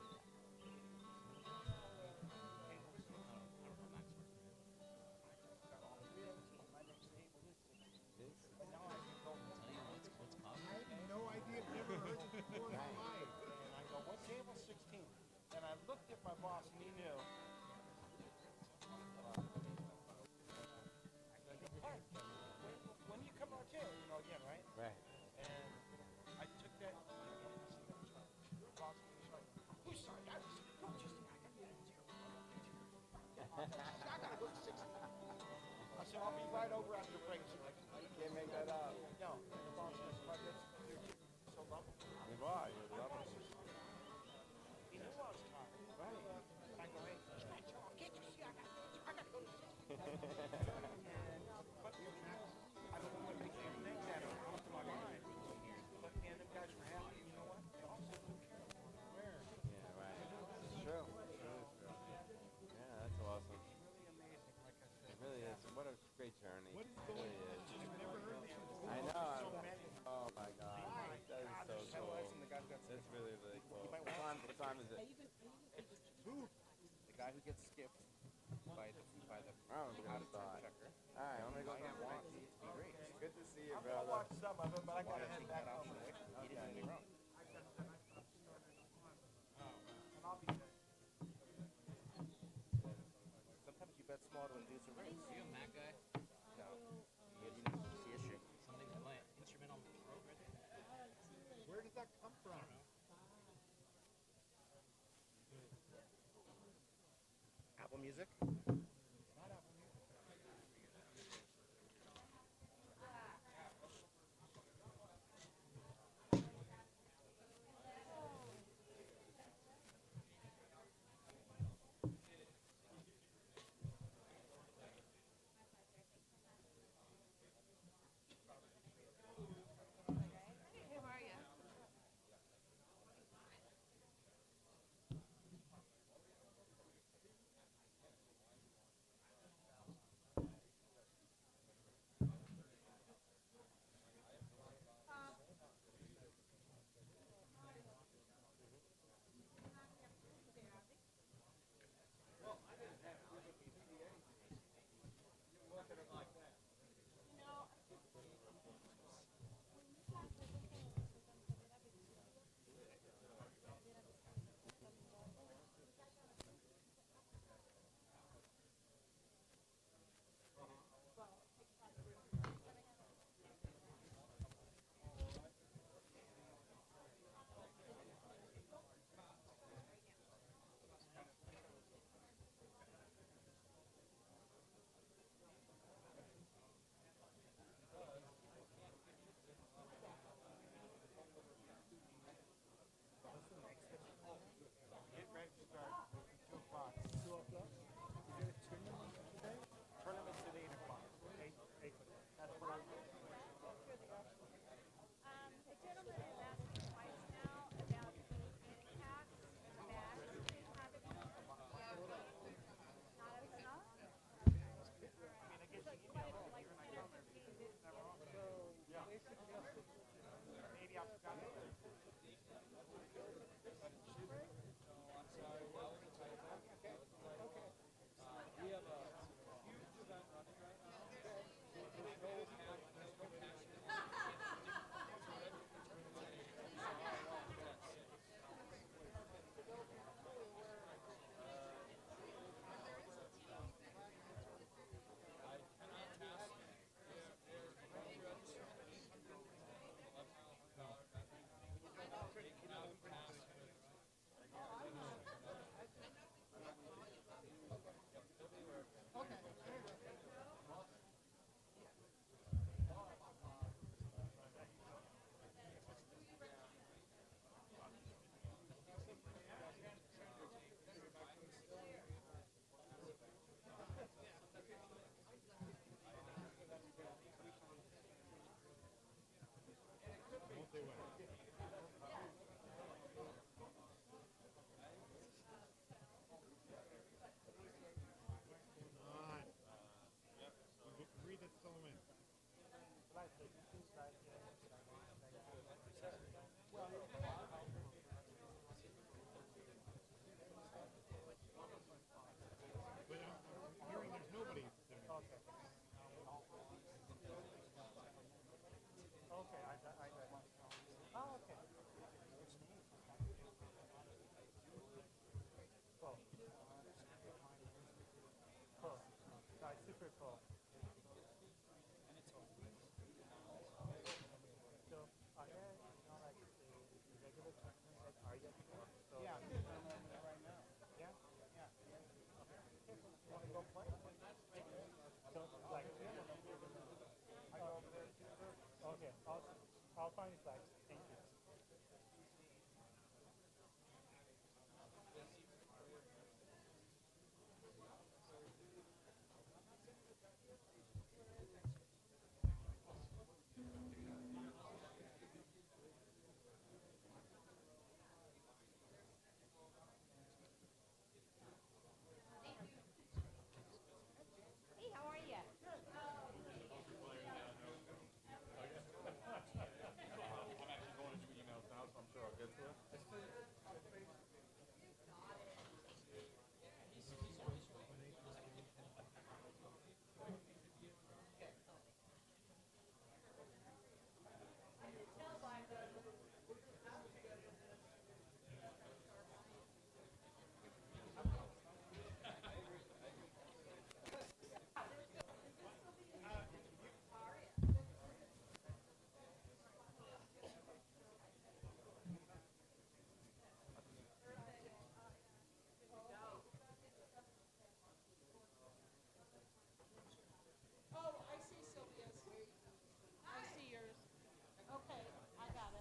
I had no idea, never heard it before in my life. And I go, what table? 16. And I looked at my boss and he knew. I said, "Hey, when you come out here, you know, again, right? I'll be right over after the break. You can't make that up. No, the boss is so lovely. You are. You're lovely. He knew I was talking. Right. I go, hey, can't you see I got to go to but I don't know what makes you think that or come to my mind. But man, them guys were happy. You know what? They also took care of me. Where? Yeah, right. It's true. It's really true. Yeah, that's awesome. Really amazing, like I said. It really is. What a great journey. What is It going really on? is. You've never heard this before. I know. So many. Oh my God. That is so cool. That's really, really cool. What time is it? It's 2. The guy who gets skipped by the Oh, good start. checker. All right, I'm gonna go get one. Good to see you, brother. I'm gonna watch some of it, but I gotta head back home. Okay. And I'll be there. Sometimes you bet small to induce a race. You a Mac guy? No. You need to see a shit. Something to my instrument on the throat right there? Where did that come from? Apple Music? Not Apple Music. Get ready to start. 2 o'clock. 2 o'clock? Is there a tournament today? Tournament's at 8 o'clock. 8. That's what I'm doing. A gentleman has asked me twice now about the handicaps match having not as enough. It's like quite like 10 or 15 this year. Yeah. Maybe I've got it. We have a huge event running right now. There's no passion. Read it so in. But I'm hearing there's nobody there. Okay. Okay, I got. Oh,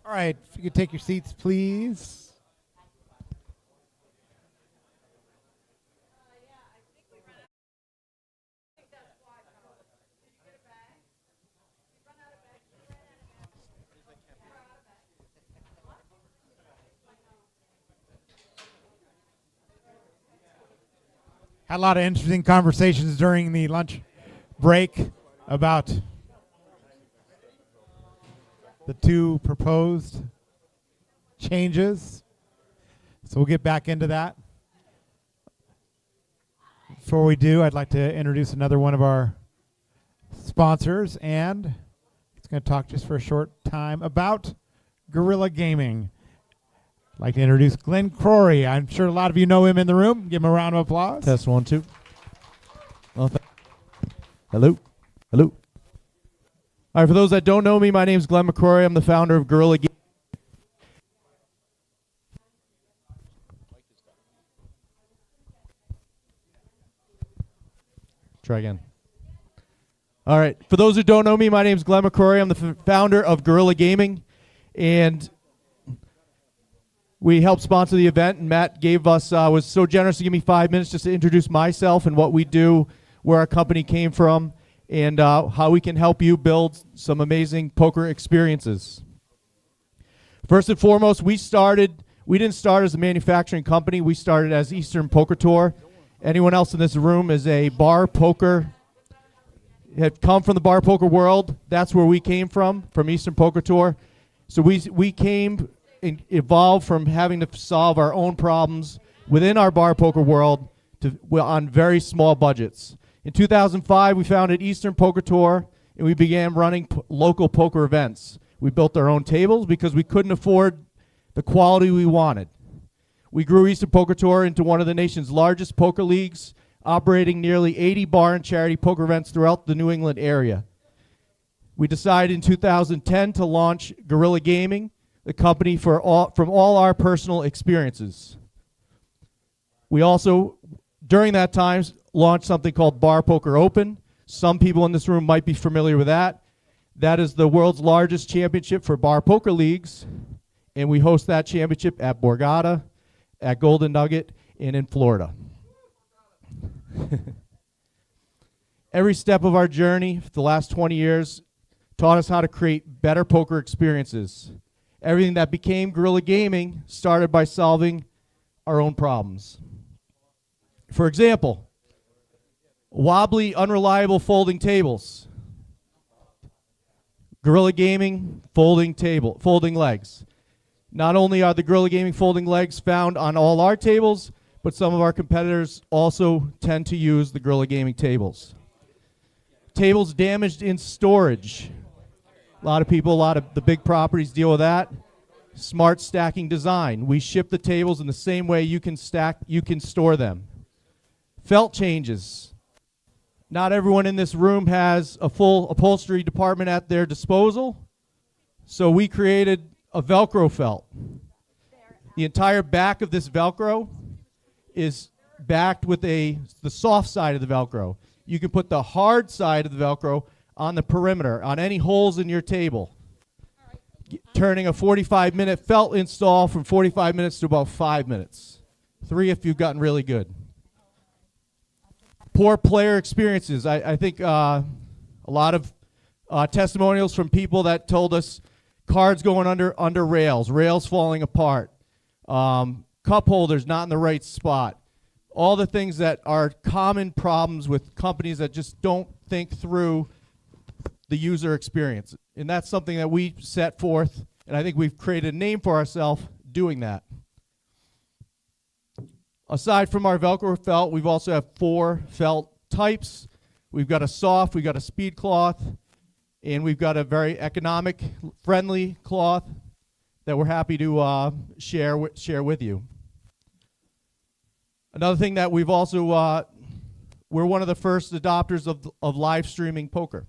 All right, if you could take your seats, please. Had a lot of interesting conversations during the lunch break about the two proposed changes. So we'll get back into that. Before we do, I'd like to introduce another one of our sponsors, and it's going to talk just for a short time about Guerrilla Gaming. I'd like to introduce Glenn Crory. I'm sure a lot of you know him in the room. Give him a round of applause. Test 1, 2. Well, hello. Hello. All right, for those that don't know me, my name is Glenn McCrory. I'm the founder of Guerrilla Gaming. Try again. All right, for those who don't know me, my name is Glenn McCrory. I'm the founder of Guerrilla Gaming, and we helped sponsor the event, and Matt was so generous to give me 5 minutes just to introduce myself and what we do, where our company came from, and how we can help you build some amazing poker experiences. First and foremost, we didn't start as a manufacturing company. We started as Eastern Poker Tour. Anyone else in this room is a bar poker, had come from the bar poker world. That's where we came from Eastern Poker Tour. So we came and evolved from having to solve our own problems within our bar poker world on very small budgets. In 2005, we founded Eastern Poker Tour, and we began running local poker events. We built our own tables because we couldn't afford the quality we wanted. We grew Eastern Poker Tour into one of the nation's largest poker leagues, operating nearly 80 bar and charity poker events throughout the New England area. We decided in 2010 to launch Guerrilla Gaming, the company from all our personal experiences. We also, during that time, launched something called Bar Poker Open. Some people in this room might be familiar with that. That is the world's largest championship for bar poker leagues, and we host that championship at Borgata, at Golden Nugget, and in Florida. Every step of our journey for the last 20 years taught us how to create better poker experiences. Everything that became Guerrilla Gaming started by solving our own problems. For example, wobbly, unreliable folding tables. Guerrilla Gaming folding legs. Not only are the Guerrilla Gaming folding legs found on all our tables, but some of our competitors also tend to use the Guerrilla Gaming tables. Tables damaged in storage. A lot of the big properties deal with that. Smart stacking design. We ship the tables in the same way you can store them. Felt changes. Not everyone in this room has a full upholstery department at their disposal, so we created a Velcro felt. The entire back of this Velcro is backed with the soft side of the Velcro. You can put the hard side of the Velcro on the perimeter, on any holes in your table. turning a 45-minute felt install from 45 minutes to about 5 minutes. 3 if you've gotten really good. Poor player experiences. I think a lot of testimonials from people that told us cards going under rails falling apart, cup holders not in the right spot, all the things that are common problems with companies that just don't think through the user experience. And that's something that we set forth, and I think we've created a name for ourselves doing that. Aside from our Velcro felt, we've also have 4 felt types. We've got a soft, we've got a speed cloth, and we've got a very economic, friendly cloth that we're happy to share with you. Another thing that we've also, we're one of the first adopters of live streaming poker,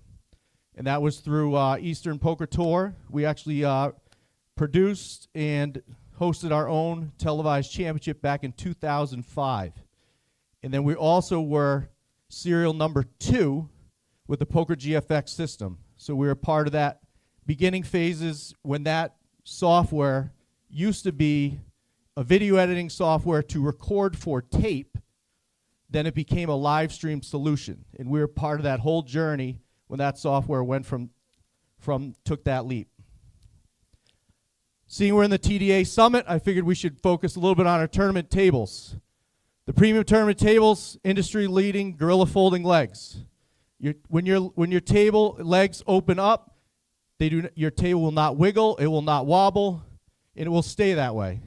and that was through Eastern Poker Tour. We actually produced and hosted our own televised championship back in 2005. And then we also were serial number 2 with the Poker GFX system. So we were part of that beginning phases when that software used to be a video editing software to record for tape. Then it became a live stream solution. And we were part of that whole journey when that software went took that leap. Seeing we're in the TDA Summit, I figured we should focus a little bit on our tournament tables. The premium tournament tables, industry-leading gorilla folding legs. When your table legs open up, your table will not wiggle, it will not wobble, and it will stay that way.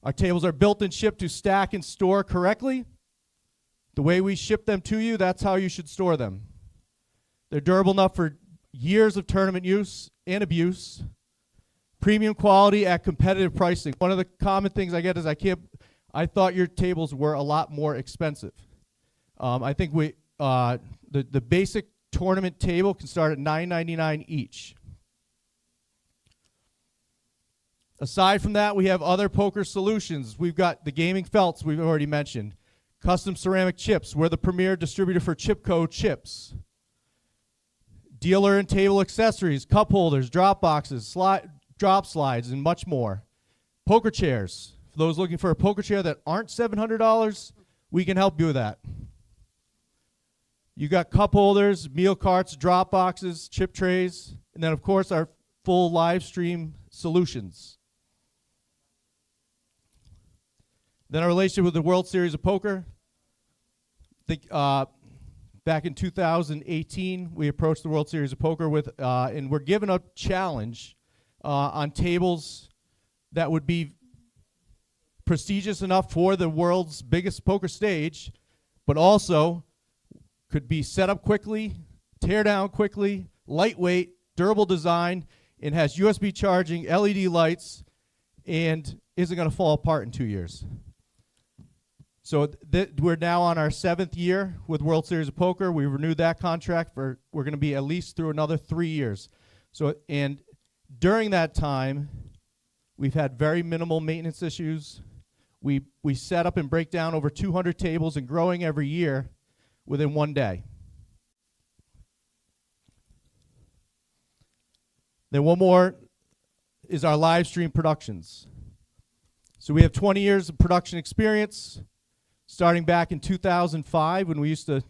Our tables are built and shipped to stack and store correctly. The way we ship them to you, that's how you should store them. They're durable enough for years of tournament use and abuse. Premium quality at competitive pricing. One of the common things I get is I thought your tables were a lot more expensive. I think the basic tournament table can start at $9.99 each. Aside from that, we have other poker solutions. We've got the gaming felts we've already mentioned. Custom ceramic chips. We're the premier distributor for Chipco chips. Dealer and table accessories, cup holders, drop boxes, drop slides, and much more. Poker chairs. For those looking for a poker chair that aren't $700, we can help you with that. You got cup holders, meal carts, drop boxes, chip trays, and then of course our full live stream solutions. Then our relationship with the World Series of Poker. I think back in 2018, we approached the World Series of Poker with, and we're given a challenge on tables that would be prestigious enough for the world's biggest poker stage, but also could be set up quickly, tear down quickly, lightweight, durable design, and has USB charging, LED lights, and isn't going to fall apart in 2 years. So we're now on our 7th year with World Series of Poker. We renewed that contract we're going to be at least through another 3 years. So, and during that time, we've had very minimal maintenance issues. We set up and break down over 200 tables and growing every year within 1 day. Then one more is our live stream productions. So we have 20 years of production experience, starting back in 2005 when we used to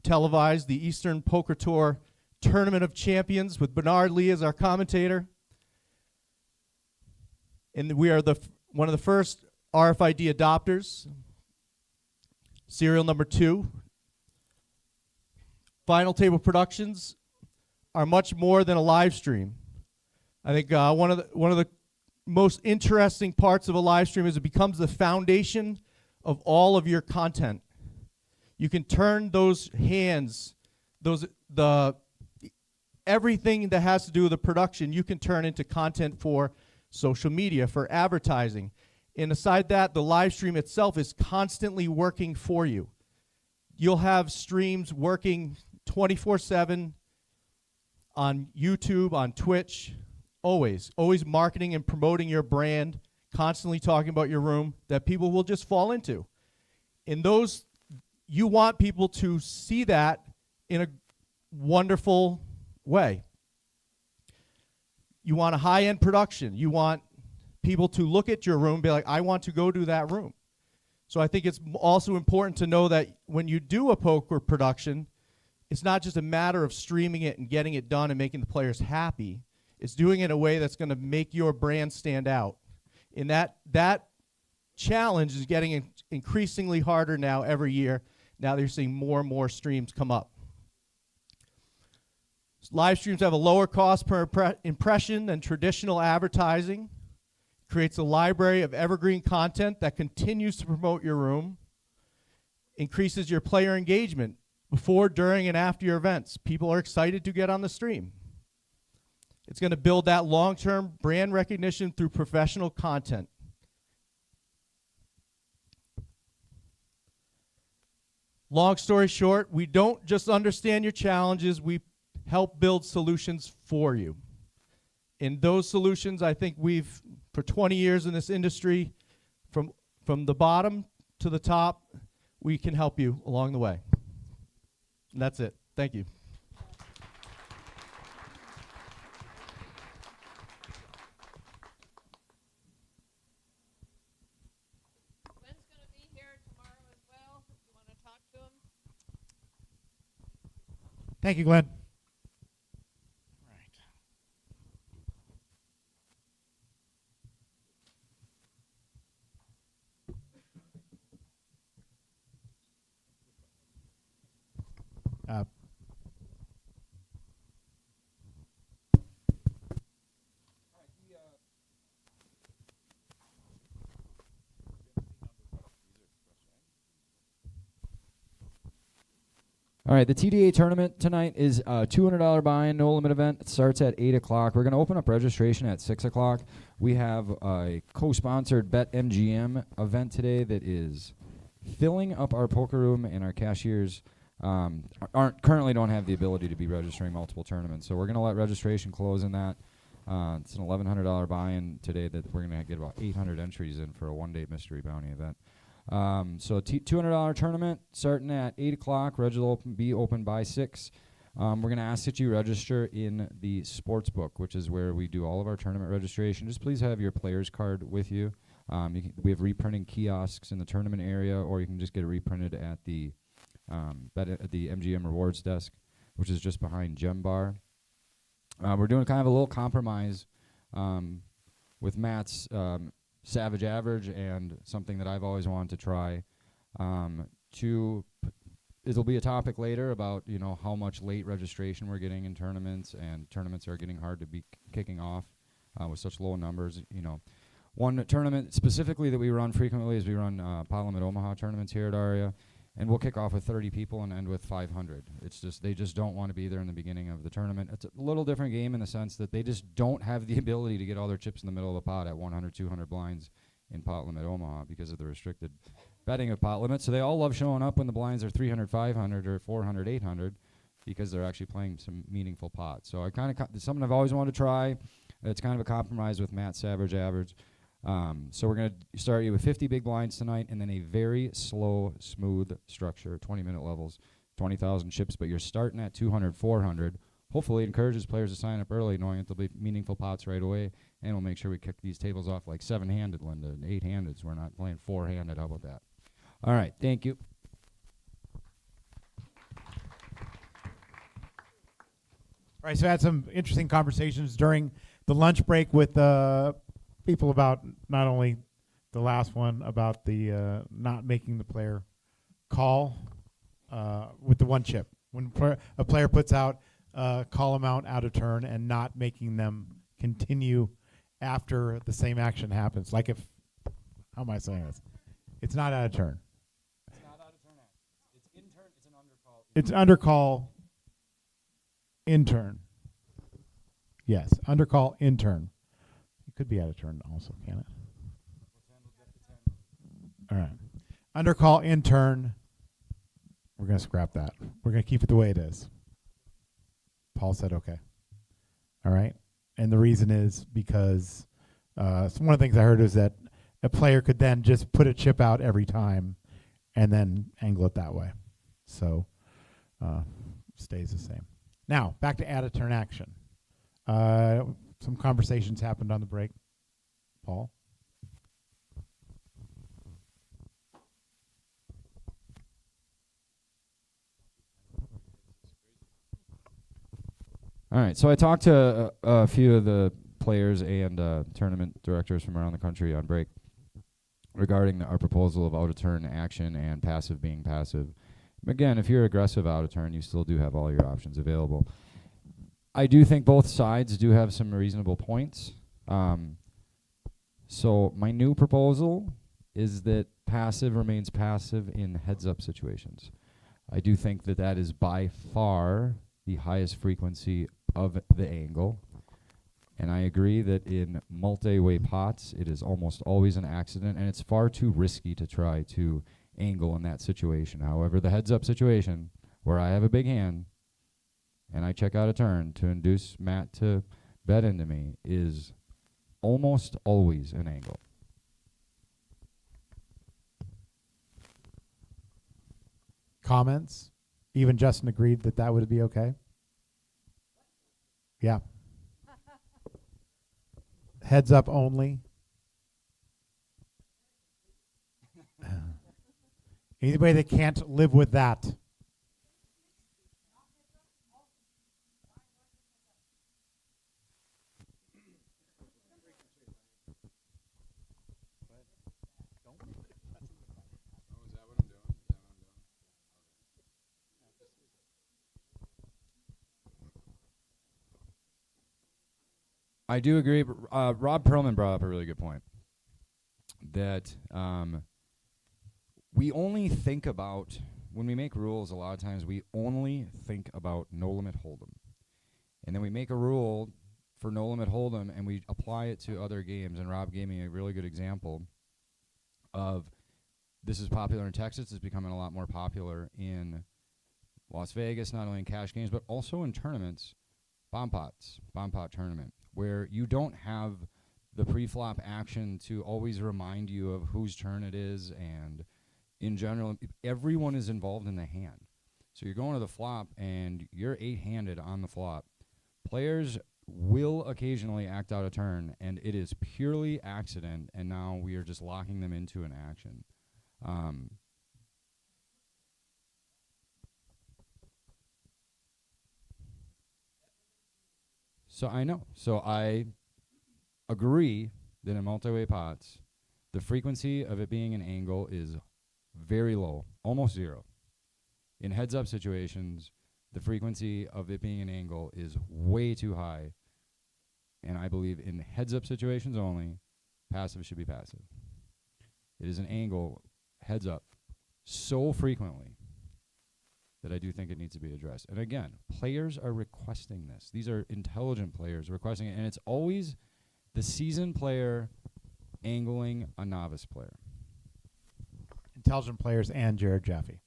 televise the Eastern Poker Tour Tournament of Champions with Bernard Lee as our commentator. And we are one of the first RFID adopters. Serial number 2. Final Table Productions are much more than a live stream. I think one of the most interesting parts of a live stream is it becomes the foundation of all of your content. You can turn those hands, everything that has to do with the production, you can turn into content for social media, for advertising. And aside that, the live stream itself is constantly working for you. You'll have streams working 24/7 on YouTube, on Twitch, always marketing and promoting your brand, constantly talking about your room that people will just fall into. And those, you want people to see that in a wonderful way. You want a high-end production. You want people to look at your room and be like, I want to go to that room. So I think it's also important to know that when you do a poker production, it's not just a matter of streaming it and getting it done and making the players happy. It's doing it in a way that's going to make your brand stand out. And that challenge is getting increasingly harder now every year. Now that you're seeing more and more streams come up. Live streams have a lower cost per impression than traditional advertising. Creates a library of evergreen content that continues to promote your room. Increases your player engagement before, during, and after your events. People are excited to get on the stream. It's going to build that long-term brand recognition through professional content. Long story short, we don't just understand your challenges, we help build solutions for you. And those solutions, I think we've, for 20 years in this industry, from the bottom to the top, we can help you along the way. And that's it. Thank you. Glenn's going to be here tomorrow as well. If you want to talk to him. Thank you, Glenn. All right, the TDA tournament tonight is a $200 buy-in, no limit event. It starts at 8 o'clock. We're going to open up registration at 6 o'clock. We have a co-sponsored BetMGM event today that is filling up our poker room, and our cashiers currently don't have the ability to be registering multiple tournaments. So we're going to let registration close in that. It's an $1,100 buy-in today that we're going to get about 800 entries in for a one-day mystery bounty event. So a $200 tournament starting at 8 o'clock. Reg will be open by 6. We're going to ask that you register in the sports book, which is where we do all of our tournament registration. Just please have your player's card with you. We have reprinting kiosks in the tournament area, or you can just get it reprinted at the MGM rewards desk, which is just behind Gem Bar. We're doing kind of a little compromise with Matt's Savage Average and something that I've always wanted to try. It'll be a topic later about how much late registration we're getting in tournaments, and tournaments are getting hard to be kicking off with such low numbers. One tournament specifically that we run frequently is we run Parliament Omaha tournaments here at ARIA, and we'll kick off with 30 people and end with 500. It's just they just don't want to be there in the beginning of the tournament. It's a little different game in the sense that they just don't have the ability to get all their chips in the middle of the pot at 100, 200 blinds in pot limit Omaha because of the restricted betting of pot limit. So they all love showing up when the blinds are 300, 500, or 400, 800 because they're actually playing some meaningful pots. So it's something I've always wanted to try. It's kind of a compromise with Matt's Savage Average. So we're going to start you with 50 big blinds tonight, and then a very slow, smooth structure, 20-minute levels, 20,000 chips, but you're starting at 200, 400. Hopefully it encourages players to sign up early, knowing that there'll be meaningful pots right away, and we'll make sure we kick these tables off like 7-handed, Linda, and 8-handed, so we're not playing 4-handed. How about that? All right, thank you. All right, so I had some interesting conversations during the lunch break with people about not only the last one about the not making the player call with the one chip. When a player puts out a call amount out of turn and not making them continue after the same action happens. Like how am I saying this? It's not out of turn. It's not out of turn. It's in turn. It's an undercall. It's undercall in turn. Yes, undercall in turn. It could be out of turn also, can it? All right. Undercall in turn. We're going to scrap that. We're going to keep it the way it is. Paul said okay. All right. And the reason is because one of the things I heard is that a player could then just put a chip out every time and then angle it that way. So stays the same. Now, back to add a turn action. some conversations happened on the break. Paul? All right, so I talked to a few of the players and tournament directors from around the country on break regarding our proposal of out-of-turn action and passive being passive. Again, if you're aggressive out-of-turn, you still do have all your options available. I do think both sides do have some reasonable points. So my new proposal is that passive remains passive in heads-up situations. I do think that that is by far the highest frequency of the angle. And I agree that in multi-way pots, it is almost always an accident, and it's far too risky to try to angle in that situation. However, the heads-up situation, where I have a big hand, and I check out a turn to induce Matt to bet into me, is almost always an angle. Comments? Even Justin agreed that that would be okay? Yeah. Heads up only. Anybody that can't live with that? I do agree. But, Rob Perlman brought up a really good point. That we only think about, when we make rules, a lot of times we only think about no limit hold'em. And then we make a rule for no limit hold'em and we apply it to other games. And Rob gave me a really good example of, this is popular in Texas, it's becoming a lot more popular in Las Vegas, not only in cash games, but also in tournaments, bomb pot tournament, where you don't have the pre-flop action to always remind you of whose turn it is, and in general, everyone is involved in the hand. So you're going to the flop, and you're 8-handed on the flop. Players will occasionally act out a turn, and it is purely accident, and now we are just locking them into an action. So I know. So I agree that in multi-way pots, the frequency of it being an angle is very low, almost zero. In heads-up situations, the frequency of it being an angle is way too high. And I believe in heads-up situations only, passive should be passive. It is an angle, heads up, so frequently that I do think it needs to be addressed. And again, players are requesting this. These are intelligent players requesting it, and it's always the seasoned player angling a novice player. Intelligent players and Jared Jaffe.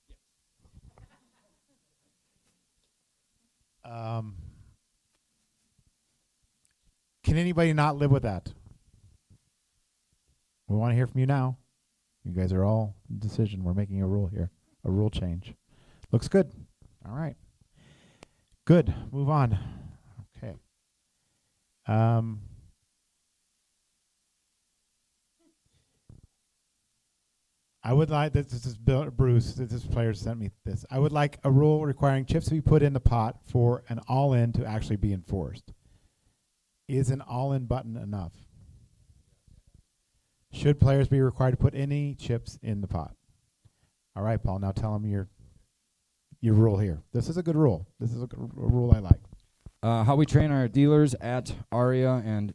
Can anybody not live with that? We want to hear from you now. You guys are all in decision. We're making a rule here, a rule change. Looks good. All right. Good. Move on. Okay. I would like, this is Bruce, this player sent me this. I would like a rule requiring chips to be put in the pot for an all-in to actually be enforced. Is an all-in button enough? Should players be required to put any chips in the pot? All right, Paul, now tell them your rule here. This is a good rule. This is a rule I like. How we train our dealers at ARIA, and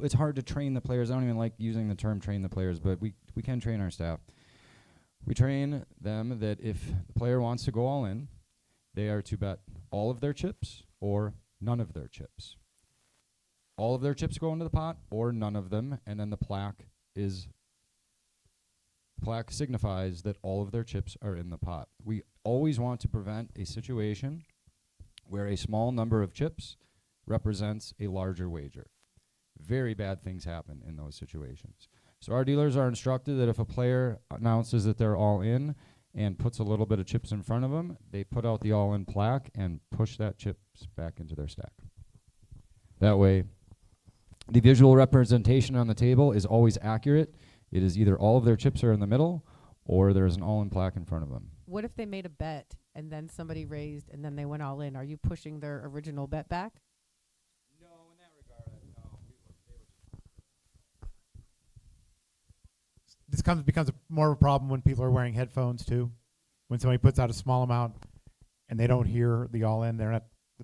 it's hard to train the players. I don't even like using the term train the players, but we can train our staff. We train them that if the player wants to go all in, they are to bet all of their chips or none of their chips. All of their chips go into the pot or none of them, and then the plaque signifies that all of their chips are in the pot. We always want to prevent a situation where a small number of chips represents a larger wager. Very bad things happen in those situations. So our dealers are instructed that if a player announces that they're all in and puts a little bit of chips in front of them, they put out the all-in plaque and push that chips back into their stack. That way, The visual representation on the table is always accurate. It is either all of their chips are in the middle, or there's an all-in plaque in front of them. What if they made a bet and then somebody raised and then they went all in? Are you pushing their original bet back? No, in that regard, no. This becomes more of a problem when people are wearing headphones too. When somebody puts out a small amount and they don't hear the all in, the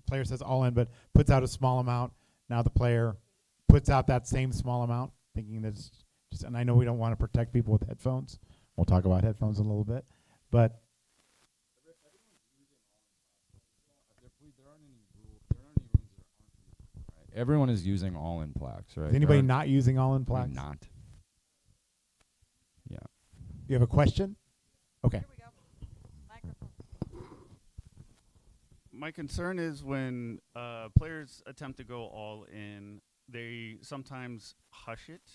player says all in, but puts out a small amount. Now the player puts out that same small amount, thinking that it's just. And I know we don't want to protect people with headphones. We'll talk about headphones in a little bit, but Everyone is using all-in plaques, right? is anybody not using all in plaques? Not. Yeah. You have a question? Okay. Here we go. Microphone. My concern is when players attempt to go all in, they sometimes hush it,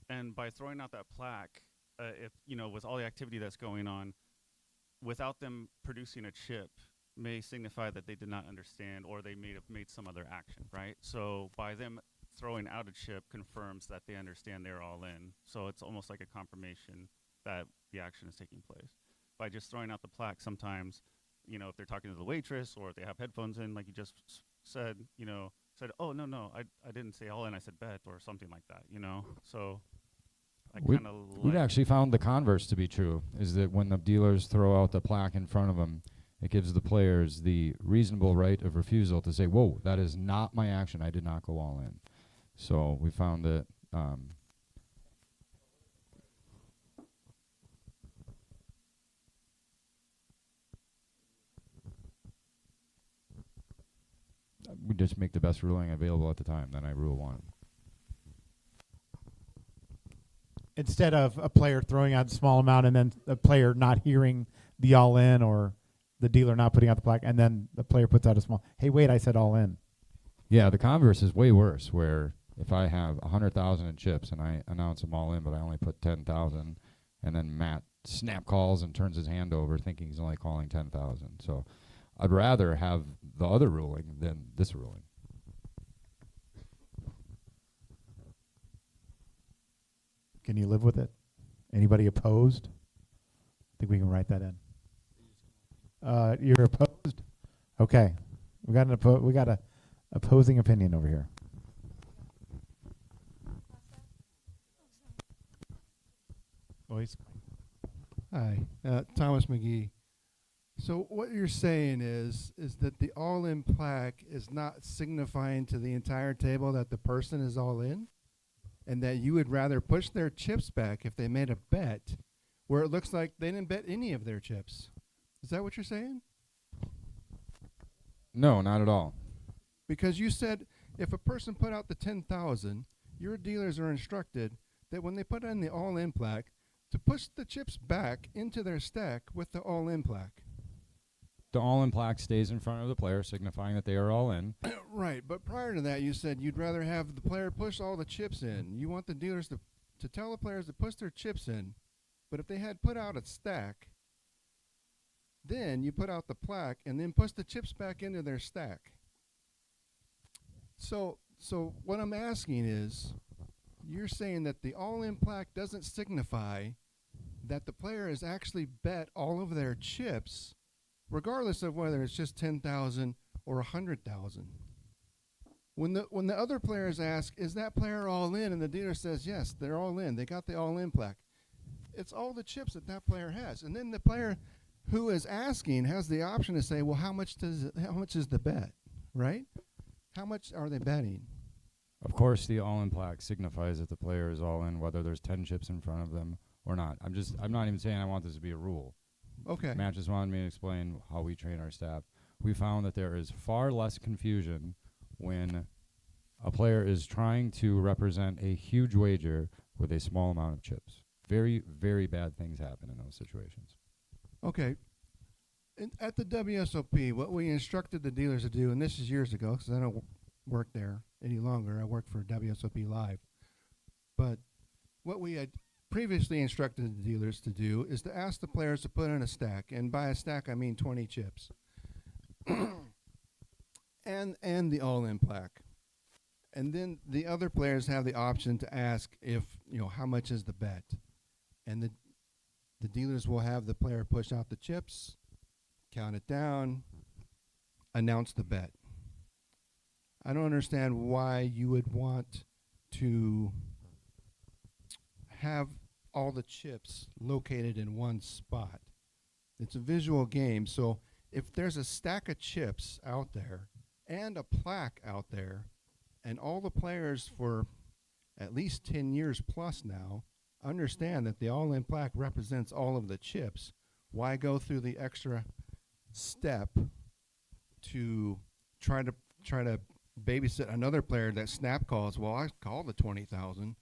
and by throwing out that plaque, if with all the activity that's going on, without them producing a chip, may signify that they did not understand, or they may have made some other action, right? So by them throwing out a chip confirms that they understand they're all in. So it's almost like a confirmation that the action is taking place. By just throwing out the plaque, sometimes, if they're talking to the waitress or if they have headphones in, like you just said, oh, no, I didn't say all in, I said bet or something like that, So I kind of We've actually found the converse to be true, is that when the dealers throw out the plaque in front of them, it gives the players the reasonable right of refusal to say, whoa, that is not my action. I did not go all in. So we found that we just make the best ruling available at the time. Then I rule one. Instead of a player throwing out a small amount and then a player not hearing the all in, or the dealer not putting out the plaque, and then the player puts out a small, hey, wait, I said all in. Yeah, the converse is way worse, where if I have 100,000 in chips and I announce them all in, but I only put 10,000, and then Matt snap calls and turns his hand over thinking he's only calling 10,000. So I'd rather have the other ruling than this ruling. Can you live with it? Anybody opposed? I think we can write that in. You're opposed? Okay. We got a opposing opinion over here. Voice. Hi, Thomas McGee. So what you're saying is that the all-in plaque is not signifying to the entire table that the person is all in, and that you would rather push their chips back if they made a bet where it looks like they didn't bet any of their chips. Is that what you're saying? No, not at all. Because you said if a person put out the 10,000, your dealers are instructed that when they put in the all-in plaque, to push the chips back into their stack with the all-in plaque. The all-in plaque stays in front of the player, signifying that they are all in. Right, but prior to that, you said you'd rather have the player push all the chips in. You want the dealers to tell the players to push their chips in, but if they had put out a stack, then you put out the plaque and then push the chips back into their stack. So what I'm asking is, you're saying that the all-in plaque doesn't signify that the player has actually bet all of their chips, regardless of whether it's just 10,000 or 100,000. When the other players ask, is that player all in? And the dealer says, yes, they're all in. They got the all-in plaque. It's all the chips that player has. And then the player who is asking has the option to say, well, how much is the bet, right? How much are they betting? Of course, the all-in plaque signifies that the player is all in, whether there's 10 chips in front of them or not. I'm not even saying I want this to be a rule. Okay. Matt just wanted me to explain how we train our staff. We found that there is far less confusion when a player is trying to represent a huge wager with a small amount of chips. Very, very bad things happen in those situations. Okay. At the WSOP, what we instructed the dealers to do, and this is years ago because I don't work there any longer. I work for WSOP Live. But what we had previously instructed the dealers to do is to ask the players to put in a stack. And by a stack, I mean 20 chips. and the all-in plaque. And then the other players have the option to ask if, how much is the bet? And the dealers will have the player push out the chips, count it down, announce the bet. I don't understand why you would want to have all the chips located in one spot. It's a visual game, so if there's a stack of chips out there and a plaque out there, and all the players for at least 10 years plus now understand that the all-in plaque represents all of the chips, why go through the extra step to try to babysit another player that snap calls, well, I call the 20,000,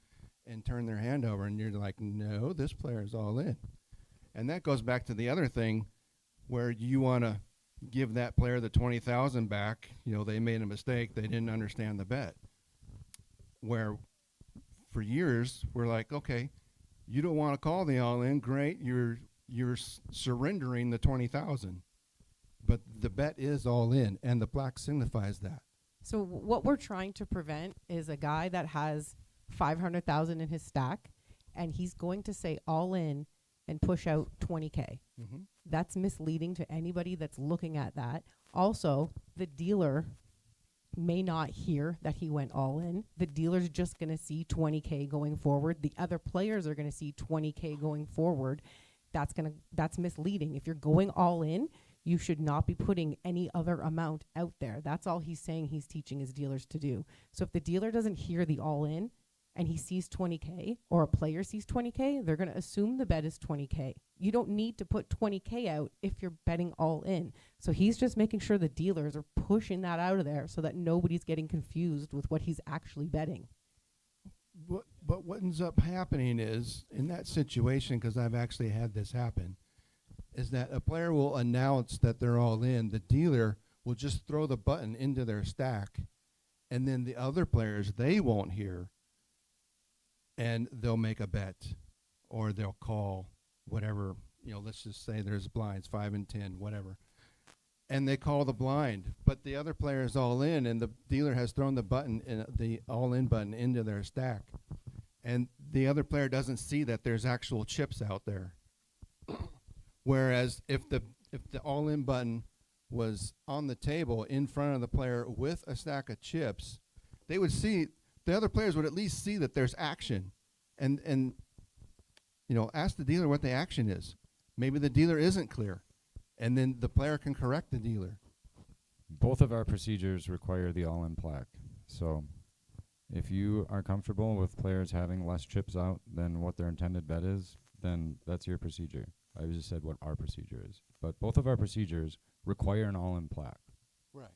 and turn their hand over, and you're like, no, this player is all in. And that goes back to the other thing where you want to give that player the 20,000 back. They made a mistake. They didn't understand the bet. Where for years, we're like, okay, you don't want to call the all-in, great, you're surrendering the 20,000. But the bet is all in, and the plaque signifies that. So what we're trying to prevent is a guy that has 500,000 in his stack, and he's going to say all in and push out 20K. Mm-hmm. That's misleading to anybody that's looking at that. Also, the dealer may not hear that he went all in. The dealer's just going to see 20K going forward. The other players are going to see 20K going forward. That's misleading. If you're going all in, you should not be putting any other amount out there. That's all he's saying he's teaching his dealers to do. So if the dealer doesn't hear the all in and he sees 20K, or a player sees 20K, they're going to assume the bet is 20K. You don't need to put 20K out if you're betting all in. So he's just making sure the dealers are pushing that out of there so that nobody's getting confused with what he's actually betting. But what ends up happening is, in that situation, because I've actually had this happen, is that a player will announce that they're all in. The dealer will just throw the button into their stack, and then the other players, they won't hear, and they'll make a bet, or they'll call whatever, let's just say there's blinds, 5 and 10, whatever. And they call the blind, but the other player is all in, and the dealer has thrown the button, the all-in button, into their stack. And the other player doesn't see that there's actual chips out there. Whereas if the all-in button was on the table in front of the player with a stack of chips, they would see, the other players would at least see that there's action. And ask the dealer what the action is. Maybe the dealer isn't clear, and then the player can correct the dealer. Both of our procedures require the all-in plaque. So if you are comfortable with players having less chips out than what their intended bet is, then that's your procedure. I just said what our procedure is. But both of our procedures require an all-in plaque. Right.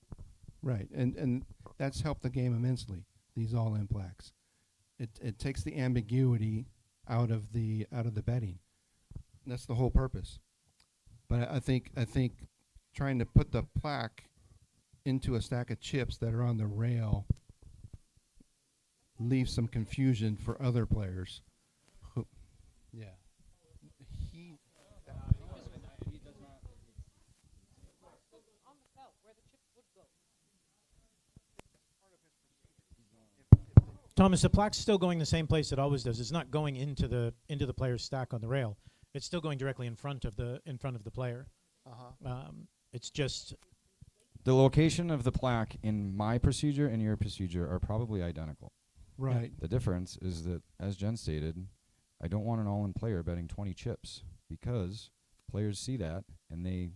Right. And that's helped the game immensely, these all-in plaques. It takes the ambiguity out of the betting. That's the whole purpose. But I think trying to put the plaque into a stack of chips that are on the rail leaves some confusion for other players. Yeah. Thomas, the plaque's still going the same place it always does. It's not going into the player's stack on the rail. It's still going directly in front of the player. It's just The location of the plaque in my procedure and your procedure are probably identical. Right. The difference is that, as Jen stated, I don't want an all-in player betting 20 chips because players see that and they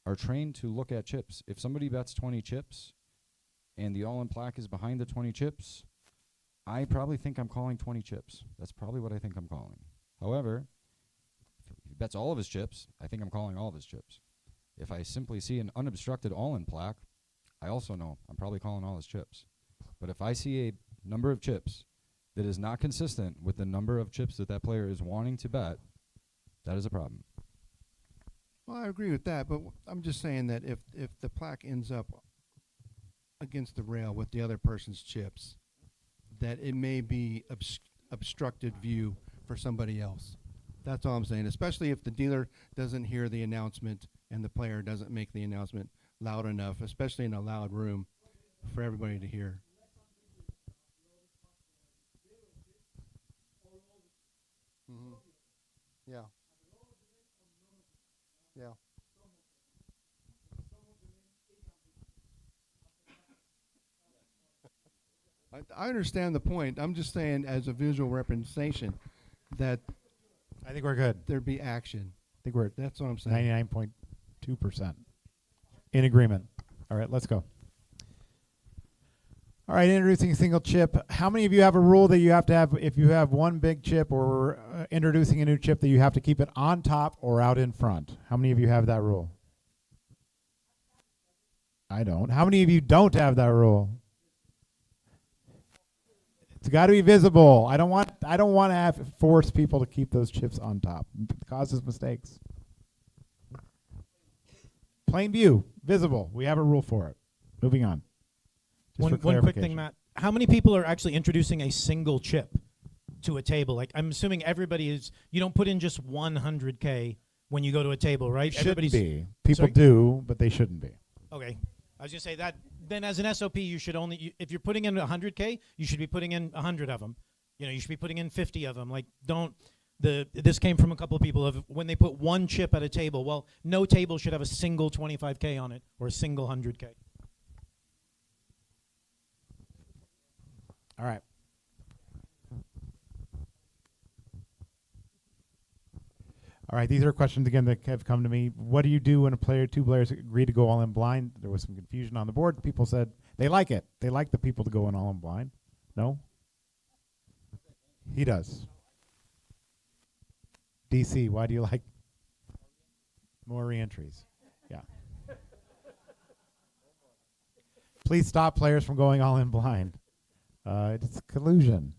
are trained to look at chips. If somebody bets 20 chips and the all-in plaque is behind the 20 chips, I probably think I'm calling 20 chips. That's probably what I think I'm calling. However, if he bets all of his chips, I think I'm calling all of his chips. If I simply see an unobstructed all-in plaque, I also know I'm probably calling all his chips. But if I see a number of chips that is not consistent with the number of chips that that player is wanting to bet, that is a problem. Well, I agree with that, but I'm just saying that if the plaque ends up against the rail with the other person's chips, that it may be obstructed view for somebody else. That's all I'm saying, especially if the dealer doesn't hear the announcement and the player doesn't make the announcement loud enough, especially in a loud room, for everybody to hear. Yeah. Yeah. I understand the point. I'm just saying, as a visual representation, that I think we're good. There'd be action. I think we're That's what I'm saying. 99.2% in agreement. All right, let's go. All right, introducing a single chip. How many of you have a rule that you have to have if you have one big chip or introducing a new chip that you have to keep it on top or out in front? How many of you have that rule? I don't. How many of you don't have that rule? It's got to be visible. I don't want to have force people to keep those chips on top. It causes mistakes. Plain view, visible. We have a rule for it. Moving on. One quick thing, Matt. How many people are actually introducing a single chip to a table? Like, I'm assuming everybody is. You don't put in just 100K when you go to a table, right? Shouldn't be. People do, but they shouldn't be. Okay. I was gonna say that. Then, as an SOP, you should only. If you're putting in 100K, you should be putting in 100 of them. You know, you should be putting in 50 of them. Like, don't. This came from a couple of people of when they put one chip at a table. Well, no table should have a single 25K on it or a single 100K. All right. All right, these are questions again that have come to me. What do you do when two players agree to go all in blind? There was some confusion on the board. People said they like it. They like the people to go in all in blind. No? He does. DC, why do you like more reentries? Yeah. Please stop players from going all in blind. It's collusion.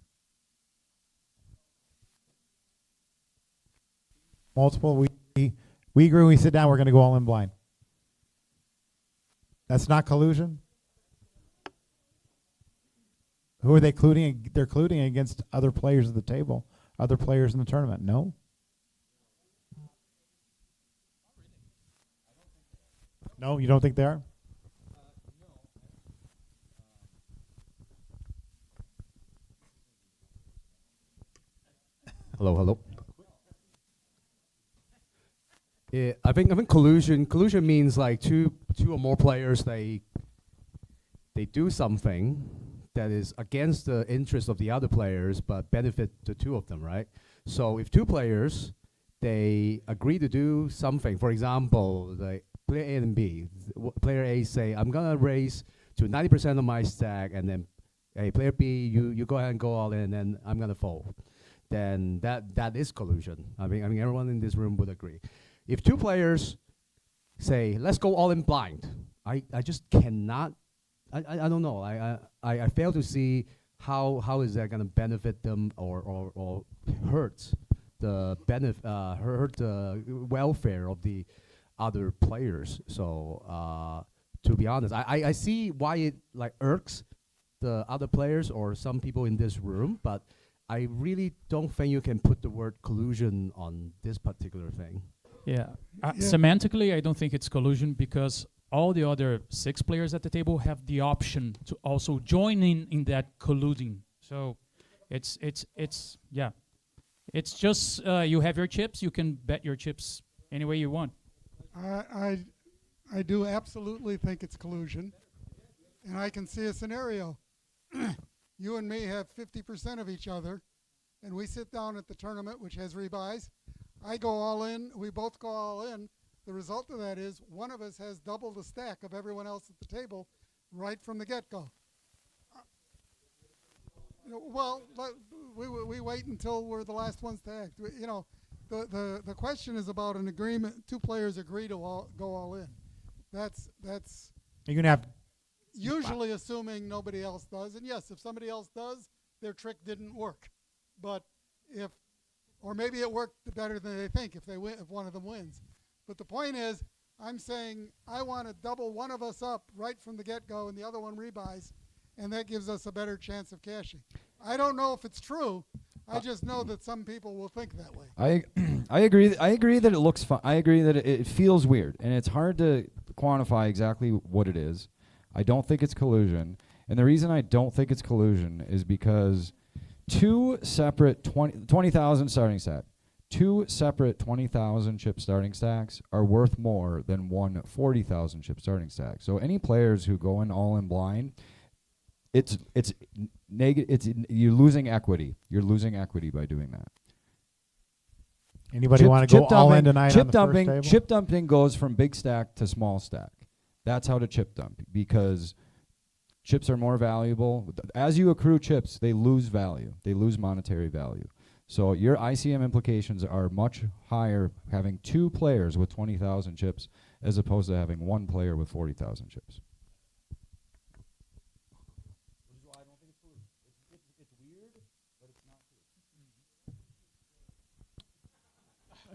Multiple. We agree when we sit down, we're going to go all in blind. That's not collusion? Who are they colluding? They're colluding against other players at the table, other players in the tournament. No? No, you don't think they are? Hello, hello. Yeah, I think collusion means like two or more players they do something that is against the interest of the other players but benefit the two of them, right? So if two players they agree to do something, for example, like player A and B, player A say I'm gonna raise to 90% of my stack, and then hey, player B, you go ahead and go all in, and I'm gonna fold. Then that is collusion. I mean everyone in this room would agree. If two players say let's go all in blind, I just cannot. I don't know. I fail to see how is that gonna benefit them or hurt the hurt the welfare of the other players. So to be honest, I see why it like irks the other players or some people in this room, but I really don't think you can put the word collusion on this particular thing. Yeah. Semantically, I don't think it's collusion because all the other 6 players at the table have the option to also join in that colluding. So it's yeah. It's just you have your chips, you can bet your chips any way you want. I do absolutely think it's collusion, and I can see a scenario. You and me have 50% of each other, and we sit down at the tournament, which has rebuys. I go all in, we both go all in. The result of that is one of us has double the stack of everyone else at the table right from the get-go. Well, we wait until we're the last ones to act. You know, the question is about an agreement. Two players agree to go all in. That's you're gonna have usually assuming nobody else does. And yes, if somebody else does, their trick didn't work. But or maybe it worked better than they think if one of them wins. But the point is, I'm saying I want to double one of us up right from the get-go and the other one rebuys, and that gives us a better chance of cashing. I don't know if it's true. I just know that some people will think that way. I agree. I agree that it looks fun. I agree that it feels weird, and it's hard to quantify exactly what it is. I don't think it's collusion, and the reason I don't think it's collusion is because two separate 20,000 starting set, 2 separate 20,000 chip starting stacks are worth more than one 40,000 chip starting stack. So any players who go in all in blind, you're losing equity. You're losing equity by doing that. Anybody want to go all in tonight on the first table? Chip dumping goes from big stack to small stack. That's how to chip dump, because chips are more valuable. As you accrue chips, they lose value. They lose monetary value. So your ICM implications are much higher having 2 players with 20,000 chips as opposed to having 1 player with 40,000 chips.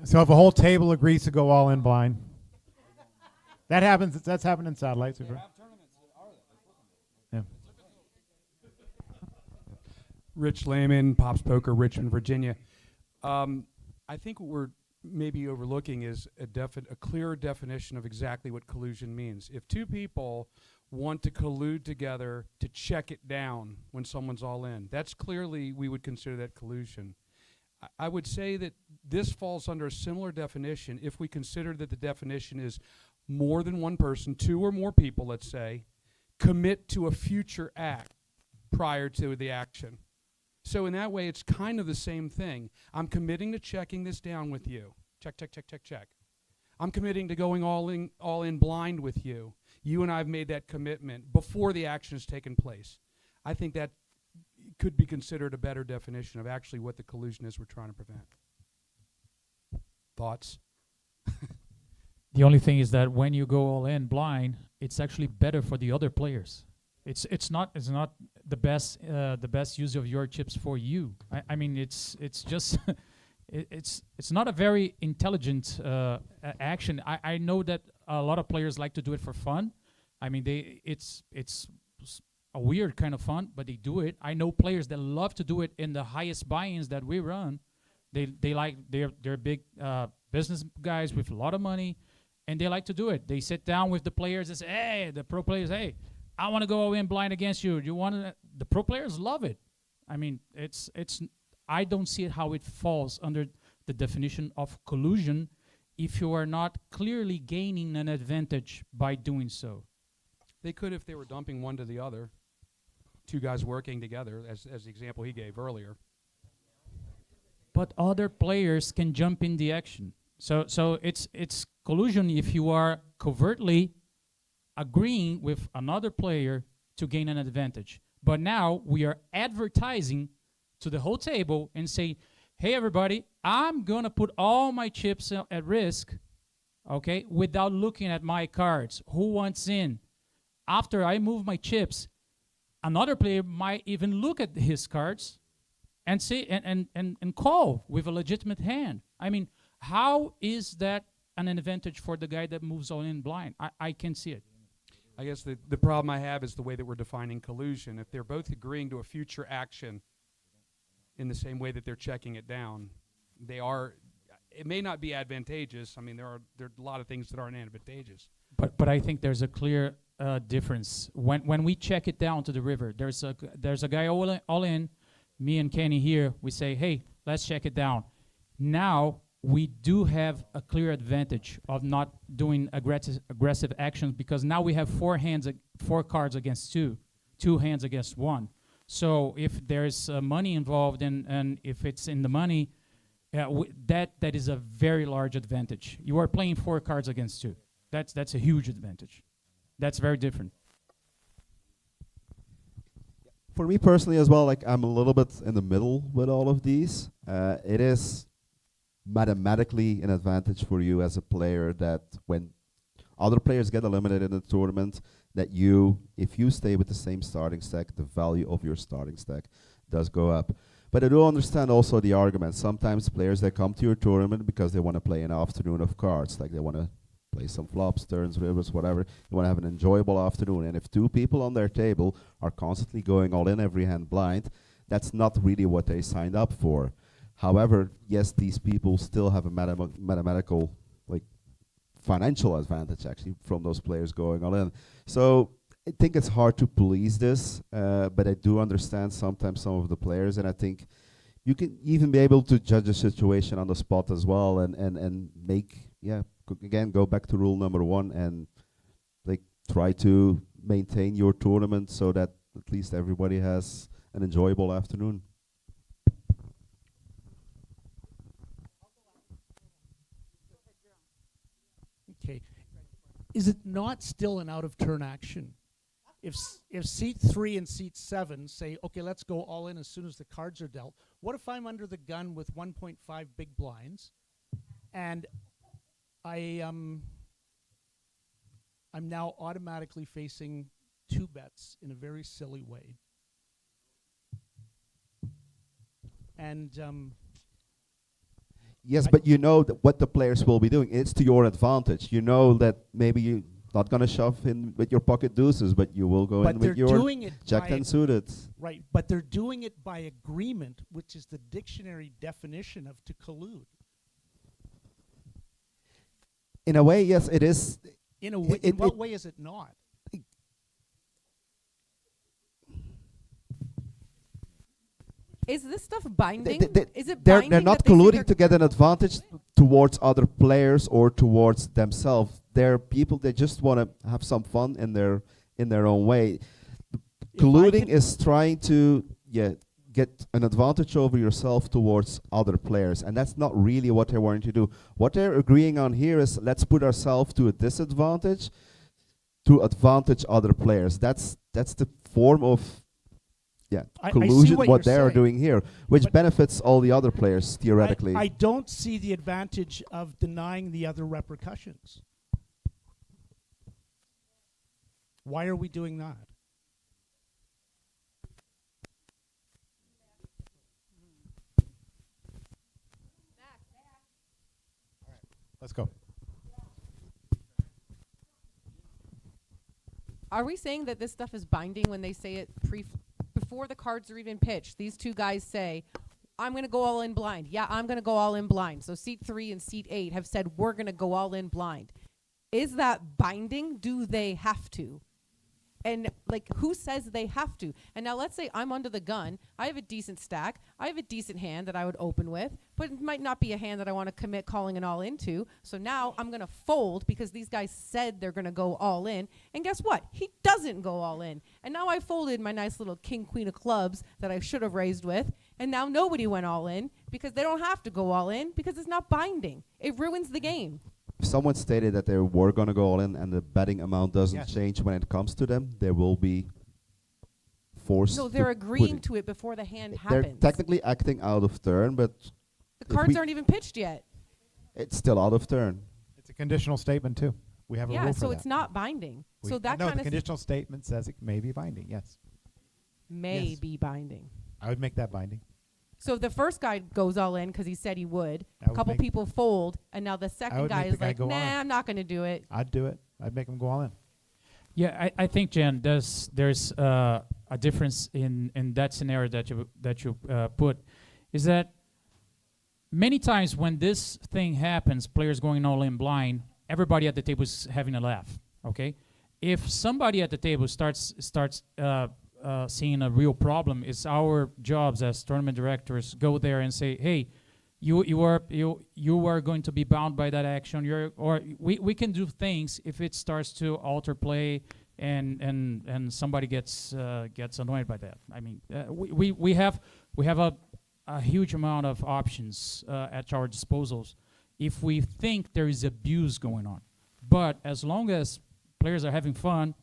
So if a whole table agrees to go all in blind, that happens. That's happened in satellites. Yeah. Rich Lehman, Pops Poker, Richmond, Virginia. I think what we're maybe overlooking is a clearer definition of exactly what collusion means. If 2 people want to collude together to check it down when someone's all in, that's clearly, we would consider that collusion. I would say that this falls under a similar definition if we consider that the definition is more than one person, 2 or more people, let's say, commit to a future act prior to the action. So in that way, it's kind of the same thing. I'm committing to checking this down with you. Check, check, check, check, check. I'm committing to going all in blind with you. You and I have made that commitment before the action has taken place. I think that could be considered a better definition of actually what the collusion is we're trying to prevent. Thoughts? The only thing is that when you go all in blind, it's actually better for the other players. It's not the best use of your chips for you. I mean it's just it's not a very intelligent action. I know that a lot of players like to do it for fun. I mean it's a weird kind of fun, but they do it. I know players that love to do it in the highest buy-ins that we run. They're big business guys with a lot of money, and they like to do it. They sit down with the players and say, "Hey, the pro players, hey, I want to go in blind against you. You want to?" The pro players love it. I mean, it's. I don't see how it falls under the definition of collusion if you are not clearly gaining an advantage by doing so. They could if they were dumping one to the other. 2 guys working together, as the example he gave earlier. But other players can jump in the action. So it's collusion if you are covertly agreeing with another player to gain an advantage. But now we are advertising to the whole table and say, "Hey everybody, I'm gonna put all my chips at risk, okay, without looking at my cards. Who wants in?" After I move my chips, another player might even look at his cards and say and call with a legitimate hand. I mean, how is that an advantage for the guy that moves all in blind? I can see it. I guess the problem I have is the way that we're defining collusion. If they're both agreeing to a future action in the same way that they're checking it down, it may not be advantageous. I mean, there are a lot of things that aren't advantageous. But I think there's a clear difference. When we check it down to the river, there's a guy all in, me and Kenny here, we say, "Hey, let's check it down." Now we do have a clear advantage of not doing aggressive actions, because now we have 4 cards against 2 hands against 1. So if there's money involved and if it's in the money, that is a very large advantage. You are playing 4 cards against 2. That's a huge advantage. That's very different. For me personally as well, like I'm a little bit in the middle with all of these. It is mathematically an advantage for you as a player that when other players get eliminated in the tournament, that if you stay with the same starting stack, the value of your starting stack does go up. But I do understand also the argument. Sometimes players that come to your tournament because they want to play an afternoon of cards, like they want to play some flops, turns, rivers, whatever. You want to have an enjoyable afternoon. And if 2 people on their table are constantly going all in every hand blind, that's not really what they signed up for. However, yes, these people still have a mathematical, like, financial advantage actually from those players going all in. So I think it's hard to police this, but I do understand sometimes some of the players, and I think you can even be able to judge the situation on the spot as well, and make again go back to rule number 1 and like try to maintain your tournament so that at least everybody has an enjoyable afternoon. Okay. Is it not still an out of turn action? If seat 3 and seat 7 say, okay, let's go all in as soon as the cards are dealt, what if I'm under the gun with 1.5 big blinds and I'm now automatically facing 2 bets in a very silly way? And yes, but you know what the players will be doing. It's to your advantage. You know that maybe you're not going to shove in with your pocket deuces, but you will go in with your jack 10 suited. Right, but they're doing it by agreement, which is the dictionary definition of to collude. In a way, yes, it is. In a way, in what way is it not? Is this stuff binding? Is it They're binding? not that they say colluding they're to get an advantage towards other players or towards themselves. They're people that just want to have some fun in their own way. Colluding is trying to get an advantage over yourself towards other players, and that's not really what they're wanting to do. What they're agreeing on here is let's put ourselves to a disadvantage to advantage other players. That's the form of collusion, what they are doing here, which benefits all the other players theoretically. I don't see the advantage of denying the other repercussions. Why are we doing that? Let's go. Are we saying that this stuff is binding when they say it before the cards are even pitched? These 2 guys say, I'm going to go all in blind. Yeah, I'm going to go all in blind. So seat 3 and seat 8 have said, we're going to go all in blind. Is that binding? Do they have to? And like, who says they have to? And now let's say I'm under the gun. I have a decent stack. I have a decent hand that I would open with, but it might not be a hand that I want to commit calling an all into. So now I'm going to fold because these guys said they're going to go all in. And guess what? He doesn't go all in. And now I folded my nice little king, queen of clubs that I should have raised with. And now nobody went all in because they don't have to go all in because it's not binding. It ruins the game. If someone stated that they were going to go all in and the betting amount doesn't change when it comes to them, they will be forced. No, they're agreeing to it before the hand They're happens. technically acting out of turn, but The cards aren't even pitched yet. it's still out of turn. It's a conditional statement too. We have a rule for so that. it's not binding. We- So that no, kind the of conditional statement says it may be binding. Yes, may Yes. be binding. I would make that binding. So if the first guy goes all in because he said he would, I a would couple make- people fold, and now the second would guy make the is guy like, go all nah, in. I'm not going to do it. I'd do it. I'd make them go all in. Yeah, I think, Jan, there's a difference in that scenario that you put, is that many times when this thing happens, players going all in blind, everybody at the table is having a laugh. Okay, if somebody at the table starts seeing a real problem, it's our jobs as tournament directors go there and say, hey, you are going to be bound by that action. We can do things if it starts to alter play and somebody gets annoyed by that. I mean, we have a huge amount of options at our disposals if we think there is abuse going on. But as long as players are having fun,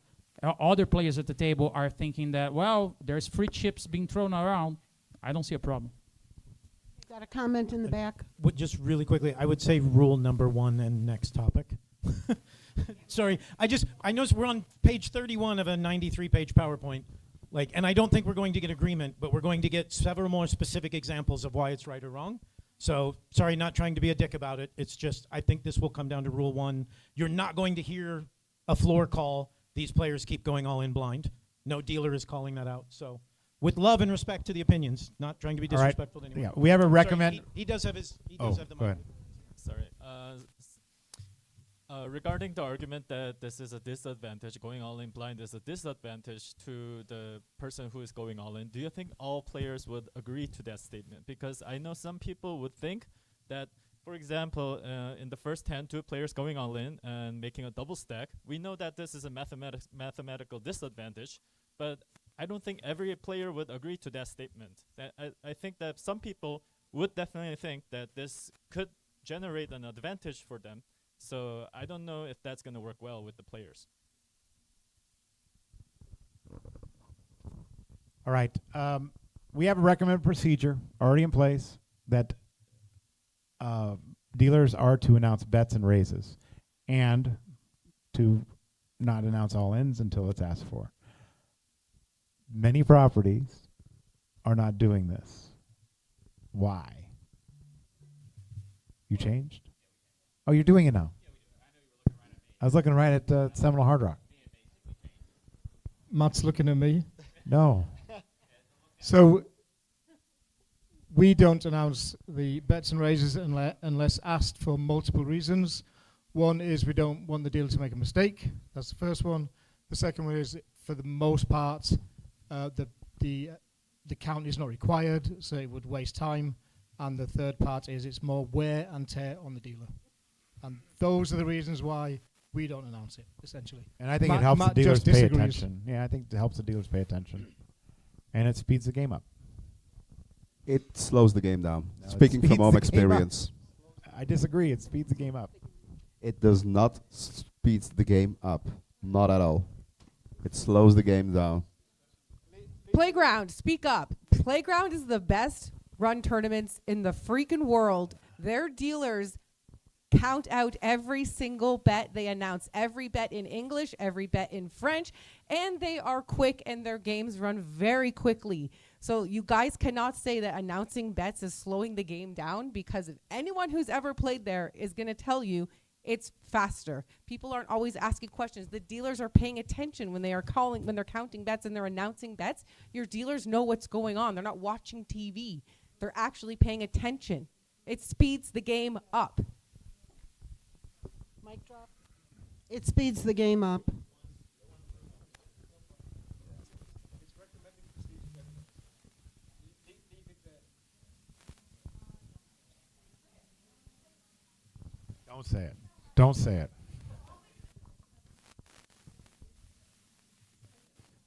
other players at the table are thinking that, well, there's free chips being thrown around, I don't see a problem. Got a comment in the back? Just really quickly, I would say rule number 1 and next topic. Sorry, I noticed we're on page 31 of a 93-page PowerPoint. And I don't think we're going to get agreement, but we're going to get several more specific examples of why it's right or wrong. So, sorry, not trying to be a dick about it. It's just, I think this will come down to rule 1. You're not going to hear a floor call. These players keep going all in blind. No dealer is calling that out. So, with love and respect to the opinions, not trying to be All right. disrespectful to anyone. Yeah, we have a recommend. Sorry, he does have his. He Oh, does have the go mic. ahead. Sorry. Regarding the argument that this is a disadvantage, going all in blind is a disadvantage to the person who is going all in, do you think all players would agree to that statement? Because I know some people would think that, for example, in the first hand, 2 players going all in and making a double stack, we know that this is a mathematical disadvantage, but I don't think every player would agree to that statement. I think that some people would definitely think that this could generate an advantage for them. So I don't know if that's going to work well with the players. All right. We have a recommended procedure already in place that dealers are to announce bets and raises and to not announce all-ins until it's asked for. Many properties are not doing this. Why? You changed? Oh, you're doing it now. I was looking right at Seminole Hard Rock. Matt's looking at me. No. So we don't announce the bets and raises unless asked for multiple reasons. One is we don't want the dealer to make a mistake. That's the first one. The second one is, for the most part, the count is not required, so it would waste time. And the third part is it's more wear and tear on the dealer. And those are the reasons why we don't announce it, essentially. And I think it helps the dealers pay attention. Yeah, I think it helps the dealers pay attention. And it speeds the game up. It slows the game down. No, Speaking from home experience. I disagree. It speeds the game up. It does not speed the game up. Not at all. It slows the game down. Playground, speak up. Playground is the best run tournaments in the freaking world. Their dealers count out every single bet. They announce every bet in English, every bet in French, and they are quick and their games run very quickly. So you guys cannot say that announcing bets is slowing the game down, because if anyone who's ever played there is going to tell you it's faster. People aren't always asking questions. The dealers are paying attention when they are calling, when they're counting bets and they're announcing bets. Your dealers know what's going on. They're not watching TV. They're actually paying attention. It speeds the game up. Mic drop. It speeds the game up. Don't say it. Don't say it.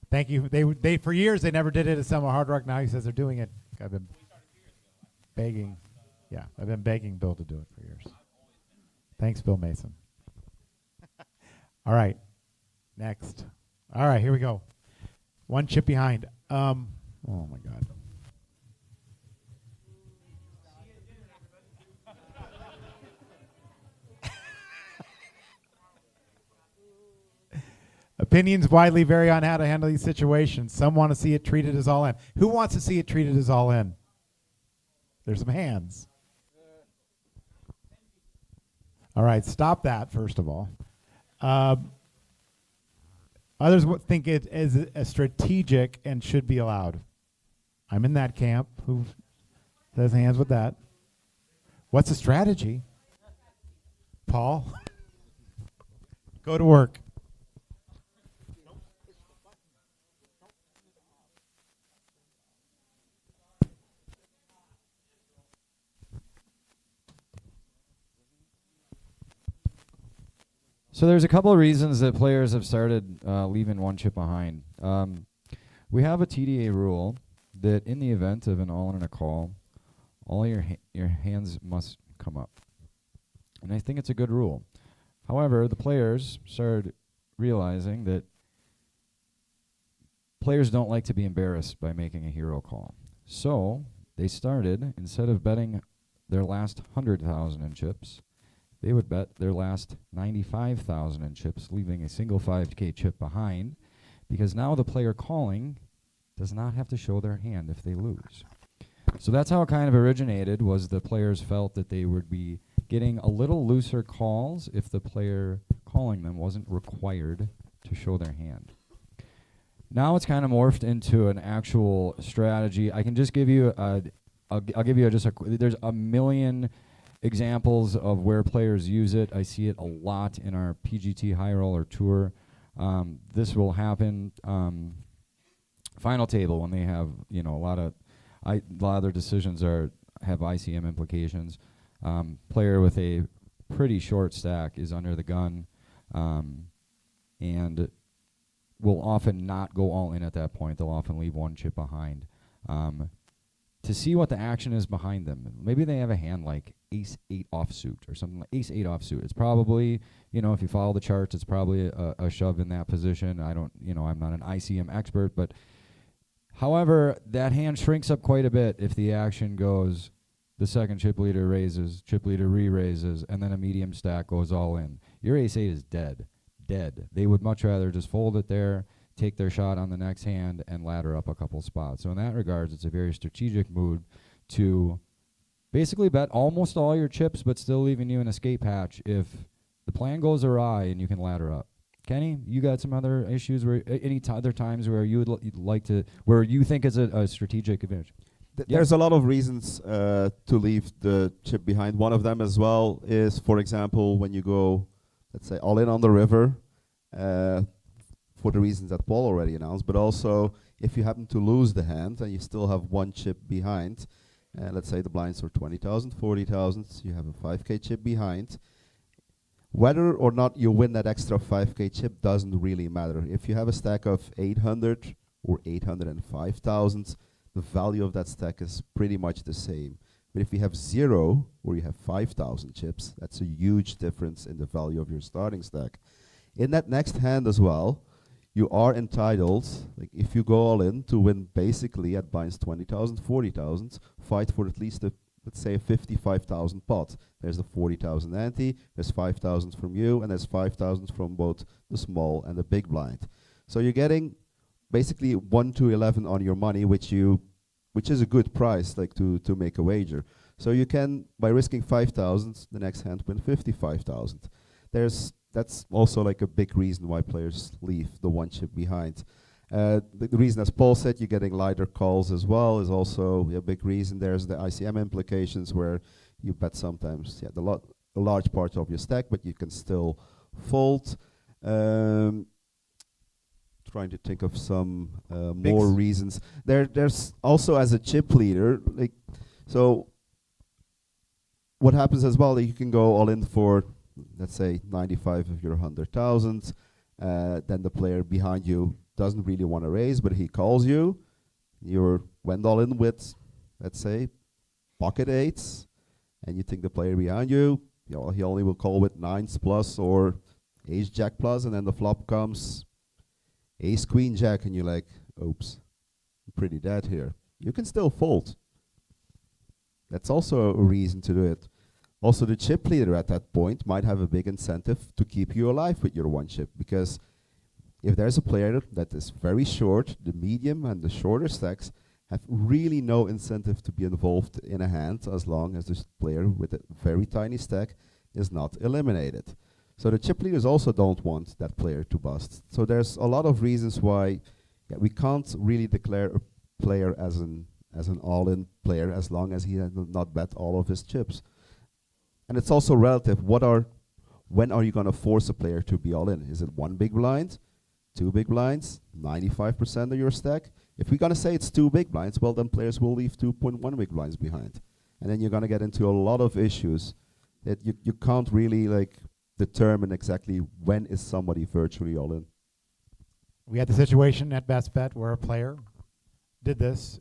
Thank you. They for years they never did it at Seminole Hard Rock. Now he says they're doing it. I've been begging. Yeah, I've been begging Bill to do it for years. Thanks, Bill Mason. All right, next. All right, here we go. One chip behind. Oh my God. Opinions widely vary on how to handle these situations. Some want to see it treated as all in. Who wants to see it treated as all in? There's some hands. All right, stop that, first of all. Others think it is a strategic and should be allowed. I'm in that camp. Who says hands with that? What's the strategy? Paul? Go to work. So there's a couple of reasons that players have started leaving one chip behind. We have a TDA rule that in the event of an all-in and a call, all your hands must come up. And I think it's a good rule. However, the players started realizing that players don't like to be embarrassed by making a hero call. So they started, instead of betting their last 100,000 in chips, they would bet their last 95,000 in chips, leaving a single 5K chip behind, because now the player calling does not have to show their hand if they lose. So that's how it kind of originated, was the players felt that they would be getting a little looser calls if the player calling them wasn't required to show their hand. Now it's kind of morphed into an actual strategy. I can just give you I'll give you just there's a million examples of where players use it. I see it a lot in our PGT High Roller Tour. This will happen final table when they have, you know, a lot of their decisions have ICM implications. Player with a pretty short stack is under the gun, and will often not go all in at that point. They'll often leave one chip behind. To see what the action is behind them. Maybe they have a hand like ace-8 offsuit or something like ace-8 offsuit. It's probably, you know, if you follow the charts, it's probably a shove in that position. I'm not an ICM expert, but however, that hand shrinks up quite a bit if the action goes, the second chip leader raises, chip leader re-raises, and then a medium stack goes all in. Your ace-8 is dead. They would much rather just fold it there, take their shot on the next hand, and ladder up a couple spots. So in that regards, it's a very strategic move to basically bet almost all your chips, but still leaving you an escape hatch if the plan goes awry and you can ladder up. Kenny, you got some other issues where other times where you would you'd like to, where you think is a strategic advantage? There's a lot of reasons to leave the chip behind. One of them as well is, for example, when you go, let's say, all in on the river, for the reasons that Paul already announced, but also if you happen to lose the hand and you still have one chip behind, let's say the blinds are 20,000, 40,000, you have a 5K chip behind. Whether or not you win that extra 5K chip doesn't really matter. If you have a stack of 800 or 805,000, the value of that stack is pretty much the same. But if you have 0 or you have 5,000 chips, that's a huge difference in the value of your starting stack. In that next hand as well, you are entitled, like if you go all in, to win basically at blinds 20,000, 40,000, fight for at least let's say a 55,000 pot. There's the 40,000 ante, there's 5,000 from you, and there's 5,000 from both the small and the big blind. So you're getting basically 1 to 11 on your money, which is a good price, like to make a wager. So you can, by risking 5,000, the next hand win 55,000. That's also like a big reason why players leave the one chip behind. The reason, as Paul said, you're getting lighter calls as well is also a big reason. There's the ICM implications where you bet sometimes a large part of your stack, but you can still fold. Trying to think of some more reasons. There's also, as a chip leader, like, so what happens as well, that you can go all in for, let's say, 95 of your 100,000. Then the player behind you doesn't really want to raise, but he calls you. You went all in with, let's say, pocket 8s, and you think the player behind you, he only will call with 9s plus or ace jack plus, and then the flop comes ace queen jack, and you're like, oops, I'm pretty dead here. You can still fold. That's also a reason to do it. Also, the chip leader at that point might have a big incentive to keep you alive with your one chip, because if there's a player that is very short, the medium and the shorter stacks have really no incentive to be involved in a hand as long as this player with a very tiny stack is not eliminated. So the chip leaders also don't want that player to bust. So there's a lot of reasons why we can't really declare a player as an all-in player as long as he has not bet all of his chips. And it's also relative. When are you going to force a player to be all in? Is it 1 big blind, 2 big blinds, 95% of your stack? If we're going to say it's 2 big blinds, well, then players will leave 2.1 big blinds behind. And then you're going to get into a lot of issues that you can't really determine exactly when is somebody virtually all in. We had the situation at Best Bet where a player did this.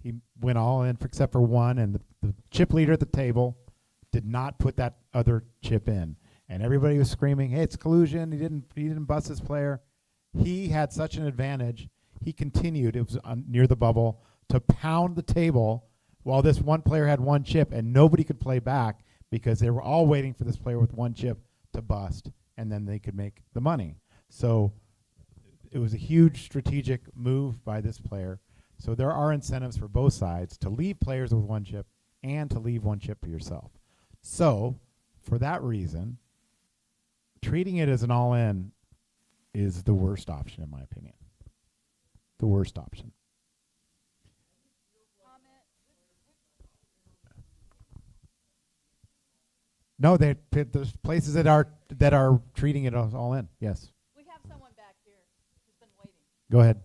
He went all in except for one, and the chip leader at the table did not put that other chip in. And everybody was screaming, hey, it's collusion. He didn't bust his player. He had such an advantage. He continued, it was near the bubble, to pound the table while this one player had one chip, and nobody could play back because they were all waiting for this player with one chip to bust, and then they could make the money. So it was a huge strategic move by this player. So there are incentives for both sides to leave players with one chip and to leave one chip for yourself. So for that reason, treating it as an all-in is the worst option, in my opinion. The worst option. No, there's places that are treating it as all in. Yes. We have someone back here who's been waiting. Go ahead.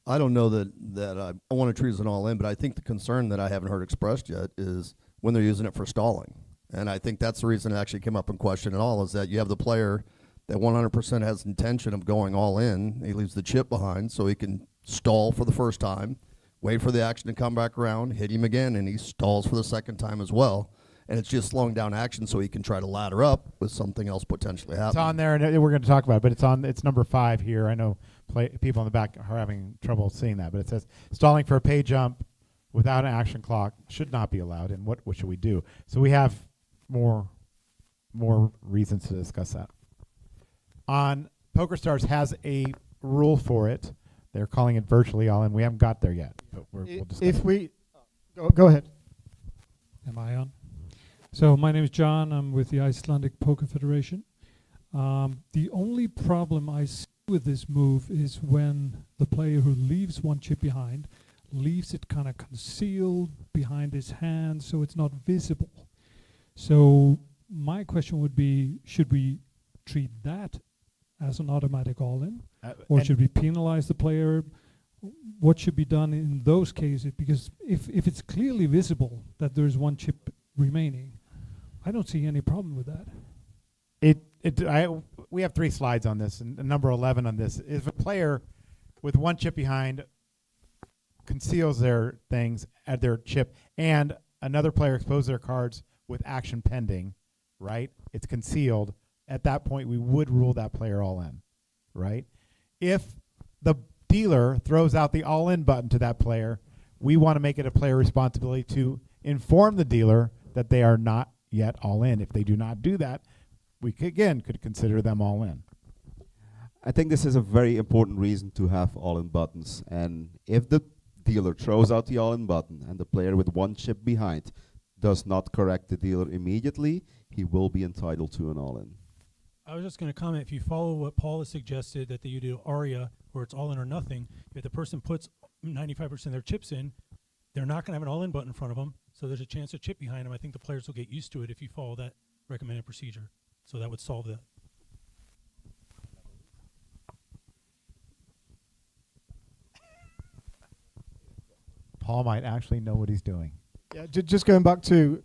I don't know that I want to treat it as an all-in, but I think the concern that I haven't heard expressed yet is when they're using it for stalling. And I think that's the reason it actually came up in question at all, is that you have the player that 100% has intention of going all in. He leaves the chip behind so he can stall for the first time, wait for the action to come back around, hit him again, and he stalls for the second time as well. And it's just slowing down action so he can try to ladder up with something else potentially happening. It's on there, and we're going to talk about it, but it's number 5 here. I know people in the back are having trouble seeing that, but it says stalling for a pay jump without an action clock should not be allowed, and what should we do? So we have more reasons to discuss that. On PokerStars has a rule for it. They're calling it virtually all in. We haven't got there yet, but we'll discuss If it. we go ahead. Am I on? So my name is John. I'm with the Icelandic Poker Federation. The only problem I see with this move is when the player who leaves one chip behind leaves it kind of concealed behind his hand so it's not visible. So my question would be, should we treat that as an automatic all-in? Or should we penalize the player? What should be done in those cases? Because if it's clearly visible that there's one chip remaining, I don't see any problem with that. We have 3 slides on this, and number 11 on this. If a player with one chip behind conceals their things at their chip and another player exposes their cards with action pending, right? It's concealed. At that point, we would rule that player all in, right? If the dealer throws out the all-in button to that player, we want to make it a player responsibility to inform the dealer that they are not yet all in. If they do not do that, we could consider them all in. I think this is a very important reason to have all-in buttons. And if the dealer throws out the all-in button and the player with one chip behind does not correct the dealer immediately, he will be entitled to an all-in. I was just going to comment, if you follow what Paul has suggested, that you do ARIA, where it's all in or nothing, if the person puts 95% of their chips in, they're not going to have an all-in button in front of them, so there's a chance of chip behind them. I think the players will get used to it if you follow that recommended procedure. So that would solve that. Paul might actually know what he's doing. Yeah, just going back to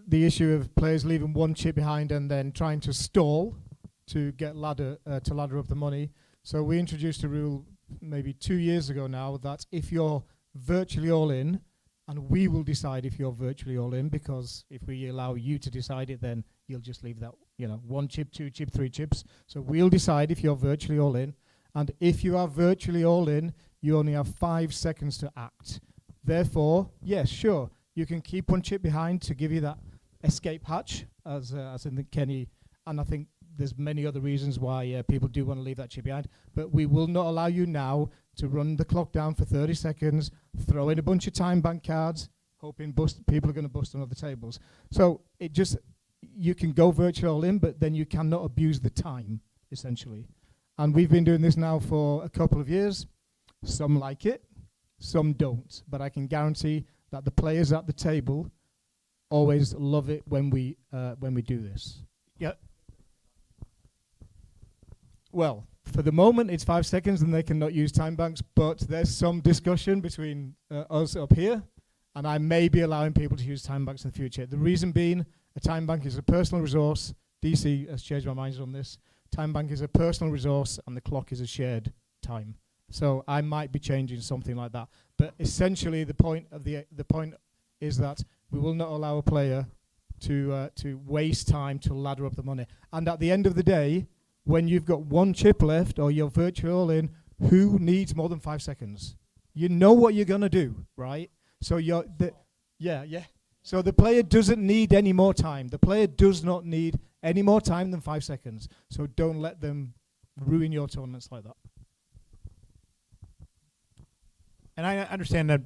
the issue of players leaving one chip behind and then trying to stall to get ladder up the money. So we introduced a rule maybe 2 years ago now that if you're virtually all in, and we will decide if you're virtually all in, because if we allow you to decide it, then you'll just leave that, 1 chip, 2 chip, 3 chips. So we'll decide if you're virtually all in. And if you are virtually all in, you only have 5 seconds to act. Therefore, yes, sure, you can keep 1 chip behind to give you that escape hatch, as in the Kenny, and I think there's many other reasons why people do want to leave that chip behind, but we will not allow you now to run the clock down for 30 seconds, throw in a bunch of time bank cards, hoping people are going to bust on other tables. So you can go virtually all in, but then you cannot abuse the time, essentially. And we've been doing this now for a couple of years. Some like it, some don't, but I can guarantee that the players at the table always love it when we do this. Yeah. Well, for the moment, it's 5 seconds and they cannot use time banks, but there's some discussion between us up here, and I may be allowing people to use time banks in the future. The reason being, a time bank is a personal resource. DC has changed my mind on this. Time bank is a personal resource, and the clock is a shared time. So I might be changing something like that. But essentially, the point is that we will not allow a player to waste time to ladder up the money. And at the end of the day, when you've got 1 chip left or you're virtually all in, who needs more than 5 seconds? You know what you're gonna do, right? So So the player doesn't need any more time. The player does not need any more time than 5 seconds. So don't let them ruin your tournaments like that. And I understand that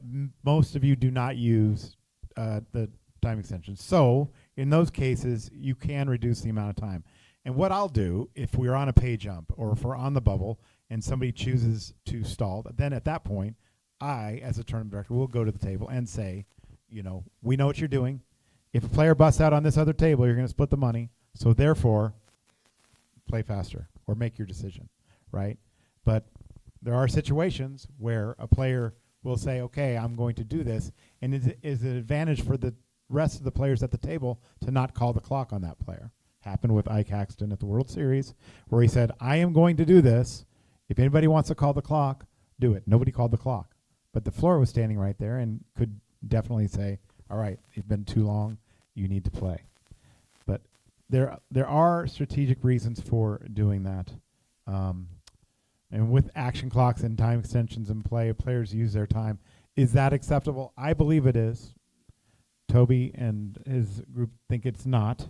most of you do not use the time extension. So in those cases, you can reduce the amount of time. And what I'll do, if we're on a pay jump or if we're on the bubble and somebody chooses to stall, then at that point, I, as a tournament director, will go to the table and say, we know what you're doing. if a player busts out on this other table, you're going to split the money. So therefore, play faster or make your decision, right? But there are situations where a player will say, okay, I'm going to do this, and is an advantage for the rest of the players at the table to not call the clock on that player. Happened with Ike Haxton at the World Series, where he said, I am going to do this. If anybody wants to call the clock, do it. Nobody called the clock. But the floor was standing right there and could definitely say, all right, it's been too long, you need to play. But there are strategic reasons for doing that. And with action clocks and time extensions in play, players use their time. Is that acceptable? I believe it is. Toby and his group think it's not.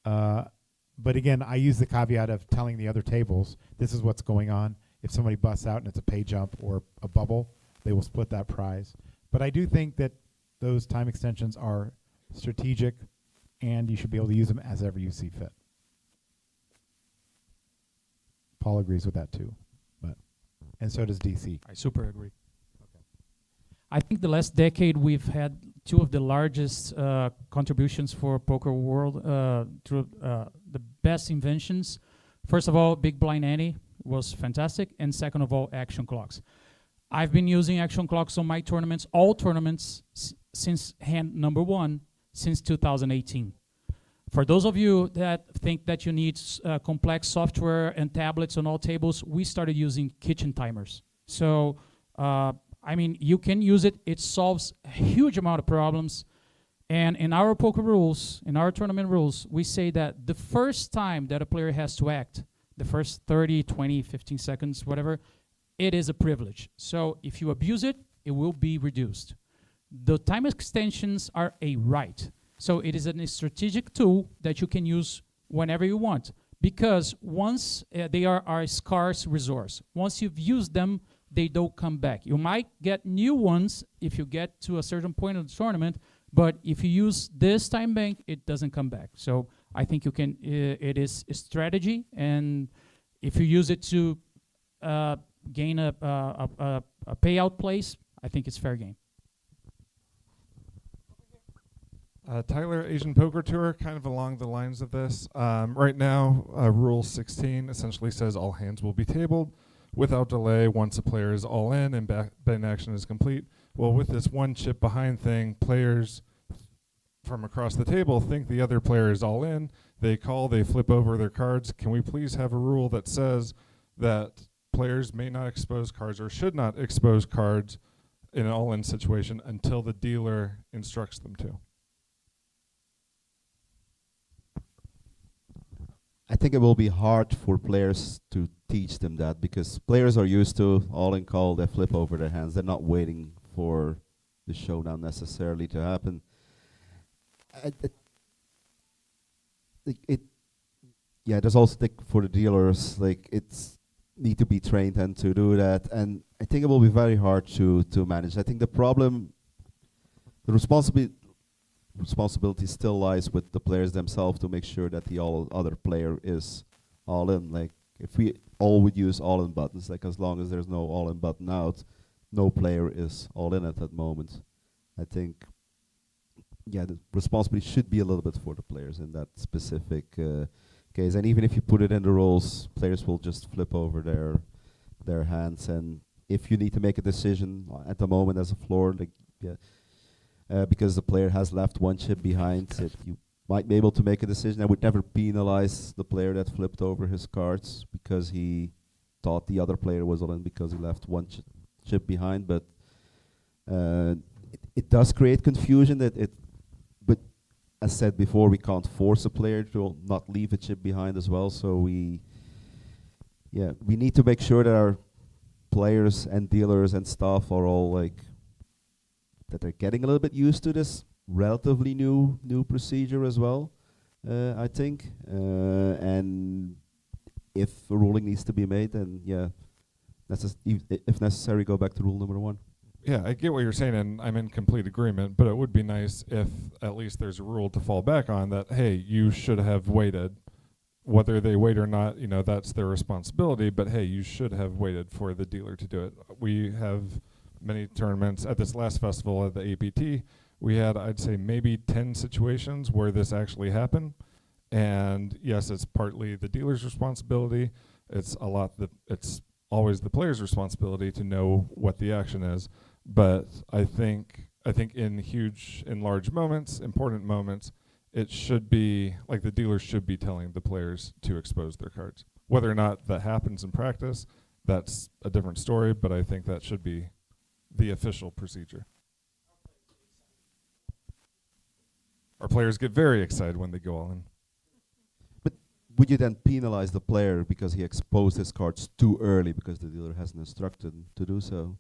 But again, I use the caveat of telling the other tables, this is what's going on. If somebody busts out and it's a pay jump or a bubble, they will split that prize. But I do think that those time extensions are strategic, and you should be able to use them as ever you see fit. Paul agrees with that too, and so does DC. I super agree. I think the last decade we've had two of the largest contributions for poker world through the best inventions. First of all, Big Blind Ante was fantastic, and second of all, action clocks. I've been using action clocks on my tournaments, all tournaments, since hand number 1, since 2018. For those of you that think that you need complex software and tablets on all tables, we started using kitchen timers. So, I mean, you can use it. It solves a huge amount of problems. And in our poker rules, in our tournament rules, we say that the first time that a player has to act, the first 30, 20, 15 seconds, whatever, it is a privilege. So if you abuse it, it will be reduced. The time extensions are a right. So it is a strategic tool that you can use whenever you want, because once they are a scarce resource. Once you've used them, they don't come back. You might get new ones if you get to a certain point of the tournament, but if you use this time bank, it doesn't come back. So I think you can. It is a strategy, and if you use it to gain a payout place, I think it's fair game. Tyler, Asian Poker Tour, kind of along the lines of this. Right now, Rule 16 essentially says all hands will be tabled without delay once a player is all in and betting action is complete. Well, with this one chip behind thing, players from across the table think the other player is all in. They call, they flip over their cards. Can we please have a rule that says that players may not expose cards or should not expose cards in an all-in situation until the dealer instructs them to? I think it will be hard for players to teach them that, because players are used to all-in call, they flip over their hands. They're not waiting for the showdown necessarily to happen. There's also for the dealers, like it's need to be trained and to do that, and I think it will be very hard to manage. I think the responsibility still lies with the players themselves to make sure that the other player is all in. Like if we all would use all in buttons, like as long as there's no all in button out, no player is all in at that moment. I think the responsibility should be a little bit for the players in that specific case. And even if you put it in the rules, players will just flip over their hands. And if you need to make a decision at the moment as a floor, because the player has left one chip behind, you might be able to make a decision. I would never penalize the player that flipped over his cards because he thought the other player was all in because he left one chip behind. But it does create confusion. But as said before, we can't force a player to not leave a chip behind as well. So we need to make sure that our players and dealers and staff are all that they're getting a little bit used to this relatively new procedure as well, I think. And if a ruling needs to be made, then if necessary, go back to rule number 1. Yeah, I get what you're saying, and I'm in complete agreement, but it would be nice if at least there's a rule to fall back on that, hey, you should have waited. Whether they wait or not, that's their responsibility, but hey, you should have waited for the dealer to do it. We have many tournaments. At this last festival at the APT, we had, I'd say, maybe 10 situations where this actually happened. And yes, it's partly the dealer's responsibility. It's always the player's responsibility to know what the action is. But I think in large moments, important moments, it should be like the dealer should be telling the players to expose their cards. Whether or not that happens in practice, that's a different story, but I think that should be the official procedure. Our players get very excited when they go all in. But would you then penalize the player because he exposed his cards too early because the dealer hasn't instructed him to do so?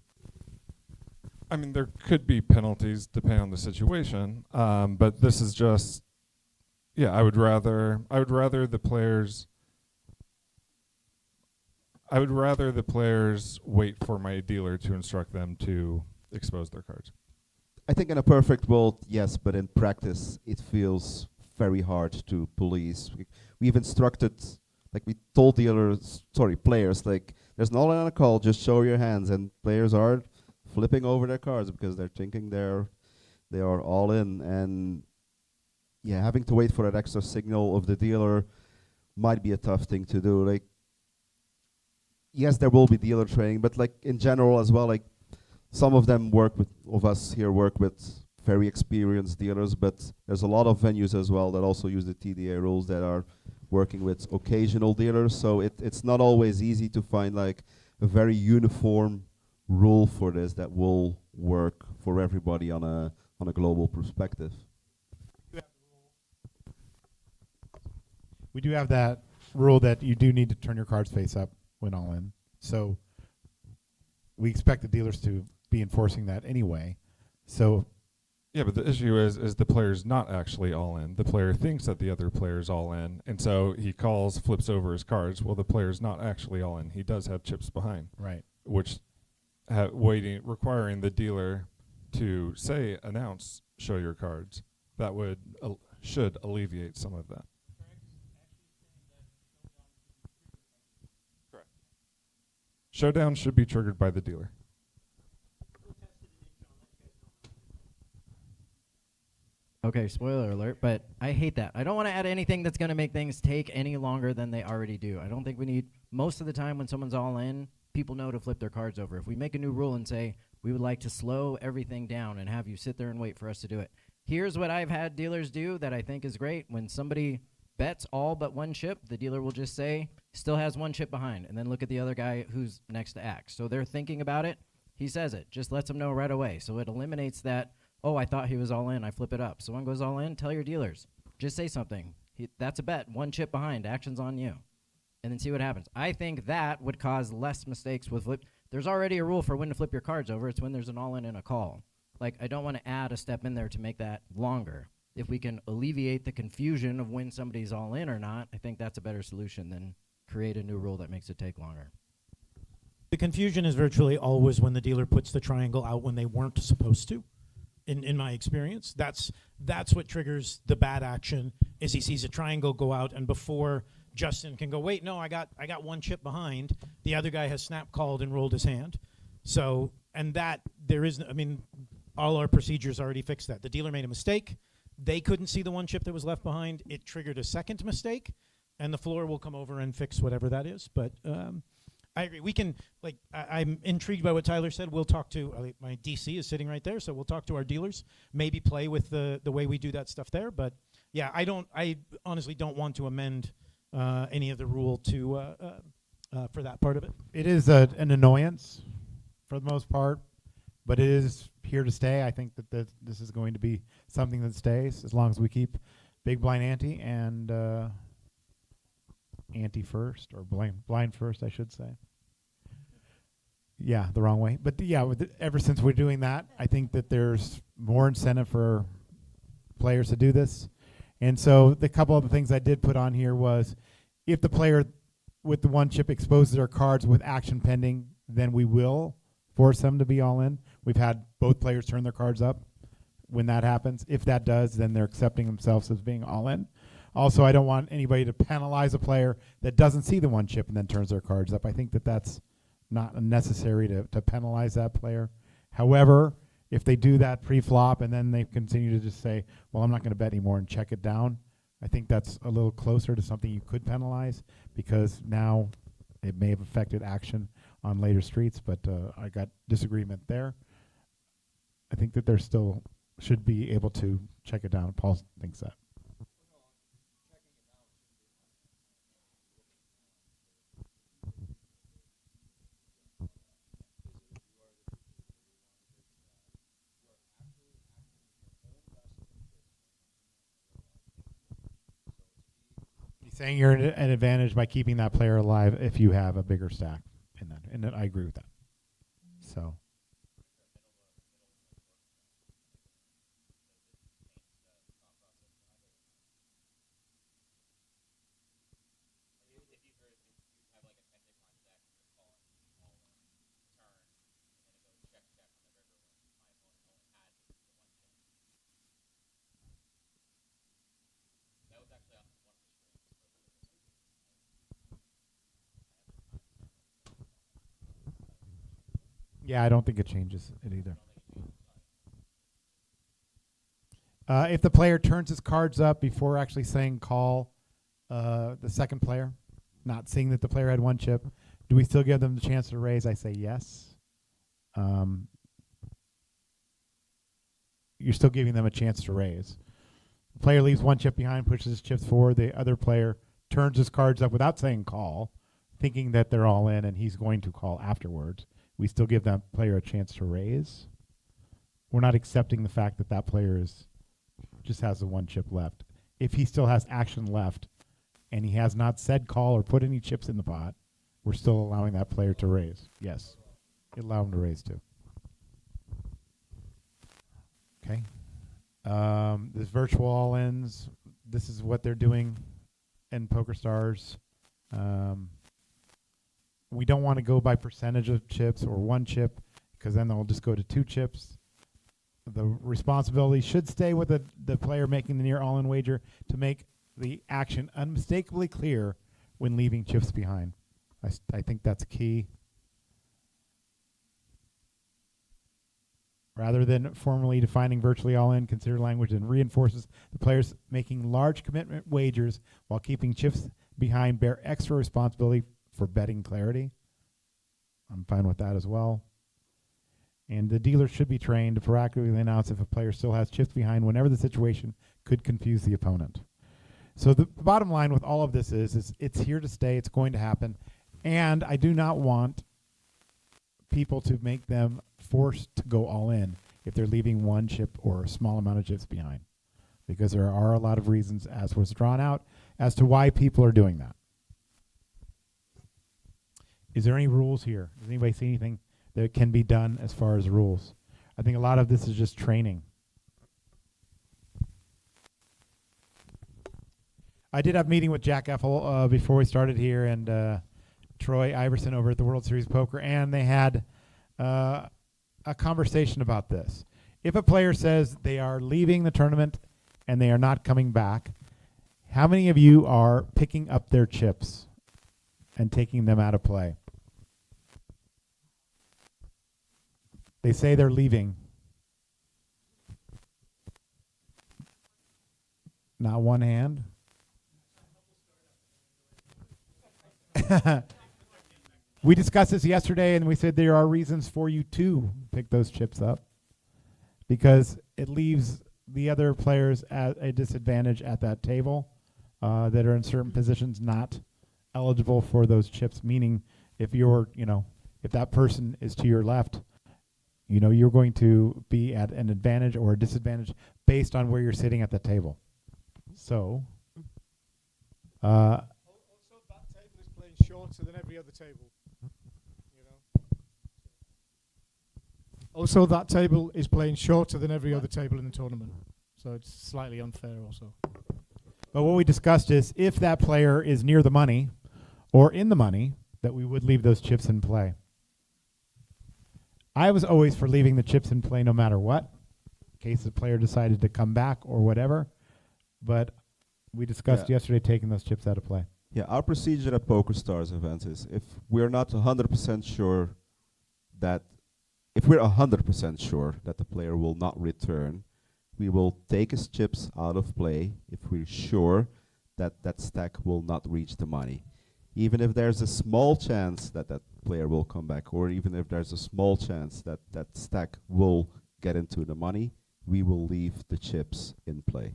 I mean, there could be penalties depending on the situation, but this is just, yeah. I would rather the players wait for my dealer to instruct them to expose their cards. I think in a perfect world, yes, but in practice, it feels very hard to police. We've instructed, like we told players, like there's an all-in on a call, just show your hands, and players are flipping over their cards because they're thinking they are all in, and yeah, having to wait for that extra signal of the dealer might be a tough thing to do. Like, yes, there will be dealer training, but like in general as well, like some of them work with very experienced dealers, but there's a lot of venues as well that also use the TDA rules that are working with occasional dealers. So it's not always easy to find like a very uniform rule for this that will work for everybody on a global perspective. We do have that rule that you do need to turn your cards face up when all in. So we expect the dealers to be enforcing that anyway. So yeah, but the issue is the player's not actually all in. The player thinks that the other player's all in, and so he flips over his cards. Well, the player's not actually all in. He does have chips behind. Right. Which requiring the dealer to announce, show your cards. That should alleviate some of that. Correct. Showdown should be triggered by the dealer. Okay, spoiler alert, but I hate that. I don't want to add anything that's going to make things take any longer than they already do. I don't think we need, most of the time when someone's all in, people know to flip their cards over. If we make a new rule and say, we would like to slow everything down and have you sit there and wait for us to do it. Here's what I've had dealers do that I think is great. When somebody bets all but one chip, the dealer will just say, still has one chip behind, and then look at the other guy who's next to act. So they're thinking about it. He says it. Just lets them know right away. So it eliminates that, oh, I thought he was all in, I flip it up. So one goes all in, tell your dealers. Just say something. That's a bet, one chip behind, action's on you. And then see what happens. I think that would cause less mistakes with flip. There's already a rule for when to flip your cards over. It's when there's an all in and a call. Like, I don't want to add a step in there to make that longer. If we can alleviate the confusion of when somebody's all in or not, I think that's a better solution than create a new rule that makes it take longer. The confusion is virtually always when the dealer puts the triangle out when they weren't supposed to. In my experience, that's what triggers the bad action. Is he sees a triangle go out, and before Justin can go, wait, no, I got one chip behind, the other guy has snap called and rolled his hand. So, and that there is, I mean, all our procedures already fixed that. The dealer made a mistake. They couldn't see the one chip that was left behind. It triggered a second mistake, and the floor will come over and fix whatever that is. But I agree. We can, like, I'm intrigued by what Tyler said. We'll talk to, my DC is sitting right there, so we'll talk to our dealers, maybe play with the way we do that stuff there. But yeah, I honestly don't want to amend any of the rule to for that part of it. It is an annoyance for the most part, but it is here to stay. I think that this is going to be something that stays as long as we keep big blind ante and ante first, or blind first, I should say. Yeah, the wrong way. But yeah, ever since we're doing that, I think that there's more incentive for players to do this. And so the couple of the things I did put on here was, if the player with the one chip exposes their cards with action pending, then we will force them to be all in. We've had both players turn their cards up when that happens. If that does, then they're accepting themselves as being all in. Also, I don't want anybody to penalize a player that doesn't see the one chip and then turns their cards up. I think that that's not necessary to penalize that player. However, If they do that pre-flop and then they continue to just say, well, I'm not going to bet anymore and check it down, I think that's a little closer to something you could penalize, because now it may have affected action on later streets, but I got disagreement there. I think that there still should be able to check it down. Paul thinks that. He's saying you're at an advantage by keeping that player alive if you have a bigger stack in that, and I agree with that. So. Yeah, I don't think it changes it either. If the player turns his cards up before actually saying call, the second player, not seeing that the player had one chip, do we still give them the chance to raise? I say yes. You're still giving them a chance to raise. The player leaves one chip behind, pushes his chips forward. The other player turns his cards up without saying call, thinking that they're all in and he's going to call afterwards. We still give that player a chance to raise. We're not accepting the fact that that player just has the one chip left. If he still has action left and he has not said call or put any chips in the pot, we're still allowing that player to raise. Yes. Allow him to raise too. Okay. This virtual all-ins, this is what they're doing in PokerStars. We don't want to go by percentage of chips or one chip, because then they'll just go to two chips. The responsibility should stay with the player making the near all-in wager to make the action unmistakably clear when leaving chips behind. I think that's key. Rather than formally defining virtually all-in, consider language and reinforces the players making large commitment wagers while keeping chips behind bear extra responsibility for betting clarity. I'm fine with that as well. And the dealer should be trained to proactively announce if a player still has chips behind whenever the situation could confuse the opponent. So the bottom line with all of this is it's here to stay. It's going to happen. And I do not want people to make them forced to go all in if they're leaving one chip or a small amount of chips behind, because there are a lot of reasons, as was drawn out, as to why people are doing that. Is there any rules here? Does anybody see anything that can be done as far as rules? I think a lot of this is just training. I did have a meeting with Jack Effel before we started here, and Troy Iverson over at the World Series Poker, and they had a conversation about this. If a player says they are leaving the tournament and they are not coming back, how many of you are picking up their chips and taking them out of play? They say they're leaving. Not one hand. We discussed this yesterday, and we said there are reasons for you to pick those chips up, because it leaves the other players at a disadvantage at that table that are in certain positions not eligible for those chips. Meaning, if you're, if that person is to your left, you're going to be at an advantage or a disadvantage based on where you're sitting at the table. So, also that table is playing shorter than every other table. Also, that table is playing shorter than every other table in the tournament, so it's slightly unfair also. But what we discussed is if that player is near the money or in the money, that we would leave those chips in play. I was always for leaving the chips in play no matter what, in case the player decided to come back or whatever. But we discussed yesterday taking those chips out of play. Yeah, our procedure at PokerStars events is if we're not 100% sure that if we're 100% sure that the player will not return, we will take his chips out of play if we're sure that that stack will not reach the money. Even if there's a small chance that that player will come back, or even if there's a small chance that that stack will get into the money, we will leave the chips in play.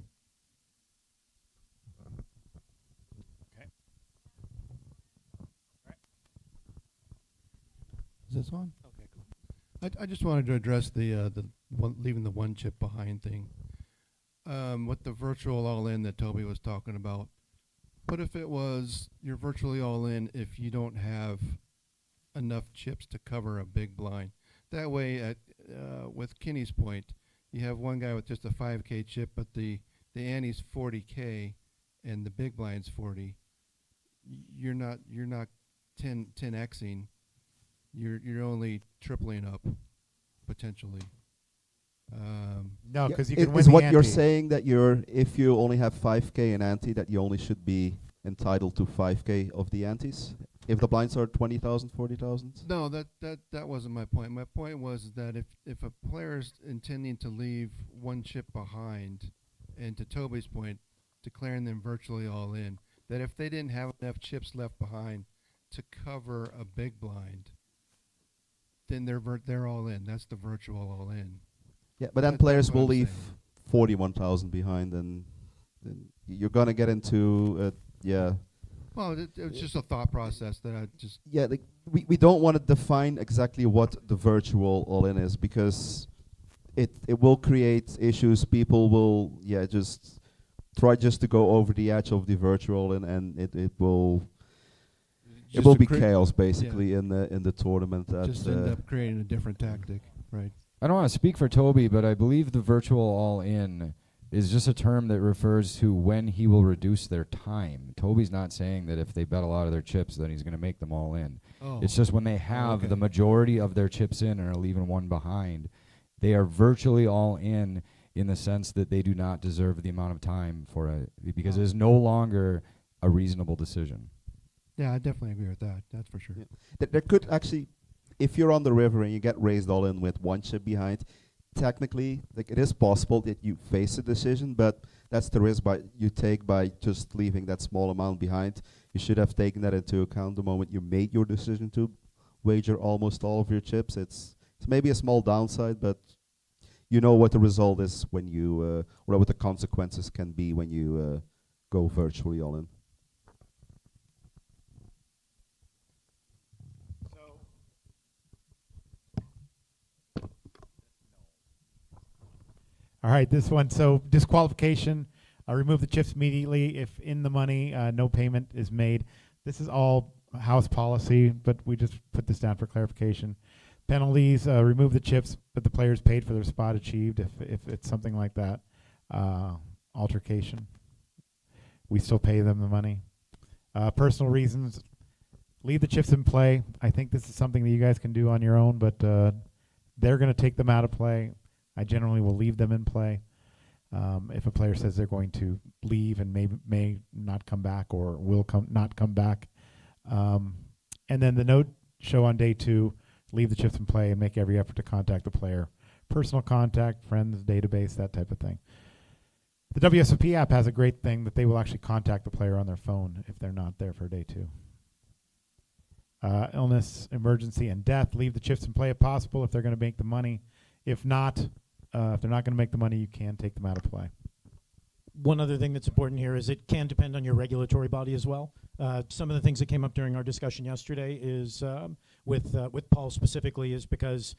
Is this on? Okay, cool. I just wanted to address the leaving the one chip behind thing. With the virtual all-in that Toby was talking about, what if it was you're virtually all-in if you don't have enough chips to cover a big blind? That way, with Kenny's point, you have one guy with just a 5K chip, but the ante's 40K and the big blind's 40. You're not 10xing. You're only tripling up potentially. No, Yeah, because you i- can win is the what you're ante. saying that if you only have 5K in ante, that you only should be entitled to 5K of the antes? If the blinds are 20,000, 40,000? No, that wasn't my point. My point was that if a player's intending to leave one chip behind, and to Toby's point, declaring them virtually all in, that if they didn't have enough chips left behind to cover a big blind, then they're all in. That's the virtual all in. Yeah, but then That's players what will I'm leave saying. 41,000 behind, and then you're gonna get into yeah. Well, it was just a thought process that I just. Yeah, like we don't want to define exactly what the virtual all-in is, because it will create issues. People will just try just to go over the edge of the virtual, and it will Just be to create- chaos yeah. basically in the tournament. Just end up creating a different tactic, right? I don't want to speak for Toby, but I believe the virtual all-in is just a term that refers to when he will reduce their time. Toby's not saying that if they bet a lot of their chips, then he's going to make them all in. Oh. It's just when they have okay. the majority of their chips in and are leaving one behind, they are virtually all in the sense that they do not deserve the amount of time for it, because it is no longer a reasonable decision. Yeah, I definitely agree with that. That's for sure. Yeah. There could actually, if you're on the river and you get raised all in with one chip behind, technically, like, it is possible that you face a decision, but that's the risk you take by just leaving that small amount behind. You should have taken that into account the moment you made your decision to wager almost all of your chips. It's maybe a small downside, but you know what the result is when you, or what the consequences can be when you go virtually all in. All right, this one. So disqualification, remove the chips immediately if in the money, no payment is made. This is all house policy, but we just put this down for clarification. Penalties, remove the chips, but the players paid for their spot achieved if it's something like that. Altercation, we still pay them the money. Personal reasons, leave the chips in play. I think this is something that you guys can do on your own, but they're going to take them out of play. I generally will leave them in play. If a player says they're going to leave and may not come back or will not come back. And then the note show on day 2, leave the chips in play and make every effort to contact the player. Personal contact, friends, database, that type of thing. The WSOP app has a great thing that they will actually contact the player on their phone if they're not there for day 2. Illness, emergency, and death, leave the chips in play if possible if they're going to make the money. If not, if they're not going to make the money, you can take them out of play. One other thing that's important here is it can depend on your regulatory body as well. Some of the things that came up during our discussion yesterday is with Paul specifically is because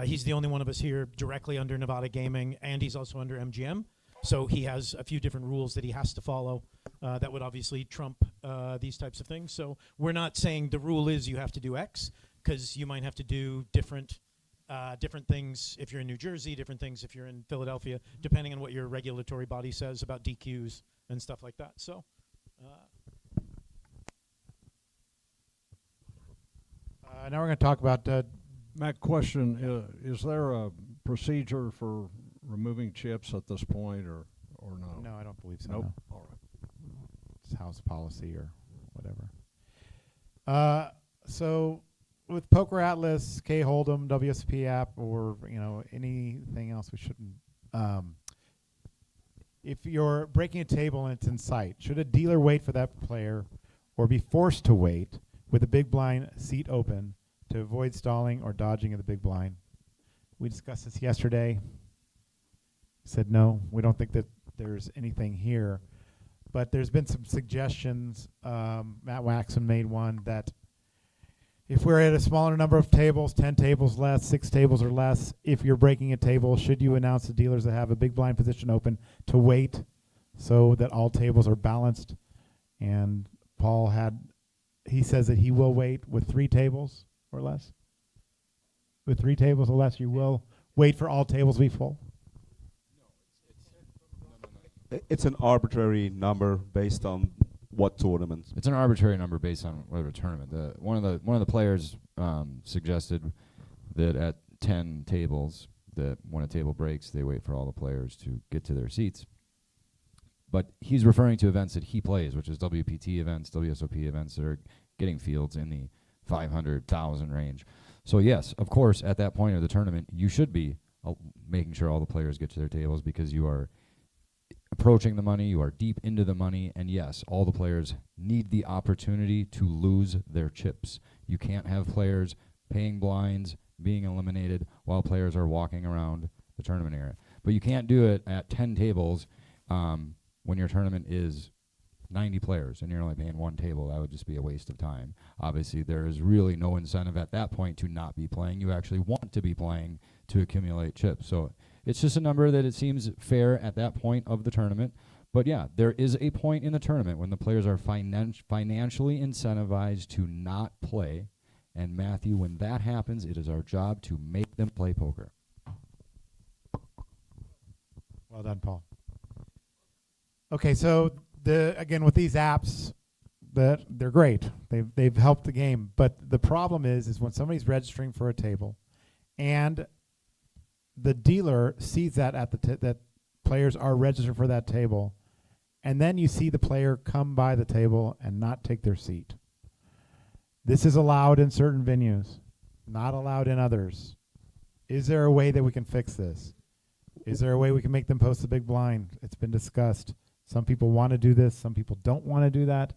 he's the only one of us here directly under Nevada Gaming, and he's also under MGM. So he has a few different rules that he has to follow that would obviously trump these types of things. So we're not saying the rule is you have to do X, because you might have to do different things if you're in New Jersey, different things if you're in Philadelphia, depending on what your regulatory body says about DQs and stuff like that. So. Now we're going to talk about. Matt, question: is there a procedure for removing chips at this point, or no? No, I don't believe so. Nope. No. All right. It's house policy or whatever. So with Poker Atlas, K Hold'em, WSP app, or anything else, we shouldn't. If you're breaking a table and it's in sight, should a dealer wait for that player, or be forced to wait with the big blind seat open to avoid stalling or dodging of the big blind? We discussed this yesterday. Said no, we don't think that there's anything here, but there's been some suggestions. Matt Waxman made one that if we're at a smaller number of tables, 10 tables less, 6 tables or less, if you're breaking a table, should you announce to dealers that have a big blind position open to wait so that all tables are balanced? And Paul he says that he will wait with 3 tables or less. With 3 tables or less, you will wait for all tables to be full. It's an arbitrary number based on what tournament? It's an arbitrary number based on whatever tournament. One of the players suggested that at 10 tables, that when a table breaks, they wait for all the players to get to their seats. But he's referring to events that he plays, which is WPT events, WSOP events that are getting fields in the 500,000 range. So yes, of course, at that point of the tournament, you should be making sure all the players get to their tables because you are approaching the money, you are deep into the money, and yes, all the players need the opportunity to lose their chips. You can't have players paying blinds, being eliminated, while players are walking around the tournament area. But you can't do it at 10 tables when your tournament is 90 players and you're only paying 1 table. That would just be a waste of time. Obviously, there is really no incentive at that point to not be playing. You actually want to be playing to accumulate chips. So it's just a number that it seems fair at that point of the tournament. But yeah, there is a point in the tournament when the players are financially incentivized to not play. And Matthew, when that happens, it is our job to make them play poker. Well done, Paul. Okay, so again with these apps, they're great. They've helped the game. But the problem is when somebody's registering for a table, and the dealer sees that that players are registered for that table, and then you see the player come by the table and not take their seat. This is allowed in certain venues, not allowed in others. Is there a way that we can fix this? Is there a way we can make them post the big blind? It's been discussed. Some people want to do this. Some people don't want to do that.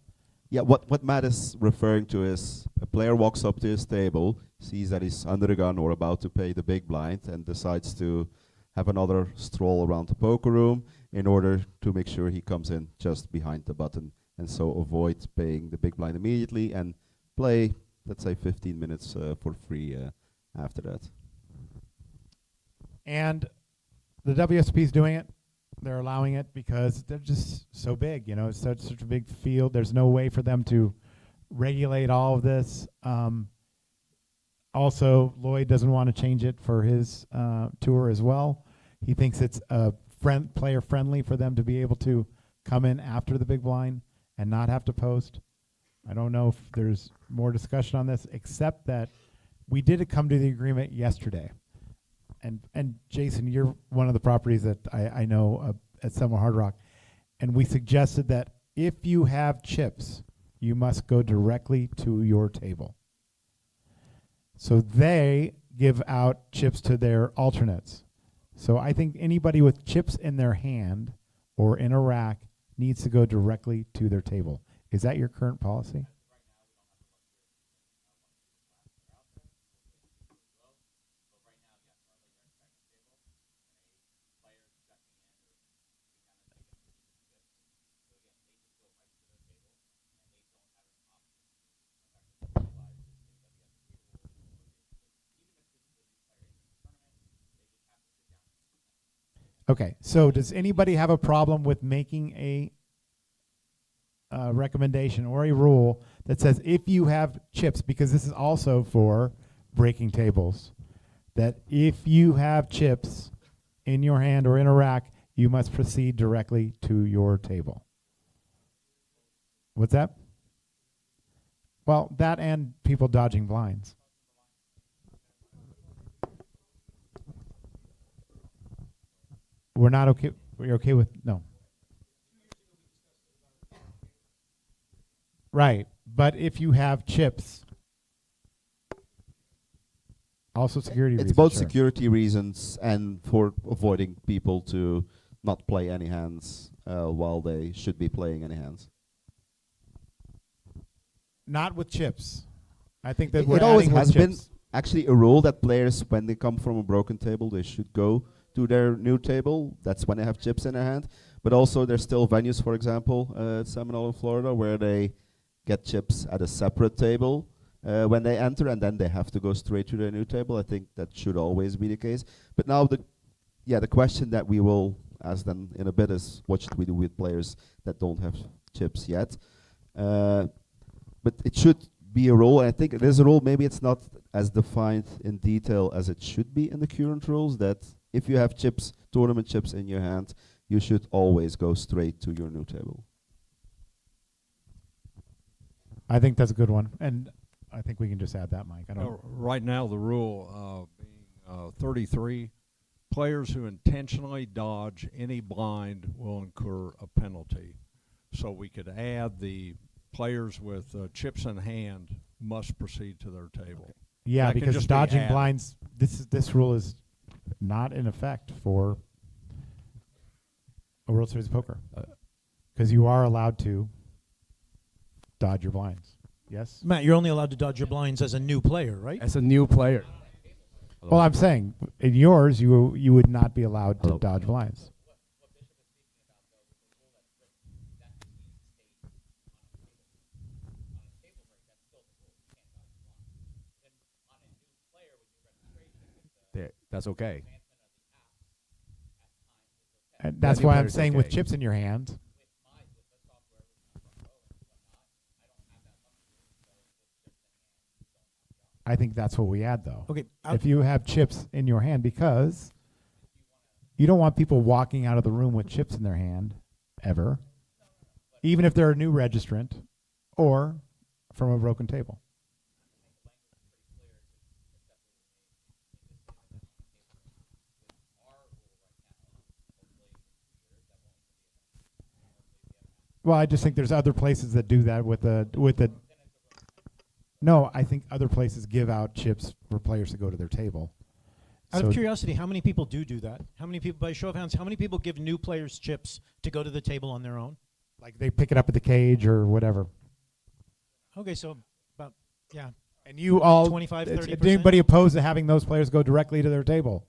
Yeah, what Matt is referring to is a player walks up to his table, sees that he's under the gun or about to pay the big blind, and decides to have another stroll around the poker room in order to make sure he comes in just behind the button, and so avoid paying the big blind immediately and play, let's say, 15 minutes for free after that. And the WSP is doing it. They're allowing it because they're just so big. It's such a big field. There's no way for them to regulate all of this. Also, Lloyd doesn't want to change it for his tour as well. He thinks it's player friendly for them to be able to come in after the big blind and not have to post. I don't know if there's more discussion on this, except that we did come to the agreement yesterday. And Jason, you're one of the properties that I know at Summer Hard Rock, and we suggested that if you have chips, you must go directly to your table. So they give out chips to their alternates. So I think anybody with chips in their hand or in a rack needs to go directly to their table. Is that your current policy? Okay, so does anybody have a problem with making a recommendation or a rule that says if you have chips, because this is also for breaking tables, that if you have chips in your hand or in a rack, you must proceed directly to your table? What's that? Well, that and people dodging blinds. We're not okay. We're okay with no. Right, but if you have chips, Also security It's reasons. both sure. security reasons and for avoiding people to not play any hands while they should be playing any hands. Not with chips. I think that It always adding with has been chips. actually a rule that players, when they come from a broken table, they should go to their new table. That's when they have chips in their hand. But also, there's still venues, for example, at Seminole in Florida, where they get chips at a separate table when they enter, and then they have to go straight to their new table. I think that should always be the case. But now, the question that we will ask them in a bit is, what should we do with players that don't have chips yet? But it should be a rule. I think it is a rule. Maybe it's not as defined in detail as it should be in the current rules, that if you have chips, tournament chips in your hand, you should always go straight to your new table. I think that's a good one, and I think we can just add that, Mike. I don't. Right now, the rule being 33, players who intentionally dodge any blind will incur a penalty. So we could add the players with chips in hand must proceed to their table. Yeah, That can because just be dodging added. blinds. This rule is not in effect for a World Series of Poker, because you are allowed to dodge your blinds. Yes. Matt, you're only allowed to dodge your blinds as a new player, right? As a new player. Well, I'm saying in yours, you would not be allowed to dodge blinds. That's okay. And that's New why I'm player's saying with okay. chips in your hand. I think that's what we add, though. Okay, if you have chips in your hand, because you don't want people walking out of the room with chips in their hand ever, even if they're a new registrant or from a broken table. Well, I just think there's other places that do that with the. No, I think other places give out chips for players to go to their table. Out So- of curiosity, how many people do that? How many people, by show of hands, how many people give new players chips to go to the table on their own? Like they pick it up at the cage or whatever. Okay, so about, yeah. And you all, 25, is 30%? anybody opposed to having those players go directly to their table?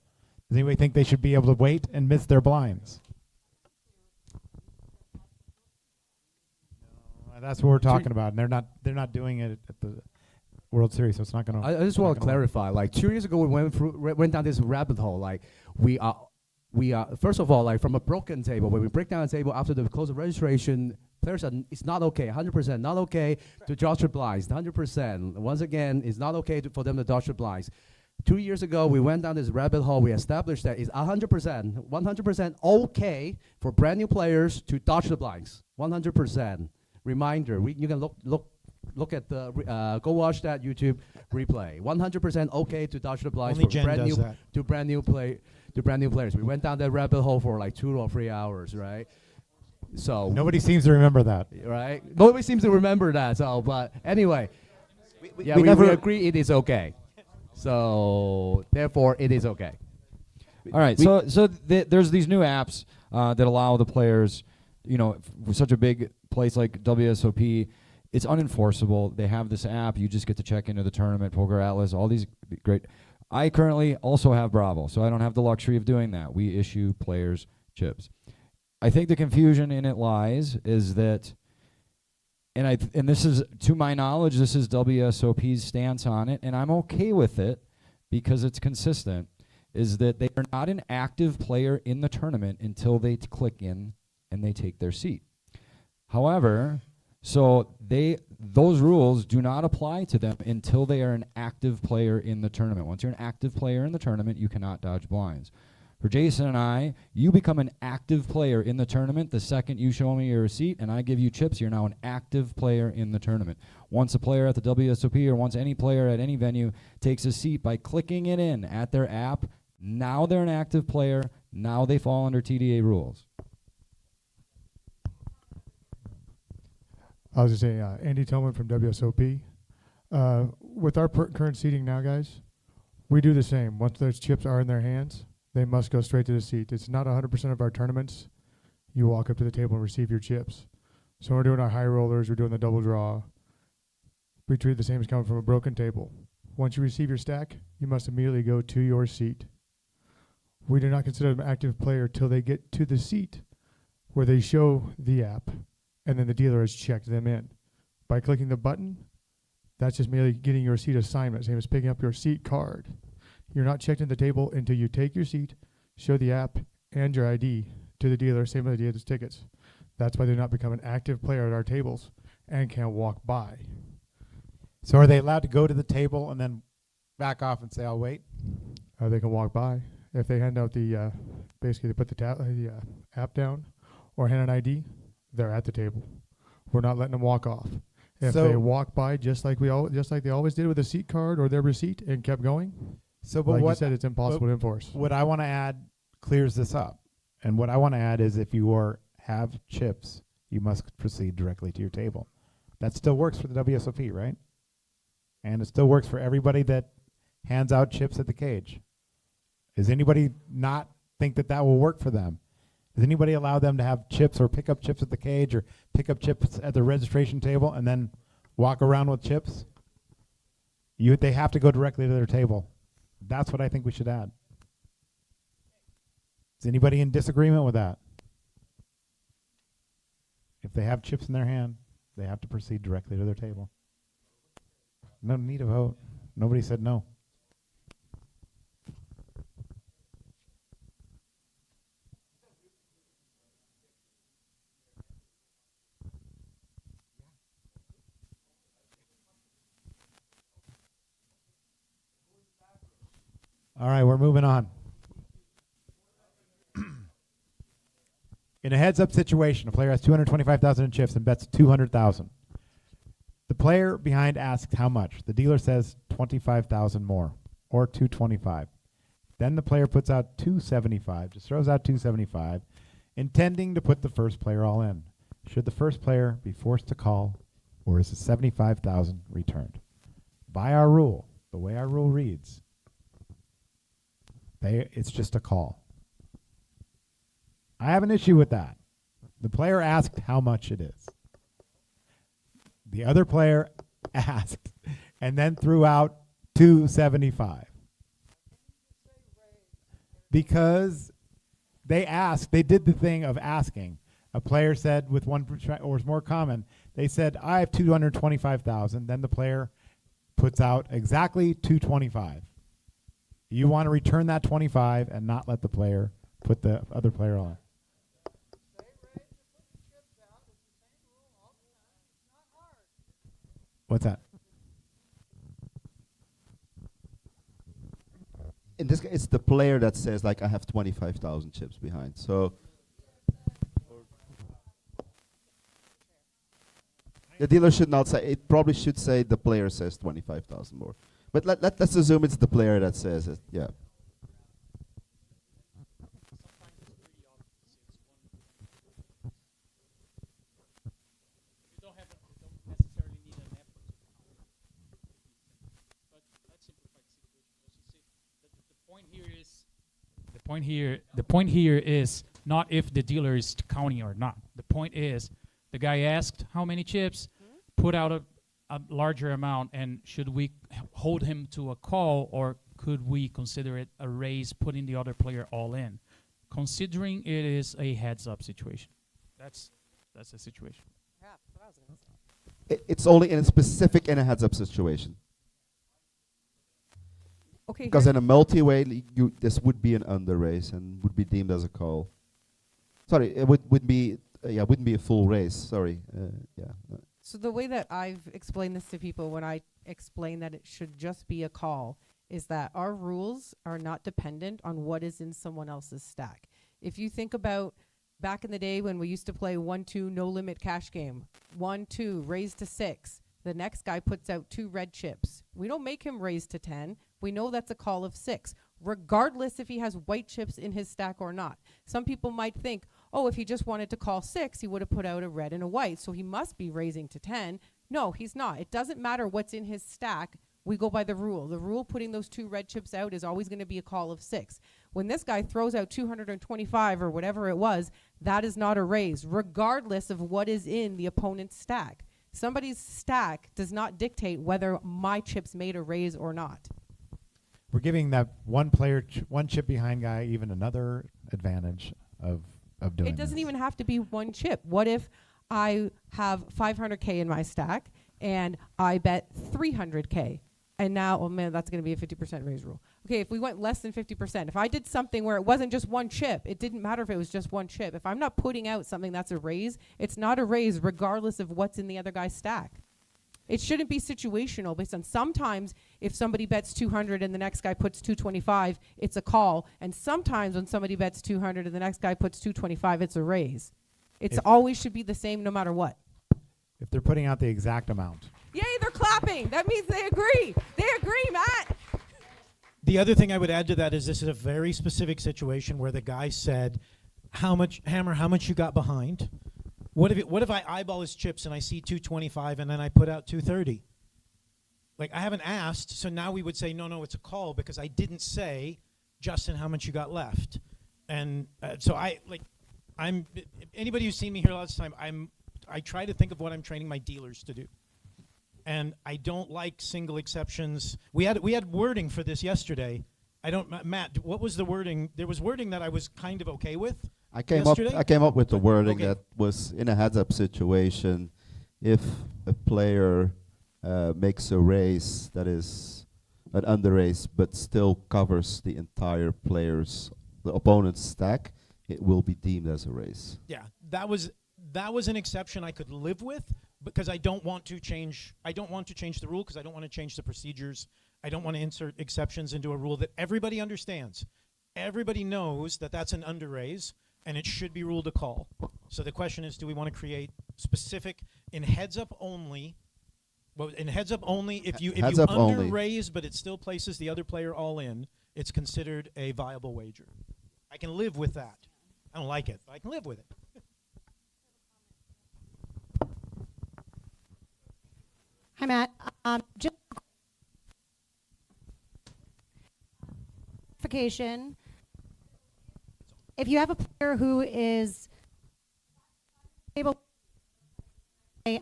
Does anybody think they should be able to wait and miss their blinds? That's what we're talking about, and they're not doing it at the World Series, so it's not going to. I just want to clarify. Like 2 years ago, we went down this rabbit hole. Like we are first of all, like from a broken table, when we break down a table after the close of registration, players are it's not okay, 100% not okay to dodge the blinds, 100%. Once again, it's not okay for them to dodge the blinds. 2 years ago, we went down this rabbit hole. We established that it's 100% okay for brand new players to dodge the blinds, 100%. Reminder: you can look at the go watch that YouTube replay. 100% okay to dodge the blinds Only for Jen brand does new that. to brand new players. We went down that rabbit hole for like 2 or 3 hours, right? So Nobody seems to remember that. right? Nobody seems to remember that. So, but anyway, we we never- agree it is okay. So therefore, it is okay. All right, so there's these new apps that allow the players, for such a big place like WSOP, it's unenforceable. They have this app. You just get to check into the tournament, Poker Atlas, all these great. I currently also have Bravo, so I don't have the luxury of doing that. We issue players chips. I think the confusion in it lies is that, and this is, to my knowledge, this is WSOP's stance on it, and I'm okay with it because it's consistent, is that they are not an active player in the tournament until they click in and they take their seat. However, so those rules do not apply to them until they are an active player in the tournament. Once you're an active player in the tournament, you cannot dodge blinds. For Jason and I, you become an active player in the tournament the second you show me your receipt and I give you chips. You're now an active player in the tournament. Once a player at the WSOP or once any player at any venue takes a seat by clicking it in at their app, now they're an active player. Now they fall under TDA rules. I was just saying, Andy Tillman from WSOP. With our current seating now, guys, We do the same. Once those chips are in their hands, they must go straight to the seat. It's not 100% of our tournaments. You walk up to the table and receive your chips. So we're doing our high rollers, we're doing the double draw. We treat it the same as coming from a broken table. Once you receive your stack, you must immediately go to your seat. We do not consider them an active player till they get to the seat where they show the app, and then the dealer has checked them in. By clicking the button, that's just merely getting your seat assignment, same as picking up your seat card. You're not checked in the table until you take your seat, show the app and your ID to the dealer, same as the dealer's tickets. That's why they're not become an active player at our tables and can't walk by. So are they allowed to go to the table and then back off and say, I'll wait? They can walk by. If they hand out the, basically they put the app down or hand an ID, they're at the table. We're not letting them walk off. If So- they walk by just like they always did with a seat card or their receipt and kept going, So, but like you what said, it's impossible to enforce. What I want to add clears this up. And what I want to add is if you have chips, you must proceed directly to your table. That still works for the WSOP, right? And it still works for everybody that hands out chips at the cage. Does anybody not think that that will work for them? Does anybody allow them to have chips or pick up chips at the cage or pick up chips at the registration table and then walk around with chips? They have to go directly to their table. That's what I think we should add. Is anybody in disagreement with that? If they have chips in their hand, they have to proceed directly to their table. No need a vote. Nobody said no. All right, we're moving on. In a heads-up situation, a player has 225,000 in chips and bets 200,000. The player behind asks how much. The dealer says 25,000 more, or 225. Then the player puts out 275, just throws out 275, intending to put the first player all in. Should the first player be forced to call, or is the 75,000 returned? By our rule, the way our rule reads, it's just a call. I have an issue with that. The player asked how much it is. The other player asked and then threw out 275. Because they asked, they did the thing of asking. A player said with one, or it's more common, they said, I have 225,000. Then the player puts out exactly 225. You want to return that 25 and not let the player put the other player on. What's that? In this case, it's the player that says, like, I have 25,000 chips behind. So the dealer should not say, it probably should say the player says 25,000 more. But let's assume it's the player that says it, yeah. The point here is not if the dealer is counting or not. The point is the guy asked how many chips, put out a larger amount, and should we hold him to a call, or could we consider it a raise, putting the other player all in? Considering it is a heads-up situation. That's the situation. Yeah, that's what I was going to say. It's only in a specific in a heads-up situation. Okay. Because in a multi-way, this would be an under race and would be deemed as a call. Sorry, it wouldn't be a full race. Sorry, yeah. So the way that I've explained this to people when I explain that it should just be a call is that our rules are not dependent on what is in someone else's stack. If you think about back in the day when we used to play 1-2 no limit cash game, 1-2 raise to 6, the next guy puts out 2 red chips. We don't make him raise to 10. We know that's a call of 6, regardless if he has white chips in his stack or not. Some people might think, oh, if he just wanted to call 6, he would have put out a red and a white, so he must be raising to 10. No, he's not. It doesn't matter what's in his stack. We go by the rule. The rule putting those 2 red chips out is always going to be a call of 6. When this guy throws out 225 or whatever it was, that is not a raise, regardless of what is in the opponent's stack. Somebody's stack does not dictate whether my chips made a raise or not. We're giving that one player, one chip behind guy, even another advantage of doing It doesn't this. even have to be one chip. What if I have 500K in my stack and I bet 300K? And now, oh man, that's going to be a 50% raise rule. Okay, if we went less than 50%, if I did something where it wasn't just one chip, it didn't matter if it was just one chip. If I'm not putting out something that's a raise, it's not a raise regardless of what's in the other guy's stack. It shouldn't be situational based on sometimes if somebody bets 200 and the next guy puts 225, it's a call. And sometimes when somebody bets 200 and the next guy puts 225, it's a raise. It's always should be the same no matter what. If they're putting out the exact amount. Yay, they're clapping. That means they agree. They agree, Matt. The other thing I would add to that is this is a very specific situation where the guy said, how much you got behind? What if I eyeball his chips and I see 225 and then I put out 230? Like, I haven't asked, so now we would say, no, it's a call because I didn't say, Justin, how much you got left. And so anybody who's seen me here last time, I try to think of what I'm training my dealers to do. And I don't like single exceptions. We had wording for this yesterday. Matt, what was the wording? There was wording that I was kind of okay with. I came up with the wording that was in a heads-up situation. If a player makes a raise that is an under raise, but still covers the entire the opponent's stack, it will be deemed as a raise. Yeah, that was an exception I could live with because I don't want to change the rule because I don't want to change the procedures. I don't want to insert exceptions into a rule that everybody understands. Everybody knows that that's an under raise and it should be ruled a call. So the question is, do we want to create specific in heads up only? Well, in heads up only, if you under raise but it still places the other player all in, it's considered a viable wager. I can live with that. I don't like it, but I can live with it. Hi, Matt. Just clarification. If you have a player who is able,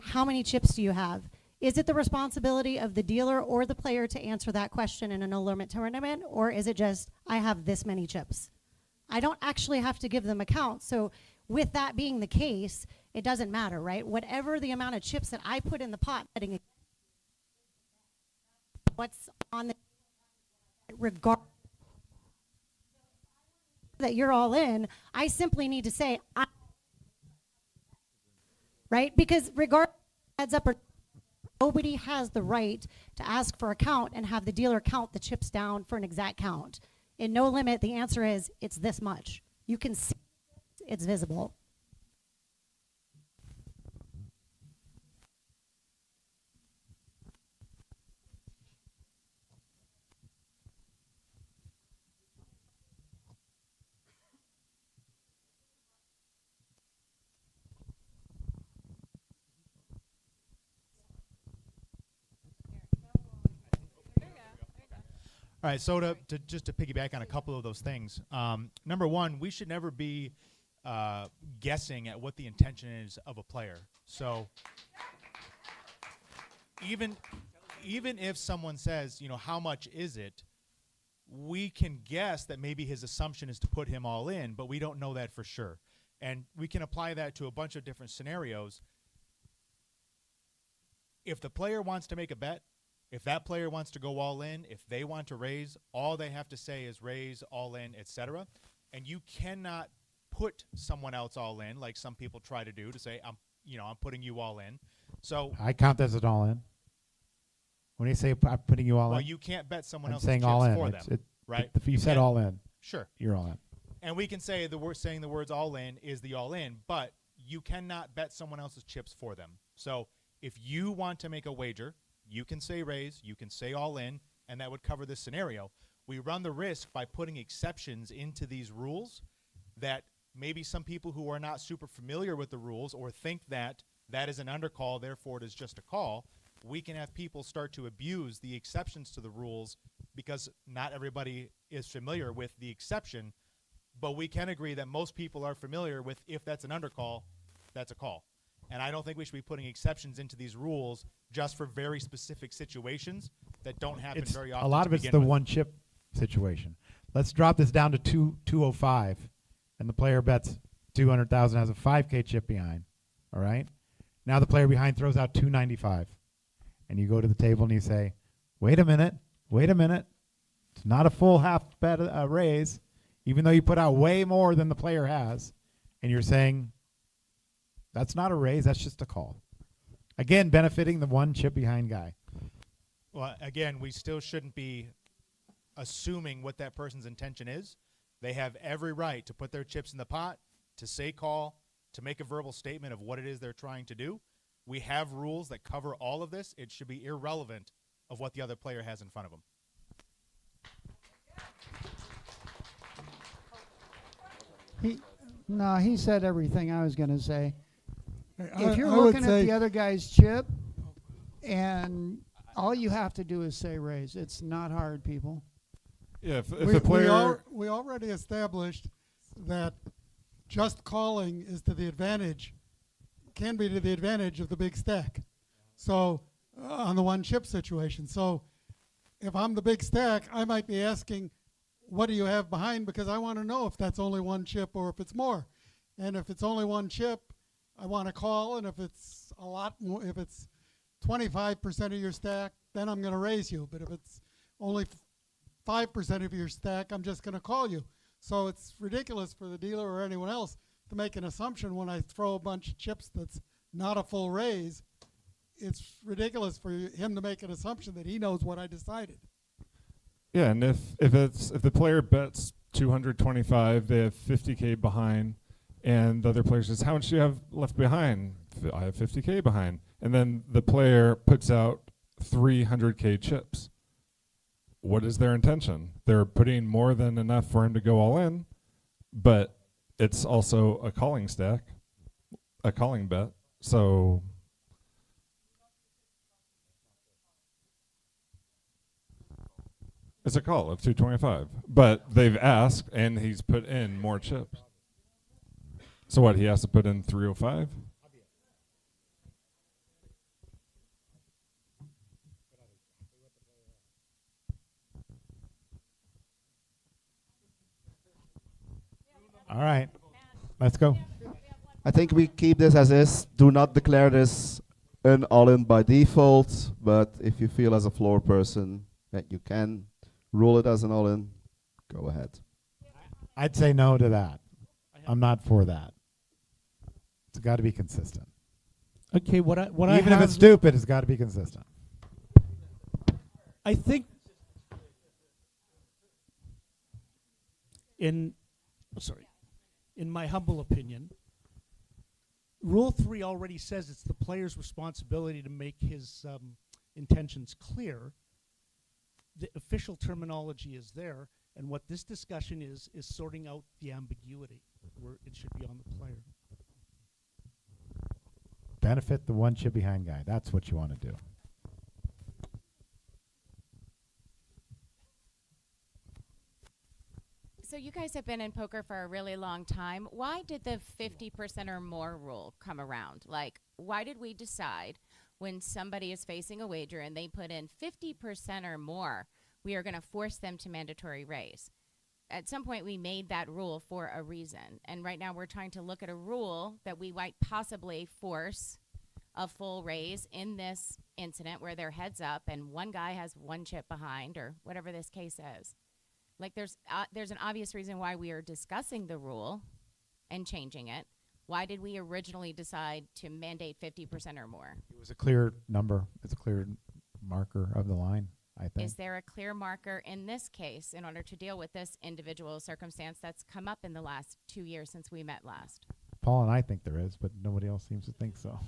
how many chips do you have? Is it the responsibility of the dealer or the player to answer that question in a no-limit tournament, or is it just, I have this many chips? I don't actually have to give them a count. So with that being the case, it doesn't matter, right? Whatever the amount of chips that I put in the pot, what's on the regard that you're all in, I simply need to say, right? Because regardless heads up or nobody has the right to ask for a count and have the dealer count the chips down for an exact count. In no limit, the answer is it's this much. You can see it's visible. All right, so just to piggyback on a couple of those things. Number one, we should never be guessing at what the intention is of a player. So even if someone says, how much is it, we can guess that maybe his assumption is to put him all in, but we don't know that for sure. And we can apply that to a bunch of different scenarios. If the player wants to make a bet, if that player wants to go all in, if they want to raise, all they have to say is raise, all in, etc. And you cannot put someone else all in, like some people try to do, to say, I'm putting you all in. So I count this as all in. When you say I'm putting you all in, well, you can't bet someone else's saying chips all in. for them, right? If you said all in, sure, you're all in. And we can say saying the words all in is the all in, but you cannot bet someone else's chips for them. So if you want to make a wager, you can say raise, you can say all in, and that would cover this scenario. We run the risk by putting exceptions into these rules that maybe some people who are not super familiar with the rules or think that that is an undercall, therefore it is just a call, we can have people start to abuse the exceptions to the rules because not everybody is familiar with the exception, but we can agree that most people are familiar with if that's an undercall, that's a call. And I don't think we should be putting exceptions into these rules just for very specific situations that don't happen It's very often. a lot to of it's begin the with. one chip situation. Let's drop this down to 205, and the player bets 200,000, has a 5K chip behind. All right. Now the player behind throws out 295, and you go to the table and you say, "Wait a minute, wait a minute. It's not a full half bet raise, even though you put out way more than the player has," and you're saying, "That's not a raise. That's just a call." Again, benefiting the one chip behind guy. Well, again, we still shouldn't be assuming what that person's intention is. They have every right to put their chips in the pot, to say call, to make a verbal statement of what it is they're trying to do. We have rules that cover all of this. It should be irrelevant of what the other player has in front of them. He said everything I was going to say. If you're I would looking at say- the other guy's chip, and all you have to do is say raise. It's not hard, people. Yeah, if a player we already established that just calling is to the advantage, can be to the advantage of the big stack. So on the one chip situation. So if I'm the big stack, I might be asking, what do you have behind? Because I want to know if that's only one chip or if it's more. And if it's only one chip, I want to call. And if it's a lot more, if it's 25% of your stack, then I'm going to raise you. But if it's only 5% of your stack, I'm just going to call you. So it's ridiculous for the dealer or anyone else to make an assumption when I throw a bunch of chips that's not a full raise. It's ridiculous for him to make an assumption that he knows what I decided. Yeah, and if the player bets 225, they have 50K behind, and the other player says, "How much do you have left behind?" "I have 50K behind," and then the player puts out 300K chips. What is their intention? They're putting more than enough for him to go all in, but it's also a calling stack, a calling bet. So it's a call of 225, but they've asked and he's put in more chips. So what, he has to put in 305? All right, let's go. I think we keep this as is. Do not declare this an all-in by default, but if you feel as a floor person that you can rule it as an all-in, go ahead. I'd say no to that. I'm not for that. It's got to be consistent. Okay, Even if it's stupid, it's got to be consistent. I think in my humble opinion, Rule 3 already says it's the player's responsibility to make his intentions clear. The official terminology is there, and what this discussion is sorting out the ambiguity, where it should be on the player. Benefit the one chip behind guy. That's what you want to do. So you guys have been in poker for a really long time. Why did the 50% or more rule come around? Like, why did we decide when somebody is facing a wager and they put in 50% or more, we are going to force them to mandatory raise? At some point, we made that rule for a reason. And right now, we're trying to look at a rule that we might possibly force a full raise in this incident where they're heads up and one guy has one chip behind or whatever this case is. Like there's an obvious reason why we are discussing the rule and changing it. Why did we originally decide to mandate 50% or more? It was a clear number. It's a clear marker of the line, I think. Is there a clear marker in this case in order to deal with this individual circumstance that's come up in the last 2 years since we met last? Paul and I think there is, but nobody else seems to think so.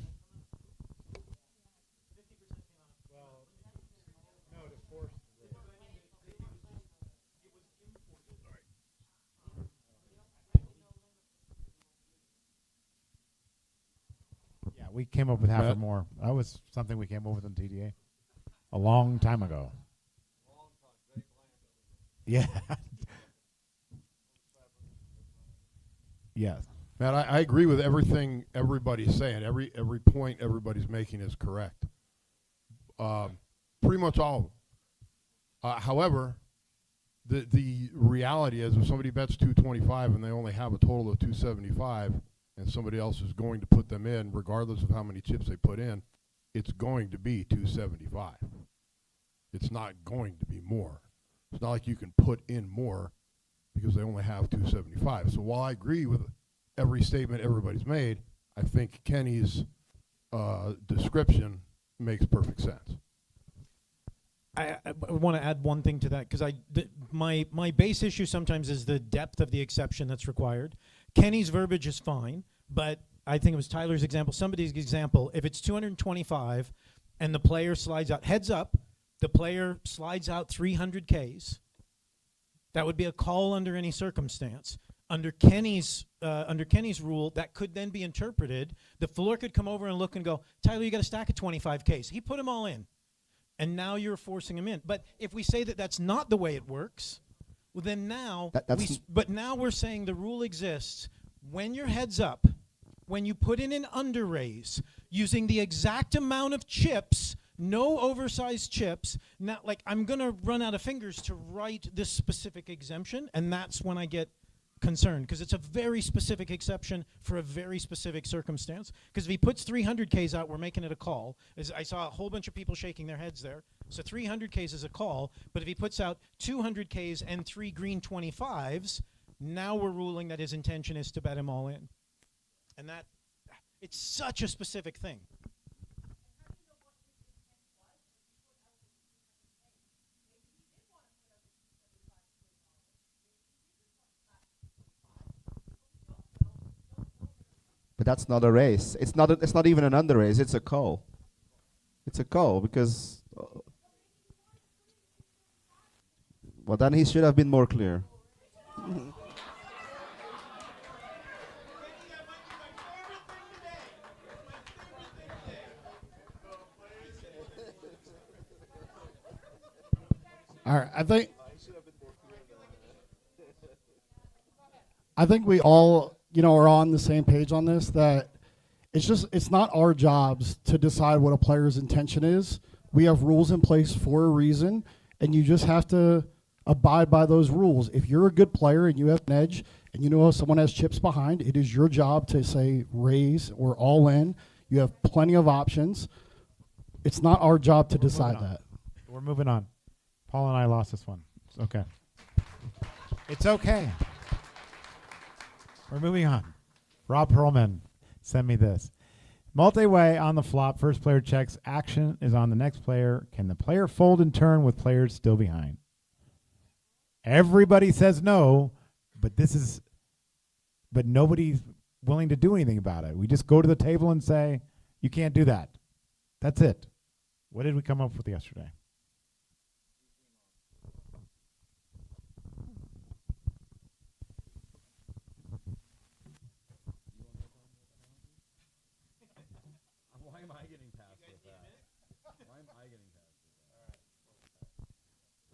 we came up with half or Matt? more. That was something we came up with in TDA a long time ago. Yeah. Yes. Matt, I agree with everything everybody's saying. Every point everybody's making is correct. Pretty much all of them. However, the reality is if somebody bets 225 and they only have a total of 275 and somebody else is going to put them in, regardless of how many chips they put in, it's going to be 275. It's not going to be more. It's not like you can put in more because they only have 275. So while I agree with every statement everybody's made, I think Kenny's description makes perfect sense. I want to add one thing to that because my base issue sometimes is the depth of the exception that's required. Kenny's verbiage is fine, but I think it was Tyler's example, somebody's example. If it's 225 and the player slides out, heads up, the player slides out 300 Ks, that would be a call under any circumstance. Under Kenny's rule, that could then be interpreted. The floor could come over and look and go, Tyler, you got a stack of 25 Ks. He put them all in. And now you're forcing him in. But if we say that that's not the way it works, well, then now, but now we're saying the rule exists when your heads up, when you put in an under raise, using the exact amount of chips, no oversized chips. Now, like, I'm going to run out of fingers to write this specific exemption, and that's when I get concerned, because it's a very specific exception for a very specific circumstance. Because if he puts 300 Ks out, we're making it a call. As I saw a whole bunch of people shaking their heads there. So 300 Ks is a call, but if he puts out 200 Ks and 3 green 25s, now we're ruling that his intention is to bet him all in. And that, it's such a specific thing. But that's not a race. It's not even an under race. It's a call. It's a call because. Well, then he should have been more clear. All right, I think we all, are on the same page on this, that it's not our jobs to decide what a player's intention is. We have rules in place for a reason, and you just have to abide by those rules. If you're a good player and you have an edge and you know someone has chips behind, it is your job to say raise or all in. You have plenty of options. It's not our job to decide that. We're moving on. Paul and I lost this one. It's okay. It's okay. We're moving on. Rob Perlman, send me this. Multi-way on the flop. First player checks. Action is on the next player. Can the player fold in turn with players still behind? Everybody says no, but nobody's willing to do anything about it. We just go to the table and say, you can't do that. That's it. What did we come up with yesterday?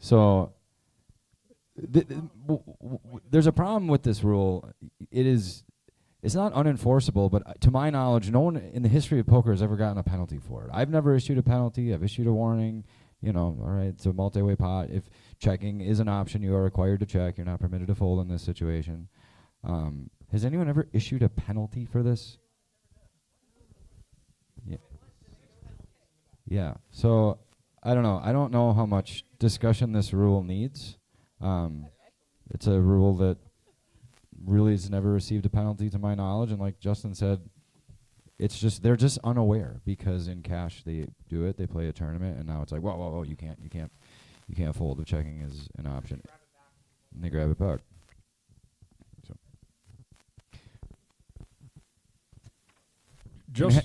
So there's a problem with this rule. It's not unenforceable, but to my knowledge, no one in the history of poker has ever gotten a penalty for it. I've never issued a penalty. I've issued a warning. All right, it's a multi-way pot. If checking is an option, you are required to check. You're not permitted to fold in this situation. Has anyone ever issued a penalty for this? Yeah. Yeah. So I don't know. I don't know how much discussion this rule needs. It's a rule that really has never received a penalty to my knowledge, and like Justin said, they're just unaware because in cash they do it, they play a tournament, and now it's like whoa, you can't fold if checking is an option, and they grab it back. So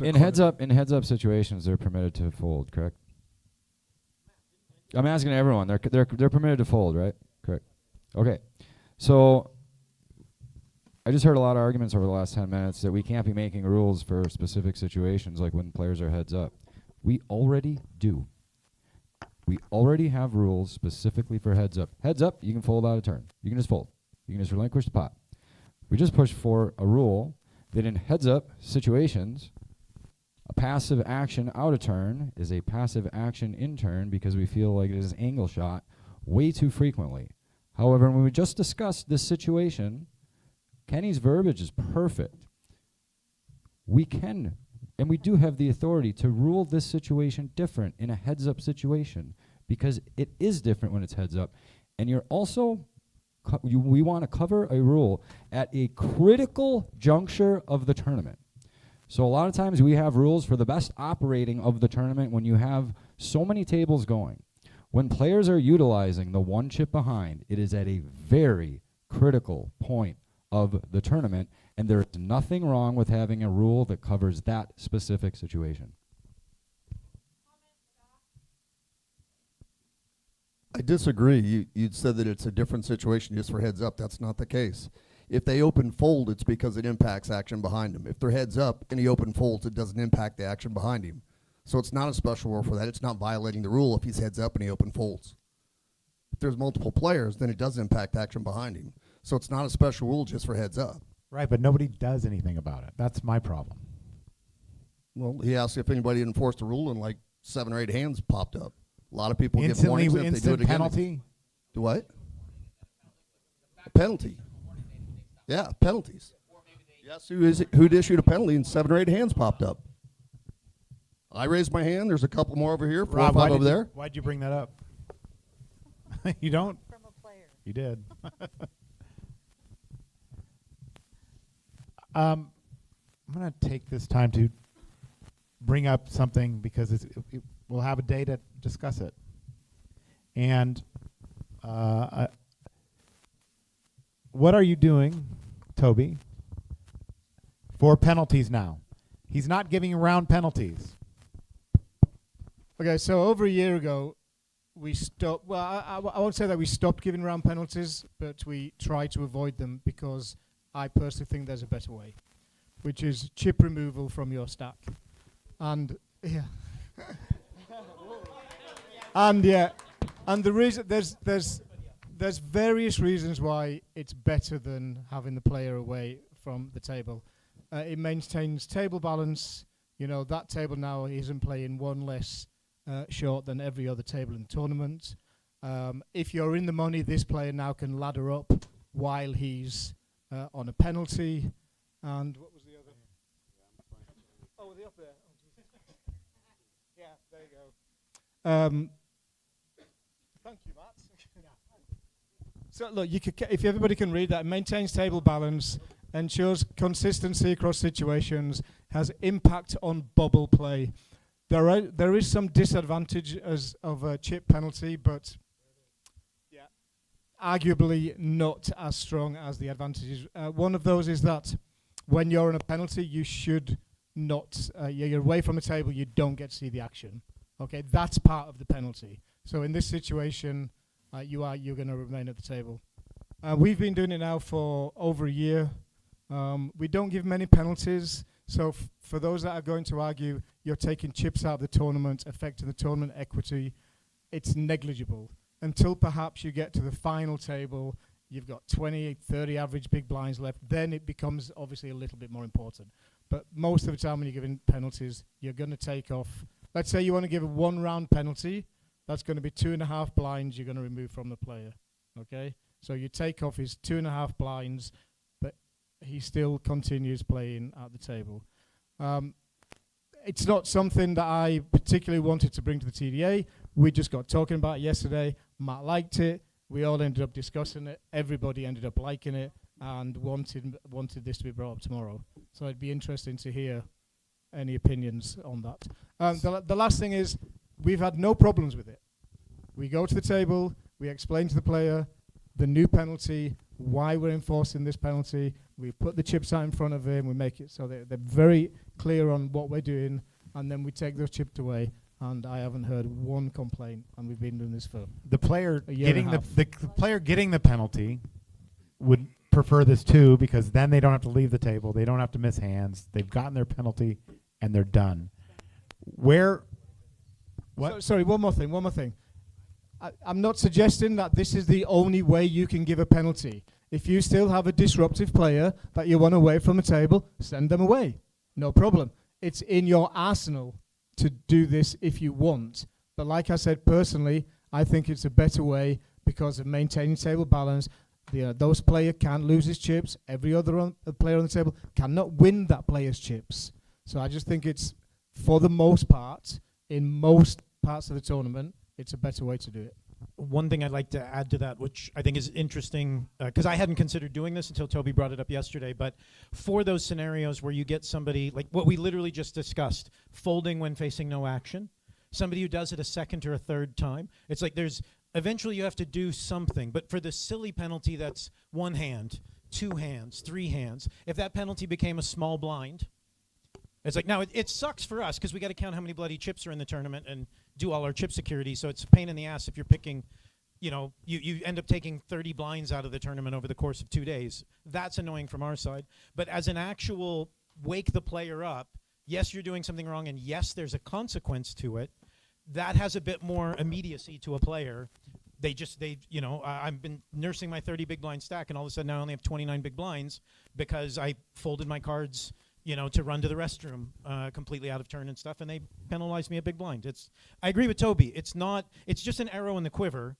in heads up situations, they're permitted to fold, correct? I'm asking everyone. They're permitted to fold, right? Correct. Okay. So I just heard a lot of arguments over the last 10 minutes that we can't be making rules for specific situations, like when players are heads up. We already do. We already have rules specifically for heads up. Heads up, you can fold out a turn. You can just fold. You can just relinquish the pot. We just pushed for a rule that in heads up situations, a passive action out a turn is a passive action in turn because we feel like it is angle shot way too frequently. However, when we just discussed this situation, Kenny's verbiage is perfect. We can, and we do have the authority to rule this situation different in a heads-up situation because it is different when it's heads up. And you're also, we want to cover a rule at a critical juncture of the tournament. So a lot of times we have rules for the best operating of the tournament when you have so many tables going. When players are utilizing the one chip behind, it is at a very critical point of the tournament, and there is nothing wrong with having a rule that covers that specific situation. I disagree. You'd said that it's a different situation just for heads up. That's not the case. If they open fold, it's because it impacts action behind them. If they're heads up and he open folds, it doesn't impact the action behind him. So it's not a special rule for that. It's not violating the rule if he's heads up and he open folds. If there's multiple players, then it does impact action behind him. So it's not a special rule just for heads up. Right, but nobody does anything about it. That's my problem. Well, he asked if anybody enforced the rule, and like 7 or 8 hands popped up. A lot of people give Instantly, warnings, and if they do it instant again, penalty? Do what? Penalty. Yeah, penalties. Yes, who'd issued a penalty, and 7 or 8 hands popped up. I raised my hand. There's a couple more over here, 4 or 5 over there. Why'd you bring that up? You don't? From a player. You did. I'm going to take this time to bring up something because we'll have a day to discuss it. And what are you doing, Toby, for penalties now? He's not giving round penalties. Okay, so over a year ago, we stopped. Well, I won't say that we stopped giving round penalties, but we try to avoid them because I personally think there's a better way, which is chip removal from your stack. And yeah, and the reason there's various reasons why it's better than having the player away from the table. It maintains table balance. You know, that table now isn't playing one less short than every other table in the tournament. If you're in the money, this player now can ladder up while he's on a penalty. And what was the other? Oh, the up there. Yeah, there you go. Thank you, Matt. So look, you could if everybody can read that, it maintains table balance, ensures consistency across situations, has impact on bubble play. There is some disadvantage of a chip penalty, but arguably not as strong as the advantages. One of those is that when you're on a penalty, you should not, you're away from the table, you don't get to see the action. Okay, that's part of the penalty. So in this situation, you're going to remain at the table. We've been doing it now for over a year. We don't give many penalties. So for those that are going to argue you're taking chips out of the tournament, affecting the tournament equity, it's negligible. Until perhaps you get to the final table, you've got 20, 30 average big blinds left, then it becomes obviously a little bit more important. But most of the time when you're giving penalties, you're going to take off. Let's say you want to give a 1 round penalty, that's going to be 2.5 blinds you're going to remove from the player. Okay? So you take off his 2.5 blinds, but he still continues playing at the table. It's not something that I particularly wanted to bring to the TDA. We just got talking about it yesterday. Matt liked it. We all ended up discussing it. Everybody ended up liking it and wanted this to be brought up tomorrow. So it'd be interesting to hear any opinions on that. The last thing is we've had no problems with it. We go to the table, we explain to the player the new penalty, why we're enforcing this penalty. We put the chips out in front of him, we make it so they're very clear on what we're doing, and then we take those chips away. And I haven't heard one complaint, and we've been doing this for the player a year getting the player getting the penalty would prefer this too, because then they don't have to leave the table. They don't have to miss hands. They've gotten their penalty, and they're done. Where? What? Sorry, one more thing. I'm not suggesting that this is the only way you can give a penalty. If you still have a disruptive player that you want away from the table, send them away. No problem. It's in your arsenal to do this if you want. But like I said, personally, I think it's a better way because of maintaining table balance. Those player can't lose his chips. Every other player on the table cannot win that player's chips. So I just think it's, for the most part, in most parts of the tournament, it's a better way to do it. One thing I'd like to add to that, which I think is interesting, because I hadn't considered doing this until Toby brought it up yesterday, but for those scenarios where you get somebody, like what we literally just discussed, folding when facing no action, somebody who does it a second or a third time, it's like eventually you have to do something, but for the silly penalty that's 1 hand, 2 hands, 3 hands, if that penalty became a small blind, it's like, now it sucks for us because we got to count how many bloody chips are in the tournament and do all our chip security. So it's a pain in the ass if you're picking, you end up taking 30 blinds out of the tournament over the course of 2 days. That's annoying from our side. But as an actual wake the player up, yes, you're doing something wrong, and yes, there's a consequence to it. That has a bit more immediacy to a player. I've been nursing my 30 big blind stack, and all of a sudden I only have 29 big blinds because I folded my cards to run to the restroom completely out of turn and stuff, and they penalized me a big blind. I agree with Toby. It's just an arrow in the quiver,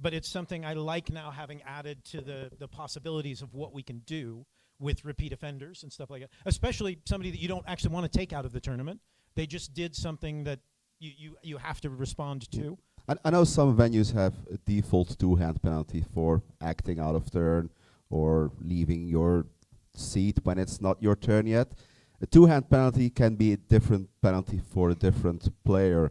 but it's something I like now having added to the possibilities of what we can do with repeat offenders and stuff like that, especially somebody that you don't actually want to take out of the tournament. They just did something that you have to respond to. I know some venues have a default 2-hand penalty for acting out of turn or leaving your seat when it's not your turn yet. A 2-hand penalty can be a different penalty for a different player,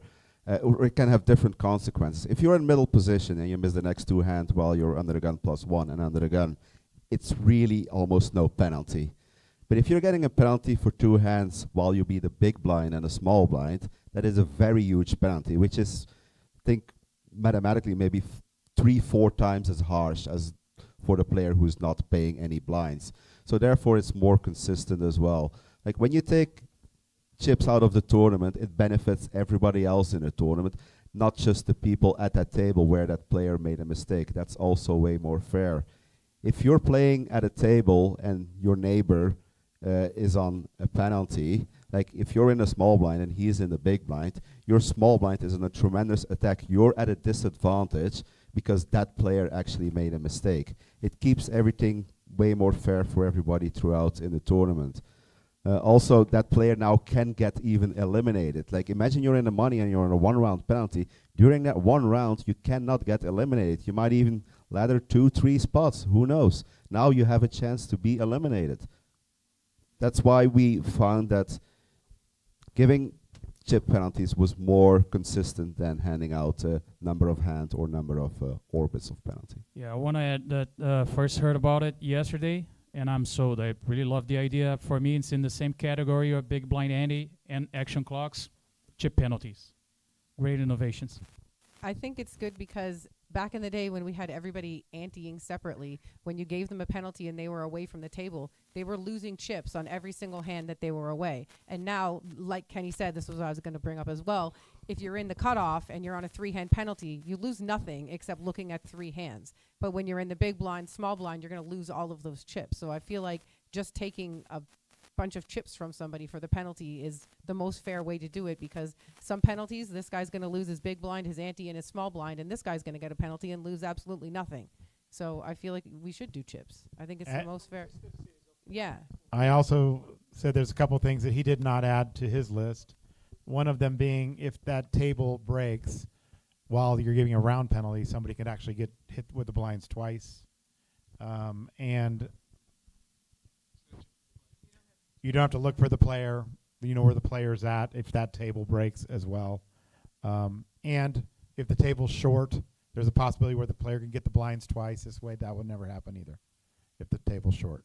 or it can have different consequences. If you're in middle position and you miss the next 2 hands while you're under the gun +1 and under the gun, it's really almost no penalty. But if you're getting a penalty for 2 hands while you beat a big blind and a small blind, that is a very huge penalty, which is, I think, mathematically maybe 3-4 times as harsh as for the player who's not paying any blinds. So therefore it's more consistent as well. Like when you take chips out of the tournament, it benefits everybody else in the tournament, not just the people at that table where that player made a mistake. That's also way more fair. If you're playing at a table and your neighbor is on a penalty, like if you're in a small blind and he's in the big blind, your small blind is in a tremendous attack. You're at a disadvantage because that player actually made a mistake. It keeps everything way more fair for everybody throughout in the tournament. Also, that player now can get even eliminated. Like imagine you're in the money and you're on a 1-round penalty. During that 1 round, you cannot get eliminated. You might even ladder 2-3 spots. Who knows? Now you have a chance to be eliminated. That's why we found that giving chip penalties was more consistent than handing out a number of hands or number of orbits of penalty. Yeah, I want to add that first heard about it yesterday, and I'm sold. I really love the idea. For me, it's in the same category of big blind ante and action clocks, chip penalties. Great innovations. I think it's good because back in the day when we had everybody anteing separately, when you gave them a penalty and they were away from the table, they were losing chips on every single hand that they were away. And now, like Kenny said, this was what I was going to bring up as well, if you're in the cutoff and you're on a 3-hand penalty, you lose nothing except looking at 3 hands. But when you're in the big blind, small blind, you're going to lose all of those chips. So I feel like just taking a bunch of chips from somebody for the penalty is the most fair way to do it, because some penalties, this guy's going to lose his big blind, his ante, and his small blind, and this guy's going to get a penalty and lose absolutely nothing. So I feel like we should do chips. I think it's the most fair. Yeah. I also said there's a couple things that he did not add to his list. One of them being if that table breaks while you're giving a round penalty, somebody could actually get hit with the blinds twice. And you don't have to look for the player. You know where the player's at if that table breaks as well. And if the table's short, there's a possibility where the player can get the blinds twice. This way, that would never happen either if the table's short.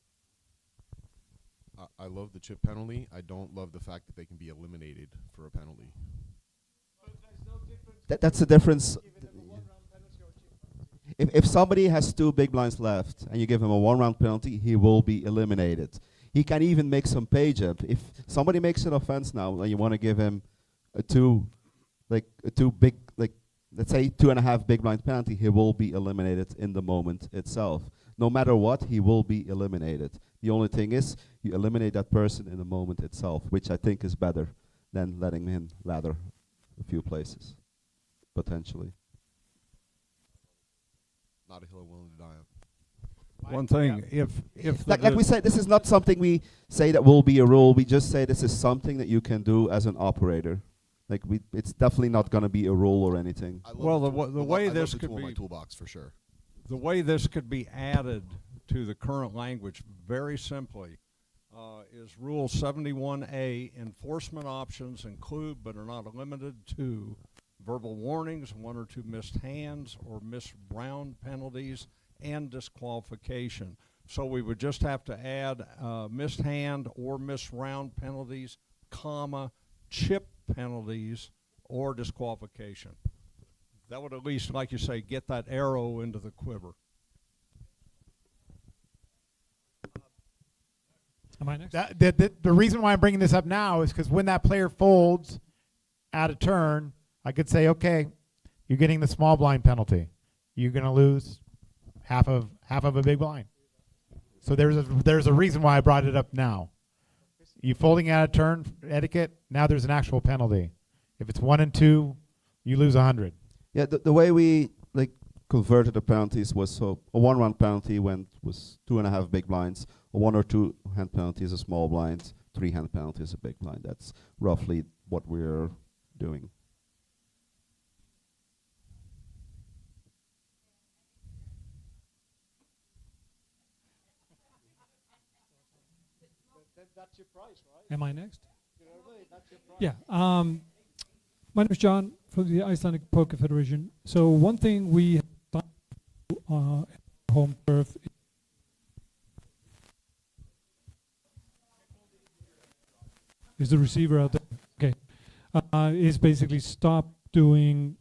I love the chip penalty. I don't love the fact that they can be eliminated for a penalty. That's the difference. if somebody has 2 big blinds left and you give him a 1-round penalty, he will be eliminated. He can even make some pay jump. If somebody makes an offense now and you want to give him a 2 big, like let's say 2.5 big blind penalty, he will be eliminated in the moment itself. No matter what, he will be eliminated. The only thing is you eliminate that person in the moment itself, which I think is better than letting him ladder a few places, potentially. Not a hill I'm willing to die on. One thing, if like we said, this is not something we say that will be a rule. We just say this is something that you can do as an operator. Like it's definitely not going to be a rule or anything. Well, the way this could tool in be my toolbox for sure. The way this could be added to the current language, very simply, is Rule 71A. Enforcement options include, but are not limited to, verbal warnings, 1 or 2 missed hands or missed round penalties, and disqualification. So we would just have to add missed hand or missed round penalties, comma, chip penalties, or disqualification. That would at least, like you say, get that arrow into the quiver. Am I next? The reason why I'm bringing this up now is because when that player folds at a turn, I could say, okay, you're getting the small blind penalty. You're going to lose half of a big blind. So there's a reason why I brought it up now. You folding at a turn etiquette. Now there's an actual penalty. If it's 1 and 2, you lose 100. Yeah, the way we converted the penalties was so a 1-round penalty was 2.5 big blinds. A 1 or 2 hand penalty is a small blind. 3 hand penalty is a big blind. That's roughly what we're doing. That's your price, right? Am I next? Yeah. My name is John from the Icelandic Poker Federation. So one thing we have done home turf is the receiver out there. Okay. Is basically stop doing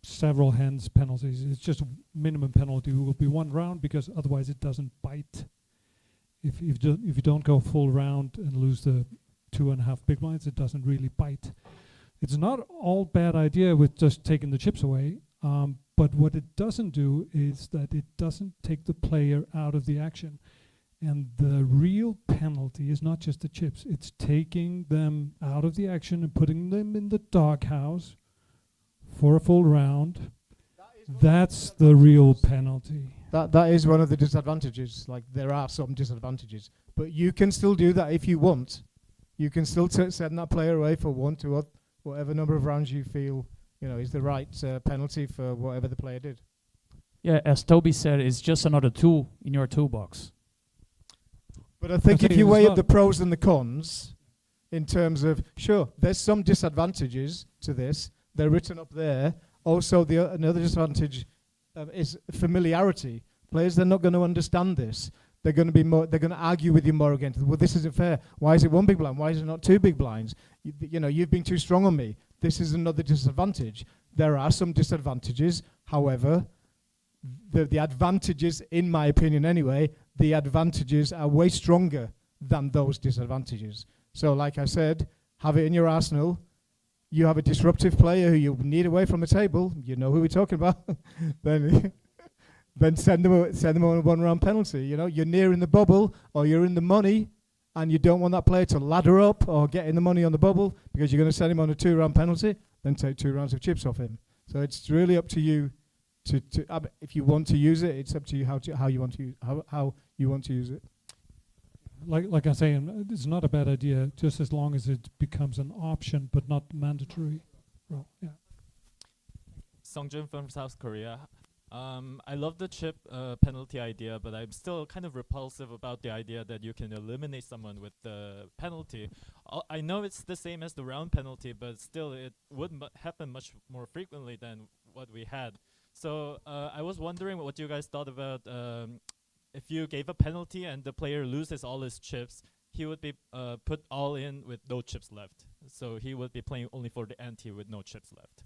several hands penalties. It's just minimum penalty will be 1 round because otherwise it doesn't bite. If you don't go full round and lose the 2.5 big blinds, it doesn't really bite. It's not all bad idea with just taking the chips away, but what it doesn't do is that it doesn't take the player out of the action. And the real penalty is not just the chips, it's taking them out of the action and putting them in the doghouse for a full round. That's the real penalty. That is one of the disadvantages. Like, there are some disadvantages, but you can still do that if you want. You can still send that player away for 1, 2, or whatever number of rounds you feel is the right penalty for whatever the player did. Yeah, as Toby said, it's just another tool in your toolbox. But I think if you weigh up the pros and the cons, in terms of, sure, there's some disadvantages to this. They're written up there. Also, another disadvantage is familiarity. Players, they're not going to understand this. They're going to argue with you more against, well, this isn't fair. Why is it 1 big blind? Why is it not 2 big blinds? You've been too strong on me. This is another disadvantage. There are some disadvantages. However, the advantages, in my opinion anyway, the advantages are way stronger than those disadvantages. So like I said, have it in your arsenal. You have a disruptive player who you need away from the table. You know who we're talking about. Then send them on a 1-round penalty. You're nearing the bubble or you're in the money, and you don't want that player to ladder up or get in the money on the bubble because you're going to send him on a 2-round penalty. Then take 2 rounds of chips off him. So it's really up to you to if you want to use it. It's up to you how you want to use it. Like I'm saying, it's not a bad idea, just as long as it becomes an option, but not mandatory. Well, yeah. Songjun from South Korea. I love the chip penalty idea, but I'm still kind of repulsive about the idea that you can eliminate someone with the penalty. I know it's the same as the round penalty, but still it would happen much more frequently than what we had. So I was wondering what you guys thought about if you gave a penalty and the player loses all his chips, he would be put all in with no chips left. So he would be playing only for the ante with no chips left.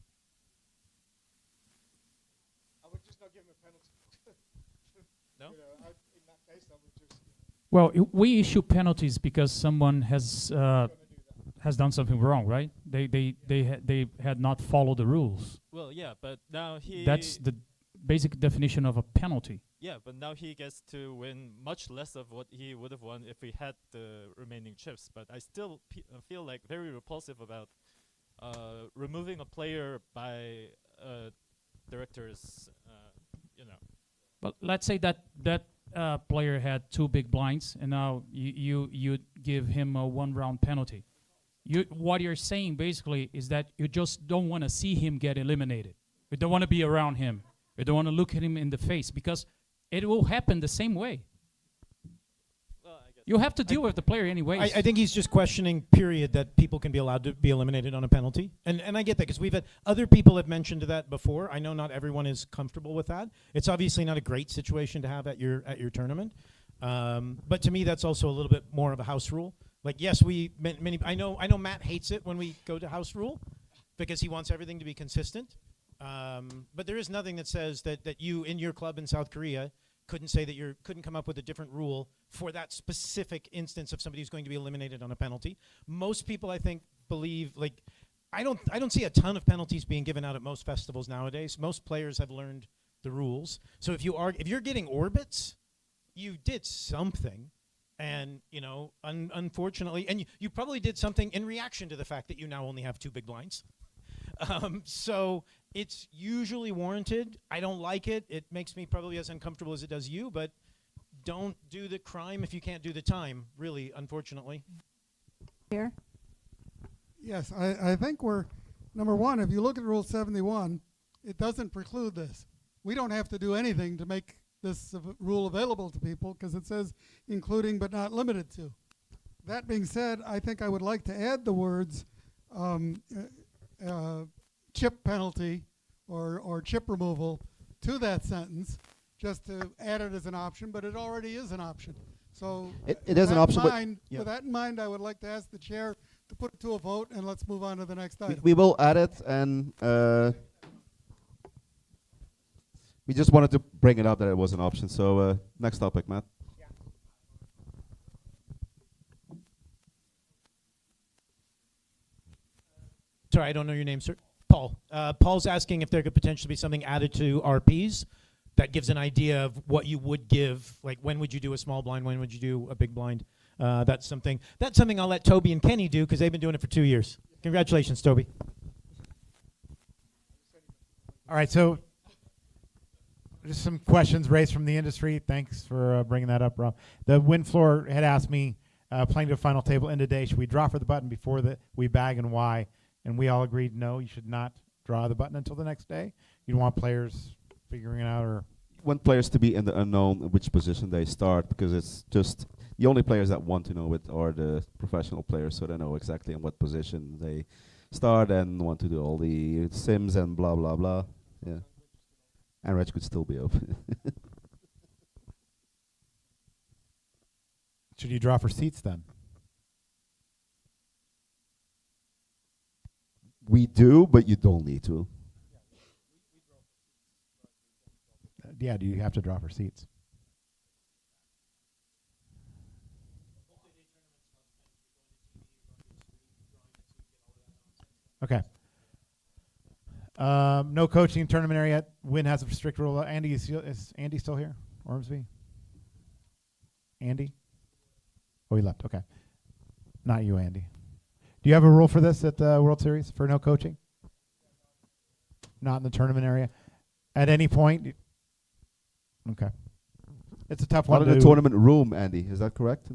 I would just not give him a penalty. No. Well, we issue penalties because someone has done something wrong, right? They had not followed the rules. Well, yeah, but now he. That's the basic definition of a penalty. Yeah, but now he gets to win much less of what he would have won if he had the remaining chips. But I still feel like very repulsive about removing a player by directors. But let's say that player had 2 big blinds, and now you give him a 1-round penalty. What you're saying basically is that you just don't want to see him get eliminated. You don't want to be around him. You don't want to look at him in the face because it will happen the same way. You have to deal with the player anyways. I think he's just questioning, period, that people can be allowed to be eliminated on a penalty. And I get that because we've had other people have mentioned that before. I know not everyone is comfortable with that. It's obviously not a great situation to have at your tournament. But to me, that's also a little bit more of a house rule. Like, yes, I know Matt hates it when we go to house rule because he wants everything to be consistent. But there is nothing that says that you in your club in South Korea couldn't say that you couldn't come up with a different rule for that specific instance of somebody who's going to be eliminated on a penalty. Most people, I think, believe, like, I don't see a ton of penalties being given out at most festivals nowadays. Most players have learned the rules. So if you're getting orbits, you did something. And, unfortunately, and you probably did something in reaction to the fact that you now only have 2 big blinds. So it's usually warranted. I don't like it. It makes me probably as uncomfortable as it does you, but don't do the crime if you can't do the time, really, unfortunately. Here? Yes, I think number one, if you look at Rule 71, it doesn't preclude this. We don't have to do anything to make this rule available to people because it says including but not limited to. That being said, I think I would like to add the words chip penalty or chip removal to that sentence just to add it as an option, but it already is an option. So it is an option. With that in mind, I would like to ask the chair to put it to a vote, and let's move on to the next item. We will add it, and we just wanted to bring it up that it was an option. So next topic, Matt. Sorry, I don't know your name, sir. Paul. Paul's asking if there could potentially be something added to RPs that gives an idea of what you would give. Like, when would you do a small blind? When would you do a big blind? That's something I'll let Toby and Kenny do because they've been doing it for 2 years. Congratulations, Toby. All right, so just some questions raised from the industry. Thanks for bringing that up, Rob. The win floor had asked me, playing to a final table end of day, should we draw for the button before we bag and why? And we all agreed, no, you should not draw the button until the next day. You don't want players figuring it out or... You want players to be in the unknown which position they start, because it's just the only players that want to know it are the professional players, so they know exactly in what position they start and want to do all the sims and blah, blah, blah. Yeah. And Reg could still be open. Should you draw for seats then? We do, but you don't need to. Yeah, do you have to draw for seats? Okay. No coaching tournament area. Win has a strict rule. Andy, is Andy still here? Ormsby? Andy? Oh, he left. Okay. Not you, Andy. Do you have a rule for this at the World Series for no coaching? Not in the tournament area. At any point? Okay. It's a tough one. Not in the tournament room, Andy. Is that correct?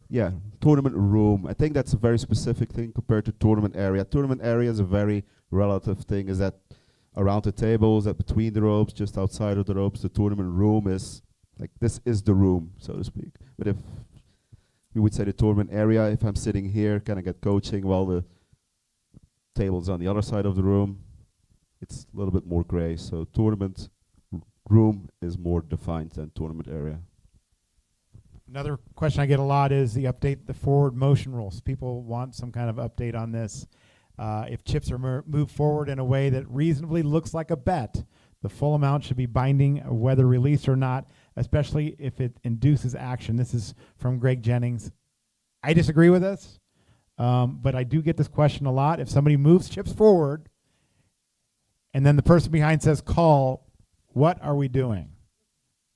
Yeah, tournament room. I think that's a very specific thing compared to tournament area. Tournament area is a very relative thing. Is that around the table? Is that between the ropes? Just outside of the ropes? The tournament room is like, this is the room, so to speak. But if we would say the tournament area, if I'm sitting here, can I get coaching while the table's on the other side of the room? It's a little bit more gray. So tournament room is more defined than tournament area. Another question I get a lot is the update, the forward motion rules. People want some kind of update on this. If chips are moved forward in a way that reasonably looks like a bet, The full amount should be binding whether released or not, especially if it induces action. This is from Greg Jennings. I disagree with this, but I do get this question a lot. If somebody moves chips forward and then the person behind says call, what are we doing?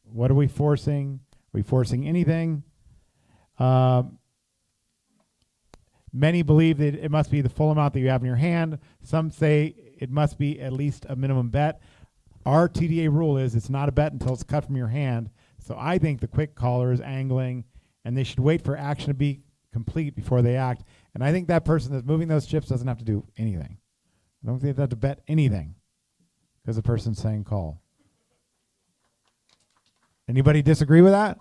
What are we forcing? Are we forcing anything? Many believe that it must be the full amount that you have in your hand. Some say it must be at least a minimum bet. Our TDA rule is it's not a bet until it's cut from your hand. So I think the quick caller is angling, and they should wait for action to be complete before they act. And I think that person that's moving those chips doesn't have to do anything. I don't think they have to bet anything because the person's saying call. Anybody disagree with that?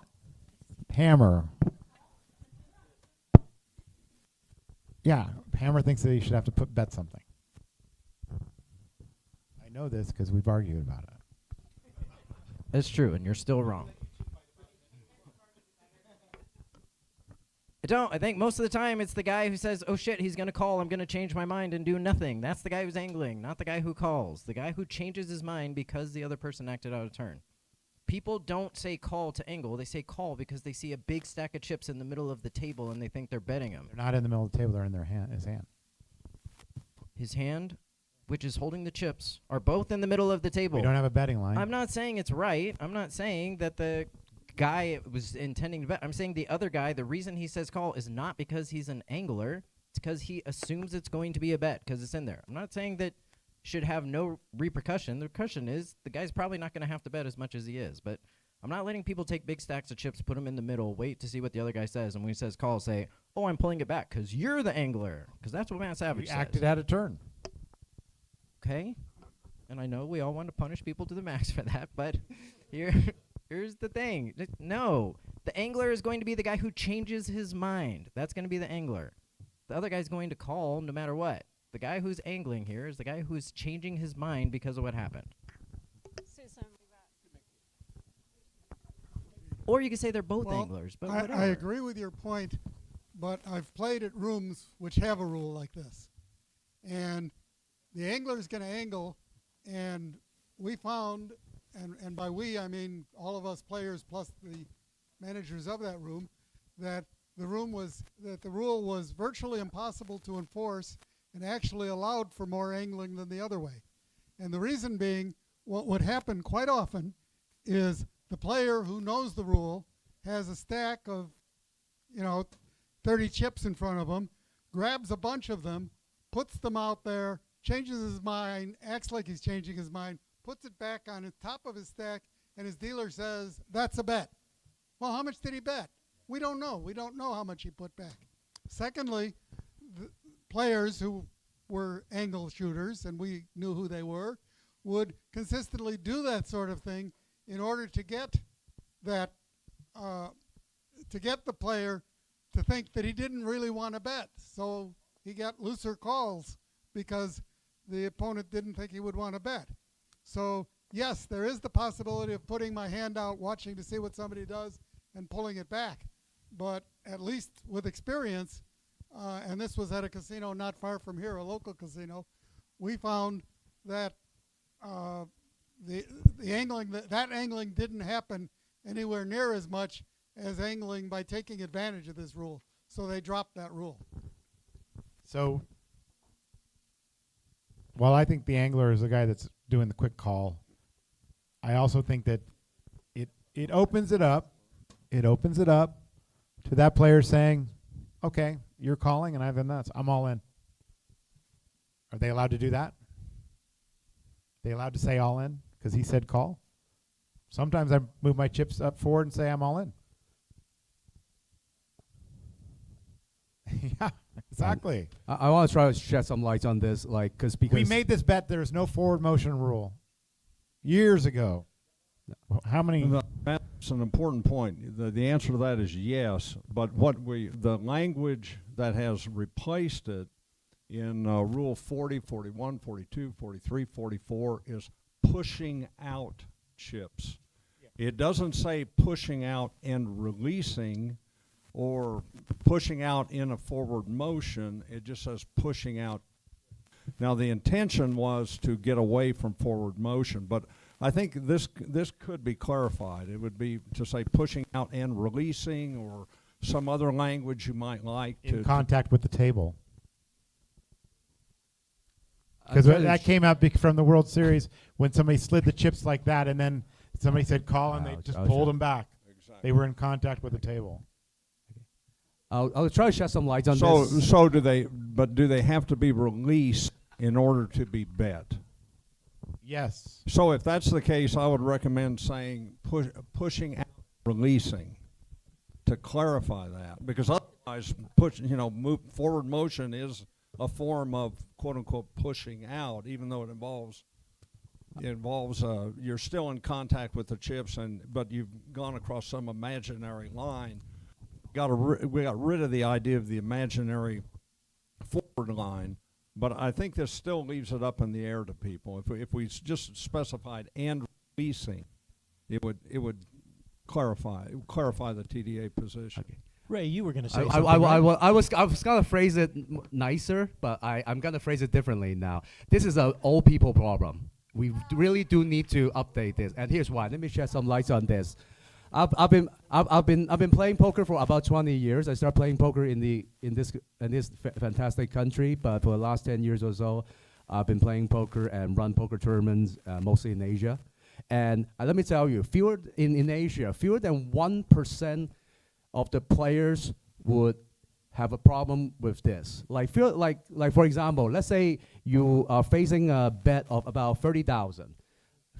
Hammer. Yeah, Hammer thinks that you should have to bet something. I know this because we've argued about it. It's true, and you're still wrong. I don't. I think most of the time it's the guy who says, oh shit, he's going to call, I'm going to change my mind and do nothing. That's the guy who's angling, not the guy who calls. The guy who changes his mind because the other person acted out of turn. People don't say call to angle. They say call because they see a big stack of chips in the middle of the table and they think they're betting them. They're not in the middle of the table. They're in their hand. His hand. His hand, which is holding the chips, are both in the middle of the table. We don't have a betting line. I'm not saying it's right. I'm not saying that the guy was intending to bet. I'm saying the other guy, the reason he says call is not because he's an angler. It's because he assumes it's going to be a bet because it's in there. I'm not saying that should have no repercussion. The repercussion is the guy's probably not going to have to bet as much as he is. But I'm not letting people take big stacks of chips, put them in the middle, wait to see what the other guy says, and when he says call, say, oh, I'm pulling it back because you're the angler. Because that's what Matt Savage says. Acted out of turn. Okay. And I know we all want to punish people to the max for that, but here's the thing. No. The angler is going to be the guy who changes his mind. That's going to be the angler. The other guy's going to call no matter what. The guy who's angling here is the guy who's changing his mind because of what happened. Or you could say they're both anglers, but whatever. I agree with your point, but I've played at rooms which have a rule like this. And the angler is going to angle, and we found, and by we I mean all of us players plus the managers of that room, that the rule was virtually impossible to enforce and actually allowed for more angling than the other way. And the reason being, what would happen quite often is the player who knows the rule has a stack of, 30 chips in front of him, grabs a bunch of them, puts them out there, changes his mind, acts like he's changing his mind, puts it back on the top of his stack, and his dealer says, that's a bet. Well, how much did he bet? We don't know. We don't know how much he put back. Secondly, the players who were angle shooters, and we knew who they were, would consistently do that sort of thing in order to get that, to get the player to think that he didn't really want to bet. So he got looser calls because the opponent didn't think he would want to bet. So yes, there is the possibility of putting my hand out, watching to see what somebody does, and pulling it back. But at least with experience, and this was at a casino not far from here, a local casino, we found that the angling, that angling didn't happen anywhere near as much as angling by taking advantage of this rule. So they dropped that rule. So while I think the angler is the guy that's doing the quick call, I also think that it opens it up. It opens it up to that player saying, okay, you're calling and I've been nuts. I'm all in. Are they allowed to do that? Are they allowed to say all in because he said call? Sometimes I move my chips up forward and say I'm all in. Yeah, exactly. I want to try to shed some light on this, because we made this bet. There's no forward motion rule years ago. How many? That's an important point. The answer to that is yes, but the language that has replaced it in Rule 40, 41, 42, 43, 44 is pushing out chips. Yeah. It doesn't say pushing out and releasing or pushing out in a forward motion. It just says pushing out. Now the intention was to get away from forward motion, but I think this could be clarified. It would be to say pushing out and releasing, or some other language you might like. In contact with the table. I'm Because trying to that came out from the World Series when somebody slid the chips like that, and then somebody said call, and they just pulled them back. Exactly. They were in contact with the table. I'll try to shed some light on this. So do they? But do they have to be released in order to be bet? Yes. So if that's the case, I would recommend saying pushing out, releasing, to clarify that, because otherwise, forward motion is a form of quote unquote pushing out, even though it involves you're still in contact with the chips, but you've gone across some imaginary line. We got rid of the idea of the imaginary forward line, but I think this still leaves it up in the air to people. If we just specified and releasing, it would clarify the TDA position. Okay. Ray, you were going to say something. right? I was going to phrase it nicer, but I'm going to phrase it differently now. This is an old people problem. We really do need to update this, and here's why. Let me shed some lights on this. I've been playing poker for about 20 years. I started playing poker in this fantastic country, but for the last 10 years or so, I've been playing poker and run poker tournaments mostly in Asia. And let me tell you, in Asia, fewer than 1% of the players would have a problem with this. Like for example, let's say you are facing a bet of about 30,000.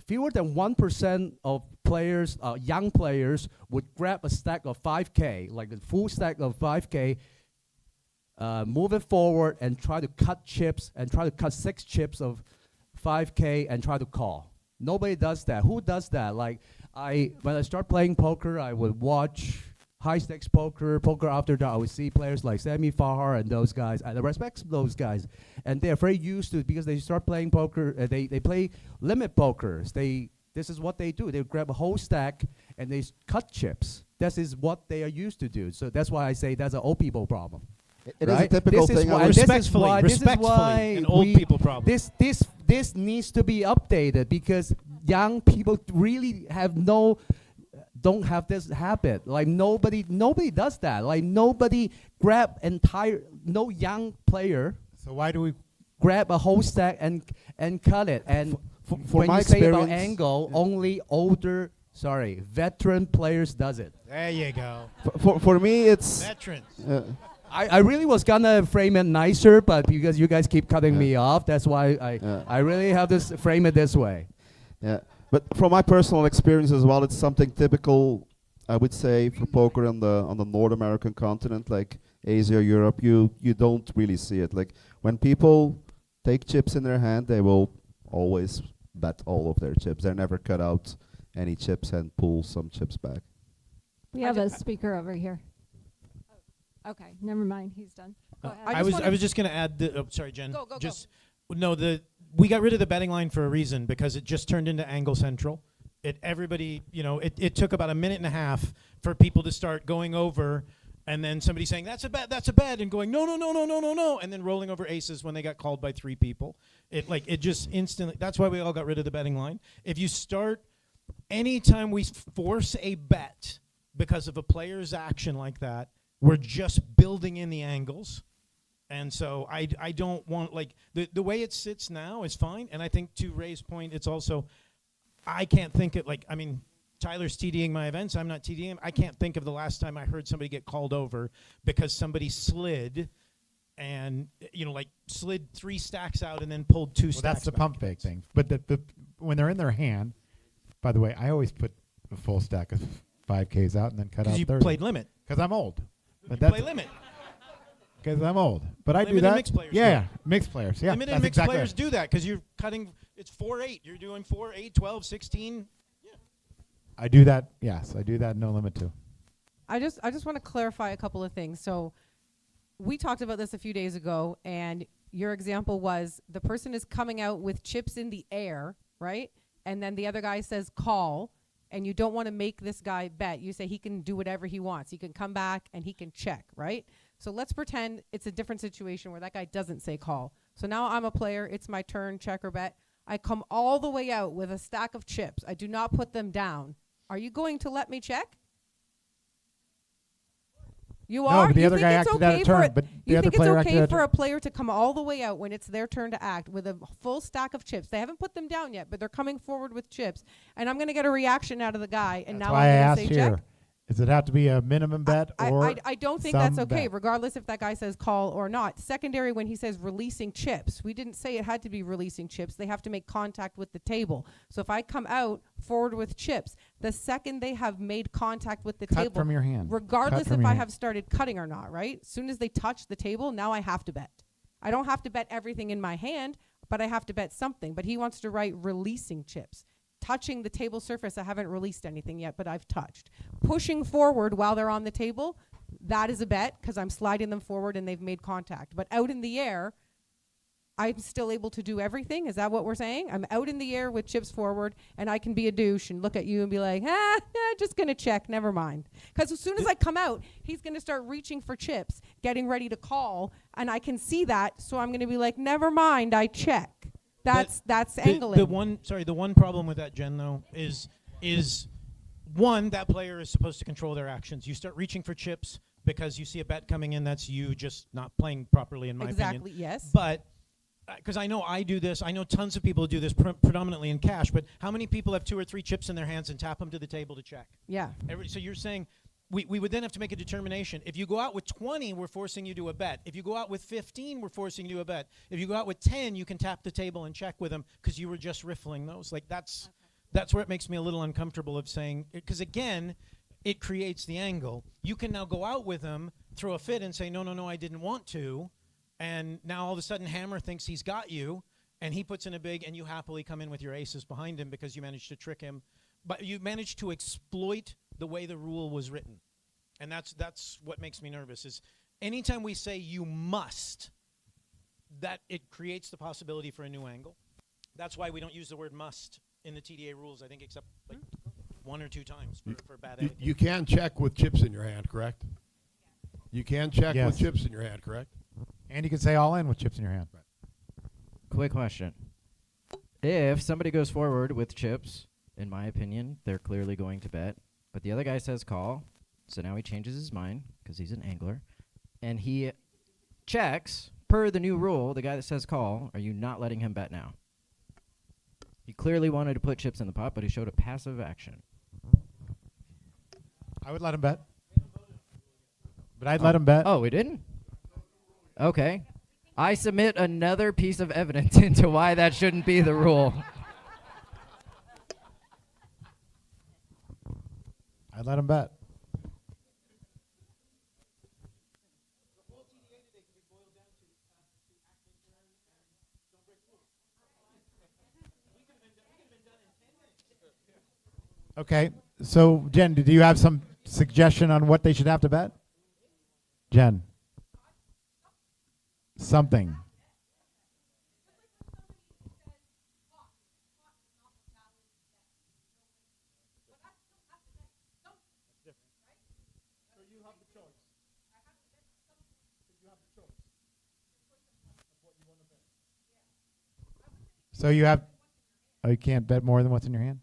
Fewer than 1% of players, young players, would grab a stack of 5K, like a full stack of 5K, move it forward and try to cut chips, and try to cut 6 chips of 5K and try to call. Nobody does that. Who does that? Like when I start playing poker, I would watch high stakes poker after that. I would see players like Sammy Fahar and those guys. I respect those guys, and they're very used to it because they start playing poker. They play limit pokers. This is what they do. They grab a whole stack and they cut chips. This is what they are used to do. So that's why I say that's an old people problem. It is a typical thing. Respectfully, an old people problem. This needs to be updated because young people really don't have this habit. Like nobody does that. Like nobody no young player. So why do we grab a whole stack and cut it? And for when my you say about experience, angle, only veteran players does it. There you go. For me, it's veterans. I really was gonna frame it nicer, but because you guys keep cutting me off, that's why I really have to frame it this way. Yeah. But from my personal experience as well, it's something typical, I would say, for poker on the North American continent, like Asia, Europe. You don't really see it. Like when people take chips in their hand, they will always bet all of their chips. They never cut out any chips and pull some chips back. We have a speaker over here. Okay, never mind. He's done. Go ahead. I was just going to add. Sorry, Jen. Go. We got rid of the betting line for a reason, because it just turned into Angle Central. It took about a minute and a half for people to start going over, and then somebody saying that's a bet, and going no, and then rolling over aces when they got called by 3 people. It just instantly. That's why we all got rid of the betting line. If you start, anytime we force a bet because of a player's action like that, we're just building in the angles. And so I don't want, the way it sits now is fine. And I think to Ray's point, it's also, I can't think of, Tyler's TDing my events. I'm not TDing him. I can't think of the last time I heard somebody get called over because somebody slid and, slid 3 stacks out and then pulled 2 stacks. That's the pump fake thing. But when they're in their hand, by the way, I always put a full stack of 5Ks out and then cut out 30. Because you played limit. Because I'm old. You play limit. Because I'm old. But I do Limited that. mixed players Yeah, mixed players. Yeah, limited that's mixed exactly players right. do that because you're cutting, it's 4-8. You're doing 4, 8, 12, 16. I do that. Yes, I do that. No limit too. I just want to clarify a couple of things. So we talked about this a few days ago, and your example was the person is coming out with chips in the air, right? And then the other guy says call, and you don't want to make this guy bet. You say he can do whatever he wants. He can come back and he can check, right? So let's pretend it's a different situation where that guy doesn't say call. So now I'm a player. It's my turn, check or bet. I come all the way out with a stack of chips. I do not put them down. Are you going to let me check? You No, are? but the You other think guy it's acted out of okay turn, for it- but the you other think it's player acted okay out of for turn. a player to come all the way out when it's their turn to act with a full stack of chips? They haven't put them down yet, but they're coming forward with chips. And I'm going to get a reaction out of the guy, and That's now why I I'm asked going to say here. check. Does it have to be a minimum bet or I don't think that's some okay, bet? regardless if that guy says call or not. Secondary, when he says releasing chips, we didn't say it had to be releasing chips. They have to make contact with the table. So if I come out forward with chips, the second they have made contact with the Cut table, from your hand. regardless Cut from if your I hand. have started cutting or not, right? As soon as they touch the table, now I have to bet. I don't have to bet everything in my hand, but I have to bet something. But he wants to write releasing chips. Touching the table surface, I haven't released anything yet, but I've touched. Pushing forward while they're on the table, that is a bet because I'm sliding them forward and they've made contact. But out in the air, I'm still able to do everything. Is that what we're saying? I'm out in the air with chips forward and I can be a douche and look at you and be like, just going to check. Never mind. Because as soon as I come out, he's going to start reaching for chips, getting ready to call. And I can see that. So I'm going to be like, never mind. I check. That's angling. The one problem with that, Jen, though, is one, that player is supposed to control their actions. You start reaching for chips because you see a bet coming in. That's you just not playing properly, in my opinion. Exactly, yes. But because I know I do this, I know tons of people who do this predominantly in cash. But how many people have 2 or 3 chips in their hands and tap them to the table to check? Yeah. So you're saying we would then have to make a determination. If you go out with 20, we're forcing you to a bet. If you go out with 15, we're forcing you to a bet. If you go out with 10, you can tap the table and check with them because you were just riffling those. Like that's where it makes me a little uncomfortable of saying, because again, it creates the angle. You can now go out with them, throw a fit and say, no, I didn't want to. And now all of a sudden Hammer thinks he's got you and he puts in a big and you happily come in with your aces behind him because you managed to trick him. But you managed to exploit the way the rule was written. And that's what makes me nervous is anytime we say you must, that it creates the possibility for a new angle. That's why we don't use the word must in the TDA rules, I think, except like 1 or 2 times for bad A. You can check with chips in your hand, correct? You can check Yes. with chips in your hand, correct? And you can say all in with chips in your hand. Quick question. If somebody goes forward with chips, in my opinion, they're clearly going to bet. But the other guy says call, so now he changes his mind because he's an angler. And he checks, per the new rule, the guy that says call, are you not letting him bet now? He clearly wanted to put chips in the pot, but he showed a passive action. I would let him bet. But I'd let him bet. Oh, we didn't? Okay. I submit another piece of evidence into why that shouldn't be the rule. I'd let him bet. Okay, so Jen, do you have some suggestion on what they should have to bet? Jen. Something. So you have, you can't bet more than what's in your hand?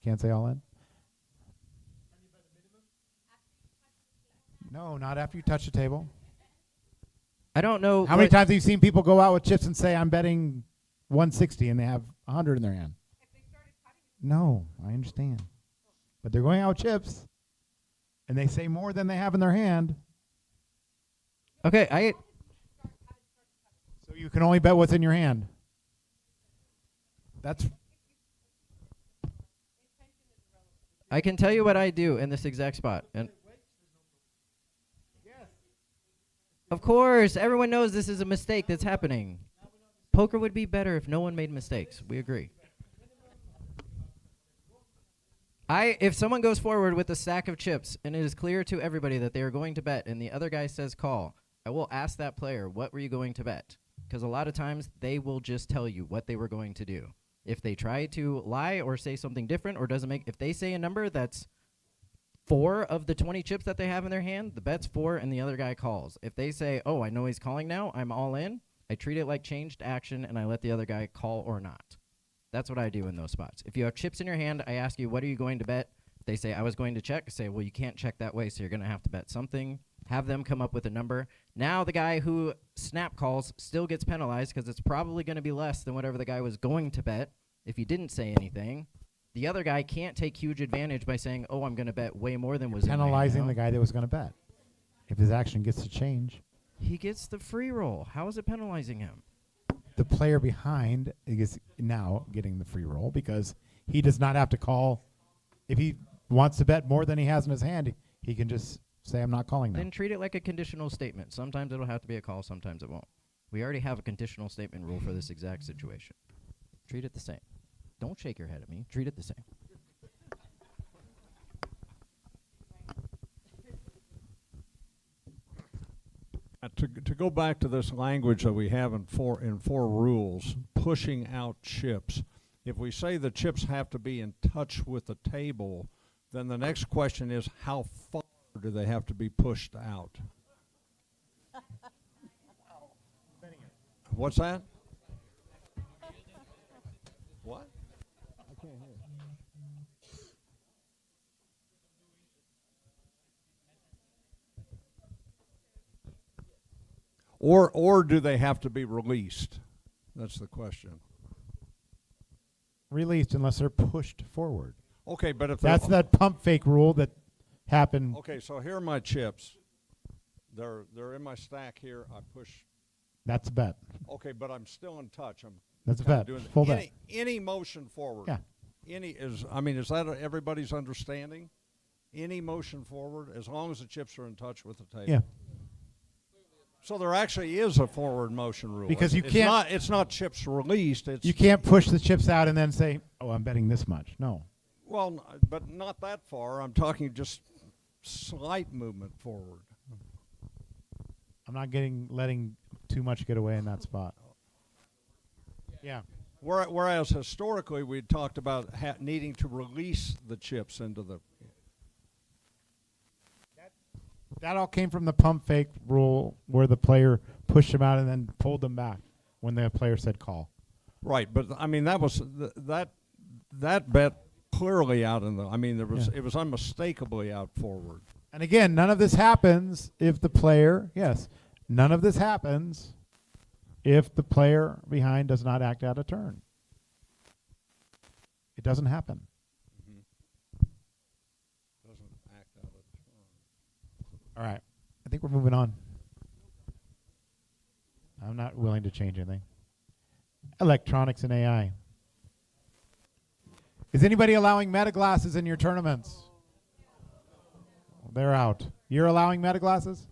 Can't say all in? No, not after you touch the table. I don't know. How many times have you seen people go out with chips and say, I'm betting 160 and they have 100 in their hand? No, I understand. But they're going out with chips and they say more than they have in their hand. Okay, So you can only bet what's in your hand. I can tell you what I do in this exact spot. And of course, everyone knows this is a mistake that's happening. Poker would be better if no one made mistakes. We agree. If someone goes forward with a stack of chips and it is clear to everybody that they are going to bet and the other guy says call, I will ask that player, what were you going to bet? Because a lot of times they will just tell you what they were going to do. If they try to lie or say something different or doesn't make, if they say a number that's 4 of the 20 chips that they have in their hand, the bet's 4 and the other guy calls. If they say, oh, I know he's calling now, I'm all in, I treat it like changed action and I let the other guy call or not. That's what I do in those spots. If you have chips in your hand, I ask you, what are you going to bet? They say, I was going to check. I say, well, you can't check that way, so you're going to have to bet something. Have them come up with a number. Now the guy who snap calls still gets penalized because it's probably going to be less than whatever the guy was going to bet if he didn't say anything. The other guy can't take huge advantage by saying, oh, I'm going to bet way more than was in my Penalizing hand. the guy that was going to bet. If his action gets to change, He gets the free roll. How is it penalizing him? the player behind is now getting the free roll because he does not have to call. If he wants to bet more than he has in his hand, he can just say, I'm not calling now. Then treat it like a conditional statement. Sometimes it'll have to be a call, sometimes it won't. We already have a conditional statement rule for this exact situation. Treat it the same. Don't shake your head at me. Treat it the same. To go back to this language that we have in four rules, pushing out chips. If we say the chips have to be in touch with the table, then the next question is how far do they have to be pushed out? What's that? What? I can't hear. Or do they have to be released? That's the question. Released unless they're pushed forward. Okay, but if that's that pump fake rule that happened. Okay, so here are my chips. They're in my stack here. I push. That's a bet. Okay, but I'm still in touch. That's a kinda bet. doing Full bet. Any motion forward. Yeah. Is that everybody's understanding? Any motion forward, as long as the chips are in touch with the table. Yeah. So there actually is a forward motion rule. Because you it's can't- Not, it's not chips released. It's You can't push the chips out and then say, oh, I'm betting this much. No. Well, but not that far. I'm talking just slight movement forward. I'm not letting too much get away in that spot. Yeah. Whereas historically we talked about needing to release the chips into the. That all came from the pump fake rule where the player pushed them out and then pulled them back when the player said call. Right, but I mean that was that bet clearly out in the. I mean it was unmistakably out forward. And again, none of this happens if the player, none of this happens if the player behind does not act out a turn. It doesn't happen. Doesn't act out a turn. All right. I think we're moving on. I'm not willing to change anything. Electronics and AI. Is anybody allowing meta glasses in your tournaments? They're out. You're allowing meta glasses?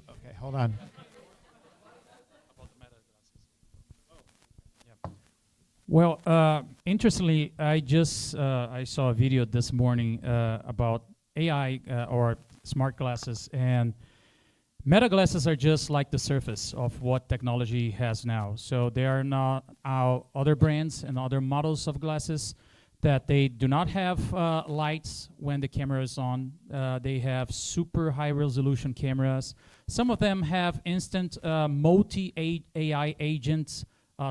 Okay, hold on. Well, interestingly, I saw a video this morning about AI or smart glasses, and meta glasses are just like the surface of what technology has now. So there are not other brands and other models of glasses that they do not have lights when the camera is on. They have super high resolution cameras. Some of them have instant multi-AI agents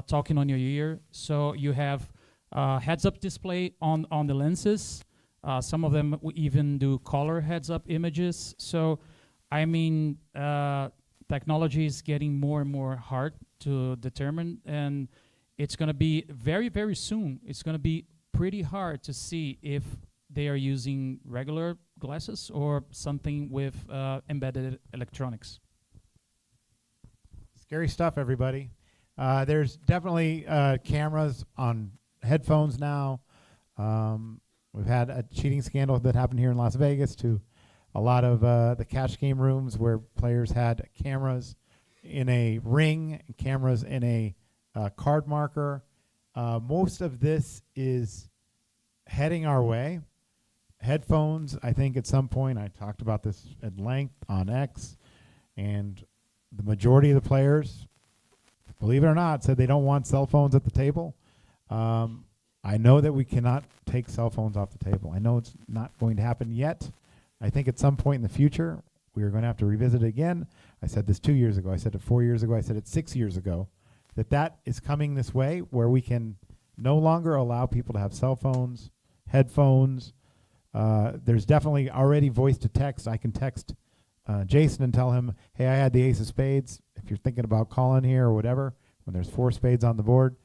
talking on your ear. So you have heads-up display on the lenses. Some of them even do color heads-up images. So, I mean, technology is getting more and more hard to determine, and it's going to be very, very soon. It's going to be pretty hard to see if they are using regular glasses or something with embedded electronics. Scary stuff, everybody. There's definitely cameras on headphones now. We've had a cheating scandal that happened here in Las Vegas to a lot of the cash game rooms where players had cameras in a ring, cameras in a card marker. Most of this is heading our way. Headphones, I think at some point, I talked about this at length on X, and the majority of the players, believe it or not, said they don't want cell phones at the table. I know that we cannot take cell phones off the table. I know it's not going to happen yet. I think at some point in the future, we are going to have to revisit it again. I said this 2 years ago. I said it 4 years ago. I said it 6 years ago. That is coming this way, where we can no longer allow people to have cell phones, headphones. There's definitely already voice to text. I can text Jason and tell him, hey, I had the ace of spades. If you're thinking about calling here or whatever, when there's 4 spades on the board,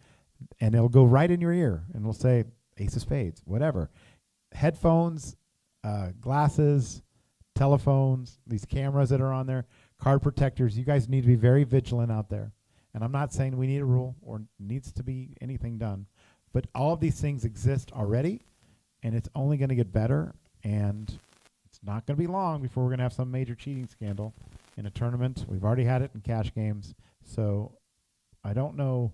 and it'll go right in your ear, and it'll say ace of spades, whatever. Headphones, glasses, telephones, these cameras that are on there, card protectors. You guys need to be very vigilant out there. And I'm not saying we need a rule or needs to be anything done, but all of these things exist already, and it's only going to get better, and it's not going to be long before we're going to have some major cheating scandal in a tournament. We've already had it in cash games, so I don't know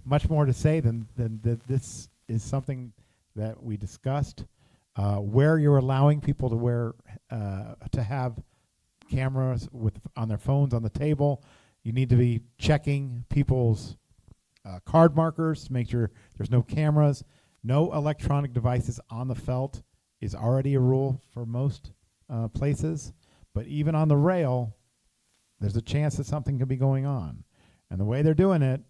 much more to say than that this is something that we discussed. Where you're allowing people to wear to have cameras on their phones on the table, you need to be checking people's card markers to make sure there's no cameras. No electronic devices on the felt is already a rule for most places, but even on the rail, there's a chance that something could be going on. And the way they're doing it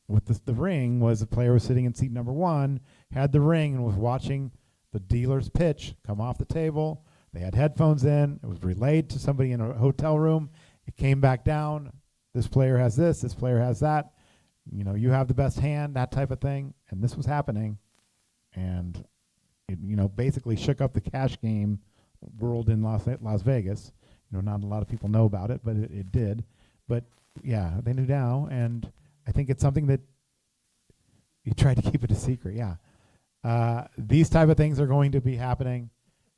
with the ring was the player was sitting in seat number 1, had the ring, and was watching the dealer's pitch come off the table. They had headphones in. It was relayed to somebody in a hotel room. It came back down. This player has this player has that. You know, you have the best hand, that type of thing. And this was happening. And it, basically shook up the cash game world in Las Vegas. Not a lot of people know about it, but it did. But yeah, they knew now, and I think it's something that you tried to keep it a secret. Yeah. These type of things are going to be happening,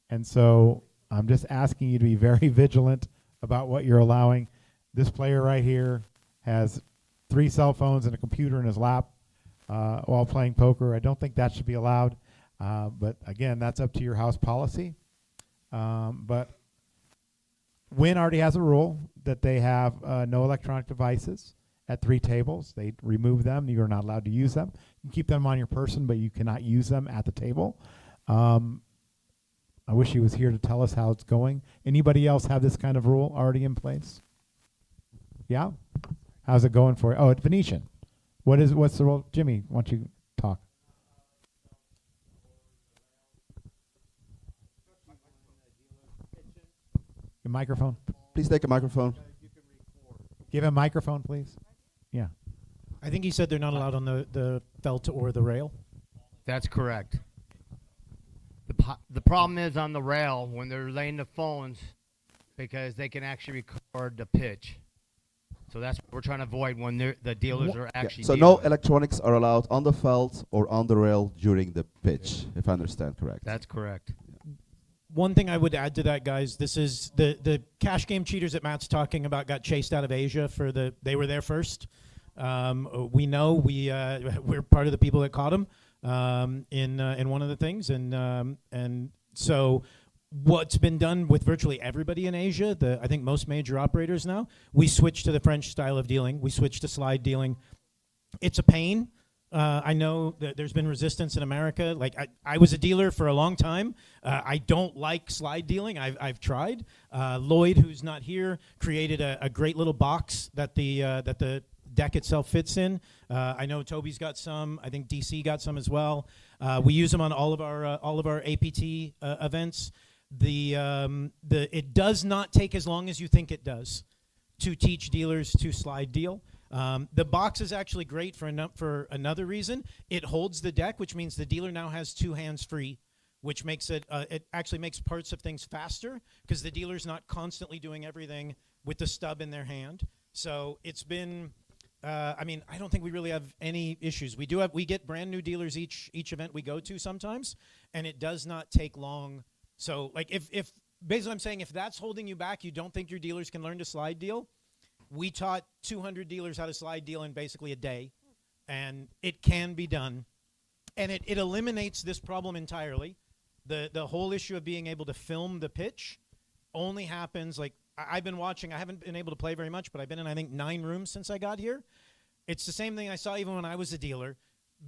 and so I'm just asking you to be very vigilant about what you're allowing. This player right here has 3 cell phones and a computer in his lap while playing poker. I don't think that should be allowed, but again, that's up to your house policy. But Wynn already has a rule that they have no electronic devices at 3 tables. They remove them. You're not allowed to use them. You can keep them on your person, but you cannot use them at the table. I wish he was here to tell us how it's going. Anybody else have this kind of rule already in place? Yeah? How's it going for you? Oh, at Venetian. What's the rule? Jimmy, why don't you talk? Your microphone. Please take a microphone. Give him a microphone, please. Yeah. I think he said they're not allowed on the felt or the rail. That's correct. The problem is on the rail when they're laying the phones, because they can actually record the pitch. So that's what we're trying to avoid when the dealers are actually So dealing. no electronics are allowed on the felt or on the rail during the pitch, if I understand correct. That's correct. One thing I would add to that, guys, this is the cash game cheaters that Matt's talking about got chased out of Asia they were there first. We know we're part of the people that caught them in one of the things, and so what's been done with virtually everybody in Asia, I think most major operators now, we switched to the French style of dealing. We switched to slide dealing. It's a pain. I know that there's been resistance in America. Like I was a dealer for a long time. I don't like slide dealing. I've tried. Lloyd, who's not here, created a great little box that the deck itself fits in. I know Toby's got some. I think DC got some as well. We use them on all of our APT events. It does not take as long as you think it does to teach dealers to slide deal. The box is actually great for another reason. It holds the deck, which means the dealer now has 2 hands free, which makes it actually makes parts of things faster because the dealer's not constantly doing everything with the stub in their hand. So it's been, I don't think we really have any issues. We get brand new dealers each event we go to sometimes, and it does not take long. So like if basically I'm saying if that's holding you back, you don't think your dealers can learn to slide deal. We taught 200 dealers how to slide deal in basically a day, and it can be done. And it eliminates this problem entirely. The whole issue of being able to film the pitch only happens, like I've been watching, I haven't been able to play very much, but I've been in, I think, 9 rooms since I got here. It's the same thing I saw even when I was a dealer.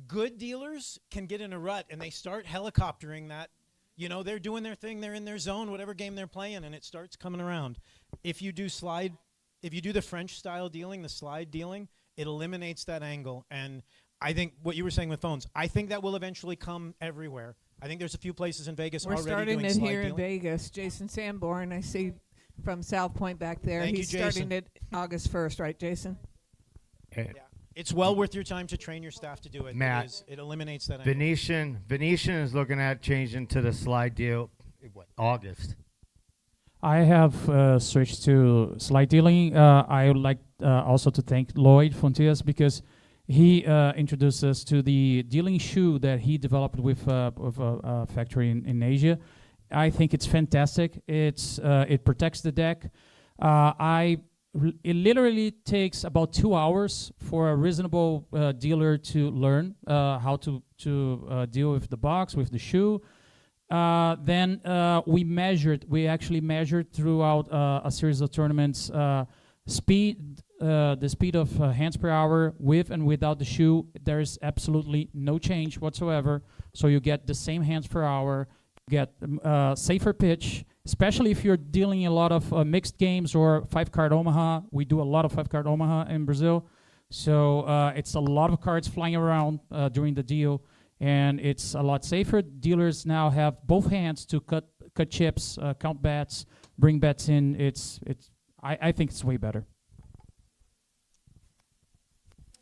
Good dealers can get in a rut, and they start helicoptering that. You know, they're doing their thing, they're in their zone, whatever game they're playing, and it starts coming around. If you do the French style dealing, the slide dealing, it eliminates that angle. And I think what you were saying with phones, I think that will eventually come everywhere. I think there's a few places in Vegas We're already starting doing it slide here dealing. in Vegas. Jason Sanborn, I see from South Point back there. Thank you, He's starting Jason. it August 1st, right, Jason? Yeah. It's well worth your time to train your staff to do it. Matt, It eliminates that angle. Venetian is looking at changing to the slide deal. August. I have switched to slide dealing. I would like also to thank Lloyd Fontias because he introduced us to the dealing shoe that he developed with a factory in Asia. I think it's fantastic. It protects the deck. It literally takes about 2 hours for a reasonable dealer to learn how to deal with the box, with the shoe. Then we actually measured throughout a series of tournaments the speed of hands per hour with and without the shoe. There is absolutely no change whatsoever. So you get the same hands per hour, get safer pitch, especially if you're dealing a lot of mixed games or 5-card Omaha. We do a lot of 5-card Omaha in Brazil. So it's a lot of cards flying around during the deal. And it's a lot safer. Dealers now have both hands to cut chips, count bets, bring bets in. I think it's way better.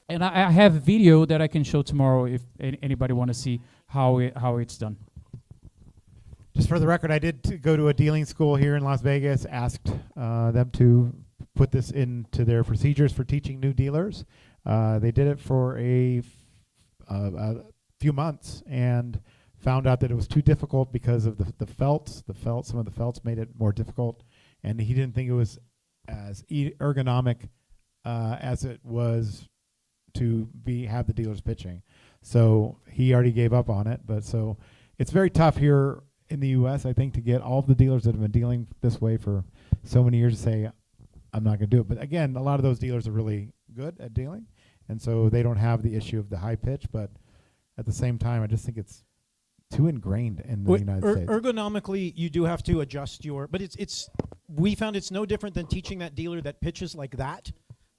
And I have a video that I can show tomorrow if anybody want to see how it's done. Just for the record, I did go to a dealing school here in Las Vegas, asked them to put this into their procedures for teaching new dealers. They did it for a few months and found out that it was too difficult because of the felts. Some of the felts made it more difficult, and he didn't think it was as ergonomic as it was to have the dealers pitching. So he already gave up on it. But so it's very tough here in the U.S., I think, to get all of the dealers that have been dealing this way for so many years to say, I'm not going to do it. But again, a lot of those dealers are really good at dealing, and so they don't have the issue of the high pitch. But at the same time, I just think it's too ingrained in the United States. Ergonomically, you do have to adjust but we found it's no different than teaching that dealer that pitches like that,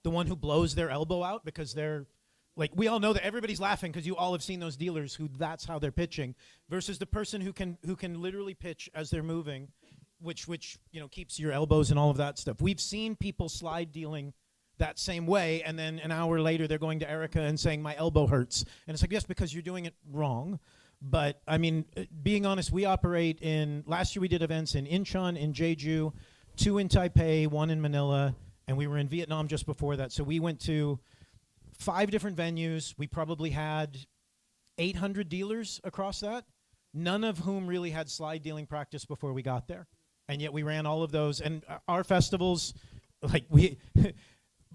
the one who blows their elbow out because they're, like, we all know that everybody's laughing because you all have seen those dealers who that's how they're pitching, versus the person who can literally pitch as they're moving, which keeps your elbows and all of that stuff. We've seen people slide dealing that same way, and then an hour later they're going to Erica and saying, my elbow hurts. And it's like, yes, because you're doing it wrong. But, I mean, being honest, we operate last year we did events in Incheon, in Jeju, 2 in Taipei, 1 in Manila, and we were in Vietnam just before that. So we went to 5 different venues. We probably had 800 dealers across that, none of whom really had slide dealing practice before we got there. And yet we ran all of those. And our festivals,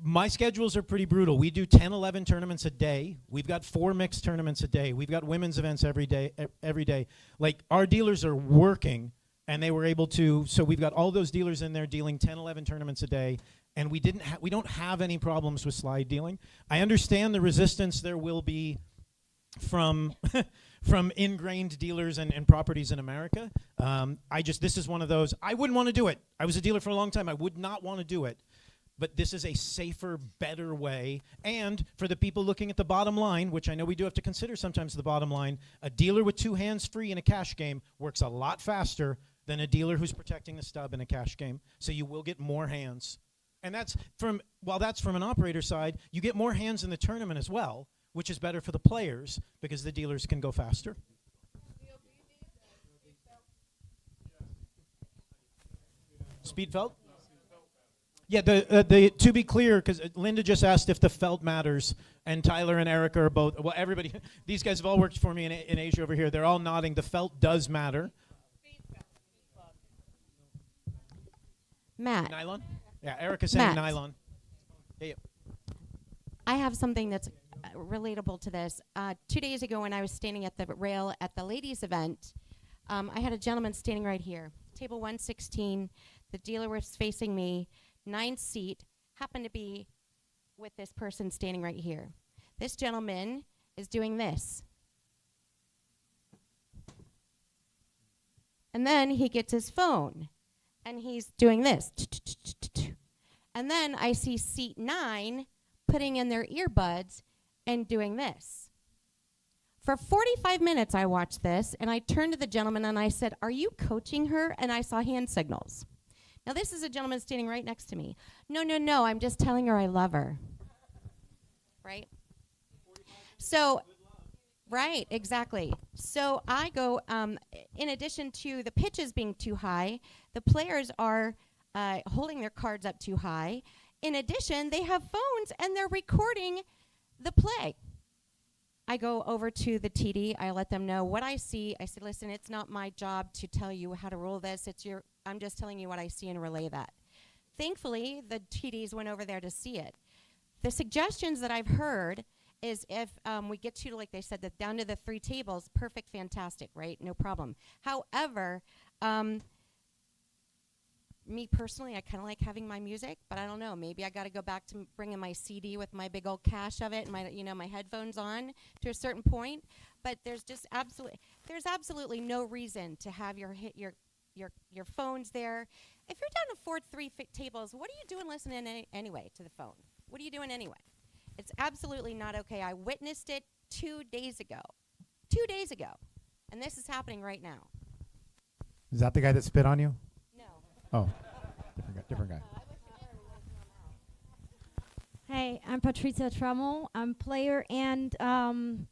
my schedules are pretty brutal. We do 10, 11 tournaments a day. We've got 4 mixed tournaments a day. We've got women's events every day. Like, our dealers are working, and they were able to, so we've got all those dealers in there dealing 10, 11 tournaments a day, and we don't have any problems with slide dealing. I understand the resistance there will be from ingrained dealers and properties in America. This is one of those, I wouldn't want to do it. I was a dealer for a long time. I would not want to do it. But this is a safer, better way. And for the people looking at the bottom line, which I know we do have to consider sometimes the bottom line, a dealer with 2 hands free in a cash game works a lot faster than a dealer who's protecting the stub in a cash game. So you will get more hands. And that's from an operator side, you get more hands in the tournament as well, which is better for the players because the dealers can go faster. Speed felt? Yeah, to be clear, because Linda just asked if the felt matters, and Tyler and Erica are both, well, everybody, these guys have all worked for me in Asia over here. They're all nodding. The felt does matter. Matt. Nylon? Yeah, Erica's saying Matt. nylon. Yeah. I have something that's relatable to this. 2 days ago when I was standing at the rail at the ladies' event, I had a gentleman standing right here. Table 116, the dealer was facing me. 9th seat happened to be with this person standing right here. This gentleman is doing this. And then he gets his phone and he's doing this. And then I see seat 9 putting in their earbuds and doing this. For 45 minutes I watched this, and I turned to the gentleman and I said, "Are you coaching her?" And I saw hand signals. Now this is a gentleman standing right next to me. No, I'm just telling her I love her. Right? So, right, exactly. So I go, in addition to the pitches being too high, the players are holding their cards up too high. In addition, they have phones and they're recording the play. I go over to the TD. I let them know what I see. I said, "Listen, it's not my job to tell you how to rule this. I'm just telling you what I see and relay that." Thankfully, the TDs went over there to see it. The suggestions that I've heard is if we get to, like they said, down to the 3 tables, perfect, fantastic, right? No problem. However, me personally, I kind of like having my music, but I don't know. Maybe I got to go back to bringing my CD with my big old cache of it and my headphones on to a certain point. But there's absolutely no reason to have your phones there. If you're down to 4-3 tables, what are you doing listening anyway to the phone? What are you doing anyway? It's absolutely not okay. I witnessed it 2 days ago. 2 days ago. And this is happening right now. Is that the guy that spit on you? No. Oh, different guy. Hey, I'm Patricia Trammell. I'm player and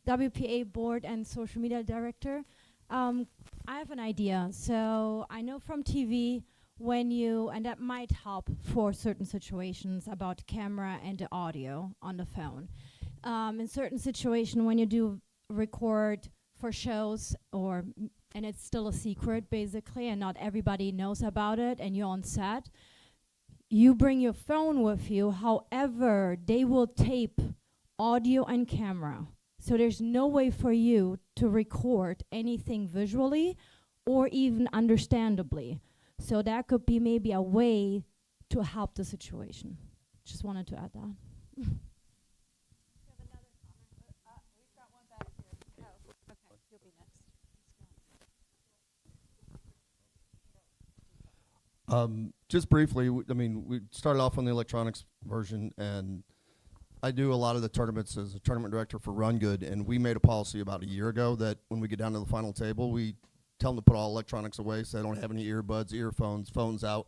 WPA board and social media director. I have an idea. So I know from TV and that might help for certain situations about camera and the audio on the phone. In certain situations when you do record for shows and it's still a secret basically and not everybody knows about it and you're on set, you bring your phone with you. However, they will tape audio and camera. So there's no way for you to record anything visually or even understandably. So that could be maybe a way to help the situation. Just wanted to add that. Just briefly, we started off on the electronics version, and I do a lot of the tournaments as a tournament director for Run Good, and we made a policy about a year ago that when we get down to the final table, we tell them to put all electronics away so they don't have any earbuds, earphones, phones out,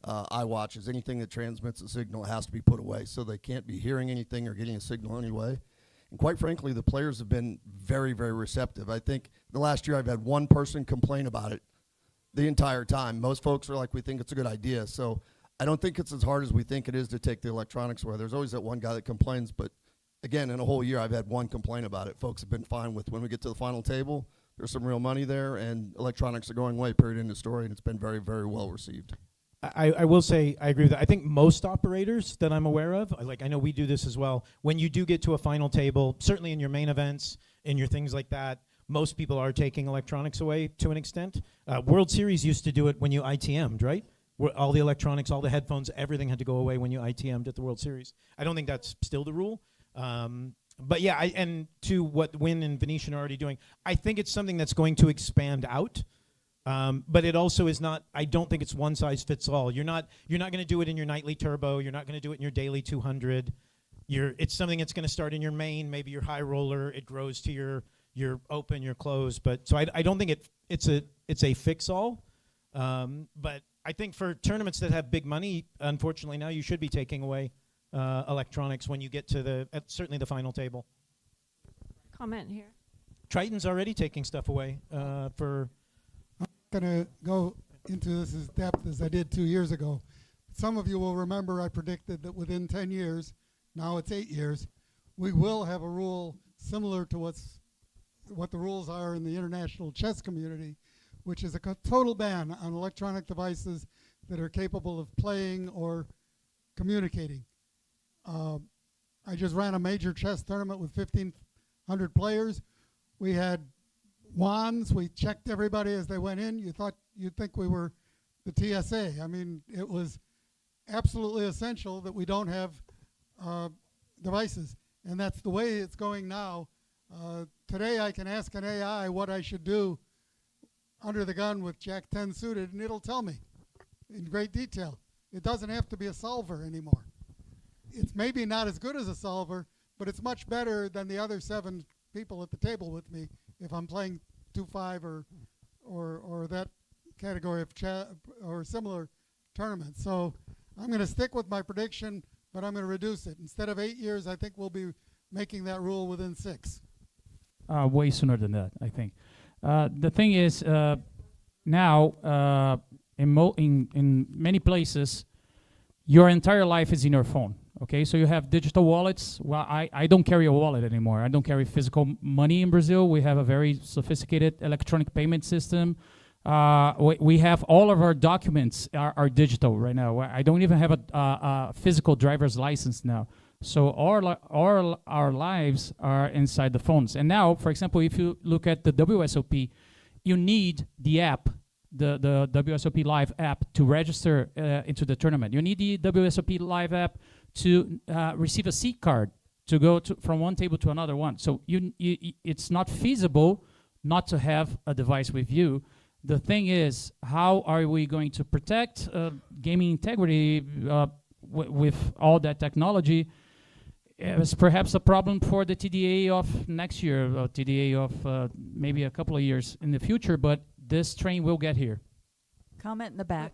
iWatches, anything that transmits a signal has to be put away so they can't be hearing anything or getting a signal anyway. And quite frankly, the players have been very, very receptive. I think the last year I've had one person complain about it the entire time. Most folks are like, we think it's a good idea. So I don't think it's as hard as we think it is to take the electronics away. There's always that one guy that complains, but again, in a whole year, I've had one complaint about it. Folks have been fine with when we get to the final table, there's some real money there, and electronics are going away, period, end of story, and it's been very, very well received. I will say I agree with that. I think most operators that I'm aware of, I know we do this as well, when you do get to a final table, certainly in your main events, in your things like that, most people are taking electronics away to an extent. World Series used to do it when you ITM'd, right? Where all the electronics, all the headphones, everything had to go away when you ITM'd at the World Series. I don't think that's still the rule. But yeah, and to what Wynn and Venetian are already doing, I think it's something that's going to expand out. But it also is not, I don't think it's one size fits all. You're not going to do it in your nightly turbo. You're not going to do it in your daily 200. It's something that's going to start in your main, maybe your high roller. It grows to your open, your close. But so I don't think it's a fix all. But I think for tournaments that have big money, unfortunately now you should be taking away electronics when you get to certainly the final table. Comment here. Triton's already taking stuff away for. I'm going to go into this as depth as I did 2 years ago. Some of you will remember I predicted that within 10 years, now it's 8 years, we will have a rule similar to what the rules are in the international chess community, which is a total ban on electronic devices that are capable of playing or communicating. I just ran a major chess tournament with 1,500 players. We had wands. We checked everybody as they went in. You'd think we were the TSA. I mean, it was absolutely essential that we don't have devices, and that's the way it's going now. Today I can ask an AI what I should do under the gun with Jack 10 suited, and it'll tell me in great detail. It doesn't have to be a solver anymore. It's maybe not as good as a solver, but it's much better than the other 7 people at the table with me if I'm playing 2-5 or that category of or similar tournaments. So I'm going to stick with my prediction, but I'm going to reduce it. Instead of 8 years, I think we'll be making that rule within 6. Way sooner than that, I think. The thing is, now in many places, your entire life is in your phone. Okay, so you have digital wallets. Well, I don't carry a wallet anymore. I don't carry physical money in Brazil. We have a very sophisticated electronic payment system. We have all of our documents are digital right now. I don't even have a physical driver's license now. So all our lives are inside the phones. And now, for example, if you look at the WSOP, you need the app, the WSOP Live app to register into the tournament. You need the WSOP Live app to receive a seat card to go from one table to another one. So it's not feasible not to have a device with you. The thing is, how are we going to protect gaming integrity with all that technology? It's perhaps a problem for the TDA of next year, TDA of maybe a couple of years in the future, but this train will get here. Comment in the back.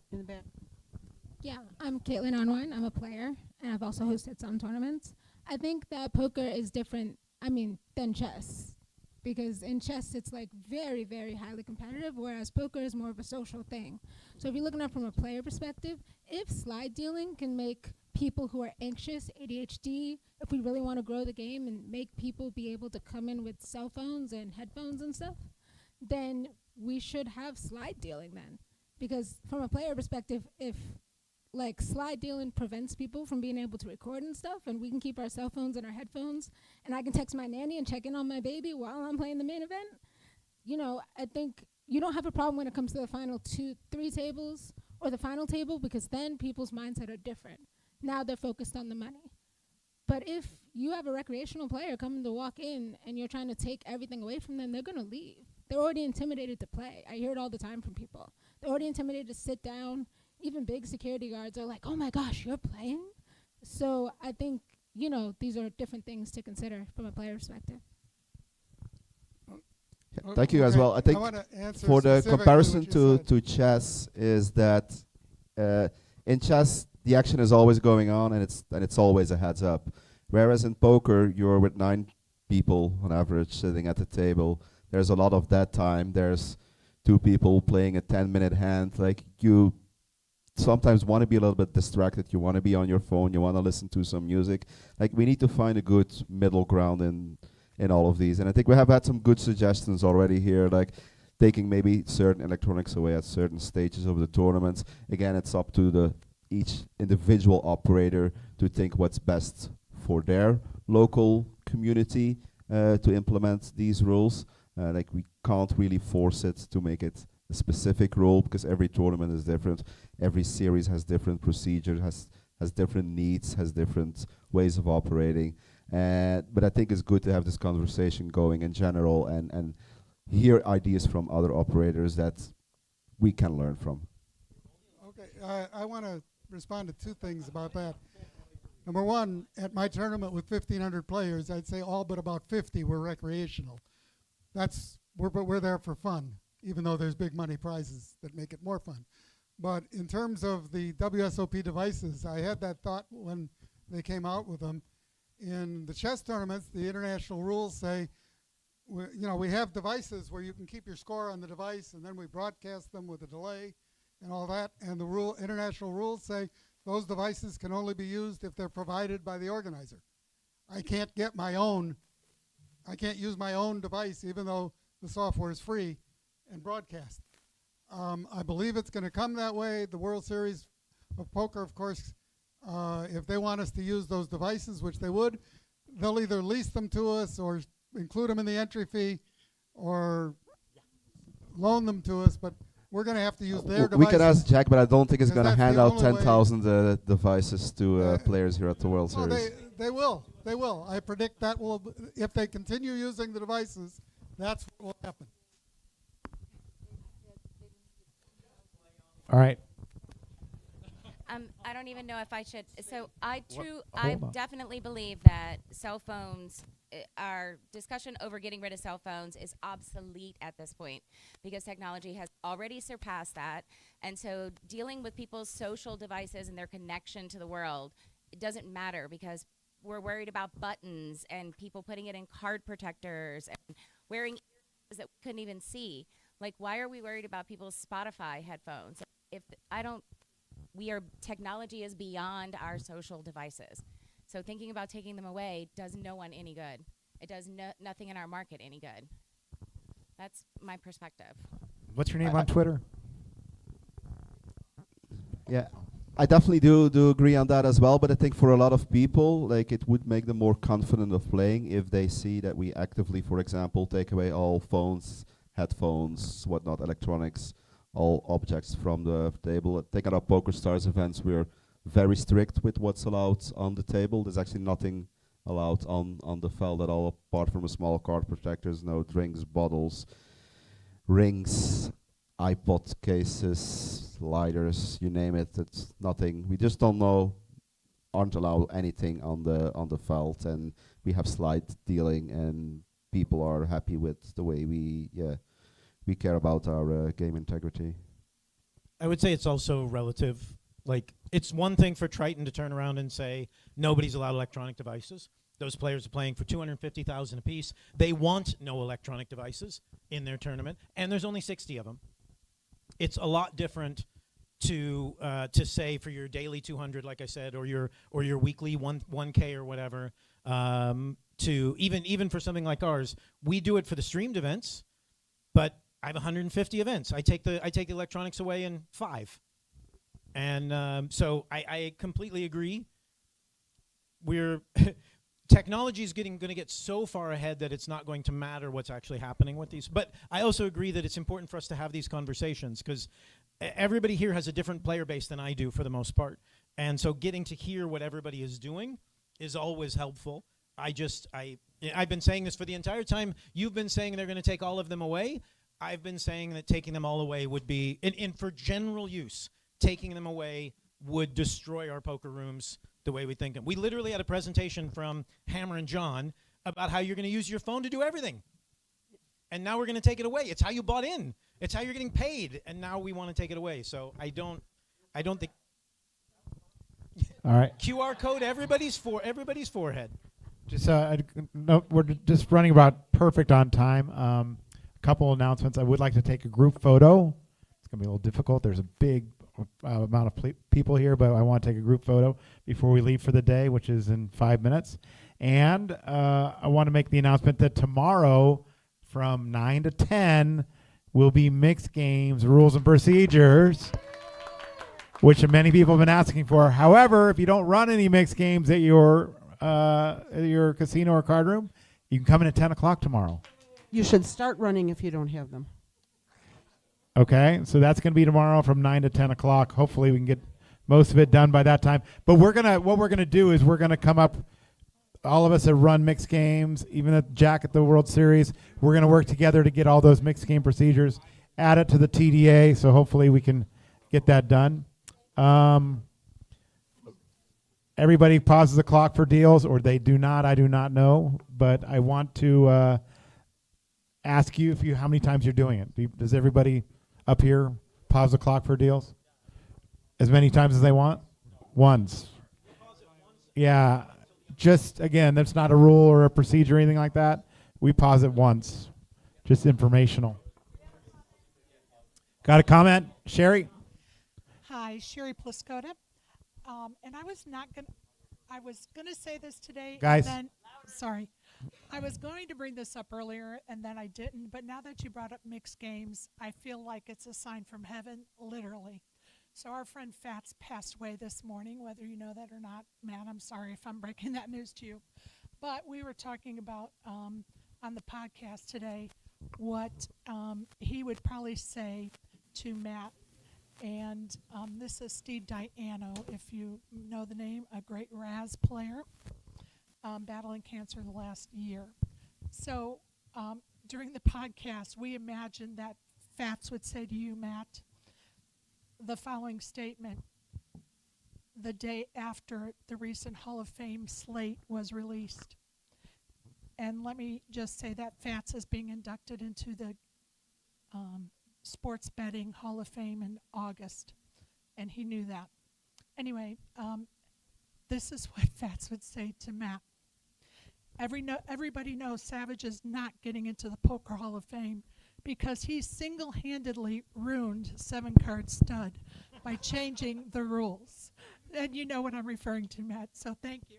Yeah, I'm Caitlin Onwine. I'm a player, and I've also hosted some tournaments. I think that poker is different, than chess. Because in chess, it's like very, very highly competitive, whereas poker is more of a social thing. So if you're looking at it from a player perspective, if slide dealing can make people who are anxious, ADHD, if we really want to grow the game and make people be able to come in with cell phones and headphones and stuff, then we should have slide dealing then. Because from a player perspective, if slide dealing prevents people from being able to record and stuff, and we can keep our cell phones and our headphones, and I can text my nanny and check in on my baby while I'm playing the main event, I think you don't have a problem when it comes to the final 2-3 tables or the final table, because then people's mindset are different. Now they're focused on the money. But if you have a recreational player coming to walk in and you're trying to take everything away from them, they're going to leave. They're already intimidated to play. I hear it all the time from people. They're already intimidated to sit down. Even big security guards are like, oh my gosh, you're playing? So I think, these are different things to consider from a player perspective. Thank you as well. I think for the comparison to chess is that in chess, the action is always going on and it's always a heads up. Whereas in poker, you're with 9 people on average sitting at the table. There's a lot of that time. There's 2 people playing a 10-minute hand. Like, you sometimes want to be a little bit distracted. You want to be on your phone. You want to listen to some music. Like, we need to find a good middle ground in all of these. And I think we have had some good suggestions already here, like taking maybe certain electronics away at certain stages of the tournaments. Again, it's up to each individual operator to think what's best for their local community to implement these rules. Like, we can't really force it to make it a specific rule, because every tournament is different. Every series has different procedures, has different needs, has different ways of operating. But I think it's good to have this conversation going in general and hear ideas from other operators that we can learn from. Okay, I want to respond to 2 things about that. Number one, at my tournament with 1,500 players, I'd say all but about 50 were recreational. We're there for fun, even though there's big money prizes that make it more fun. But in terms of the WSOP devices, I had that thought when they came out with them. In the chess tournaments, the international rules say, we have devices where you can keep your score on the device, and then we broadcast them with a delay and all that. And the international rules say those devices can only be used if they're provided by the organizer. I can't use my own device, even though the software is free, and broadcast. I believe it's going to come that way. The World Series of Poker, of course, if they want us to use those devices, which they would, they'll either lease them to us or include them in the entry fee or loan them to us, but we're going to have to use their devices. We can ask Jack, but I don't think he's going to hand out 10,000 devices to players here at the World Series. They will. They will. I predict that will, if they continue using the devices, that's what will happen. All right. I don't even know if I should. So I Hold on. definitely believe that cell phones, our discussion over getting rid of cell phones is obsolete at this point because technology has already surpassed that. And so dealing with people's social devices and their connection to the world, it doesn't matter because we're worried about buttons and people putting it in card protectors and wearing earphones that we couldn't even see. Like, why are we worried about people's Spotify headphones? Technology is beyond our social devices. So thinking about taking them away does no one any good. It does nothing in our market any good. That's my perspective. What's your name on Twitter? Yeah, I definitely do agree on that as well. But I think for a lot of people, like it would make them more confident of playing if they see that we actively, for example, take away all phones, headphones, whatnot, electronics, all objects from the table. I think at our Poker Stars events, we're very strict with what's allowed on the table. There's actually nothing allowed on the felt at all, apart from a small card protectors, no drinks, bottles, rings, iPod cases, lighters, you name it. It's nothing. We just aren't allowed anything on the felt, and we have slight dealing, and people are happy with the way we care about our game integrity. I would say it's also relative. Like, it's one thing for Triton to turn around and say nobody's allowed electronic devices. Those players are playing for $250,000 apiece. They want no electronic devices in their tournament, and there's only 60 of them. It's a lot different to say for your daily 200, like I said, or your weekly 1K or whatever. To even for something like ours, we do it for the streamed events, but I have 150 events. I take the electronics away in 5. And so I completely agree. Technology is going to get so far ahead that it's not going to matter what's actually happening with these. But I also agree that it's important for us to have these conversations because everybody here has a different player base than I do for the most part. And so getting to hear what everybody is doing is always helpful. I've been saying this for the entire time. You've been saying they're going to take all of them away. I've been saying that taking them all away would be, and for general use, taking them away would destroy our poker rooms the way we think them. We literally had a presentation from Hammer and John about how you're going to use your phone to do everything. And now we're going to take it away. It's how you bought in. It's how you're getting paid. And now we want to take it away. So I don't think. All right. QR code everybody's forehead. Just no, we're just running about perfect on time. Couple announcements. I would like to take a group photo. It's going to be a little difficult. There's a big amount of people here, but I want to take a group photo before we leave for the day, which is in 5 minutes. And I want to make the announcement that tomorrow from 9 to 10 will be mixed games, rules and procedures, which many people have been asking for. However, if you don't run any mixed games at your casino or card room, you can come in at 10 o'clock tomorrow. You should start running if you don't have them. Okay, so that's going to be tomorrow from 9 to 10 o'clock. Hopefully we can get most of it done by that time. But what we're gonna do is we're gonna come up. All of us have run mixed games, even at Jack at the World Series. We're gonna work together to get all those mixed game procedures, add it to the TDA. So hopefully we can get that done. Everybody pauses the clock for deals, or they do not. I do not know, but I want to ask you how many times you're doing it. Does everybody up here pause the clock for deals? As many times as they want? Once. Yeah. Just, again, that's not a rule or a procedure or anything like that. We pause it once. Just informational. Got a comment? Sherry? Hi, Sherry Pliskota. And I was going to say this today. Guys. And then, sorry. I was going to bring this up earlier, and then I didn't. But now that you brought up mixed games, I feel like it's a sign from heaven, literally. So our friend Fats passed away this morning, whether you know that or not. Matt, I'm sorry if I'm breaking that news to you. But we were talking about on the podcast today what he would probably say to Matt. And this is Steve Diano, if you know the name, a great Raz player, battling cancer the last year. So during the podcast, we imagined that Fats would say to you, Matt, the following statement the day after the recent Hall of Fame slate was released. And let me just say that Fats is being inducted into the Sports Betting Hall of Fame in August, and he knew that. Anyway, this is what Fats would say to Matt. Everybody knows Savage is not getting into the Poker Hall of Fame because he single-handedly ruined 7-card stud by changing the rules. And you know what I'm referring to, Matt, so thank you.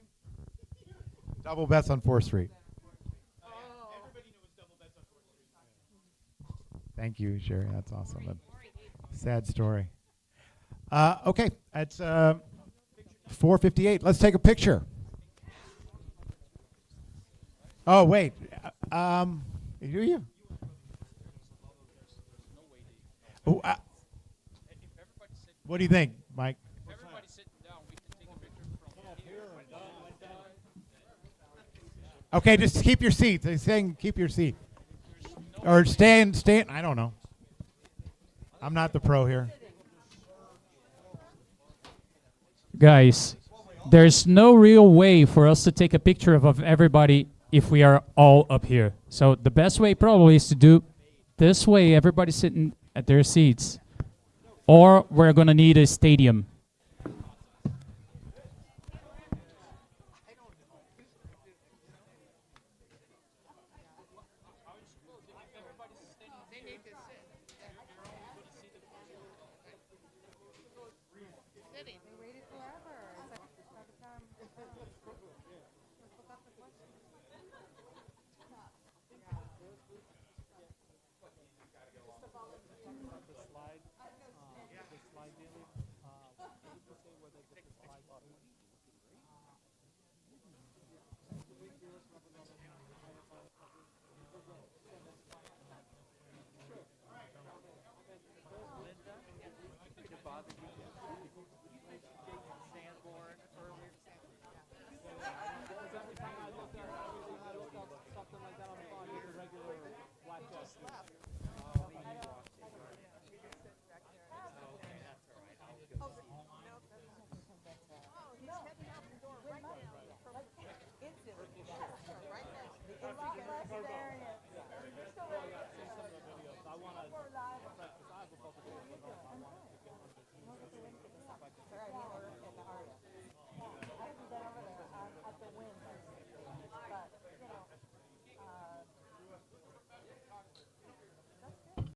Double bets on 4th Street. Thank you, Sherry. That's awesome. A sad story. Okay, it's 4:58. Let's take a picture. Oh, wait. Do you? Oh, what do you think, Mike? Okay, just keep your seat. They're saying keep your seat. Or stand. I don't know. I'm not the pro here. Guys, there's no real way for us to take a picture of everybody if we are all up here. So the best way probably is to do this way, everybody sitting at their seats. Or we're going to need a stadium.